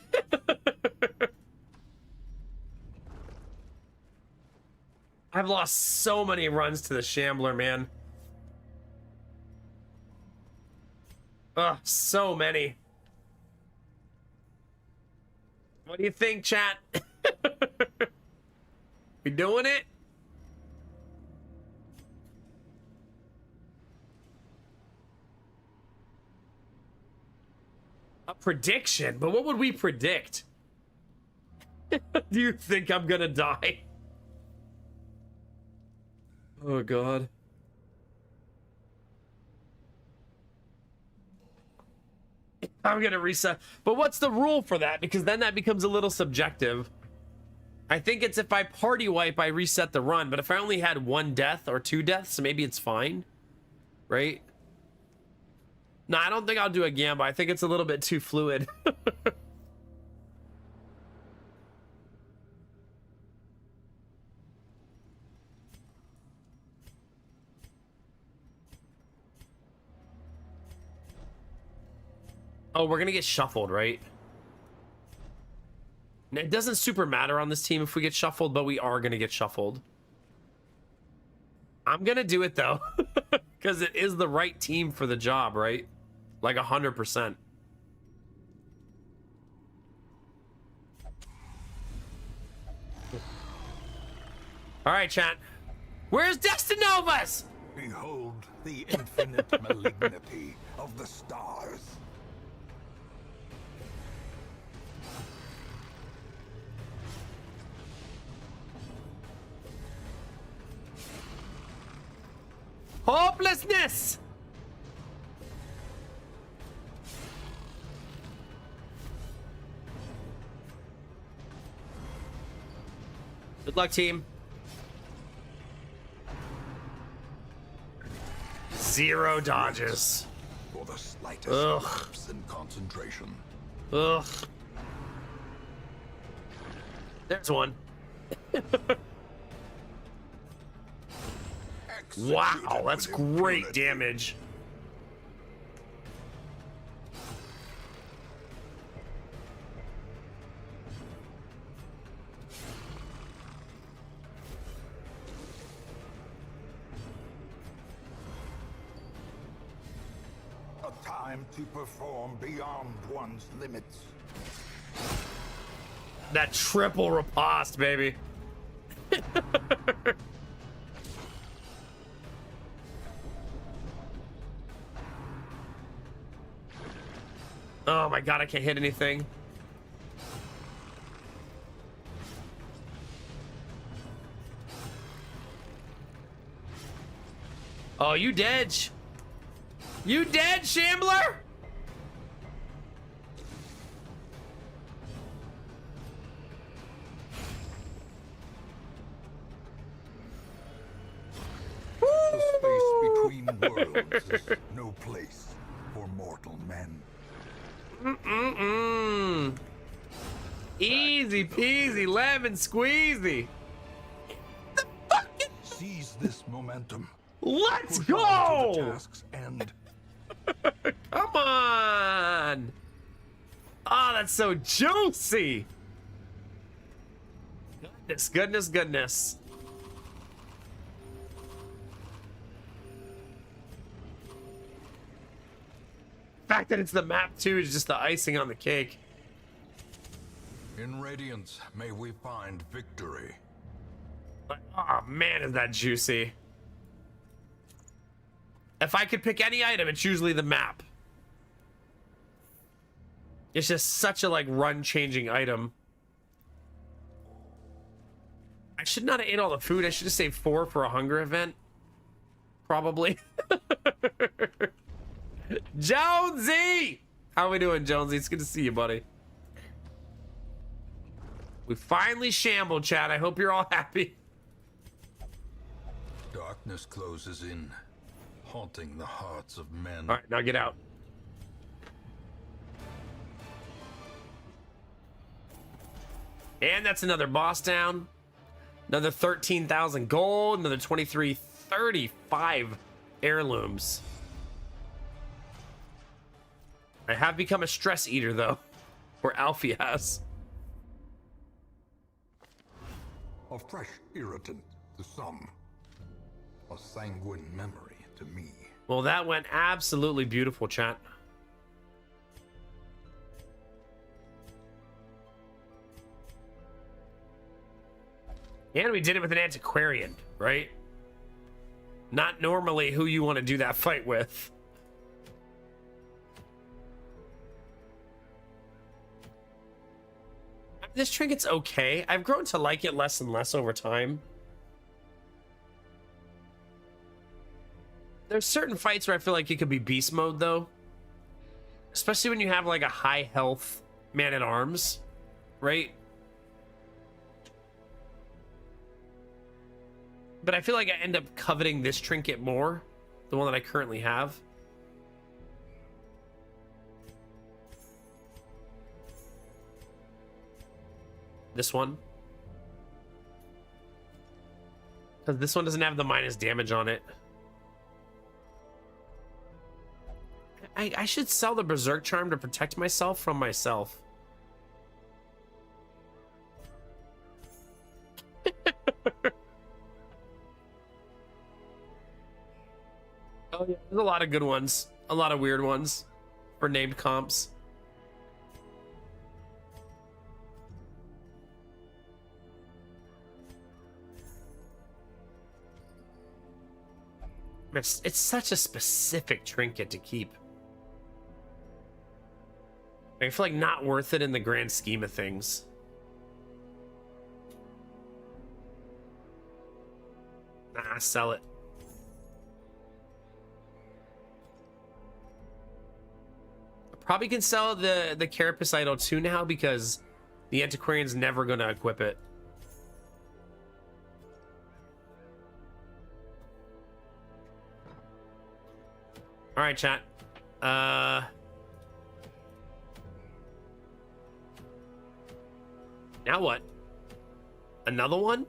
I've lost so many runs to the shambler, man. Ugh, so many. What do you think, chat? We doing it? A prediction? But what would we predict? Do you think I'm gonna die? Oh, God. I'm gonna reset. But what's the rule for that? Because then that becomes a little subjective. I think it's if I party wipe, I reset the run. But if I only had 1 death or 2 deaths, maybe it's fine. Right? No, I don't think I'll do a Gamba. I think it's a little bit too fluid. Oh, we're gonna get shuffled, right? It doesn't super matter on this team if we get shuffled, but we are gonna get shuffled. I'm gonna do it though, because it is the right team for the job, right? Like 100%. All right, chat. Where's Destinovas? Behold the infinite malignity of the stars. Hopelessness! Good luck, team. 0 dodges. For the slightest Ugh. lapse in concentration. Ugh. There's one. Wow, that's great damage. A time to perform beyond one's limits. That triple riposte, baby. Oh my god, I can't hit anything. Oh, you dead? You dead, Shambler? The space between worlds is no place for mortal men. Easy peasy lemon squeezy. Seize this momentum. Let's Push on to the go! task's end. Come on! Oh, that's so juicy! Goodness, goodness, goodness. The fact that it's the map too is just the icing on the cake. In Radiance, may we find victory. But, oh man, is that juicy. If I could pick any item, it's usually the map. It's just such a like run-changing item. I should not have ate all the food. I should have saved 4 for a hunger event. Probably. Jonesy! How are we doing, Jonesy? It's good to see you, buddy. We finally shambled, chat. I hope you're all happy. Darkness closes in, haunting the hearts of men. All right, now get out. And that's another boss down. Another 13,000 gold. Another 2335 heirlooms. I have become a stress eater, though. Or Alfie has. A fresh irritant to some. A sanguine memory to me. Well, that went absolutely beautiful, chat. And we did it with an antiquarian, right? Not normally who you want to do that fight with. This trinket's okay. I've grown to like it less and less over time. There's certain fights where I feel like it could be beast mode, though. Especially when you have like a high health man-at-arms, right? But I feel like I end up coveting this trinket more, the one that I currently have. This one. Because this one doesn't have the minus damage on it. I should sell the Berserk Charm to protect myself from myself. Oh yeah, there's a lot of good ones. A lot of weird ones for named comps. It's such a specific trinket to keep. I feel like not worth it in the grand scheme of things. Nah, sell it. Probably can sell the Carapace Idol too now because the Antiquarian's never gonna equip it. All right, chat. Now what? Another one?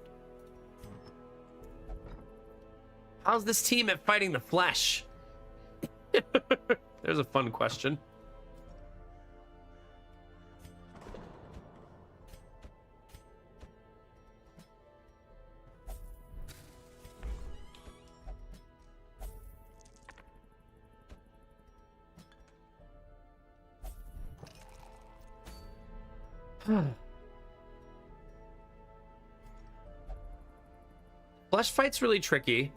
How's this team at fighting the flesh? There's a fun question. Flesh fight's really tricky.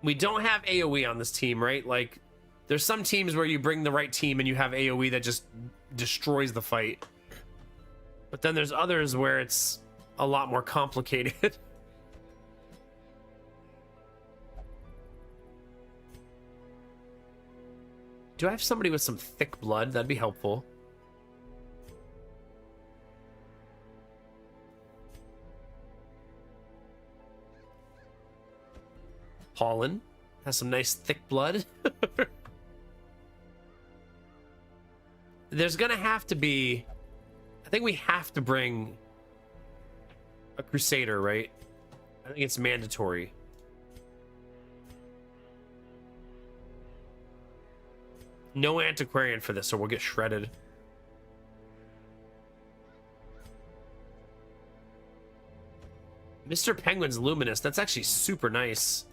We don't have AoE on this team, right? Like, there's some teams where you bring the right team and you have AoE that just destroys the fight. But then there's others where it's a lot more complicated. Do I have somebody with some thick blood? That'd be helpful. Pollen has some nice thick blood. There's gonna have to be, I think we have to bring a Crusader, right? I think it's mandatory. No Antiquarian for this, or we'll get shredded. Mr. Penguin's Luminous, that's actually super nice.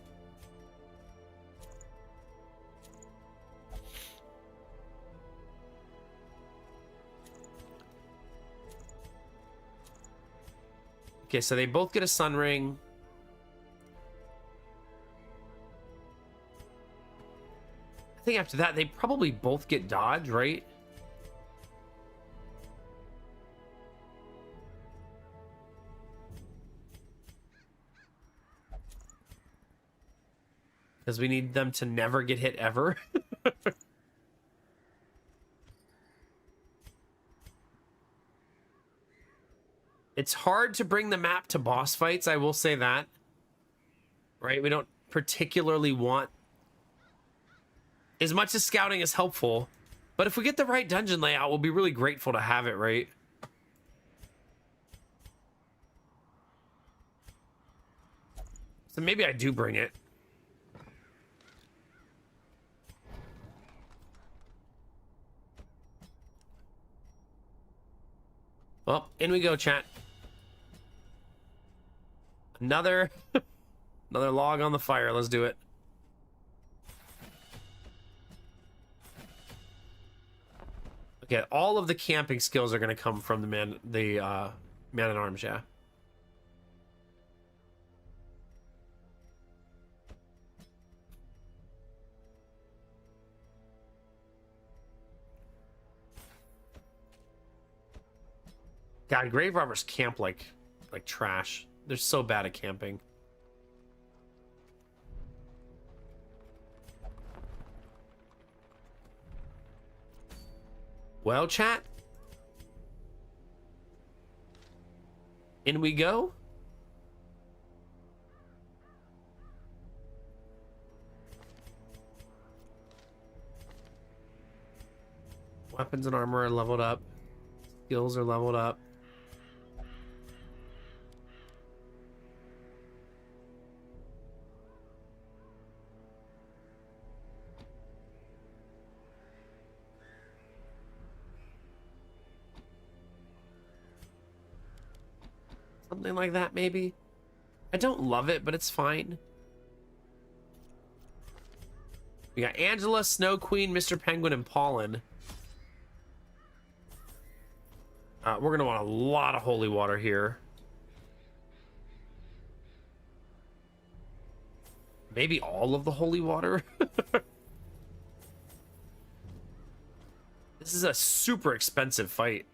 Okay, so they both get a sun ring. I think after that, they probably both get dodge, right? Because we need them to never get hit ever. It's hard to bring the map to boss fights, I will say that. Right? We don't particularly want... As much as scouting is helpful, but if we get the right dungeon layout, we'll be really grateful to have it, right? So maybe I do bring it. Well, in we go, chat. Another log on the fire. Let's do it. Okay, all of the camping skills are going to come from the man at arms, yeah. God, grave robbers camp like trash. They're so bad at camping. Well, chat. In we go. Weapons and armor are leveled up. Skills are leveled up. Something like that, maybe. I don't love it, but it's fine. We got Angela, Snow Queen, Mr. Penguin, and Pollen. We're gonna want a lot of holy water here. Maybe all of the holy water. This is a super expensive fight.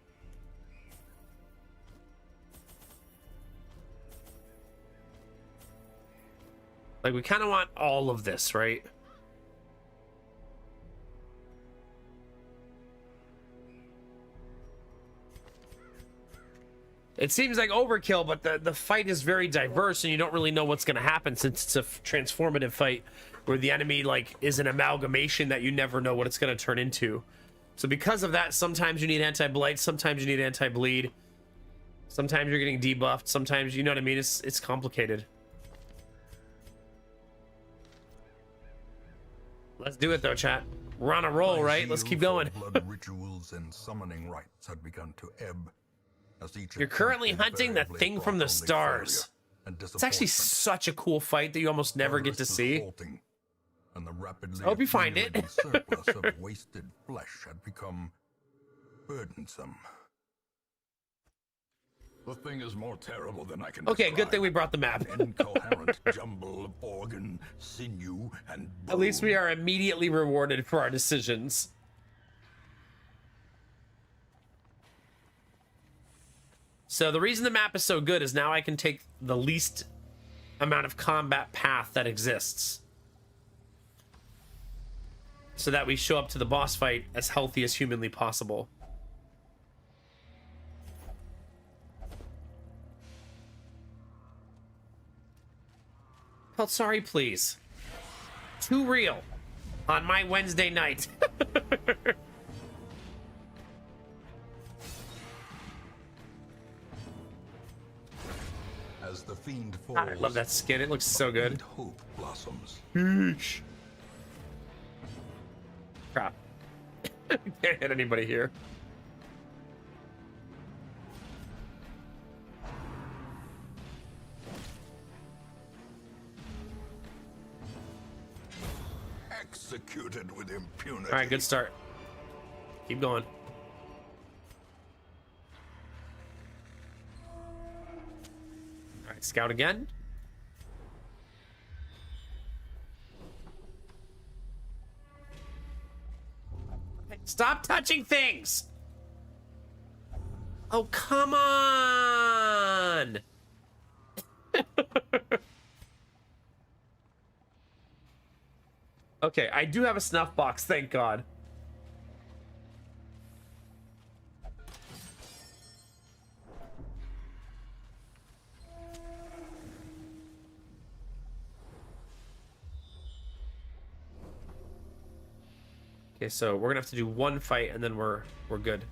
Like, we kind of want all of this, right? It seems like overkill, but the fight is very diverse, and you don't really know what's going to happen since it's a transformative fight where the enemy like is an amalgamation that you never know what it's going to turn into. So because of that, sometimes you need anti-blight, sometimes you need anti-bleed, sometimes you're getting debuffed, sometimes, you know what I mean? It's complicated. Let's do it though, chat. We're on a roll, right? Let's keep going. Blood rituals and summoning rites had begun to ebb. As each You're currently attempt hunting the invariably thing from brought the only stars. failure and It's actually disappointment. such a cool fight that you almost never get to Progress was see. halting, and the rapidly I hope you find it. accumulating surplus of wasted flesh had become burdensome. The thing is more terrible than I can Okay, describe. good thing we brought the map. An incoherent jumble of organ, sinew, and bone. At least we are immediately rewarded for our decisions. So the reason the map is so good is now I can take the least amount of combat path that exists, so that we show up to the boss fight as healthy as humanly possible. Felt sorry, please. Too real on my Wednesday night. As the fiend falls, I love that skin. It looks so good. hope blossoms. Crap. Can't hit anybody here. Executed with impunity. All right, good start. Keep going. All right, scout again. Hey, stop touching things. Oh, come on. Okay, I do have a snuff box, thank God. Okay, so we're gonna have to do one fight and then we're good.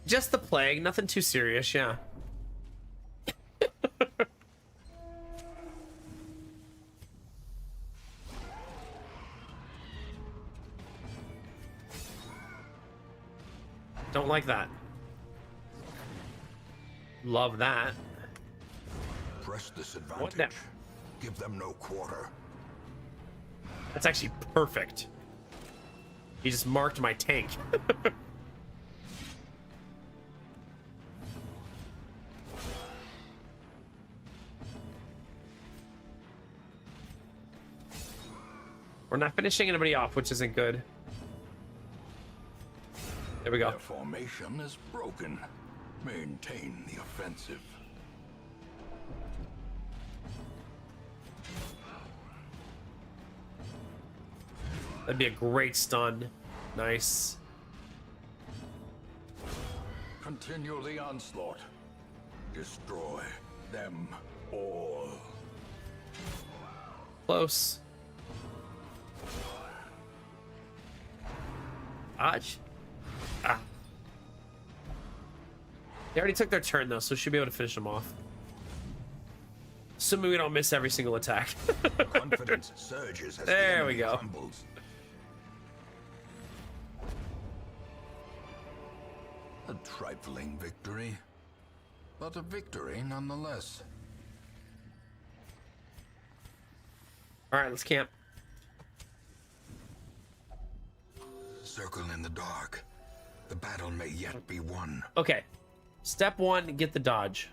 Just the plague, nothing too serious, yeah. Don't like that. Love that. Press this What the- advantage. Give them no quarter. That's actually perfect. He just marked my tank. We're not finishing anybody off, which isn't good. There we go. Their formation is broken. Maintain the offensive. That'd be a great stun. Nice. Continue the onslaught. Destroy them all. Close. Dodge. Ah. They already took their turn though, so we should be able to finish them off. Assuming we don't miss every single attack. Confidence surges as There the enemy we go. crumbles. A trifling victory, but a victory nonetheless. All right, let's camp. Circle in the dark. The battle may yet be won. Okay. Step one, get the dodge.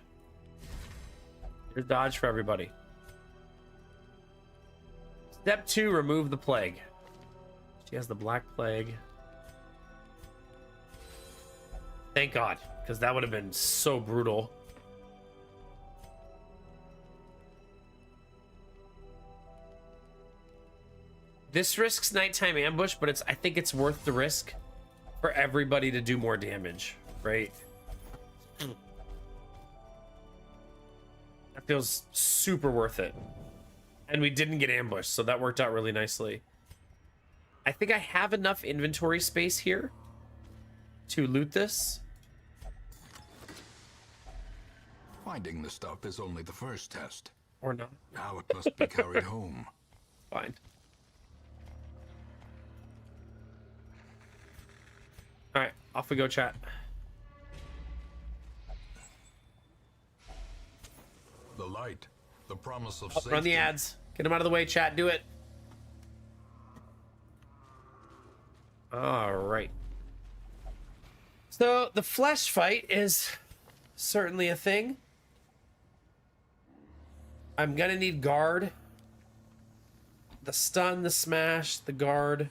Here's dodge for everybody. Step two, remove the plague. She has the black plague. Thank God, because that would have been so brutal. This risks nighttime ambush, but I think it's worth the risk for everybody to do more damage, right? That feels super worth it. And we didn't get ambushed, so that worked out really nicely. I think I have enough inventory space here to loot this. Finding the stuff is only the first test. Or not. Now it must be carried home. Fine. Alright, off we go, chat. The light, the promise of Oh, safety. run the ads. Get them out of the way, chat. Do it. All right. So the flesh fight is certainly a thing. I'm gonna need guard. The stun, the smash, the guard.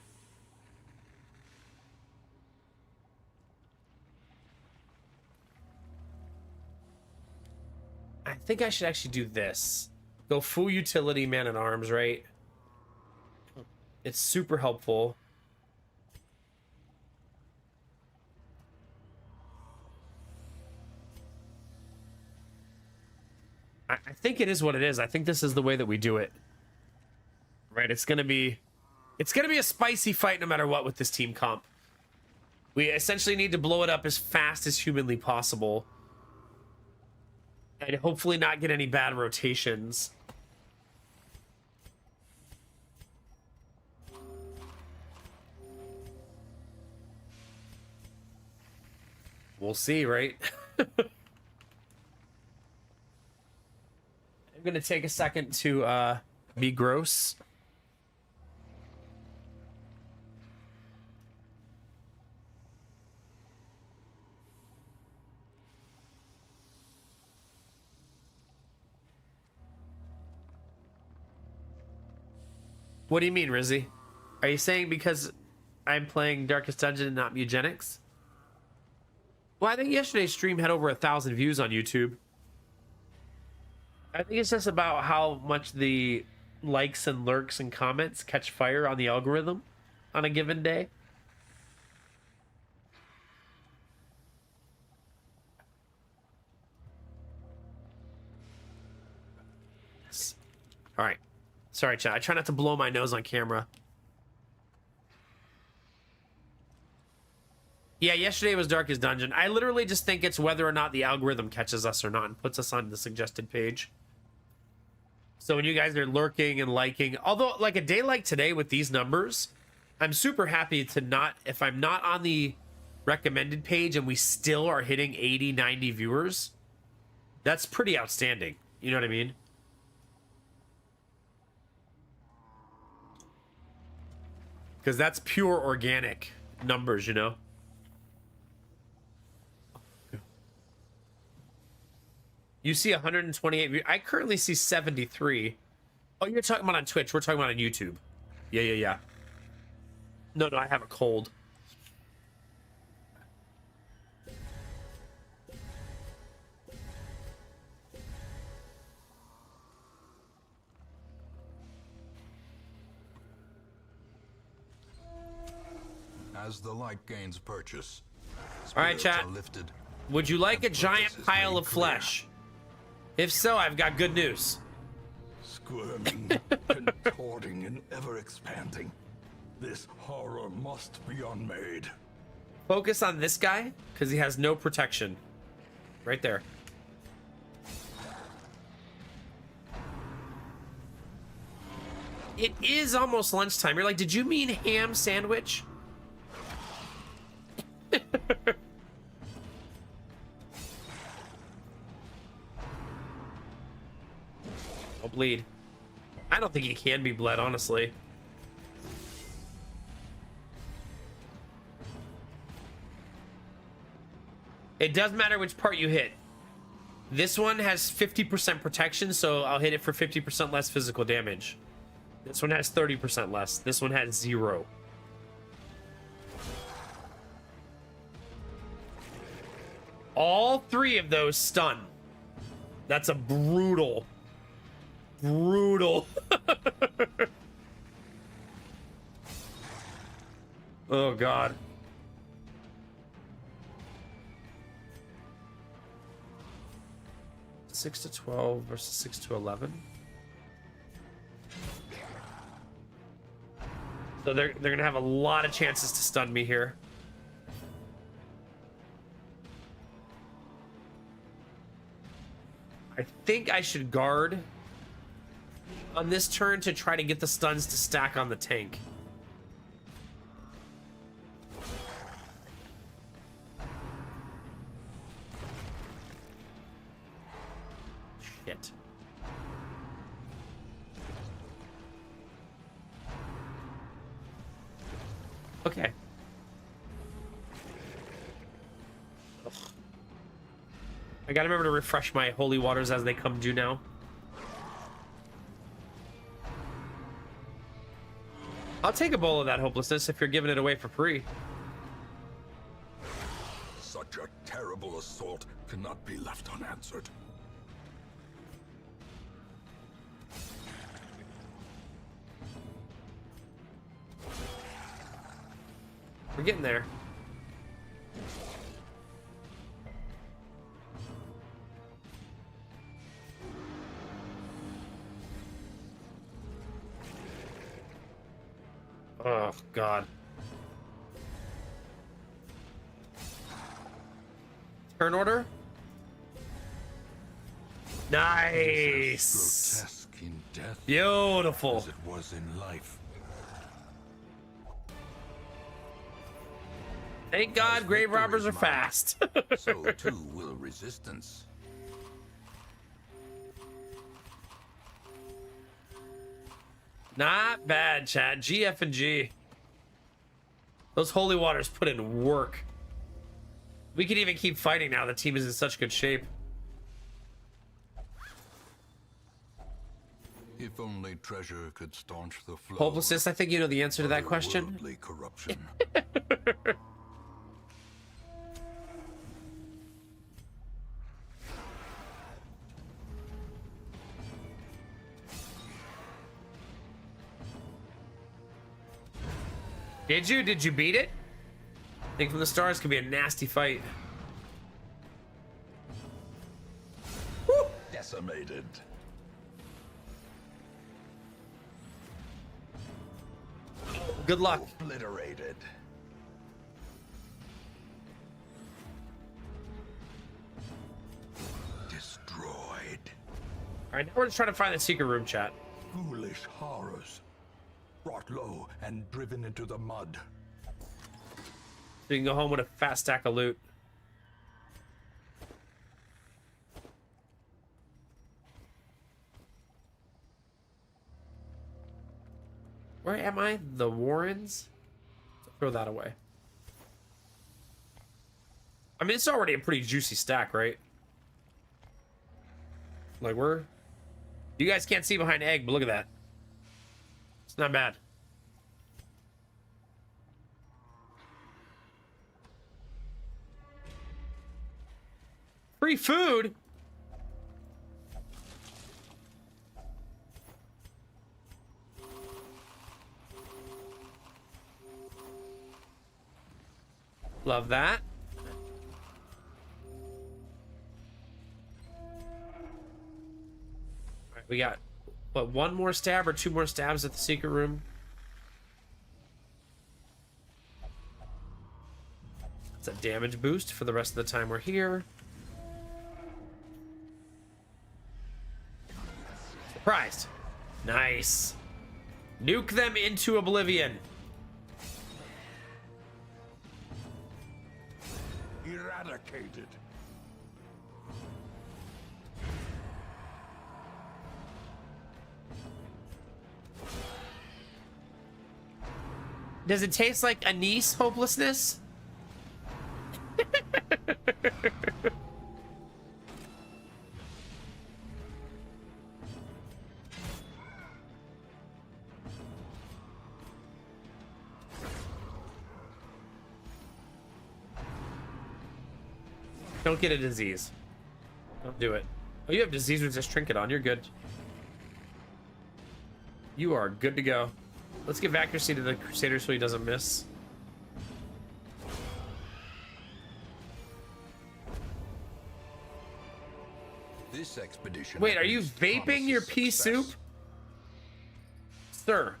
I think I should actually do this. Go full utility man at arms, right? It's super helpful. I think it is what it is. I think this is the way that we do it. Right, it's gonna be a spicy fight no matter what with this team comp. We essentially need to blow it up as fast as humanly possible. And hopefully not get any bad rotations. We'll see, right? I'm gonna take a second to be gross. What do you mean, Rizzy? Are you saying because I'm playing Darkest Dungeon and not Mugenics? Well, I think yesterday's stream had over 1,000 views on YouTube. I think it's just about how much the likes and lurks and comments catch fire on the algorithm on a given day. Yes. All right. Sorry, chat. I try not to blow my nose on camera. Yeah, yesterday was Darkest Dungeon. I literally just think it's whether or not the algorithm catches us or not and puts us on the suggested page. So when you guys are lurking and liking, although like a day like today with these numbers, I'm super happy to not, if I'm not on the recommended page and we still are hitting 80, 90 viewers, that's pretty outstanding. You know what I mean? Because that's pure organic numbers, you know? You see 128 views. I currently see 73. Oh, you're talking about on Twitch. We're talking about on YouTube. Yeah. No, I have a cold. As the light gains purchase, All right, spirits chat. are lifted. Would you like a And giant purpose is pile made of clear. flesh? If so, I've got good news. Squirming, contorting, and ever expanding. This horror must be unmade. Focus on this guy, because he has no protection. Right there. It is almost lunchtime. You're like, did you mean ham sandwich? Don't bleed. I don't think he can be bled, honestly. It does matter which part you hit. This one has 50% protection, so I'll hit it for 50% less physical damage. This one has 30% less. This one has 0. All 3 of those stun. That's a brutal. Oh god. Six to 12 versus 6 to 11. So they're gonna have a lot of chances to stun me here. I think I should guard on this turn to try to get the stuns to stack on the tank. Shit. Okay. Ugh. I gotta remember to refresh my holy waters as they come due now. I'll take a bowl of that hopelessness if you're giving it away for free. Such a terrible assault cannot be left unanswered. We're getting there. Oh, God. Turn order. Nice. Grotesque in death Beautiful. as it was in life. Thank God grave victory robbers is are mine. fast. So too will resistance. Not bad, chat. GF and G. Those holy waters put in work. We can even keep fighting now. The team is in such good shape. If only treasure could staunch the flow. Hopelessness, I think you know the answer to that question. Worldly corruption. Did you beat it? Think from the stars could be a nasty fight. Decimated. Good luck. Obliterated. Destroyed. All right, now we're just trying to find the secret room, chat. Foolish horrors. Brought low and driven into the mud. So you can go home with a fat stack of loot. Where am I? The Warrens? Throw that away. I mean, it's already a pretty juicy stack, right? Like, you guys can't see behind egg, but look at that. It's not bad. Free food? Love that. All right, we got, what, one more stab or two more stabs at the secret room? It's a damage boost for the rest of the time we're here. Surprised. Nice. Nuke them into oblivion. Eradicated. Does it taste like anise hopelessness? Don't get a disease. Don't do it. Oh, you have disease resist trinket on. You're good. You are good to go. Let's give accuracy to the Crusader so he doesn't miss. This expedition. Wait, at are you least vaping your promises pea success. soup? Sir.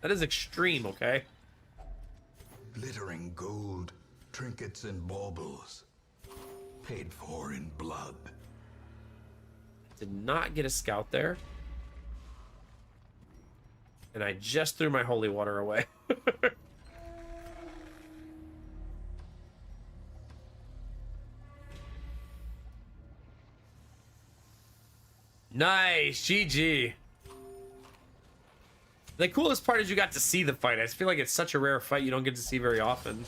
That is extreme, okay? Glittering gold, trinkets and baubles, paid for in blood. Did not get a scout there. And I just threw my holy water away. Nice, GG. The coolest part is you got to see the fight. I feel like it's such a rare fight you don't get to see very often.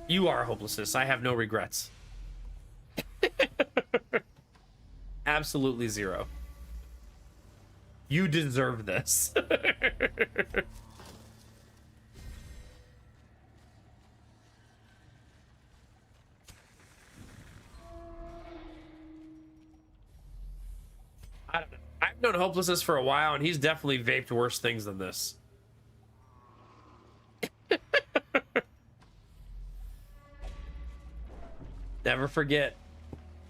You are hopelessness. I have no regrets. Absolutely zero. You deserve this. I don't know. I've known hopelessness for a while, and he's definitely vaped worse things than this. Never forget.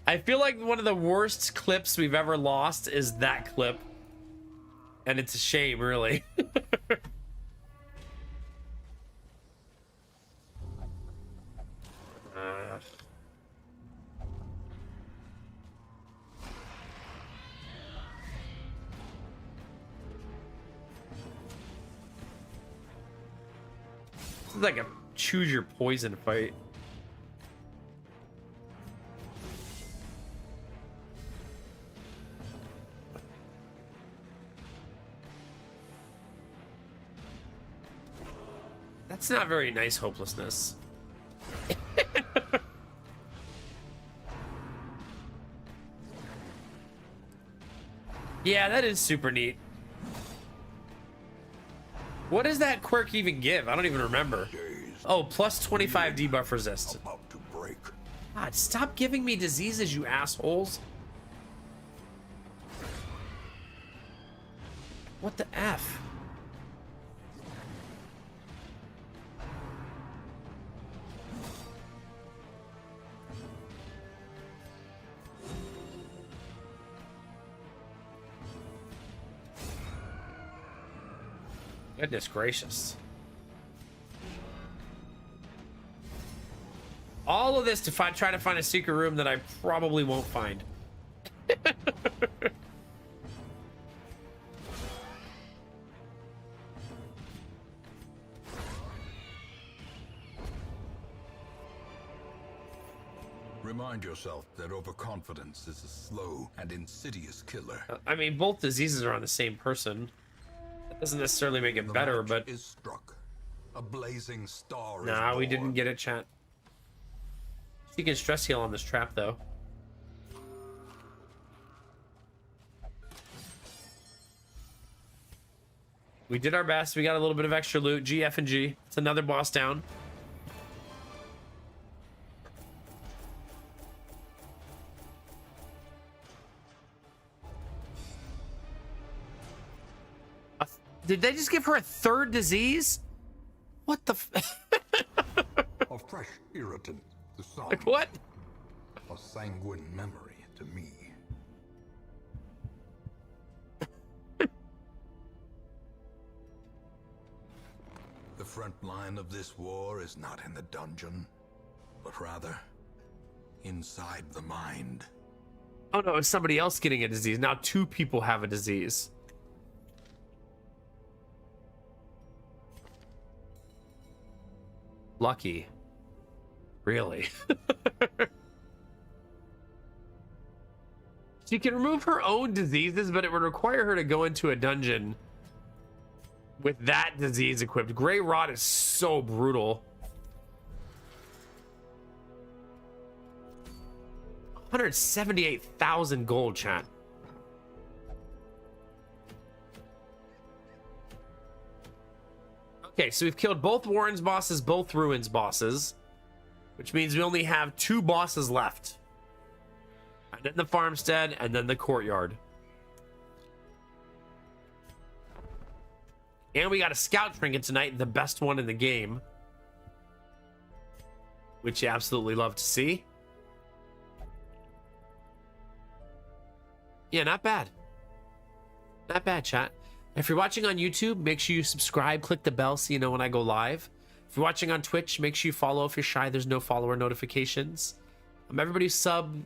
I feel like one of the worst clips we've ever lost is that clip. And it's a shame, really. This is like a choose your poison fight. That's not very nice, hopelessness. Yeah, that is super neat. What does that quirk even give? I don't even remember. Oh, plus 25 debuff resist. About to break. God, stop giving me diseases, you assholes. What the F? Goodness gracious. All of this to try to find a secret room that I probably won't find. Remind yourself that overconfidence is a slow and insidious killer. I mean, both diseases are on the same person. That doesn't necessarily make it The better, match but... is struck. A blazing star is Nah, we born. didn't get it, chat. You can stress heal on this trap, though. We did our best. We got a little bit of extra loot. GF and G. It's another boss down. Did they just give her a third disease? What the f- A fresh irritant, the sun. Like, what? A sanguine memory to me. The front line of this war is not in the dungeon, but rather inside the mind. Oh no, it's somebody else getting a disease. Now 2 people have a disease. Lucky. Really? She can remove her own diseases, but it would require her to go into a dungeon with that disease equipped. Grey Rot is so brutal. 178,000 gold, chat. Okay, so we've killed both Warren's bosses, both Ruin's bosses. which means we only have 2 bosses left. And then the farmstead, and then the courtyard. And we got a scout trinket tonight, the best one in the game. Which you absolutely love to see. Yeah, not bad. Not bad, chat. If you're watching on YouTube, make sure you subscribe, click the bell so you know when I go live. If you're watching on Twitch, make sure you follow. If you're shy, there's no follower notifications. Everybody who subbed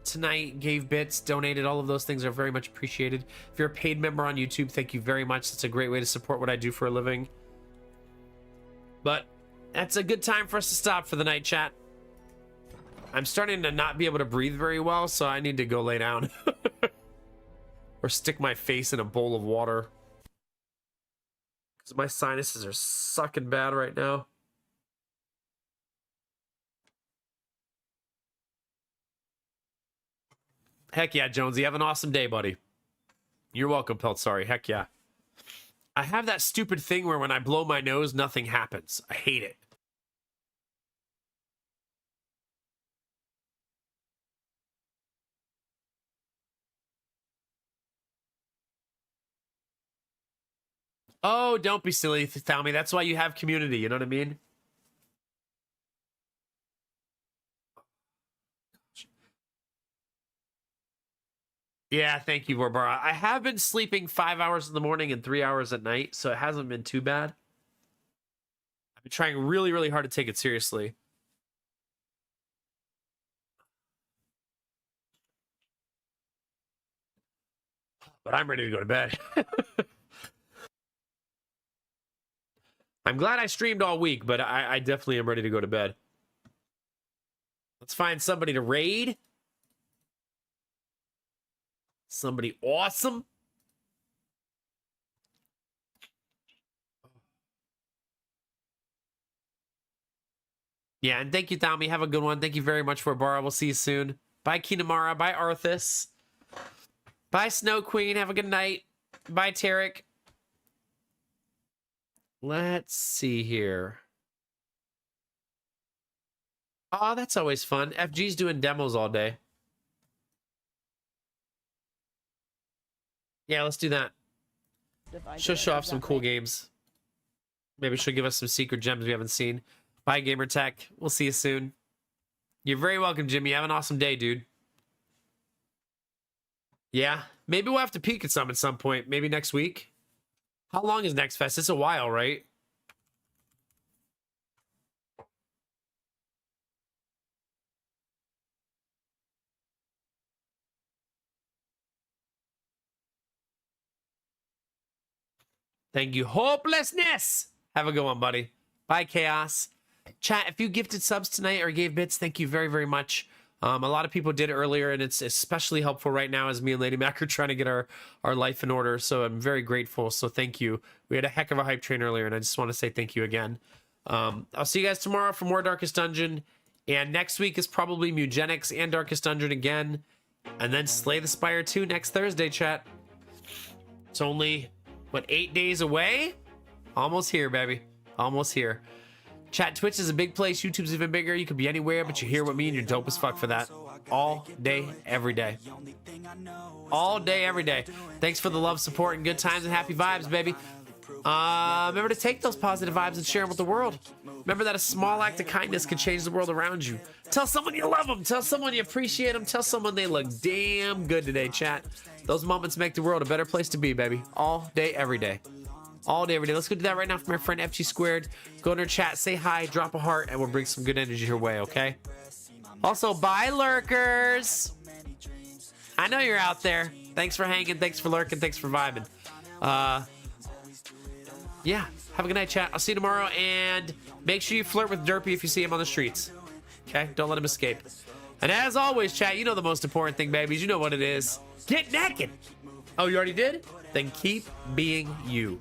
tonight, gave bits, donated, all of those things are very much appreciated. If you're a paid member on YouTube, thank you very much. It's a great way to support what I do for a living. But that's a good time for us to stop for the night, chat. I'm starting to not be able to breathe very well, so I need to go lay down. Or stick my face in a bowl of water. Because my sinuses are sucking bad right now. Heck yeah, Jonesy. Have an awesome day, buddy. You're welcome, Pelt. Sorry. Heck yeah. I have that stupid thing where when I blow my nose, nothing happens. I hate it. Oh, don't be silly, tell me. That's why you have community, you know what I mean? Yeah, thank you, Barbara. I have been sleeping 5 hours in the morning and 3 hours at night, so it hasn't been too bad. I've been trying really, really hard to take it seriously. But I'm ready to go to bed. I'm glad I streamed all week, but I definitely am ready to go to bed. Let's find somebody to raid. Somebody awesome. Yeah, and thank you, Tommy. Have a good one. Thank you very much for Barra. We'll see you soon. Bye, Kinamara. Bye, Arthas. Bye, Snow Queen. Have a good night. Bye, Tarek. Let's see here. Oh, that's always fun. FG's doing demos all day. Yeah, let's do that. She'll show off some cool games. Maybe she'll give us some secret gems we haven't seen. Bye, Gamertech. We'll see you soon. You're very welcome, Jimmy. Have an awesome day, dude. Yeah, maybe we'll have to peek at some at some point. Maybe next week. How long is Next Fest? It's a while, right? Thank you. Hopelessness. Have a good one, buddy. Bye, Chaos. Chat, if you gifted subs tonight or gave bits, thank you very, very much. A lot of people did earlier, and it's especially helpful right now as me and Lady Mac are trying to get our life in order. So I'm very grateful. So thank you. We had a heck of a hype train earlier, and I just want to say thank you again. I'll see you guys tomorrow for more Darkest Dungeon. And next week is probably Mugenics and Darkest Dungeon again. And then Slay the Spire 2 next Thursday, chat. It's only, what, 8 days away? Almost here, baby. Almost here. Chat, Twitch is a big place. YouTube's even bigger. You could be anywhere, but you're here with me and you're dope as fuck for that. All day, every day. All day, every day. Thanks for the love, support, and good times and happy vibes, baby. Remember to take those positive vibes and share them with the world. Remember that a small act of kindness can change the world around you. Tell someone you love them. Tell someone you appreciate them. Tell someone they look damn good today, chat. Those moments make the world a better place to be, baby. All day, every day. All day, every day. Let's go do that right now for my friend FG Squared. Go in her chat, say hi, drop a heart, and we'll bring some good energy your way, okay? Also, bye, lurkers. I know you're out there. Thanks for hanging. Thanks for lurking. Thanks for vibing. Yeah, have a good night, chat. I'll see you tomorrow, and make sure you flirt with Derpy if you see him on the streets. Okay? Don't let him escape. And as always, chat, you know the most important thing, babies. You know what it is. Get naked. Oh, you already did? Then keep being you.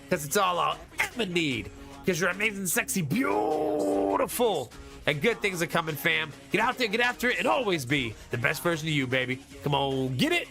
Because it's all I'll ever need. Because you're amazing, sexy, beautiful. And good things are coming, fam. Get out there, get after it, and always be the best version of you, baby. Come on, get it.